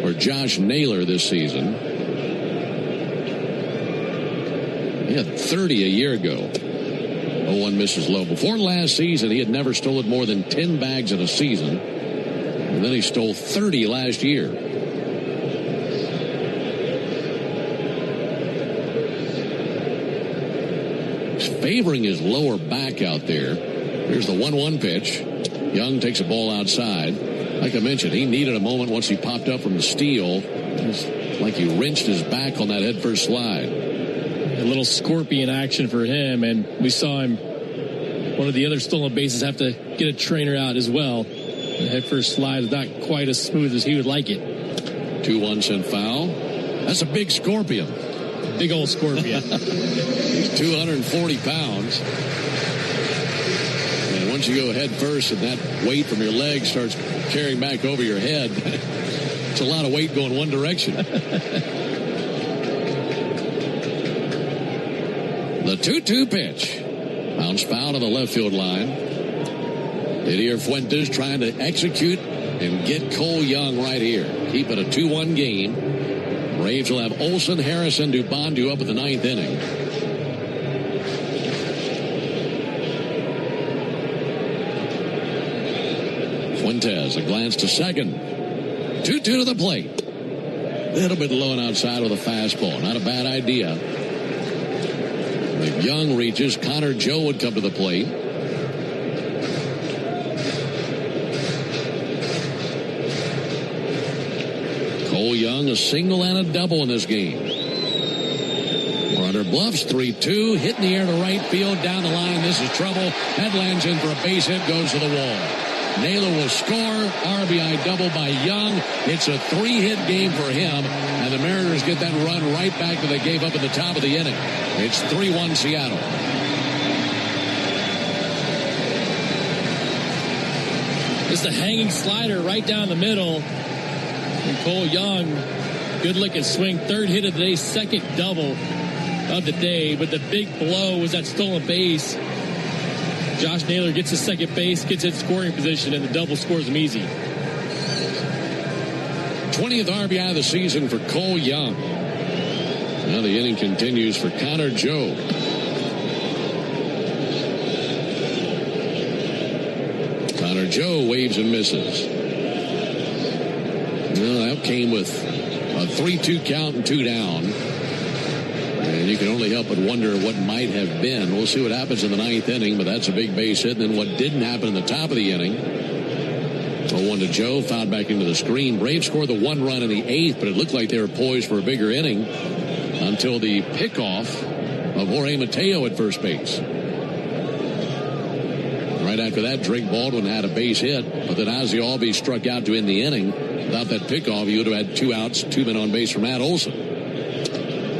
for Josh Naylor this season. He had 30 a year ago. 0-1 misses low. Before last season, he had never stolen more than 10 bags in a season. And And then he stole 30 last year. He's favoring his lower back out there. Here's the 1-1 pitch. Young takes a ball outside. Like I mentioned, he needed a moment once he popped up from the steal. It was like he wrenched his back on that headfirst slide. A little scorpion action for him, and we saw him, one of the other stolen bases, have to get a trainer out as well. The headfirst slide is not quite as smooth as he would like it. 2-1 sent foul. That's a big scorpion. Big old scorpion. He's 240 pounds. And once you go head first and that weight from your leg starts carrying back over your head, it's a lot of weight going one direction. The 2-2 pitch. Bounce foul to the left field line. Didier Fuentes trying to execute and get Cole Young right here. Keep it a 2-1 game. Braves will have Olsen, Harrison, Dubon up at the 9th inning. Fuentes, a glance to second. 2-2 to the plate. A little bit low and outside with a fastball. Not a bad idea. If Young reaches, Connor Joe would come to the plate. Cole Young, a single and a double in this game. Runner Bluffs, 3-2. Hit in the air to right field. Down the line, this is trouble. Headlands in for a base hit, goes to the wall. Naylor will score. RBI double by Young. It's a 3-hit game for him. And the Mariners get that run right back that they gave up at the top of the inning. It's 3-1 Seattle. Just a hanging slider right down the middle. And Cole Young, good looking swing. 3rd hit of the day, 2nd double of the day. But the big blow was that stolen base. Josh Naylor gets to second base, gets in scoring position, and the double scores him easy. 20th RBI of the season for Cole Young. Now the inning continues for Connor Joe. Connor Joe waves and misses. Well, that came with a 3-2 count and 2 down. And you can only help but wonder what might have been. We'll see what happens in the 9th inning, but that's a big base hit. And then what didn't happen in the top of the inning. 0-1 to Joe, fouled back into the screen. Braves scored the 1 run in the 8th, but it looked like they were poised for a bigger inning until the pickoff of Jorge Mateo at first base. Right after that, Drake Baldwin had a base hit, but then Ozzie Albies struck out to end the inning. Without that pickoff, you would have had 2 outs, 2 men on base for Matt Olsen.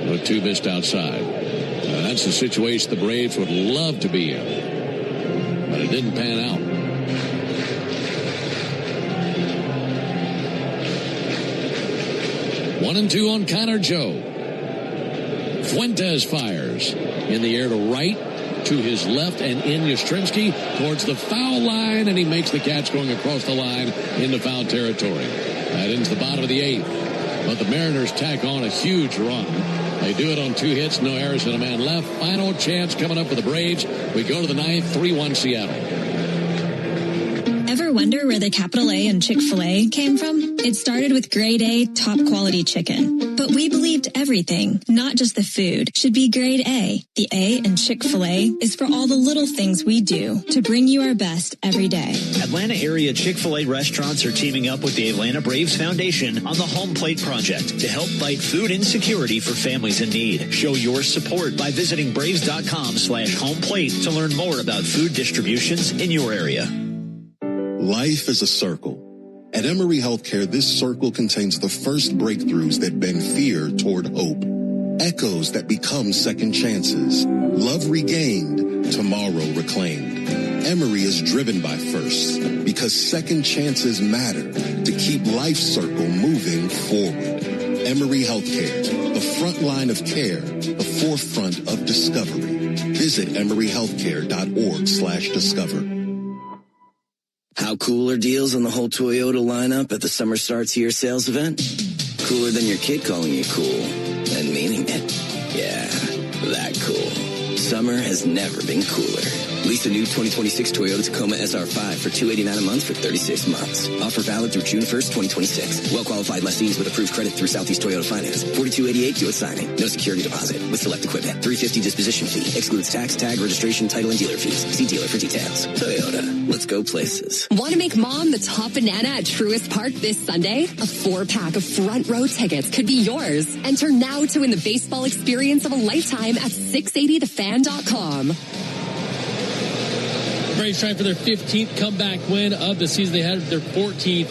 With 2 missed outside. That's the situation the Braves would love to be in. But it didn't pan out. One and 2 on Connor Joe. Fuentes fires in the air to right, to his left, and in Yastrzemski towards the foul line, and he makes the catch going across the line into foul territory. That ends the bottom of the 8th. But the Mariners tack on a huge run. They do it on 2 hits, no errors, and a man left. Final chance coming up for the Braves. We go to the 9th, 3-1 Seattle. Ever wonder where the capital A in Chick-fil-A came from? It started with grade A, top quality chicken. But we believed everything, not just the food, should be grade A. The A in Chick-fil-A is for all the little things we do to bring you our best every day. Atlanta area Chick-fil-A restaurants are teaming up with the Atlanta Braves Foundation on the Home Plate Project to help fight food insecurity for families in need. Show your support by visiting braves.com/homeplate to learn more about food distributions in your area. Life is a circle. At Emory Healthcare, this circle contains the first breakthroughs that bend fear toward hope. Echoes that become second chances. Love regained, tomorrow reclaimed. Emory is driven by firsts because second chances matter to keep life's circle moving forward. Emory Healthcare, the front line of care, the forefront of discovery. Visit emoryhealthcare.org/discover. How cool are deals on the whole Toyota lineup at the Summer Starts Here sales event? Cooler than your kid calling you cool and meaning it. Yeah, that cool. Summer has never been cooler. Lease a new 2026 Toyota Tacoma SR5 for $289 a month for 36 months. Offer valid through June 1st, 2026. Well-qualified lessees with approved credit through Southeast Toyota Finance. $42.88 due at signing. No security deposit with select equipment. $350 disposition fee. Excludes tax, tag, registration, title, and dealer fees. See dealer for details. Toyota. Let's go places. Want to make Mom the top banana at Truist Park this Sunday? A 4-pack of front row tickets could be yours. Enter now to win the baseball experience of a lifetime at 680thefan.com. Braves trying for their 15th comeback win of the season. They had their 14th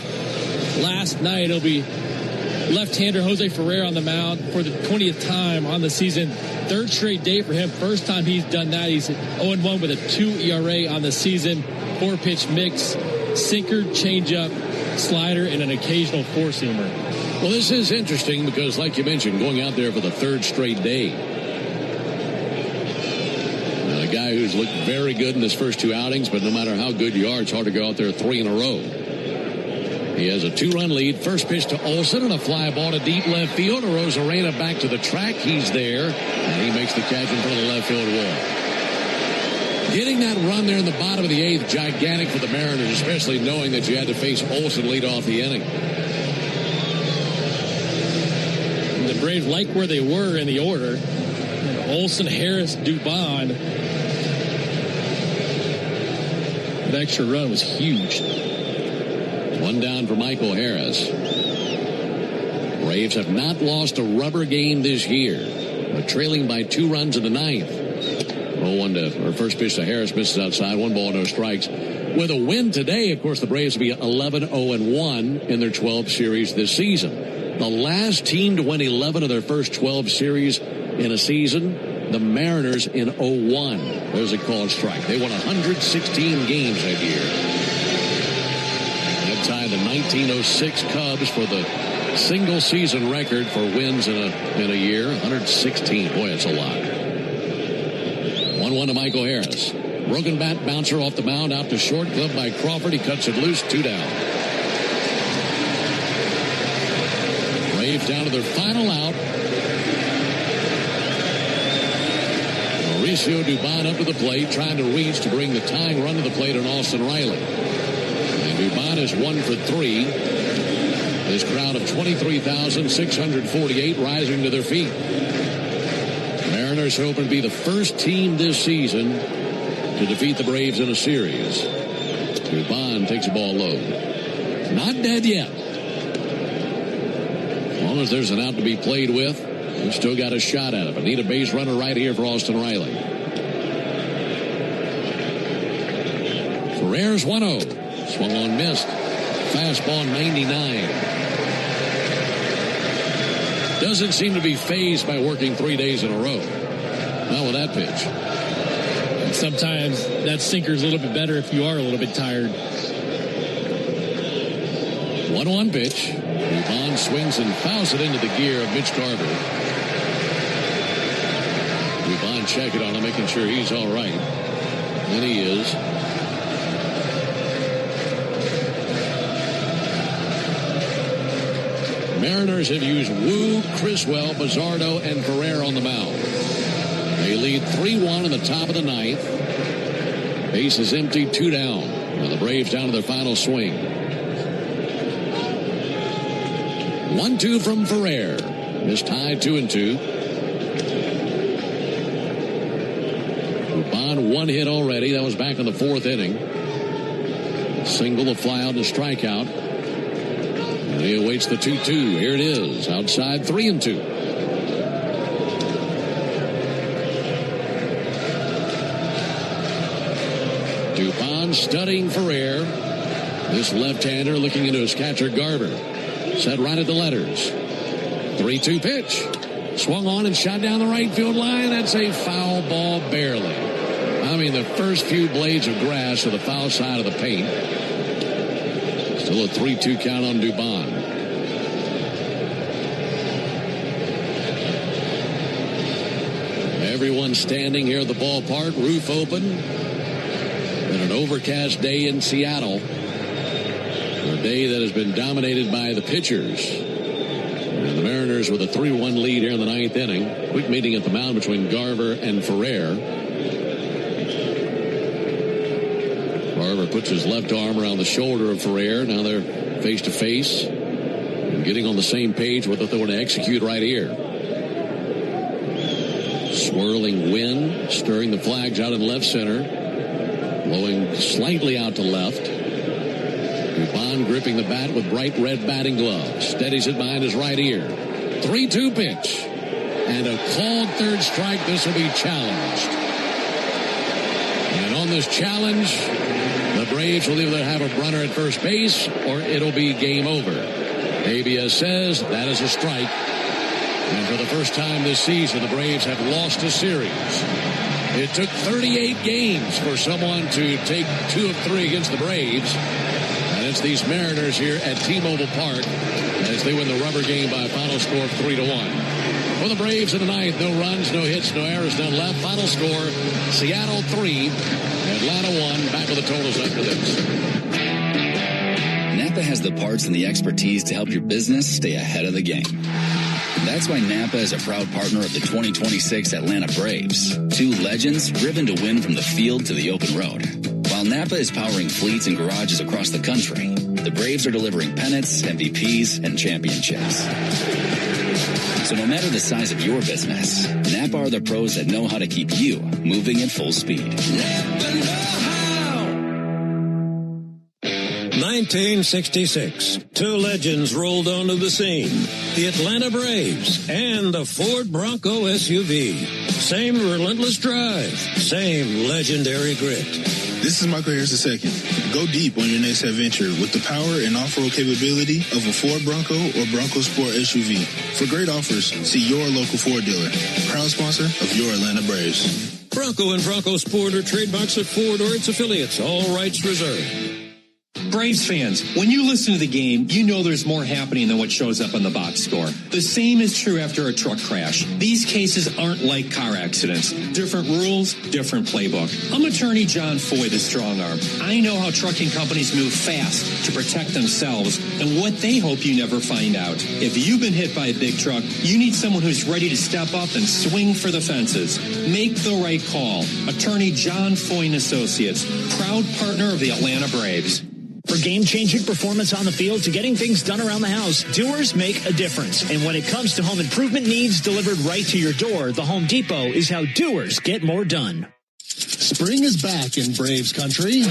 last night. It'll be left-hander Jose Ferrer on the mound for the 20th time on the season. Third straight day for him. First time he's done that. He's 0-1 with a 2 ERA on the season. 4-pitch mix, sinker, changeup, slider, and an occasional four-seamer. Well, this is interesting because, like you mentioned, going out there for the third straight day. A guy who's looked very good in his first 2 outings, but no matter how good you are, it's hard to go out there 3 in a row. He has a 2-run lead. First pitch to Olsen and a fly ball to deep left field. Rosarena back to the track. He's there, and he makes the catch in front of the left field wall. Getting that run there in the bottom of the 8th, gigantic for the Mariners, especially knowing that you had to face Olsen lead off the inning. And the Braves like where they were in the order. Olsen, Harris, Dubon. The extra run was huge. 1 down for Michael Harris. Braves have not lost a rubber game this year, but trailing by 2 runs in the 9th. 0-1 to, or first pitch to Harris, misses outside, 1 ball, no strikes. With a win today, of course, the Braves will be 11-0-1 in their 12 series this season. The last team to win 11 of their first 12 series in a season, the Mariners in 0-1. There's a called strike. They won 116 games that year. That tied the 1906 Cubs for the single season record for wins in a year. 116. Boy, that's a lot. 1-1 to Michael Harris. Broken bat bouncer off the mound out to short. Glove by Crawford. He cuts it loose. 2 down. Braves down to their final out. Mauricio Dubon up to the plate, trying to reach to bring the tying run to the plate on Austin Riley. And Dubon is 1 for 3. This crowd of 23,648 rising to their feet. Mariners hoping to be the first team this season to defeat the Braves in a series. Dubon takes the ball low. Not dead yet. As long as there's an out to be played with, we've still got a shot at it, but need a base runner right here for Austin Riley. Ferrer's 1-0. Swung on, missed. Fastball 99. Doesn't seem to be fazed by working 3 days in a row. Not with that pitch. And sometimes that sinker's a little bit better if you are a little bit tired. 1-1 pitch. Dubon swings and fouls it into the gear of Mitch Garver. Dubon checking on him, making sure he's all right. And he is. Mariners have used Wu, Criswell, Bizzardo, and Ferrer on the mound. They lead 3-1 in the top of the 9th. Base is empty, 2 down. Now the Braves down to their final swing. 1-2 from Ferrer. Missed high, 2-2. Dubon 1 hit already. That was back in the 4th inning. Single, a fly out, and a strikeout. And he awaits the 2-2. Here it is. Outside, 3-2. Dubon studying Ferrer. This left-hander looking into his catcher, Garver. Set right at the letters. 3-2 pitch. Swung on and shot down the right field line. That's a foul ball barely. I mean, the first few blades of grass to the foul side of the paint. Still a 3-2 count on Dubon. Everyone standing here at the ballpark, roof open. And an overcast day in Seattle. A day that has been dominated by the pitchers. And the Mariners with a 3-1 lead here in the 9th inning. Quick meeting at the mound between Garver and Ferrer. Carver puts his left arm around the shoulder of Ferrer. Now they're face to face, getting on the same page with what they want to execute right here. Swirling wind, stirring the flags out in left center, blowing slightly out to left. Dubon gripping the bat with bright red batting gloves. Steadies it behind his right ear. 3-2 pitch. And a called third strike. This will be challenged. And on this challenge, the Braves will either have a runner at first base or it'll be game over. ABS says that is a strike. And for the first time this season, the Braves have lost a series. It took 38 games for someone to take 2 of 3 against the Braves. And it's these Mariners here at T-Mobile Park as they win the rubber game by a final score of 3-1. For the Braves in the ninth, no runs, no hits, no errors, none left. Final score, Seattle 3, Atlanta 1. Back with the totals after this. Napa has the parts and the expertise to help your business stay ahead of the game. That's why Napa is a proud partner of the 2026 Atlanta Braves. 2 legends driven to win from the field to the open road. While Napa is powering fleets and garages across the country, the Braves are delivering pennants, MVPs, and championships. So no matter the size of your business, Napa are the pros that know how to keep you moving at full speed. Napa know-how. 1966, 2 legends rolled onto the scene. The Atlanta Braves and the Ford Bronco SUV. Same relentless drive, same legendary grit. This is Michael Harris II. Go deep on your next adventure with the power and off-road capability of a Ford Bronco or Bronco Sport SUV. For great offers, see your local Ford dealer. Proud sponsor of your Atlanta Braves. Bronco and Bronco Sport are trademarks of Ford or its affiliates. All rights reserved. Braves fans, when you listen to the game, you know there's more happening than what shows up on the box score. The same is true after a truck crash. These cases aren't like car accidents. Different rules, different playbook. I'm attorney John Foy, the strong arm. I know how trucking companies move fast to protect themselves and what they hope you never find out. If you've been hit by a big truck, you need someone who's ready to step up and swing for the fences. Make the right call. Attorney John Foy and Associates, proud partner of the Atlanta Braves. For game-changing performance on the field to getting things done around the house, doers make a difference. And when it comes to home improvement needs delivered right to your door, the Home Depot is how doers get more done. Spring is back in Braves country,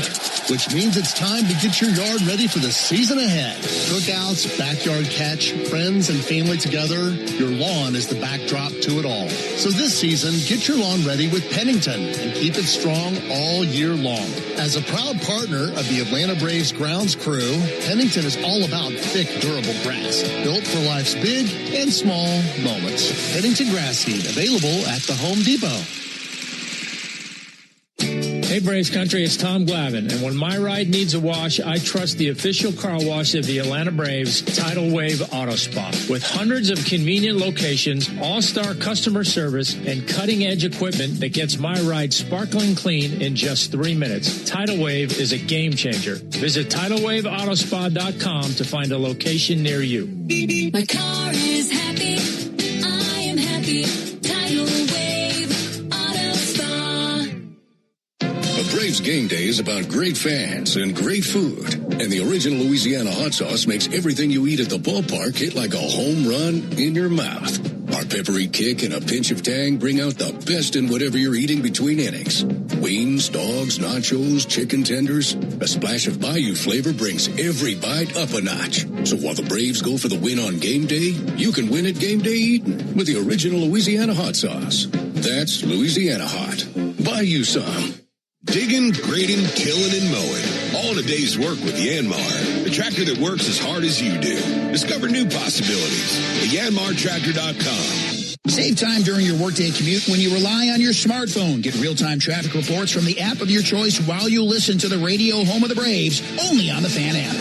which means it's time to get your yard ready for the season ahead. Cookouts, backyard catch, friends and family together, your lawn is the backdrop to it all. So this season, get your lawn ready with Pennington and keep it strong all year long. As a proud partner of the Atlanta Braves grounds crew, Pennington is all about thick, durable grass, built for life's big and small moments. Pennington grass seed, available at the Home Depot. Hey, Braves Country, it's Tom Glavine, and when my ride needs a wash, I trust the official car wash of the Atlanta Braves, Tidal Wave Auto Spa. With hundreds of convenient locations, all-star customer service, and cutting-edge equipment that gets my ride sparkling clean in just 3 minutes, Tidal Wave is a game-changer. Visit TidalWaveAutoSpa.com to find a location near you. My car is happy. I am happy. Tidal Wave Auto Spa. A Braves game day is about great fans and great food. And the original Louisiana hot sauce makes everything you eat at the ballpark hit like a home run in your mouth. Our peppery kick and a pinch of tang bring out the best in whatever you're eating between innings. Wings, dogs, nachos, chicken tenders. A splash of Bayou flavor brings every bite up a notch. So while the Braves go for the win on game day, you can win at game day eating with the original Louisiana hot sauce. That's Louisiana hot. Buy you some. Digging, grading, tilling, and mowing. All in a day's work with Yanmar, the tractor that works as hard as you do. Discover new possibilities at yanmartractor.com. Save time during your workday commute when you rely on your smartphone. Get real-time traffic reports from the app of your choice while you listen to the radio home of the Braves, only on the Fan app.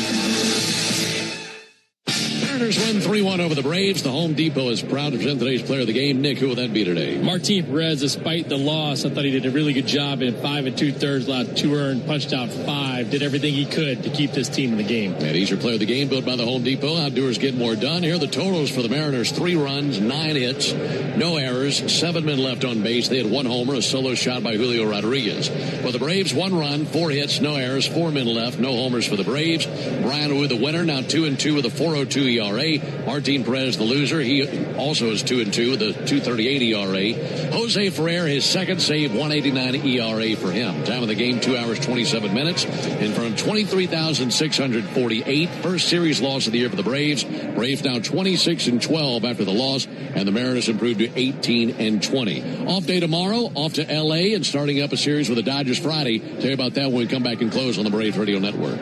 Mariners win 3-1 over the Braves. The Home Depot is proud to present today's player of the game. Nick, who will that be today? Martin Perez, despite the loss, I thought he did a really good job in 5 2/3, allowed 2 earned, punched out 5, did everything he could to keep this team in the game. And he's your player of the game, built by the Home Depot. Outdoors get more done. Here are the totals for the Mariners. 3 runs, 9 hits, no errors, 7 men left on base. They had 1 homer, a solo shot by Julio Rodriguez. For the Braves, 1 run, 4 hits, no errors, 4 men left, no homers for the Braves. Brian Wu, the winner, now 2-2 with a 4.02 ERA. Martin Perez, the loser. He also is 2-2 with a 2.38 ERA. Jose Ferrer, his second save, 1.89 ERA for him. Time of the game, 2 hours, 27 minutes. And from 23,648, first series loss of the year for the Braves. Braves now 26-12 after the loss, and the Mariners improved to 18-20. Off day tomorrow, off to L.A. and starting up a series with the Dodgers Friday. Tell you about that when we come back and close on the Braves Radio Network.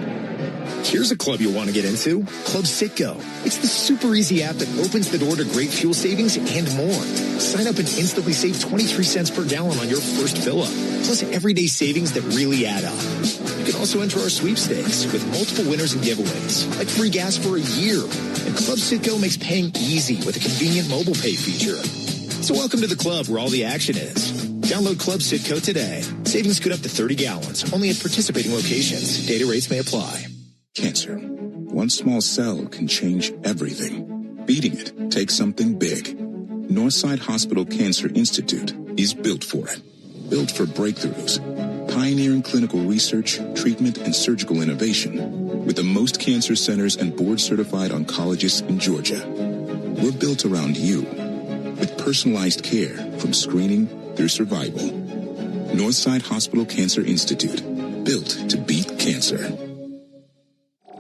Here's a club you'll want to get into, Club Citgo. It's the super easy app that opens the door to great fuel savings and more. Sign up and instantly save 23 cents per gallon on your first fill-up, plus everyday savings that really add up. You can also enter our sweepstakes with multiple winners and giveaways, like free gas for a year. And Club Citgo makes paying easy with a convenient mobile pay feature. So welcome to the club where all the action is. Download Club Citgo today. Savings could up to 30 gallons, only at participating locations. Data rates may apply. Cancer. One small cell can change everything. Beating it takes something big. Northside Hospital Cancer Institute is built for it. Built for breakthroughs. Pioneering clinical research, treatment, and surgical innovation. With the most cancer centers and board-certified oncologists in Georgia. We're built around you. With personalized care from screening through survival. Northside Hospital Cancer Institute. Built to beat cancer.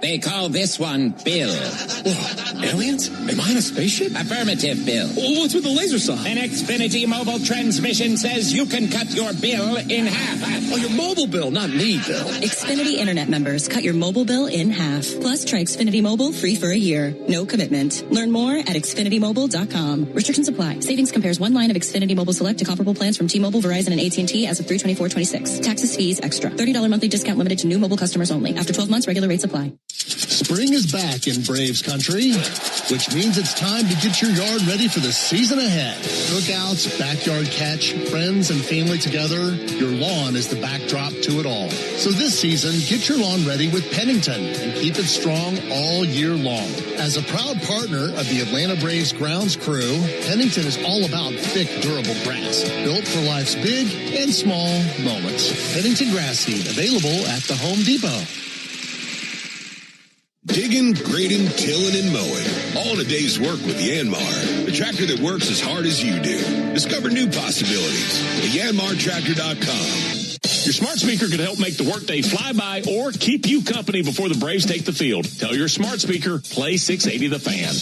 They call this one Bill. Whoa, aliens? Am I in a spaceship? Affirmative, Bill. Well, what's with the laser sign? An Xfinity mobile transmission says you can cut your bill in half. Oh, your mobile bill, not me, Bill. Xfinity Internet members cut your mobile bill in half. Plus, try Xfinity Mobile free for a year. No commitment. Learn more at XfinityMobile.com. Restrictions apply. Savings compares one line of Xfinity Mobile Select to comparable plans from T-Mobile, Verizon, and AT&T as of 3/24/26. Taxes, fees, extra. $30 monthly discount limited to new mobile customers only. After 12 months, regular rates apply. Spring is back in Braves country, which means it's time to get your yard ready for the season ahead. Cookouts, backyard catch, friends and family together, your lawn is the backdrop to it all. So this season, get your lawn ready with Pennington and keep it strong all year long. As a proud partner of the Atlanta Braves grounds crew, Pennington is all about thick, durable grass, built for life's big and small moments. Pennington grass seed, available at the Home Depot. Digging, grading, tilling, and mowing. All in a day's work with Yanmar, the tractor that works as hard as you do. Discover new possibilities at yanmartractor.com. Your smart speaker could help make the workday fly by or keep you company before the Braves take the field. Tell your smart speaker, play 680 The Fan.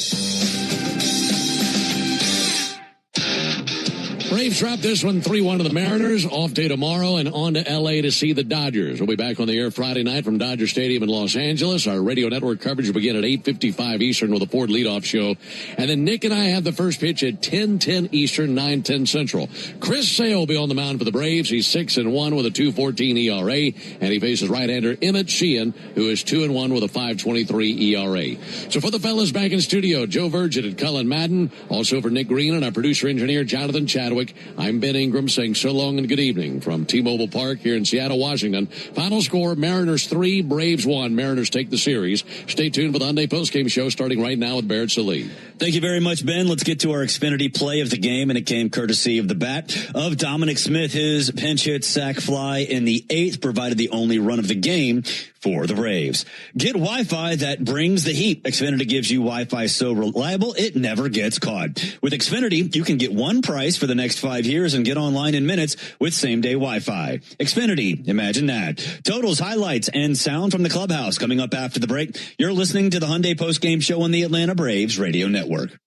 Braves drop this one 3-1 to the Mariners. Off day tomorrow and on to L.A. to see the Dodgers. We'll be back on the air Friday night from Dodger Stadium in Los Angeles. Our radio network coverage will begin at 8:55 Eastern with a Ford leadoff show. And then Nick and I have the first pitch at 10:10 Eastern, 9:10 Central. Chris Sale will be on the mound for the Braves. He's 6-1 with a 2.14 ERA. And he faces right-hander Emmett Sheehan, who is 2-1 with a 5.23 ERA. So for the fellas back in studio, Joe Virgin and Cullen Madden. Also for Nick Green and our producer-engineer Jonathan Chadwick. I'm Ben Ingram saying so long and good evening from T-Mobile Park here in Seattle, Washington. Final score, Mariners 3, Braves 1. Mariners take the series. Stay tuned for the Hyundai Postgame Show starting right now with Barrett Sallee. Thank you very much, Ben. Let's get to our Xfinity play of the game, and it came courtesy of the bat of Dominic Smith. His pinch hit sac fly in the 8th provided the only run of the game for the Braves. Get Wi-Fi that brings the heat. Xfinity gives you Wi-Fi so reliable it never gets caught. With Xfinity, you can get one price for the next 5 years and get online in minutes with same-day Wi-Fi. Xfinity, imagine that. Totals, highlights, and sound from the clubhouse coming up after the break. You're listening to the Hyundai Postgame Show on the Atlanta Braves Radio Network.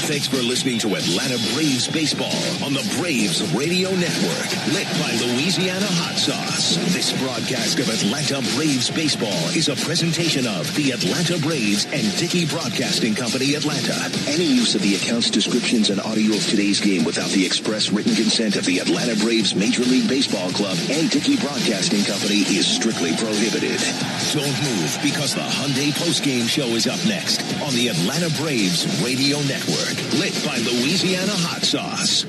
Thanks for listening to Atlanta Braves Baseball on the Braves Radio Network, lit by Louisiana Hot Sauce. This broadcast of Atlanta Braves Baseball is a presentation of the Atlanta Braves and Dickey Broadcasting Company, Atlanta. Any use of the accounts, descriptions, and audio of today's game without the express written consent of the Atlanta Braves Major League Baseball Club and Dickey Broadcasting Company is strictly prohibited. Don't move, because the Hyundai Postgame Show is up next on the Atlanta Braves Radio Network, lit by Louisiana Hot Sauce.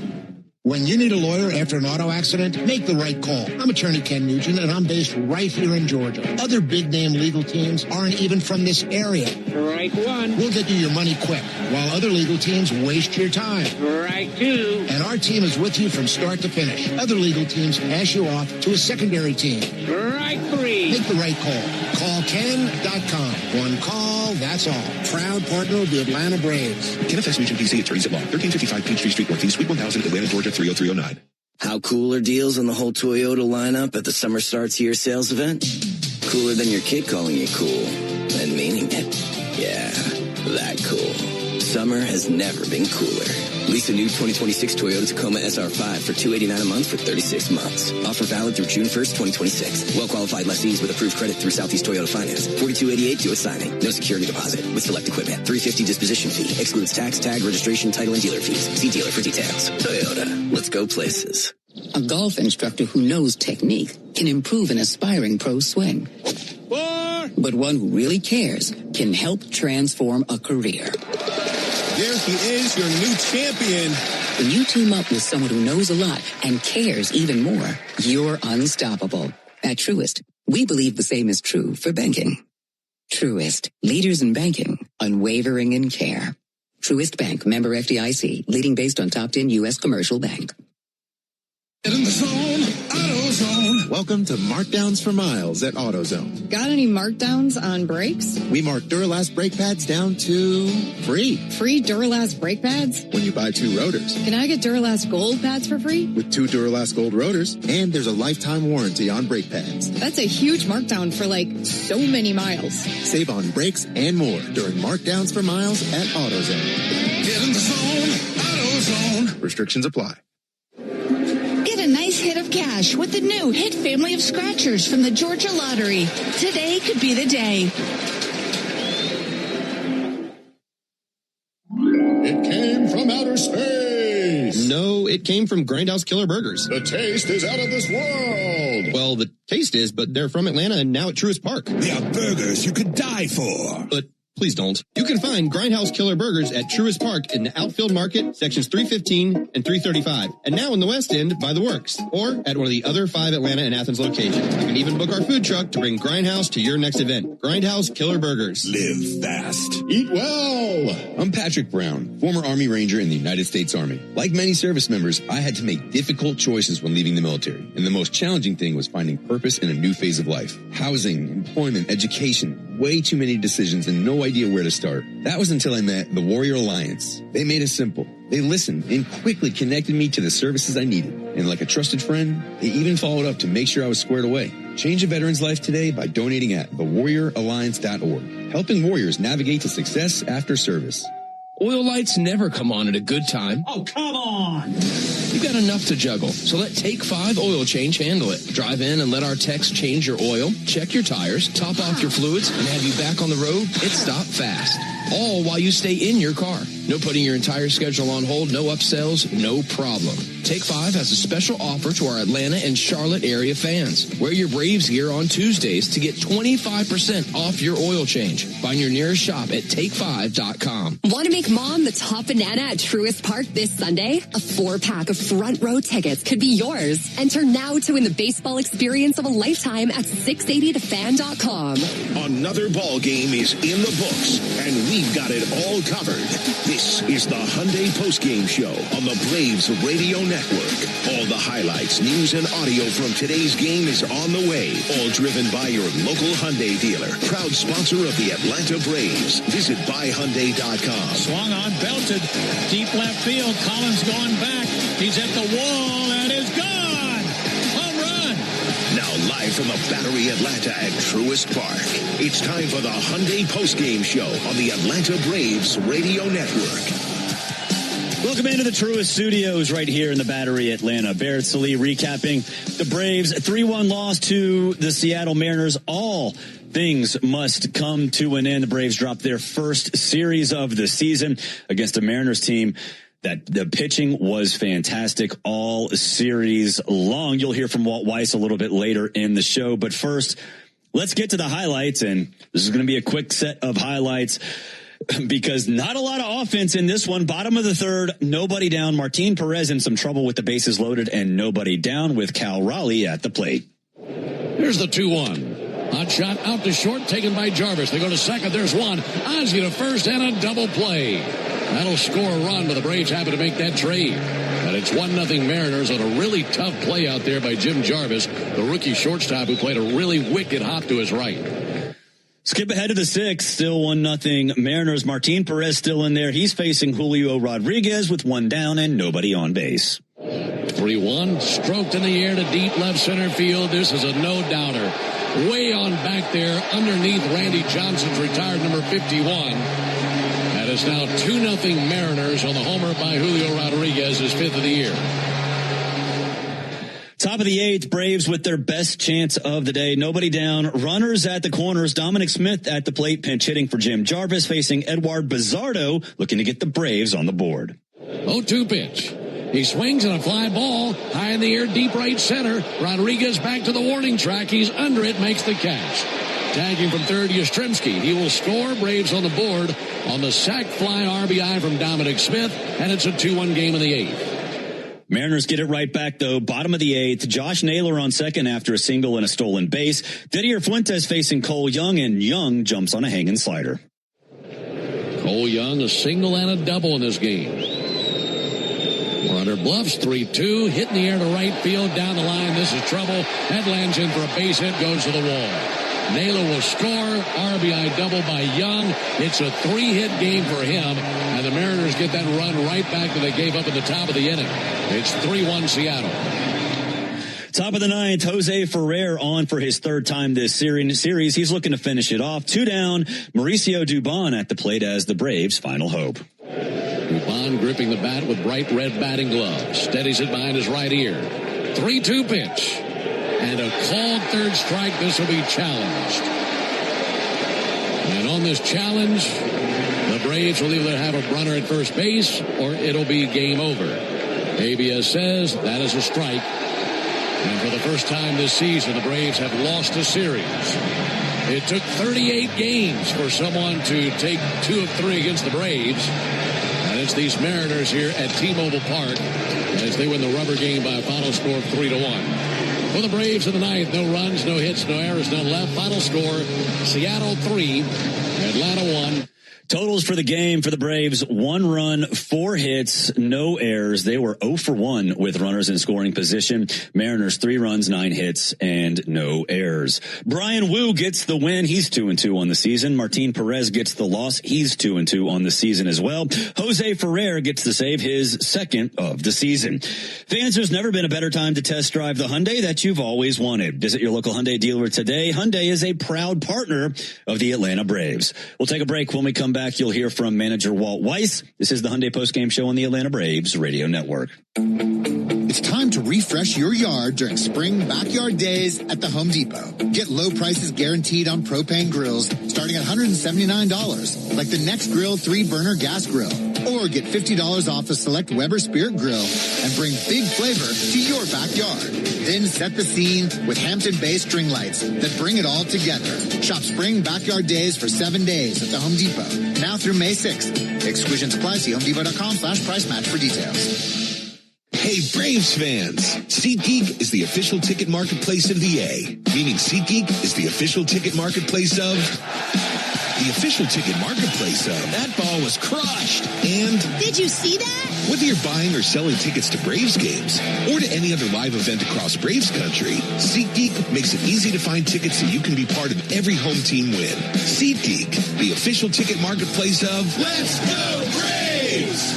When you need a lawyer after an auto accident, make the right call. I'm attorney Ken Nugent, and I'm based right here in Georgia. Other big-name legal teams aren't even from this area. Right one. We'll get you your money quick, while other legal teams waste your time. Right two. And our team is with you from start to finish. Other legal teams pass you off to a secondary team. Right three. Make the right call. Call Ken.com. One call, that's all. Proud partner of the Atlanta Braves. Kenneth S. Nugent, PC, attorneys at law, 1355 Peachtree Street, Northeast, Suite 1000, Atlanta, Georgia, 30309. How cool are deals on the whole Toyota lineup at the Summer Starts Here sales event? Cooler than your kid calling you cool and meaning it. Yeah, that cool. Summer has never been cooler. Lease a new 2026 Toyota Tacoma SR5 for $289 a month for 36 months. Offer valid through June 1st, 2026. Well-qualified lessees with approved credit through Southeast Toyota Finance. $42.88 due at signing. No security deposit with select equipment. $350 disposition fee. Excludes tax, tag, registration, title, and dealer fees. See dealer for details. Toyota. Let's go places. A golf instructor who knows technique can improve an aspiring pro's swing. But one who really cares can help transform a career. There he is, your new champion. When you team up with someone who knows a lot and cares even more, you're unstoppable. At Truist, we believe the same is true for banking. Truist, leaders in banking, unwavering in care. Truist Bank, member FDIC, leading based on top 10 U.S. commercial bank. In the zone, AutoZone. Welcome to Markdowns for Miles at AutoZone. Got any markdowns on brakes? We mark Duralast brake pads down to free. Free Duralast brake pads? When you buy 2 rotors. Can I get Duralast Gold pads for free? With 2 Duralast Gold rotors, and there's a lifetime warranty on brake pads. That's a huge markdown for so many miles. Save on brakes and more during Markdowns for Miles at AutoZone. Get in the zone, AutoZone. Restrictions apply. Get a nice hit of cash with the new Hit family of scratchers from the Georgia Lottery. Today could be the day. It came from outer space. No, it came from Grindhouse Killer Burgers. The taste is out of this world. Well, the taste is, but they're from Atlanta and now at Truist Park. They are burgers you could die for. But please don't. You can find Grindhouse Killer Burgers at Truist Park in the Outfield Market, sections 315 and 335. And now in the West End by the Works, or at one of the other 5 Atlanta and Athens locations. You can even book our food truck to bring Grindhouse to your next event. Grindhouse Killer Burgers. Live fast. Eat well. I'm Patrick Brown, former Army Ranger in the United States Army. Like many service members, I had to make difficult choices when leaving the military. And the most challenging thing was finding purpose in a new phase of life. Housing, employment, education, way too many decisions and no idea where to start. That was until I met the Warrior Alliance. They made it simple. They listened and quickly connected me to the services I needed. And like a trusted friend, they even followed up to make sure I was squared away. Change a veteran's life today by donating at thewarrioralliance.org. Helping warriors navigate to success after service. Oil lights never come on at a good time. Oh, come on. You've got enough to juggle, so let Take 5 Oil Change handle it. Drive in and let our techs change your oil, check your tires, top off your fluids, and have you back on the road. It's stop fast. All while you stay in your car. No putting your entire schedule on hold, no upsells, no problem. Take 5 has a special offer to our Atlanta and Charlotte area fans. Wear your Braves gear on Tuesdays to get 25% off your oil change. Find your nearest shop at take5.com. Want to make mom the top banana at Truist Park this Sunday? A 4-pack of front row tickets could be yours. Enter now to win the baseball experience of a lifetime at 680thefan.com. Another ball game is in the books, and we've got it all covered. This is the Hyundai Postgame Show on the Braves Radio Network. All the highlights, news, and audio from today's game is on the way. All driven by your local Hyundai dealer. Proud sponsor of the Atlanta Braves. Visit buyhyundai.com. Swung on, belted. Deep left field. Collins going back. He's at the wall and is gone. Home run. Now live from the Battery Atlanta at Truist Park. It's time for the Hyundai Postgame Show on the Atlanta Braves Radio Network. Welcome into the Truist Studios right here in the Battery, Atlanta. Barrett Sallee recapping the Braves' 3-1 loss to the Seattle Mariners. All things must come to an end. The Braves dropped their first series of the season against a Mariners team that the pitching was fantastic all series long. You'll hear from Walt Weiss a little bit later in the show. But first, let's get to the highlights. And this is going to be a quick set of highlights because not a lot of offense in this one. Bottom of the third, nobody down. Martin Perez in some trouble with the bases loaded and nobody down with Cal Raleigh at the plate. Here's the 2-1. Hot shot out to short, taken by Jarvis. They go to second. There's one. Ozzie to first and a double play. That'll score a run, but the Braves happen to make that trade. And it's 1-0 Mariners on a really tough play out there by Jim Jarvis, the rookie shortstop who played a really wicked hop to his right. Skip ahead to the sixth, still 1-0 Mariners. Martin Perez still in there. He's facing Julio Rodriguez with one down and nobody on base. 3-1, stroked in the air to deep left center field. This is a no-doubter. Way on back there underneath Randy Johnson's retired number 51. And it's now 2-0 Mariners on the homer by Julio Rodriguez, his fifth of the year. Top of the eighth, Braves with their best chance of the day. Nobody down. Runners at the corners. Dominic Smith at the plate, pinch hitting for Jim Jarvis, facing Edward Bizzardo, looking to get the Braves on the board. 0-2 pitch. He swings on a fly ball, high in the air, deep right center. Rodriguez back to the warning track. He's under it, makes the catch. Tagging from third, Yastrzemski. He will score. Braves on the board on the sac fly RBI from Dominic Smith, and it's a 2-1 game in the eighth. Mariners get it right back, though. Bottom of the eighth, Josh Naylor on second after a single and a stolen base. Didier Fuentes facing Cole Young, and Young jumps on a hanging slider. Cole Young, a single and a double in this game. Runner bluffs, 3-2, hit in the air to right field, down the line. This is trouble. That lands in for a base hit, goes to the wall. Naylor will score. RBI double by Young. It's a 3-hit game for him, and the Mariners get that run right back that they gave up at the top of the inning. It's 3-1 Seattle. Top of the ninth, Jose Ferrer on for his third time this series. He's looking to finish it off. 2 down, Mauricio Dubon at the plate as the Braves' final hope. Dubon gripping the bat with bright red batting gloves. Steadies it behind his right ear. 3-2 pitch. And a called third strike. This will be challenged. And on this challenge, the Braves will either have a runner at first base or it'll be game over. ABS says that is a strike. And for the first time this season, the Braves have lost a series. It took 38 games for someone to take 2 of 3 against the Braves. And it's these Mariners here at T-Mobile Park as they win the rubber game by a final score of 3-1. For the Braves in the ninth, no runs, no hits, no errors, none left. Final score, Seattle 3, Atlanta 1. Totals for the game for the Braves, 1 run, 4 hits, no errors. They were 0 for 1 with runners in scoring position. Mariners 3 runs, 9 hits, and no errors. Brian Wu gets the win. He's 2-2 on the season. Martin Perez gets the loss. He's 2-2 on the season as well. Jose Ferrer gets to save his second of the season. Fans, there's never been a better time to test drive the Hyundai that you've always wanted. Visit your local Hyundai dealer today. Hyundai is a proud partner of the Atlanta Braves. We'll take a break. When we come back, you'll hear from manager Walt Weiss. This is the Hyundai Postgame Show on the Atlanta Braves Radio Network. It's time to refresh your yard during spring backyard days at the Home Depot. Get low prices guaranteed on propane grills starting at $179, like the Next Grill 3-burner gas grill. Or get $50 off a select Weber Spirit grill and bring big flavor to your backyard. Then set the scene with Hampton-based string lights that bring it all together. Shop spring backyard days for 7 days at the Home Depot. Now through May 6th. Exclusions apply. See HomeDepot.com/price match for details. Hey, Braves fans! SeatGeek is the official ticket marketplace of the A, meaning SeatGeek is the official ticket marketplace of... the official ticket marketplace of... That ball was crushed! And... Did you see that? Whether you're buying or selling tickets to Braves games or to any other live event across Braves country, SeatGeek makes it easy to find tickets so you can be part of every home team win. SeatGeek, the official ticket marketplace of... Let's go Braves!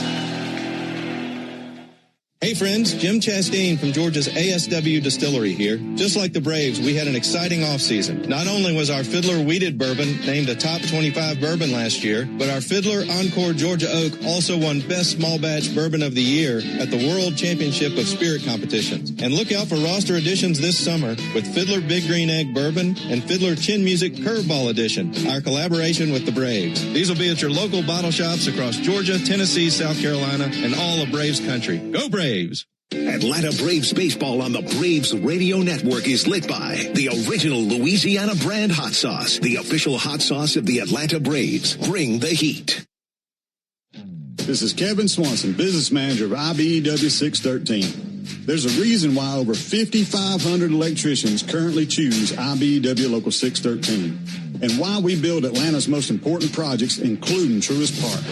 Hey friends, Jim Chastain from Georgia's ASW Distillery here. Just like the Braves, we had an exciting offseason. Not only was our Fiddler Wheated Bourbon named a top 25 bourbon last year, but our Fiddler Encore Georgia Oak also won Best Small Batch Bourbon of the Year at the World Championship of Spirit Competitions. And look out for roster additions this summer with Fiddler Big Green Egg Bourbon and Fiddler Chin Music Curveball Edition, our collaboration with the Braves. These will be at your local bottle shops across Georgia, Tennessee, South Carolina, and all of Braves country. Go Braves! Atlanta Braves baseball on the Braves Radio Network is lit by the original Louisiana brand hot sauce, the official hot sauce of the Atlanta Braves. Bring the heat. This is Kevin Swanson, business manager of IBEW 613. There's a reason why over 5,500 electricians currently choose IBEW Local 613 and why we build Atlanta's most important projects, including Truist Park.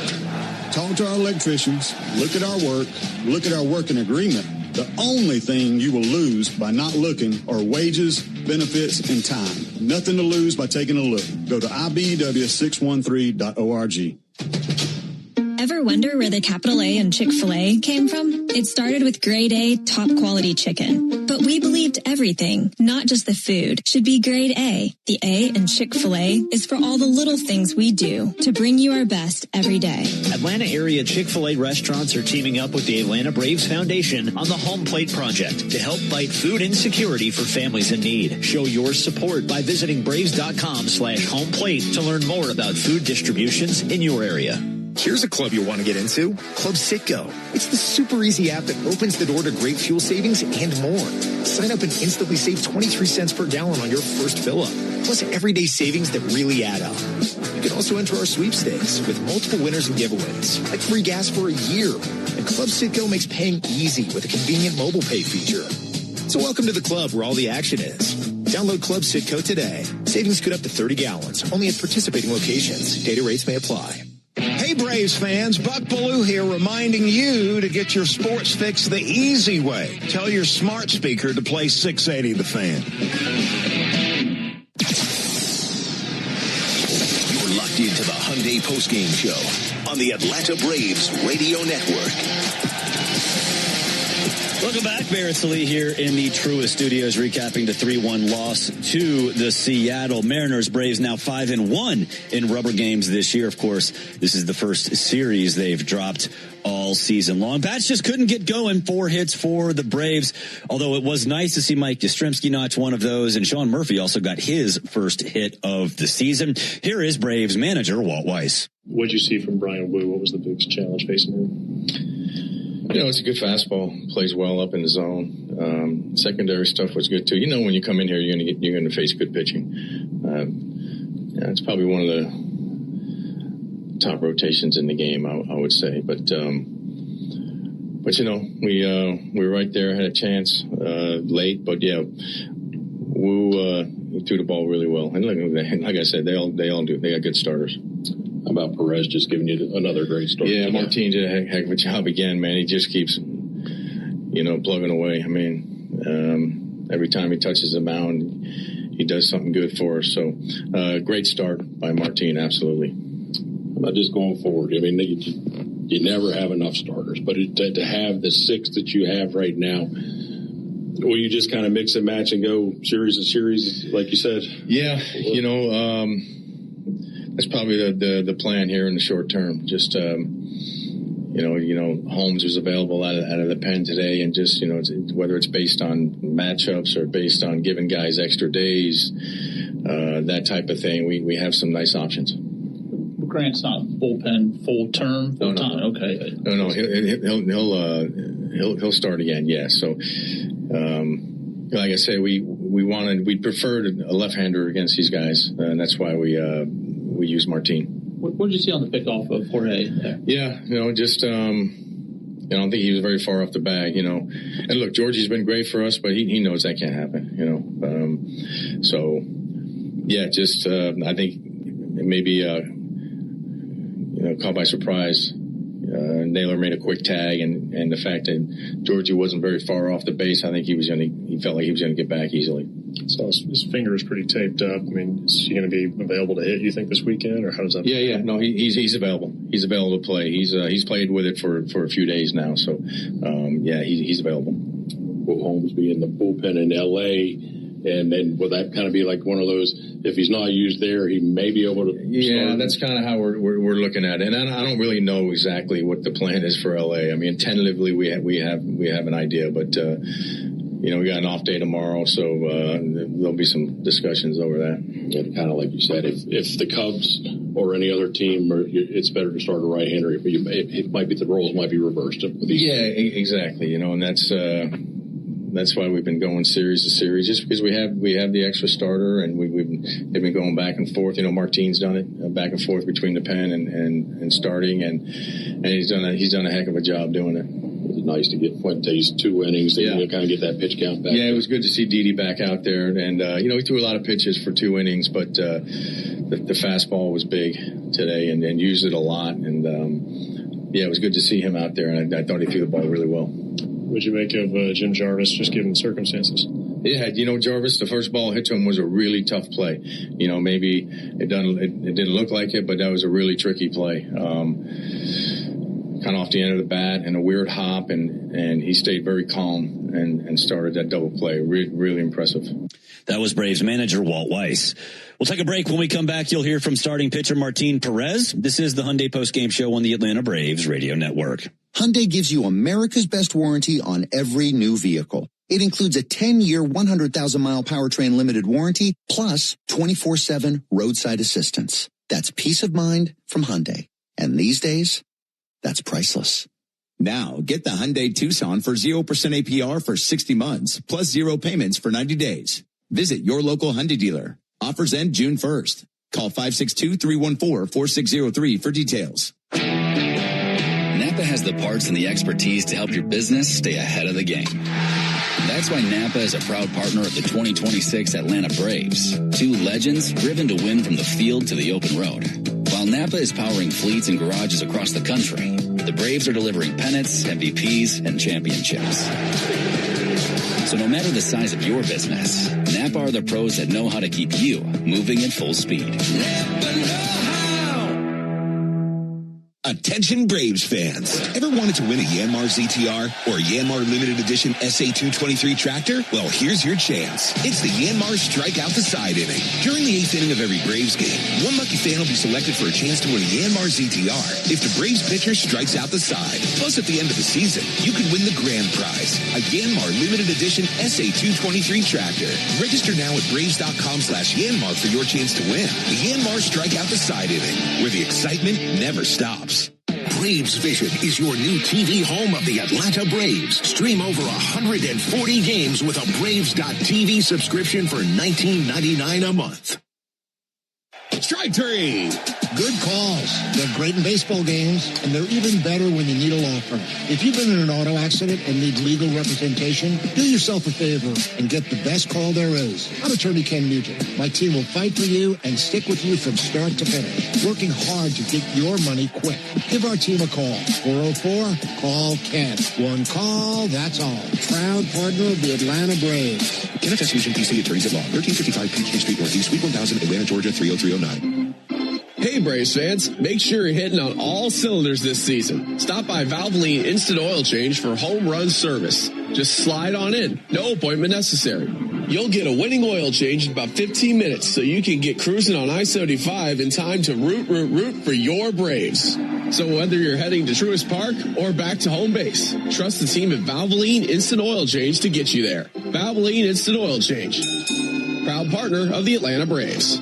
Talk to our electricians, look at our working agreement. The only thing you will lose by not looking are wages, benefits, and time. Nothing to lose by taking a look. Go to IBEW613.org. Ever wonder where the capital A in Chick-fil-A came from? It started with grade A, top quality chicken. But we believed everything, not just the food, should be grade A. The A in Chick-fil-A is for all the little things we do to bring you our best every day. Atlanta area Chick-fil-A restaurants are teaming up with the Atlanta Braves Foundation on the Home Plate Project to help fight food insecurity for families in need. Show your support by visiting braves.com/homeplate to learn more about food distributions in your area. Here's a club you'll want to get into. Club Citgo. It's the super easy app that opens the door to great fuel savings and more. Sign up and instantly save 23 cents per gallon on your first fill-up. Plus everyday savings that really add up. You can also enter our sweepstakes with multiple winners and giveaways, like free gas for a year. And Club Citgo makes paying easy with a convenient mobile pay feature. So welcome to the club where all the action is. Download Club Citgo today. Savings good up to 30 gallons, only at participating locations. Data rates may apply. Hey, Braves fans, Buck Ballou here reminding you to get your sports fix the easy way. Tell your smart speaker to play 680 The Fan. You're locked into the Hyundai Postgame Show on the Atlanta Braves Radio Network. Welcome back. Barrett Sallee here in the Truist Studios, recapping the 3-1 loss to the Seattle Mariners. Braves now 5-1 in rubber games this year. Of course, this is the first series they've dropped all season long. Bats just couldn't get going. 4 hits for the Braves, although it was nice to see Mike Yastrzemski notch one of those, and Sean Murphy also got his first hit of the season. Here is Braves manager Walt Weiss. What did you see from Brian Wu? What was the biggest challenge facing him? You know, it's a good fastball. Plays well up in the zone. Secondary stuff was good too. You know, when you come in here, you're gonna face good pitching. It's probably one of the top rotations in the game, I would say. But you know, we were right there, had a chance late. But yeah, Wu he threw the ball really well. And like I said, they all do. They got good starters. How about Perez just giving you another great start? Yeah, Martin did a heck of a job again, man. He just keeps, plugging away. I mean, every time he touches the mound, he does something good for us. So, great start by Martin, absolutely. How about just going forward? I mean, you never have enough starters, but to have the 6 that you have right now, will you just kind of mix and match and go series to series, like you said? Yeah, that's probably the plan here in the short term. Just Holmes was available out of the pen today, and just whether it's based on matchups or based on giving guys extra days, that type of thing. We have some nice options. Grant's not bullpen full term, full time. No. Okay. No, he'll start again. Yeah. So, like I say, we preferred a left-hander against these guys, and that's why we use Martin. What did you see on the pickoff of Jorge there? Yeah, I don't think he was very far off the bag, And look, Georgie's been great for us, but he knows that can't happen, So, yeah, just I think maybe caught by surprise Naylor made a quick tag, and the fact that Georgie wasn't very far off the base, I think he felt like he was going to get back easily. So his finger is pretty taped up. I mean, is he going to be available to hit, you think, this weekend, or how does that? Yeah. No, he's available. He's available to play. He's played with it for a few days now. So, he's available. Will Holmes be in the bullpen in L.A.? And then will that kind of be like one of those, if he's not used there, he may be able to start? That's kind of how we're looking at it. And I don't really know exactly what the plan is for L.A. I mean, tentatively we have an idea, but we got an off day tomorrow, so there'll be some discussions over that. And kind of like you said, if the Cubs or any other team, it's better to start a right-hander. It might be the roles might be reversed with these. Yeah, exactly. And that's why we've been going series to series, just because we have the extra starter, and they've been going back and forth. Martine's done it back and forth between the pen and starting, and he's done a heck of a job doing it. It was nice to get Fuentes 2 innings to kind of get that pitch count back. Yeah, it was good to see Didi back out there, and he threw a lot of pitches for 2 innings, but the fastball was big today and used it a lot, and it was good to see him out there, and I thought he threw the ball really well. What'd you make of Jim Jarvis, just given the circumstances? Yeah, Jarvis, the first ball hit to him was a really tough play. Maybe it didn't look like it, but that was a really tricky play. Kind of off the end of the bat and a weird hop, and he stayed very calm and started that double play. Really impressive. That was Braves manager Walt Weiss. We'll take a break. When we come back, you'll hear from starting pitcher Martin Perez. This is the Hyundai Postgame Show on the Atlanta Braves Radio Network. Hyundai gives you America's best warranty on every new vehicle. It includes a 10-year, 100,000-mile powertrain limited warranty, plus 24/7 roadside assistance. That's peace of mind from Hyundai. And these days, that's priceless. Now, get the Hyundai Tucson for 0% APR for 60 months, plus 0 payments for 90 days. Visit your local Hyundai dealer. Offers end June 1st. Call 562-314-4603 for details. Napa has the parts and the expertise to help your business stay ahead of the game. That's why Napa is a proud partner of the 2026 Atlanta Braves. 2 legends driven to win from the field to the open road. While Napa is powering fleets and garages across the country, the Braves are delivering pennants, MVPs, and championships. So no matter the size of your business, Napa are the pros that know how to keep you moving at full speed. Attention Braves fans. Ever wanted to win a Yanmar ZTR or a Yanmar limited edition SA223 tractor? Well, here's your chance. It's the Yanmar Strike Out the Side inning. During the 8th inning of every Braves game, one lucky fan will be selected for a chance to win a Yanmar ZTR if the Braves pitcher strikes out the side. Plus, at the end of the season, you could win the grand prize, a Yanmar limited edition SA223 tractor. Register now at Braves.com/Yanmar for your chance to win. The Yanmar Strike Out the Side inning, where the excitement never stops. Braves Vision is your new TV home of the Atlanta Braves. Stream over 140 games with a Braves.TV subscription for $19.99 a month. Strike 3. Good calls. They're great in baseball games, and they're even better when you need a law firm. If you've been in an auto accident and need legal representation, do yourself a favor and get the best call there is. I'm attorney Ken Nugent. My team will fight for you and stick with you from start to finish, working hard to get your money quick. Give our team a call. 404-CALL-KEN. One call, that's all. Proud partner of the Atlanta Braves. Kenneth S. Fusion PC Attorneys at Law, 1355 Peachtree Street Northeast, Suite 1000, Atlanta, Georgia, 30309. Hey Braves fans, make sure you're hitting on all cylinders this season. Stop by Valvoline Instant Oil Change for home run service. Just slide on in, no appointment necessary. You'll get a winning oil change in about 15 minutes so you can get cruising on I-75 in time to root for your Braves. So whether you're heading to Truist Park or back to home base, trust the team at Valvoline Instant Oil Change to get you there. Valvoline Instant Oil Change, proud partner of the Atlanta Braves.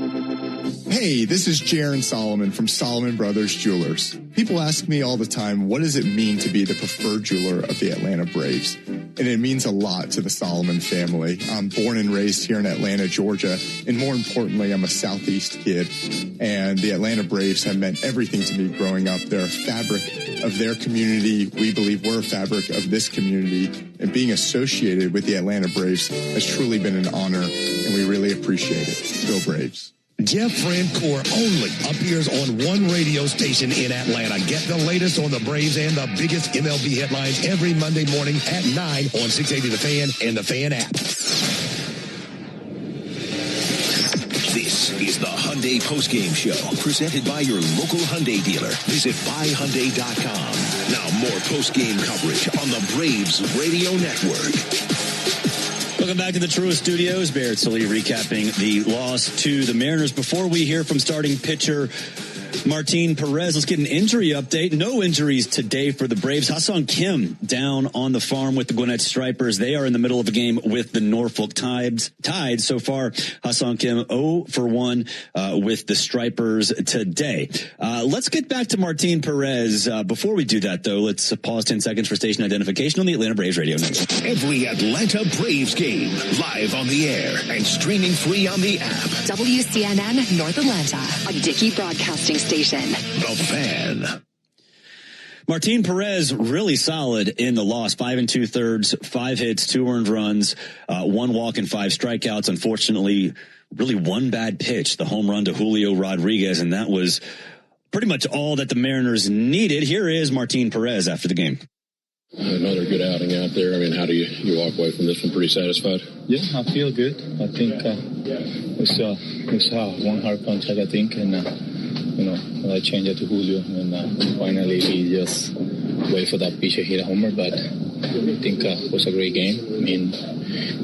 Hey, this is Jaron Solomon from Solomon Brothers Jewelers. People ask me all the time, what does it mean to be the preferred jeweler of the Atlanta Braves? And it means a lot to the Solomon family. I'm born and raised here in Atlanta, Georgia, and more importantly, I'm a Southeast kid. And the Atlanta Braves have meant everything to me growing up. They're a fabric of their community. We believe we're a fabric of this community. And being associated with the Atlanta Braves has truly been an honor, and we really appreciate it. Go Braves. Jeff Francoeur only appears on one radio station in Atlanta. Get the latest on the Braves and the biggest MLB headlines every Monday morning at 9 on 680 The Fan and the Fan app. This is the Hyundai Postgame Show, presented by your local Hyundai dealer. Visit buyhyundai.com. Now more postgame coverage on the Braves Radio Network. Welcome back to the Truist Studios. Barrett Sully recapping the loss to the Mariners. Before we hear from starting pitcher Martin Perez, let's get an injury update. No injuries today for the Braves. Ha-Seong Kim down on the farm with the Gwinnett Stripers. They are in the middle of a game with the Norfolk Tides. So far, Ha-Seong Kim 0 for 1 with the Stripers today. Let's get back to Martin Perez. Before we do that, though, let's pause 10 seconds for station identification on the Atlanta Braves Radio Network. Every Atlanta Braves game, live on the air and streaming free on the app. WCNN North Atlanta, a Dickey Broadcasting Station. The Fan. Martin Perez really solid in the loss. 5 2/3, 5 hits, 2 earned runs, 1 walk and 5 strikeouts. Unfortunately, really one bad pitch, the home run to Julio Rodriguez, and that was pretty much all that the Mariners needed. Here is Martin Perez after the game. Another good outing out there. I mean, how do you walk away from this one pretty satisfied? Yeah, I feel good. I think it's one hard contact, I think, and I changed it to Julio, and finally he just waited for that pitch to hit a homer. But I think it was a great game. I mean,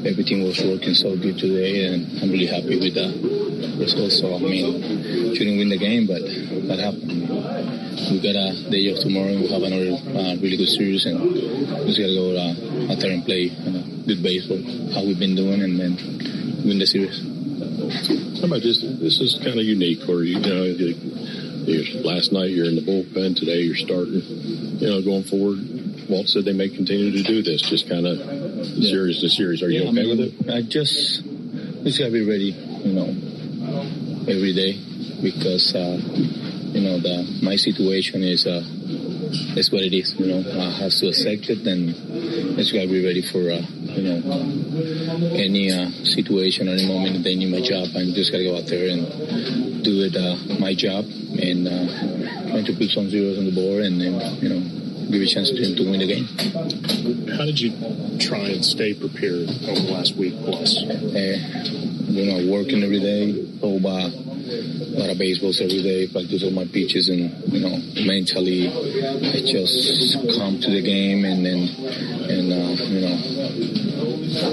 everything was working so good today, and I'm really happy with the result. So, I mean, shouldn't win the game, but that happened. We got a day off tomorrow. We have another really good series, and we just got to go out there and play good baseball, how we've been doing, and then win the series. How about this? This is kind of unique, or last night you're in the bullpen, today you're starting. Going forward, Walt said they may continue to do this, just kind of series to series. Are you okay with it? I just gotta be ready, every day, because my situation is what it is. I have to accept it, and I just gotta be ready for any situation, any moment that they need my job. I just gotta go out there and do it, my job, and trying to put some zeros on the board, and then give a chance to him to win the game. How did you try and stay prepared over the last week plus? Working every day, a lot of baseballs every day, practice all my pitches, and mentally I just come to the game, and then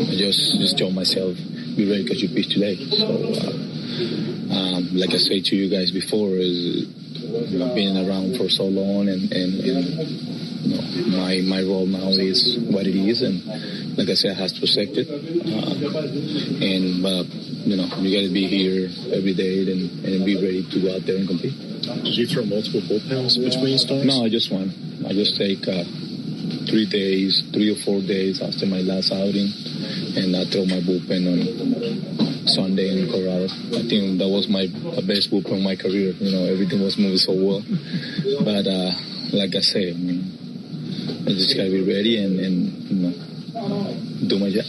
I just tell myself, be ready because you pitch today. So like I said to you guys before, is being around for so long, and my role now is what it is, and like I said, I have to accept it. You got to be here every day and be ready to go out there and compete. Did you throw multiple bullpens between starts? No, just one. I just take 3 or 4 days after my last outing, and I throw my bullpen on Sunday in Colorado. I think that was my best bullpen of my career. Everything was moving so well. But like I say, I just got to be ready and do my job.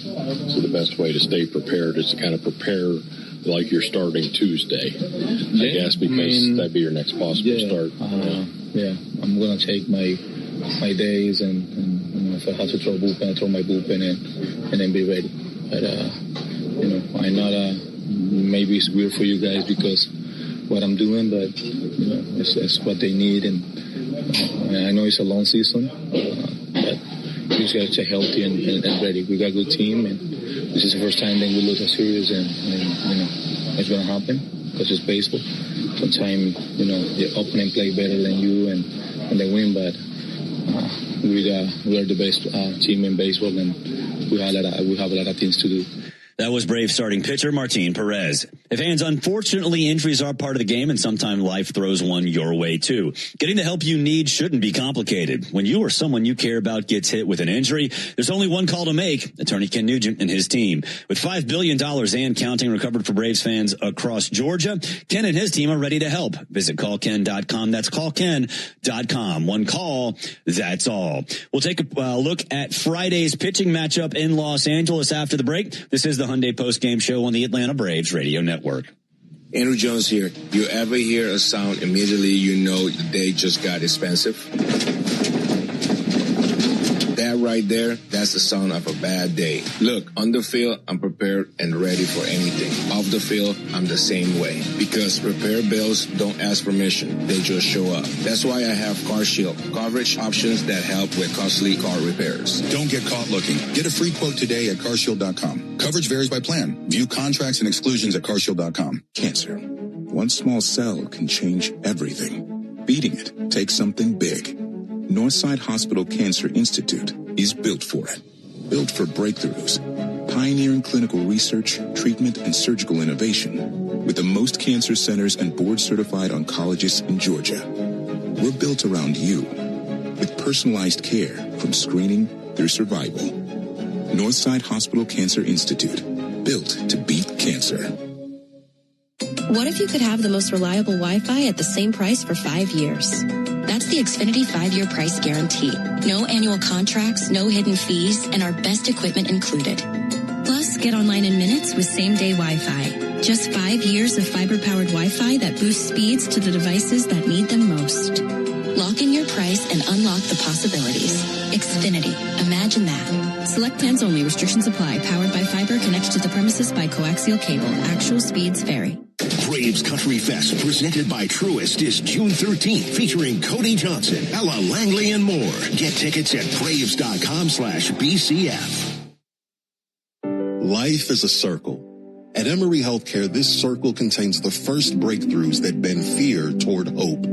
So the best way to stay prepared is to kind of prepare like you're starting Tuesday, I guess, because that'd be your next possible start. I'm going to take my days, and if I have to throw bullpen, I throw my bullpen and then be ready. But, I'm not, maybe it's weird for you guys because what I'm doing, but, it's what they need. And I know it's a long season, but we just got to stay healthy and ready. We got a good team, and this is the first time that we lose a series, and it's going to happen because it's baseball. Sometimes, the opponent play better than you, and they win, but we are the best team in baseball, and we have a lot of things to do. That was Brave starting pitcher Martin Perez. Fans, unfortunately, injuries are part of the game, and sometimes life throws one your way, too. Getting the help you need shouldn't be complicated. When you or someone you care about gets hit with an injury, there's only one call to make, attorney Ken Nugent and his team. With $5 billion and counting recovered for Braves fans across Georgia, Ken and his team are ready to help. Visit callken.com. That's callken.com. One call, that's all. We'll take a look at Friday's pitching matchup in Los Angeles after the break. This is the Hyundai Postgame Show on the Atlanta Braves Radio Network. Andrew Jones here. You ever hear a sound, immediately you know the day just got expensive? That right there, that's the sound of a bad day. Look, on the field, I'm prepared and ready for anything. Off the field, I'm the same way. Because repair bills don't ask permission. They just show up. That's why I have CarShield. Coverage options that help with costly car repairs. Don't get caught looking. Get a free quote today at carshield.com. Coverage varies by plan. View contracts and exclusions at carshield.com. Cancer. One small cell can change everything. Beating it takes something big. Northside Hospital Cancer Institute is built for it. Built for breakthroughs, pioneering clinical research, treatment, and surgical innovation with the most cancer centers and board-certified oncologists in Georgia. We're built around you with personalized care from screening through survival. Northside Hospital Cancer Institute, built to beat cancer. What if you could have the most reliable Wi-Fi at the same price for 5 years? That's the Xfinity 5-year price guarantee. No annual contracts, no hidden fees, and our best equipment included. Plus, get online in minutes with same-day Wi-Fi. Just 5 years of fiber-powered Wi-Fi that boosts speeds to the devices that need them most. Lock in your price and unlock the possibilities. Xfinity. Imagine that. Select plans only. Restrictions apply. Powered by fiber. Connected to the premises by coaxial cable. Actual speeds vary. Braves Country Fest, presented by Truist, is June 13th, featuring Cody Johnson, Ella Langley, and more. Get tickets at Braves.com/BCF. Life is a circle. At Emory Healthcare, this circle contains the first breakthroughs that bend fear toward hope.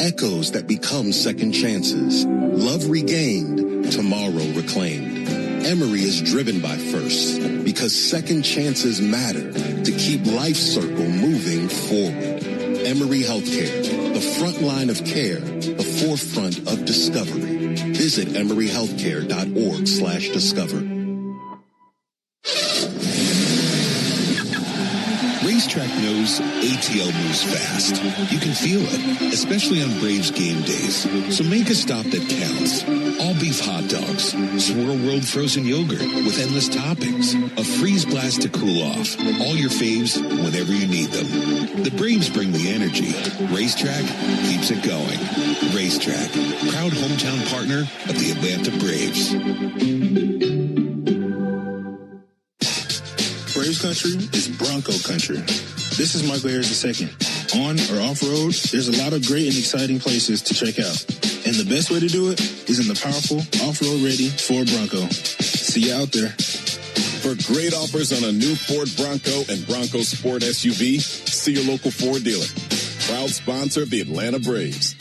Echoes that become second chances. Love regained, tomorrow reclaimed. Emory is driven by first because second chances matter to keep life's circle moving forward. Emory Healthcare, the front line of care, the forefront of discovery. Visit emoryhealthcare.org/discover. Racetrack knows ATL moves fast. You can feel it, especially on Braves game days. So make a stop that counts. All beef hot dogs, Swirl World frozen yogurt with endless toppings, a freeze blast to cool off. All your faves whenever you need them. The Braves bring the energy. Racetrack keeps it going. Racetrack, proud hometown partner of the Atlanta Braves. Braves country is Bronco country. This is Michael Harris II. On or off-road, there's a lot of great and exciting places to check out. And the best way to do it is in the powerful off-road ready Ford Bronco. See you out there. For great offers on a new Ford Bronco and Bronco Sport SUV, see your local Ford dealer. Proud sponsor of the Atlanta Braves.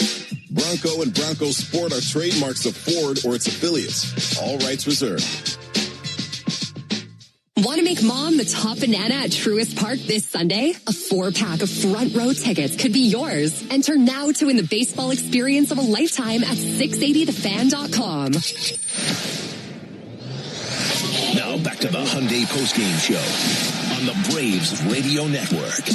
Bronco and Bronco Sport are trademarks of Ford or its affiliates. All rights reserved. Want to make mom the top banana at Truist Park this Sunday? A 4-pack of front row tickets could be yours. Enter now to win the baseball experience of a lifetime at 680thefan.com. Now back to the Hyundai Postgame Show on the Braves Radio Network.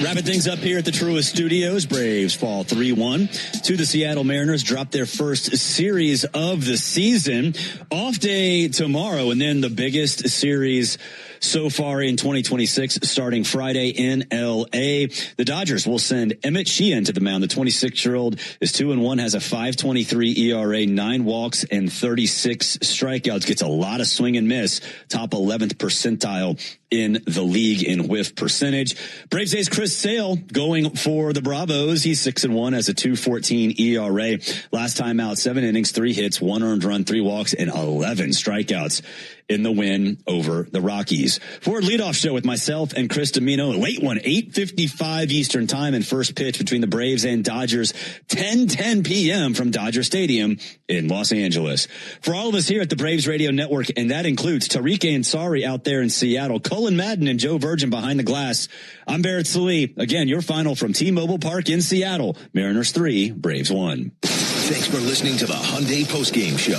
Wrapping things up here at the Truist Studios, Braves fall 3-1 to the Seattle Mariners, drop their first series of the season. Off day tomorrow, and then the biggest series so far in 2026, starting Friday in L.A. The Dodgers will send Emmett Sheehan to the mound. The 26-year-old is 2-1, has a 5.23 ERA, 9 walks, and 36 strikeouts. Gets a lot of swing and miss, top 11th percentile in the league in whiff percentage. Braves ace Chris Sale going for the Bravos. He's 6-1, has a 2.14 ERA. Last time out, 7 innings, 3 hits, 1 earned run, 3 walks, and 11 strikeouts in the win over the Rockies. For a leadoff show with myself and Chris Domino, late one, 8:55 Eastern time, and first pitch between the Braves and Dodgers, 10:10 p.m. from Dodger Stadium in Los Angeles. For all of us here at the Braves Radio Network, and that includes Tariq Ansari out there in Seattle, Cullen Madden and Joe Virgin behind the glass, I'm Barrett Salee. Again, your final from T-Mobile Park in Seattle. Mariners 3, Braves 1. Thanks for listening to the Hyundai Postgame Show.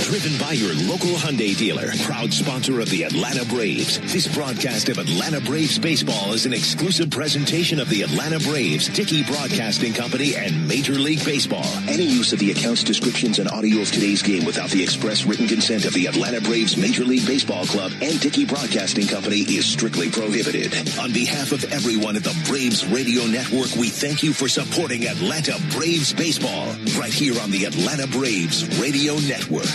Driven by your local Hyundai dealer, proud sponsor of the Atlanta Braves. This broadcast of Atlanta Braves baseball is an exclusive presentation of the Atlanta Braves, Dickey Broadcasting Company, and Major League Baseball. Any use of the accounts, descriptions, and audio of today's game without the express written consent of the Atlanta Braves Major League Baseball Club and Dickey Broadcasting Company is strictly prohibited. On behalf of everyone at the Braves Radio Network, we thank you for supporting Atlanta Braves baseball right here on the Atlanta Braves Radio Network.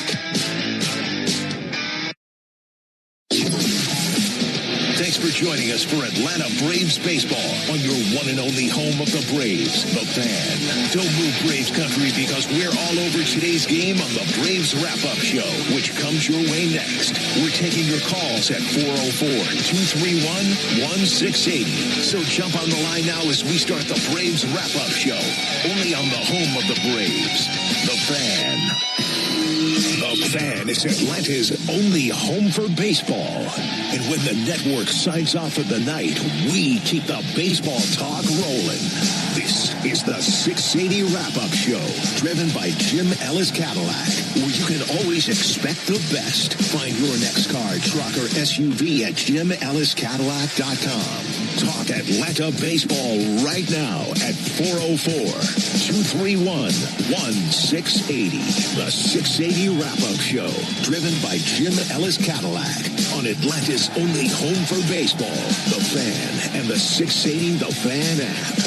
Thanks for joining us for Atlanta Braves baseball on your one and only home of the Braves, The Fan. Don't move Braves country because we're all over today's game on the Braves Wrap-Up Show, which comes your way next. We're taking your calls at 404-231-1680. So jump on the line now as we start the Braves Wrap-Up Show, only on the home of the Braves, The Fan. The Fan is Atlanta's only home for baseball. And when the network signs off for the night, we keep the baseball talk rolling. This is the 680 Wrap-Up Show, driven by Jim Ellis Cadillac, where you can always expect the best. Find your next car, truck, or SUV at JimEllisCadillac.com. Talk Atlanta baseball right now at 404-231-1680. The 680 Wrap-Up Show, driven by Jim Ellis Cadillac on Atlanta's only home for baseball, The Fan, and the 680 The Fan app.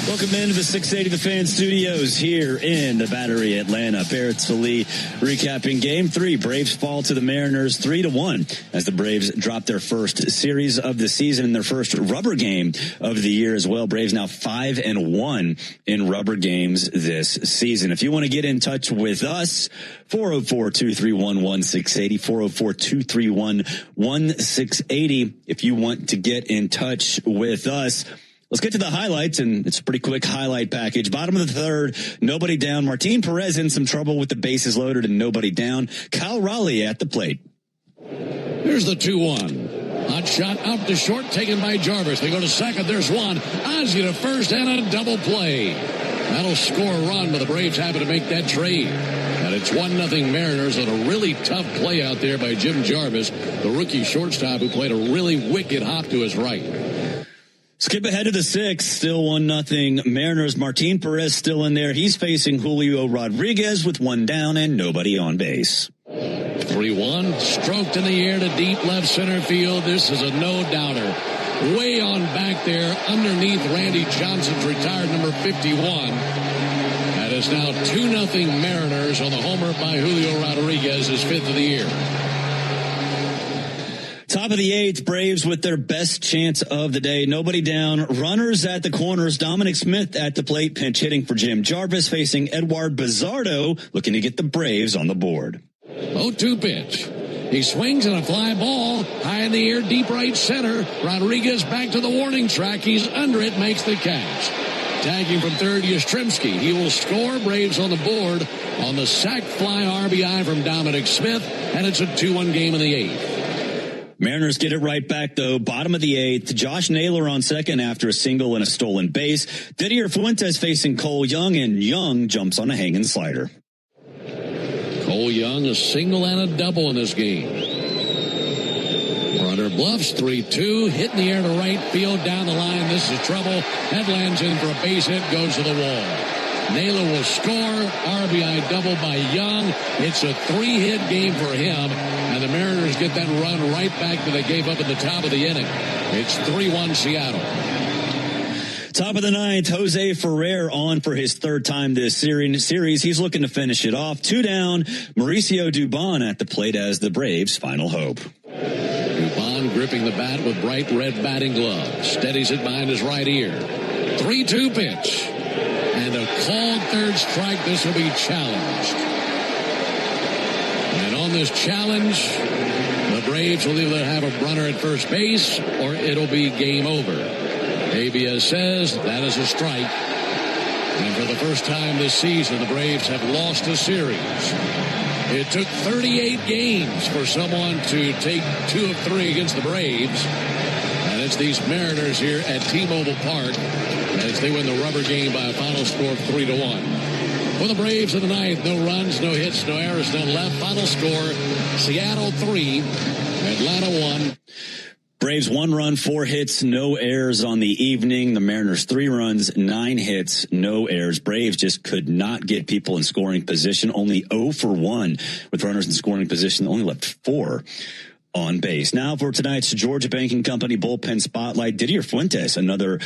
Welcome into the 680 The Fan Studios here in the Battery, Atlanta. Barrett Salee recapping Game 3. Braves fall to the Mariners 3-1 as the Braves drop their first series of the season and their first rubber game of the year as well. Braves now 5-1 in rubber games this season. If you want to get in touch with us, 404-231-1680, 404-231-1680. If you want to get in touch with us, let's get to the highlights, and it's a pretty quick highlight package. Bottom of the third, nobody down. Martin Perez in some trouble with the bases loaded and nobody down. Kyle Raleigh at the plate. Here's the 2-1. Hot shot out to short, taken by Jarvis. They go to second. There's one. Ozzie to first, and a double play. That'll score a run, but the Braves happen to make that trade. And it's 1-0 Mariners on a really tough play out there by Jim Jarvis, the rookie shortstop who played a really wicked hop to his right. Skip ahead to the sixth, still 1-0 Mariners. Martin Perez still in there. He's facing Julio Rodriguez with one down and nobody on base. 3-1, stroked in the air to deep left center field. This is a no-doubter. Way on back there underneath Randy Johnson's retired number 51. That is now 2-0 Mariners on the homer by Julio Rodriguez, his fifth of the year. Top of the eighth, Braves with their best chance of the day. Nobody down. Runners at the corners. Dominic Smith at the plate, pinch hitting for Jim Jarvis, facing Edward Bizardo, looking to get the Braves on the board. 0-2 pitch. He swings and a fly ball high in the air, deep right center. Rodriguez back to the warning track. He's under it, makes the catch. Tagging from third, Yastrzemski. He will score. Braves on the board on the sac fly RBI from Dominic Smith, and it's a 2-1 game in the eighth. Mariners get it right back, though. Bottom of the eighth, Josh Naylor on second after a single and a stolen base. Didier Fuentes facing Cole Young, and Young jumps on a hanging slider. Cole Young, a single and a double in this game. Runner bluffs, 3-2, hit in the air to right field, down the line. This is trouble. Headlands in for a base hit, goes to the wall. Naylor will score. RBI double by Young. It's a 3-hit game for him, and the Mariners get that run right back that they gave up at the top of the inning. It's 3-1 Seattle. Top of the ninth, Jose Ferrer on for his third time this series. He's looking to finish it off. 2 down, Mauricio Dubon at the plate as the Braves' final hope. Dubon gripping the bat with bright red batting gloves. Steadies it behind his right ear. 3-2 pitch. And a called third strike. This will be challenged. And on this challenge, the Braves will either have a runner at first base or it'll be game over. ABS says that is a strike. And for the first time this season, the Braves have lost a series. It took 38 games for someone to take 2 of 3 against the Braves. And it's these Mariners here at T-Mobile Park as they win the rubber game by a final score of 3-1. For the Braves in the ninth, no runs, no hits, no errors, none left. Final score, Seattle 3, Atlanta 1. Braves 1 run, 4 hits, no errors on the evening. The Mariners 3 runs, 9 hits, no errors. Braves just could not get people in scoring position. Only 0 for 1 with runners in scoring position. Only left 4 on base. Now for tonight's Georgia Banking Company bullpen spotlight, Didier Fuentes, another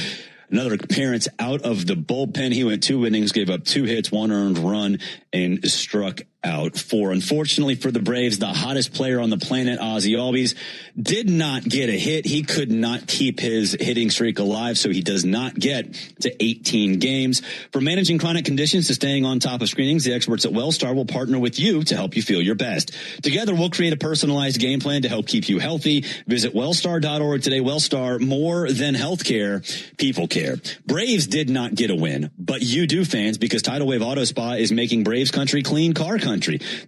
appearance out of the bullpen. He went 2 innings, gave up 2 hits, 1 earned run, and struck out 4. Unfortunately for the Braves, the hottest player on the planet, Ozzie Albies, did not get a hit. He could not keep his hitting streak alive, so he does not get to 18 games. From managing chronic conditions to staying on top of screenings, the experts at Wellstar will partner with you to help you feel your best. Together, we'll create a personalized game plan to help keep you healthy. Visit wellstar.org today. Wellstar, more than healthcare, people care. Braves did not get a win, but you do, fans, because Tidal Wave Auto Spa is making Braves country clean car country.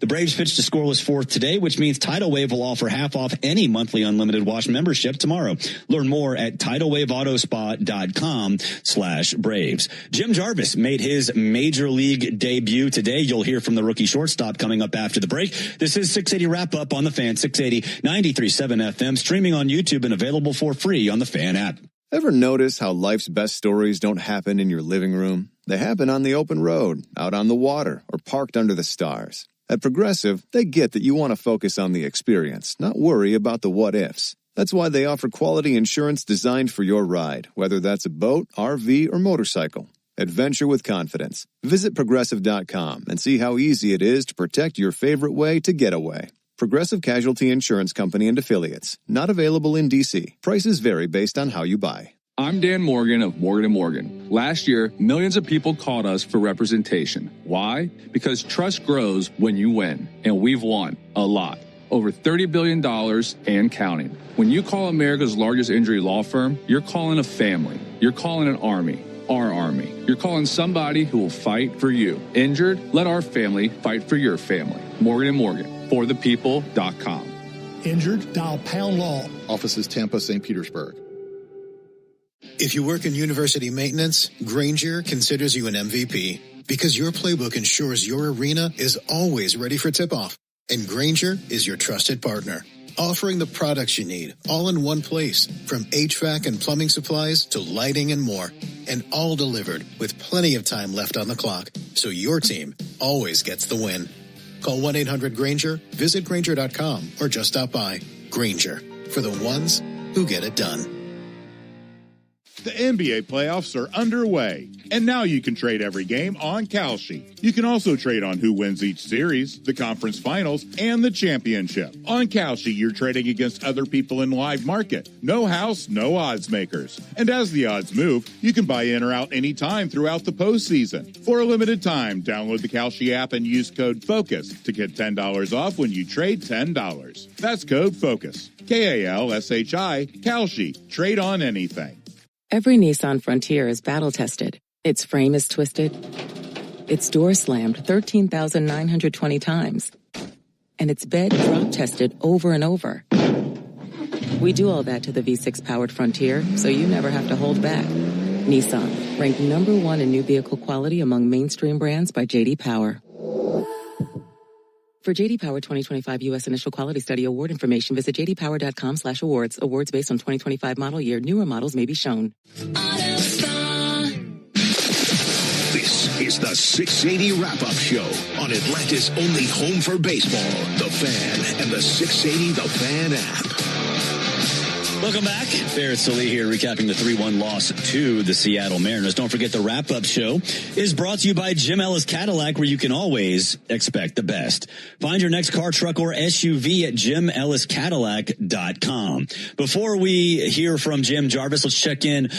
The Braves pitched a scoreless 4th today, which means Tidal Wave will offer half off any monthly unlimited wash membership tomorrow. Learn more at TidalWaveAutoSpa.com/Braves. Jim Jarvis made his major league debut today. You'll hear from the rookie shortstop coming up after the break. This is 680 Wrap Up on the Fan, 680 93.7 FM, streaming on YouTube and available for free on the Fan app. Ever notice how life's best stories don't happen in your living room? They happen on the open road, out on the water, or parked under the stars. At Progressive, they get that you want to focus on the experience, not worry about the what-ifs. That's why they offer quality insurance designed for your ride, whether that's a boat, RV, or motorcycle. Adventure with confidence. Visit Progressive.com and see how easy it is to protect your favorite way to get away. Progressive Casualty Insurance Company and Affiliates. Not available in D.C. Prices vary based on how you buy. I'm Dan Morgan of Morgan & Morgan. Last year, millions of people called us for representation. Why? Because trust grows when you win, and we've won a lot. Over $30 billion and counting. When you call America's largest injury law firm, you're calling a family. You're calling an army. Our army. You're calling somebody who will fight for you. Injured? Let our family fight for your family. Morgan & Morgan. ForThePeople.com. Injured? Dial Pound Law. Offices Tampa, St. Petersburg. If you work in university maintenance, Grainger considers you an MVP because your playbook ensures your arena is always ready for tip-off. And Grainger is your trusted partner, offering the products you need all in one place, from HVAC and plumbing supplies to lighting and more, and all delivered with plenty of time left on the clock, so your team always gets the win. Call 1-800-GRAINGER, visit Grainger.com, or just stop by. Grainger, for the ones who get it done. The NBA playoffs are underway, and now you can trade every game on Kalshi. You can also trade on who wins each series, the conference finals, and the championship. On Kalshi, you're trading against other people in live market. No house, no odds makers. And as the odds move, you can buy in or out anytime throughout the postseason. For a limited time, download the Kalshi app and use code FOCUS to get $10 off when you trade $10. That's code FOCUS. K-A-L-S-H-I, Kalshi. Trade on anything. Every Nissan Frontier is battle-tested. Its frame is twisted. Its door slammed 13,920 times. And its bed drop-tested over and over. We do all that to the V6-powered Frontier, so you never have to hold back. Nissan, ranked #1 in new vehicle quality among mainstream brands by J.D. Power. For J.D. Power 2025 U.S. Initial Quality Study Award information, visit jdpower.com/awards. Awards based on 2025 model year. Newer models may be shown. This is the 680 Wrap-Up Show on Atlanta's only home for baseball, The Fan, and the 680 The Fan app. Welcome back. Barrett Sallee here recapping the 3-1 loss to the Seattle Mariners. Don't forget the wrap-up show is brought to you by Jim Ellis Cadillac, where you can always expect the best. Find your next car, truck, or SUV at JimEllisCadillac.com. Before we hear from Jim Jarvis, let's check in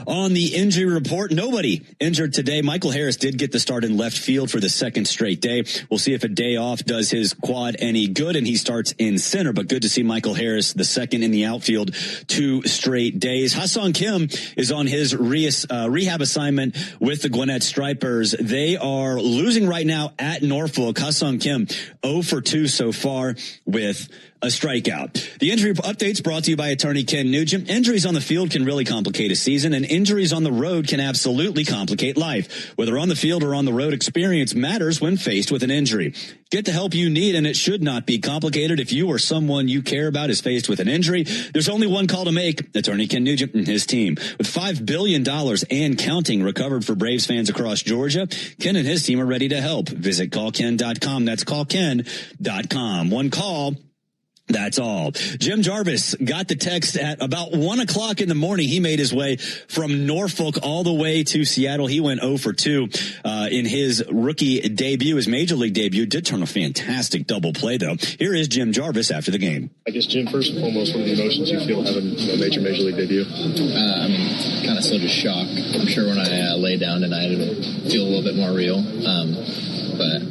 on the injury report. Nobody injured today. Michael Harris did get the start in left field for the second straight day. We'll see if a day off does his quad any good, and he starts in center. But good to see Michael Harris, the second in the outfield 2 straight days. Ha-Seong Kim is on his rehab assignment with the Gwinnett Stripers. They are losing right now at Norfolk. Ha-Seong Kim 0 for 2 so far with a strikeout. The injury updates brought to you by attorney Ken Nugent. Injuries on the field can really complicate a season, and injuries on the road can absolutely complicate life. Whether on the field or on the road, experience matters when faced with an injury. Get the help you need, and it should not be complicated. If you or someone you care about is faced with an injury, there's only one call to make. Attorney Ken Nugent and his team. With $5 billion and counting recovered for Braves fans across Georgia, Ken and his team are ready to help. Visit callken.com. That's callken.com. One call. That's all. Jim Jarvis got the text at about 1 o'clock in the morning. He made his way from Norfolk all the way to Seattle. He went 0 for 2 in his rookie debut. His major league debut did turn a fantastic double play, though. Here is Jim Jarvis after the game. I guess, Jim, first and foremost, what are the emotions you feel having a major league debut? Kind of still just shock. I'm sure when I lay down tonight, it'll feel a little bit more real. But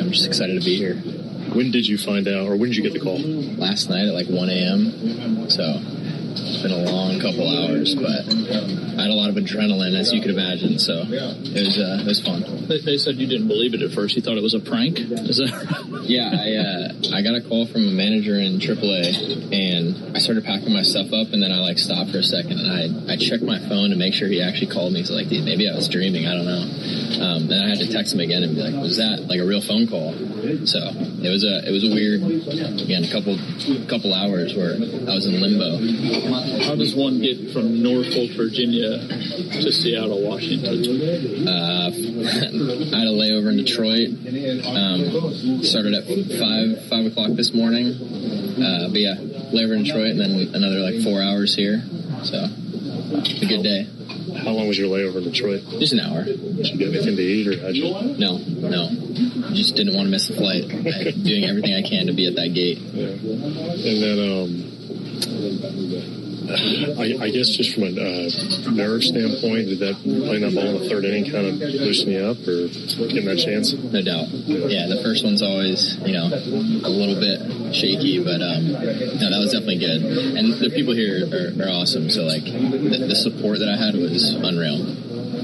I'm just excited to be here. When did you find out, or when did you get the call? Last night at like 1 a.m. So it's been a long couple hours, but I had a lot of adrenaline, as you could imagine. So it was fun. They said you didn't believe it at first. You thought it was a prank? Is that right? Yeah, I got a call from a manager in AAA, and I started packing my stuff up, and then I stopped for a second, and I checked my phone to make sure he actually called me. So dude, maybe I was dreaming. I don't know. Then I had to text him again and be like, was that like a real phone call? So it was a weird, again, couple hours where I was in limbo. How does one get from Norfolk, Virginia to Seattle, Washington? I had a layover in Detroit. Started at 5 o'clock this morning. But yeah, layover in Detroit and then another 4 hours here. So a good day. How long was your layover in Detroit? Just an hour. Did you get anything to eat, or how'd you? No. Just didn't want to miss the flight. I'm doing everything I can to be at that gate. Yeah. And then, I guess just from a nerve standpoint, did that playing that ball in the third inning kind of loosen you up, or getting that chance? No doubt. Yeah, the first one's always, a little bit shaky, but no, that was definitely good. And the people here are awesome. So the support that I had was unreal.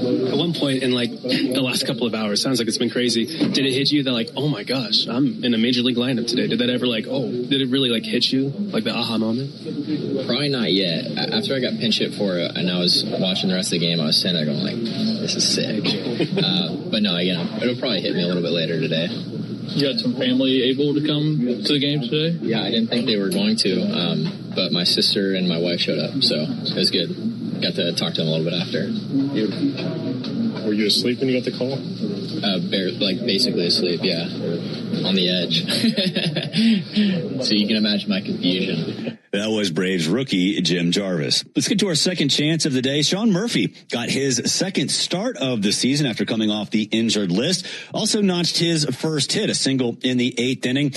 At one point in the last couple of hours, sounds like it's been crazy. Did it hit you that oh my gosh, I'm in a major league lineup today? Did that ever did it really hit you, the aha moment? Probably not yet. After I got pinch hit for it and I was watching the rest of the game, I was sitting there going this is sick. But no, it'll probably hit me a little bit later today. You had some family able to come to the game today? Yeah, I didn't think they were going to, but my sister and my wife showed up, so it was good. Got to talk to them a little bit after. Were you asleep when you got the call? Basically asleep, yeah. On the edge. So you can imagine my confusion. That was Braves rookie Jim Jarvis. Let's get to our second chance of the day. Sean Murphy got his second start of the season after coming off the injured list. Also notched his first hit, a single in the 8th inning.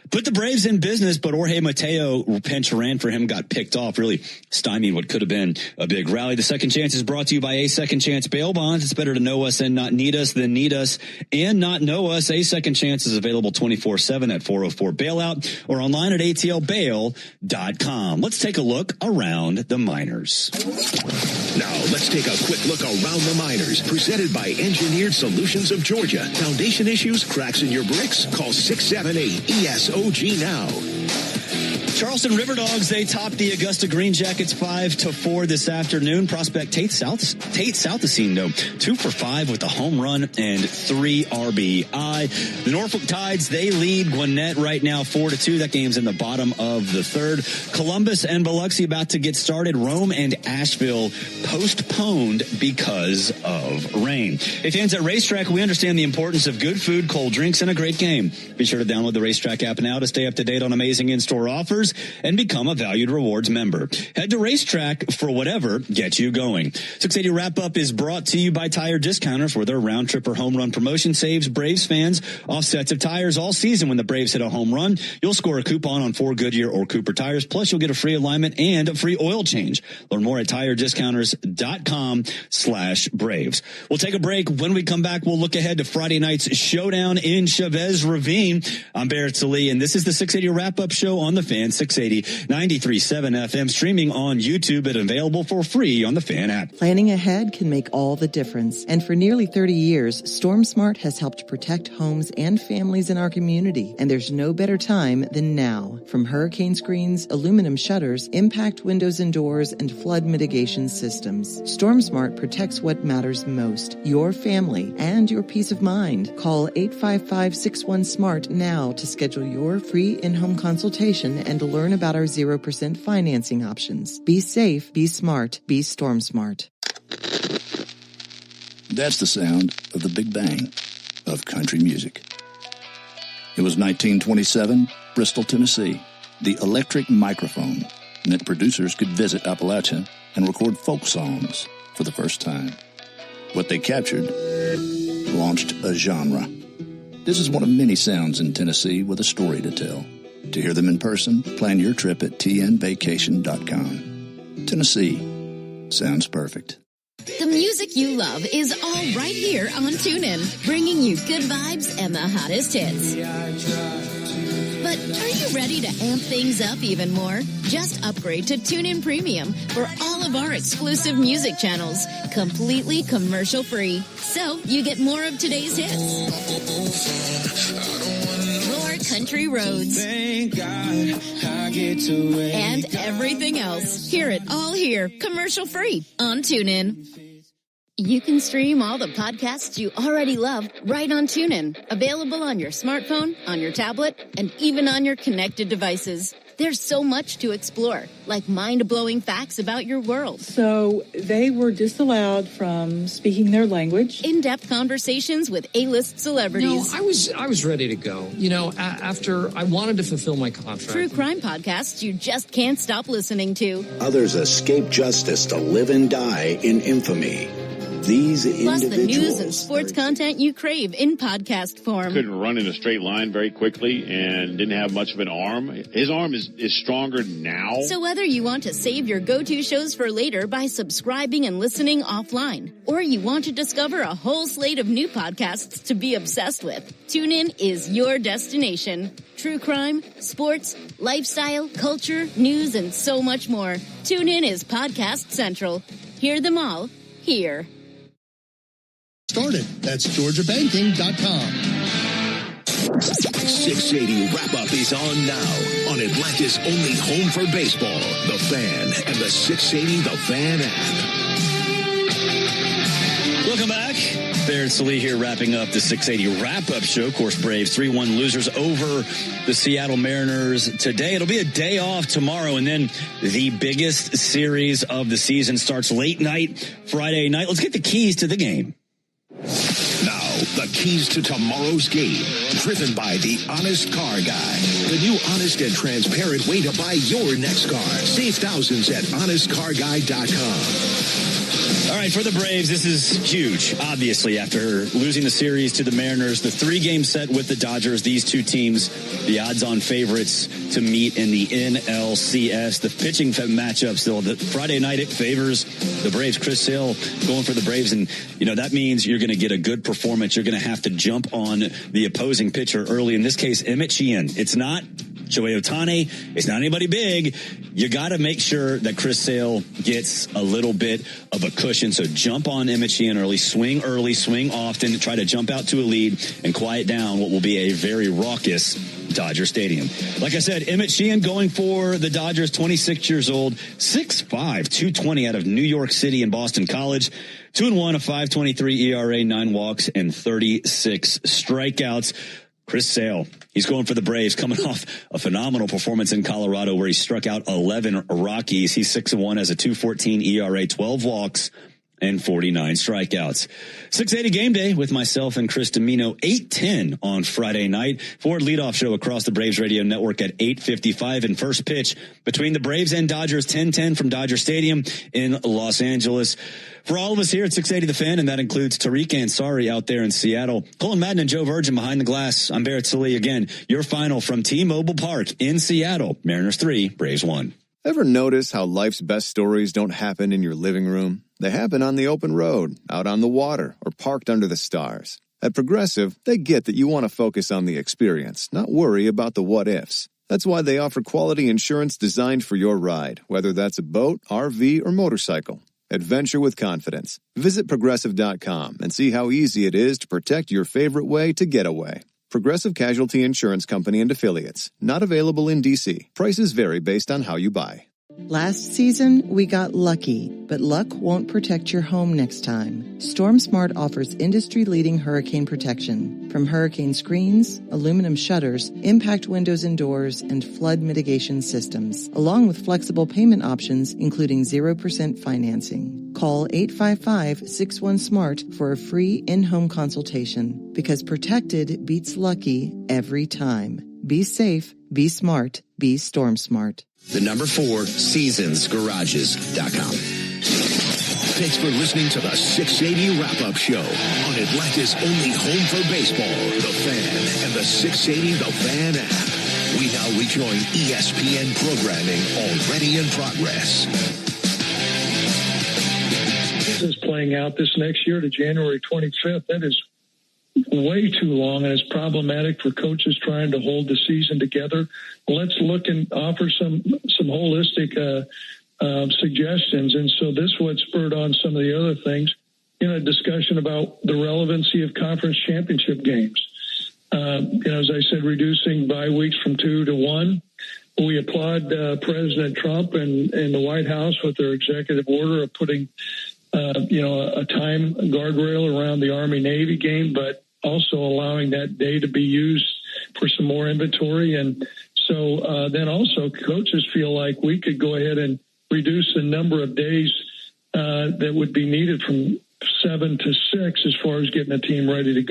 Put the Braves in business, but Jorge Mateo pinch ran for him, got picked off, really stymied what could have been a big rally. The second chance is brought to you by A Second Chance Bail Bonds. It's better to know us and not need us than need us and not know us. A Second Chance is available 24/7 at 404 Bailout or online at atlbail.com. Let's take a look around the minors. Now, let's take a quick look around the minors. Presented by Engineered Solutions of Georgia. Foundation issues, cracks in your bricks? Call 678-ESOG now. Charleston River Dogs, they topped the Augusta Green Jackets 5-4 this afternoon. Prospect Tate Southacene, though, 2 for 5 with a home run and 3 RBI. The Norfolk Tides, they lead Gwinnett right now 4-2. That game's in the bottom of the third. Columbus and Biloxi about to get started. Rome and Asheville postponed because of rain. Hey, fans at Racetrack, we understand the importance of good food, cold drinks, and a great game. Be sure to download the Racetrack app now to stay up to date on amazing in-store offers and become a valued rewards member. Head to Racetrack for whatever gets you going. 680 Wrap-Up is brought to you by Tire Discounters, where their round trip or home run promotion saves Braves fans off sets of tires all season. When the Braves hit a home run, you'll score a coupon on 4 Goodyear or Cooper tires, plus you'll get a free alignment and a free oil change. Learn more at tirediscounters.com/Braves. We'll take a break. When we come back, we'll look ahead to Friday night's showdown in Chavez Ravine. I'm Barrett Salee, and this is the 680 Wrap-Up Show on the Fan 680, 93.7 FM, streaming on YouTube and available for free on the Fan app. Planning ahead can make all the difference. And for nearly 30 years, StormSmart has helped protect homes and families in our community. And there's no better time than now. From hurricane screens, aluminum shutters, impact windows and doors, and flood mitigation systems, StormSmart protects what matters most, your family and your peace of mind. Call 855-61-SMART now to schedule your free in-home consultation and to learn about our 0% financing options. Be safe, be smart, be StormSmart. That's the sound of the Big Bang of country music. It was 1927, Bristol, Tennessee. The electric microphone meant producers could visit Appalachia and record folk songs for the first time. What they captured launched a genre. This is one of many sounds in Tennessee with a story to tell. To hear them in person, plan your trip at tnvacation.com. Tennessee sounds perfect. The music you love is all right here on TuneIn, bringing you good vibes and the hottest hits. But are you ready to amp things up even more? Just upgrade to TuneIn Premium for all of our exclusive music channels, completely commercial-free. So you get more of today's hits. More country roads. Thank God I get to wake and everything else. Hear it all here, commercial-free on TuneIn. You can stream all the podcasts you already love right on TuneIn. Available on your smartphone, on your tablet, and even on your connected devices. There's so much to explore, like mind-blowing facts about your world. So they were disallowed from speaking their language. In-depth conversations with A-list celebrities. No, I was ready to go. You know, after I wanted to fulfill my contract. True crime podcasts you just can't stop listening to. Others escape justice to live and die in infamy. These Plus individuals. the news and sports content you crave in podcast form. Couldn't run in a straight line very quickly and didn't have much of an arm. His arm is stronger now. So whether you want to save your go-to shows for later by subscribing and listening offline, or you want to discover a whole slate of new podcasts to be obsessed with, TuneIn is your destination. True crime, sports, lifestyle, culture, news, and so much more. TuneIn is Podcast Central. Hear them all here. Started. That's GeorgiaBanking.com. 680 wrap-up is on now on Atlanta's only home for baseball, The Fan, and the 680 The Fan app. Welcome back. Barrett Sallee here wrapping up the 680 wrap-up show. Of course, Braves 3-1 losers over the Seattle Mariners today. It'll be a day off tomorrow, and then the biggest series of the season starts late night, Friday night. Let's get the keys to the game. Now, the keys to tomorrow's game, driven by the Honest Car Guy. The new honest and transparent way to buy your next car. Save thousands at honestcarguy.com. All right, for the Braves, this is huge, obviously, after losing the series to the Mariners. The 3-game set with the Dodgers, these two teams, the odds-on favorites to meet in the NLCS. The pitching matchup still, the Friday night, it favors the Braves. Chris Sale going for the Braves, and, you know, that means you're going to get a good performance. You're going to have to jump on the opposing pitcher early. In this case, Emmett Sheehan. It's not Shohei Ohtani. It's not anybody big. You got to make sure that Chris Sale gets a little bit of a cushion. So jump on Emmett Sheehan early, swing often, try to jump out to a lead and quiet down what will be a very raucous Dodger Stadium. Like I said, Emmett Sheehan going for the Dodgers, 26 years old, 6'5", 220 out of New York City and Boston College. 2-1, a 5.23 ERA, 9 walks, and 36 strikeouts. Chris Sale, he's going for the Braves, coming off a phenomenal performance in Colorado where he struck out 11 Rockies. He's 6-1 as a 2.14 ERA, 12 walks, and 49 strikeouts. 680 game day with myself and Chris Domino, 8:10 on Friday night. Ford leadoff show across the Braves radio network at 8:55, and first pitch between the Braves and Dodgers, 10:10 from Dodger Stadium in Los Angeles. For all of us here at 680 The Fan, and that includes Tariq Ansari out there in Seattle, Colin Madden and Joe Virgin behind the glass, I'm Barrett Sallee. Again, your final from T-Mobile Park in Seattle. Mariners 3, Braves 1. Ever notice how life's best stories don't happen in your living room? They happen on the open road, out on the water, or parked under the stars. At Progressive, they get that you want to focus on the experience, not worry about the what-ifs. That's why they offer quality insurance designed for your ride, whether that's a boat, RV, or motorcycle. Adventure with confidence. Visit Progressive.com and see how easy it is to protect your favorite way to get away. Progressive Casualty Insurance Company and Affiliates. Not available in D.C. Prices vary based on how you buy. Last season, we got lucky, but luck won't protect your home next time. StormSmart offers industry-leading hurricane protection. From hurricane screens, aluminum shutters, impact windows and doors, and flood mitigation systems, along with flexible payment options, including 0% financing. Call 855-61-SMART for a free in-home consultation, because protected beats lucky every time. Be safe, be smart, be StormSmart. The number 4, SeasonsGarages.com. Thanks for listening to the 680 Wrap-Up Show on Atlanta's only home for baseball, The Fan, and the 680 The Fan app. We now rejoin ESPN programming already in progress. Season's playing out this next year to January 25th. That is way too long, and it's problematic for coaches trying to hold the season together. Let's look and offer some holistic suggestions. And so this what spurred on some of the other things in a discussion about the relevancy of conference championship games. As I said, reducing bye weeks from 2 to 1. We applaud President Trump and the White House with their executive order of putting a time guardrail around the Army-Navy game, but also allowing that day to be used for some more inventory. And so then also coaches feel like we could go ahead and reduce the number of days that would be needed from 7 to 6 as far as getting a team ready to go.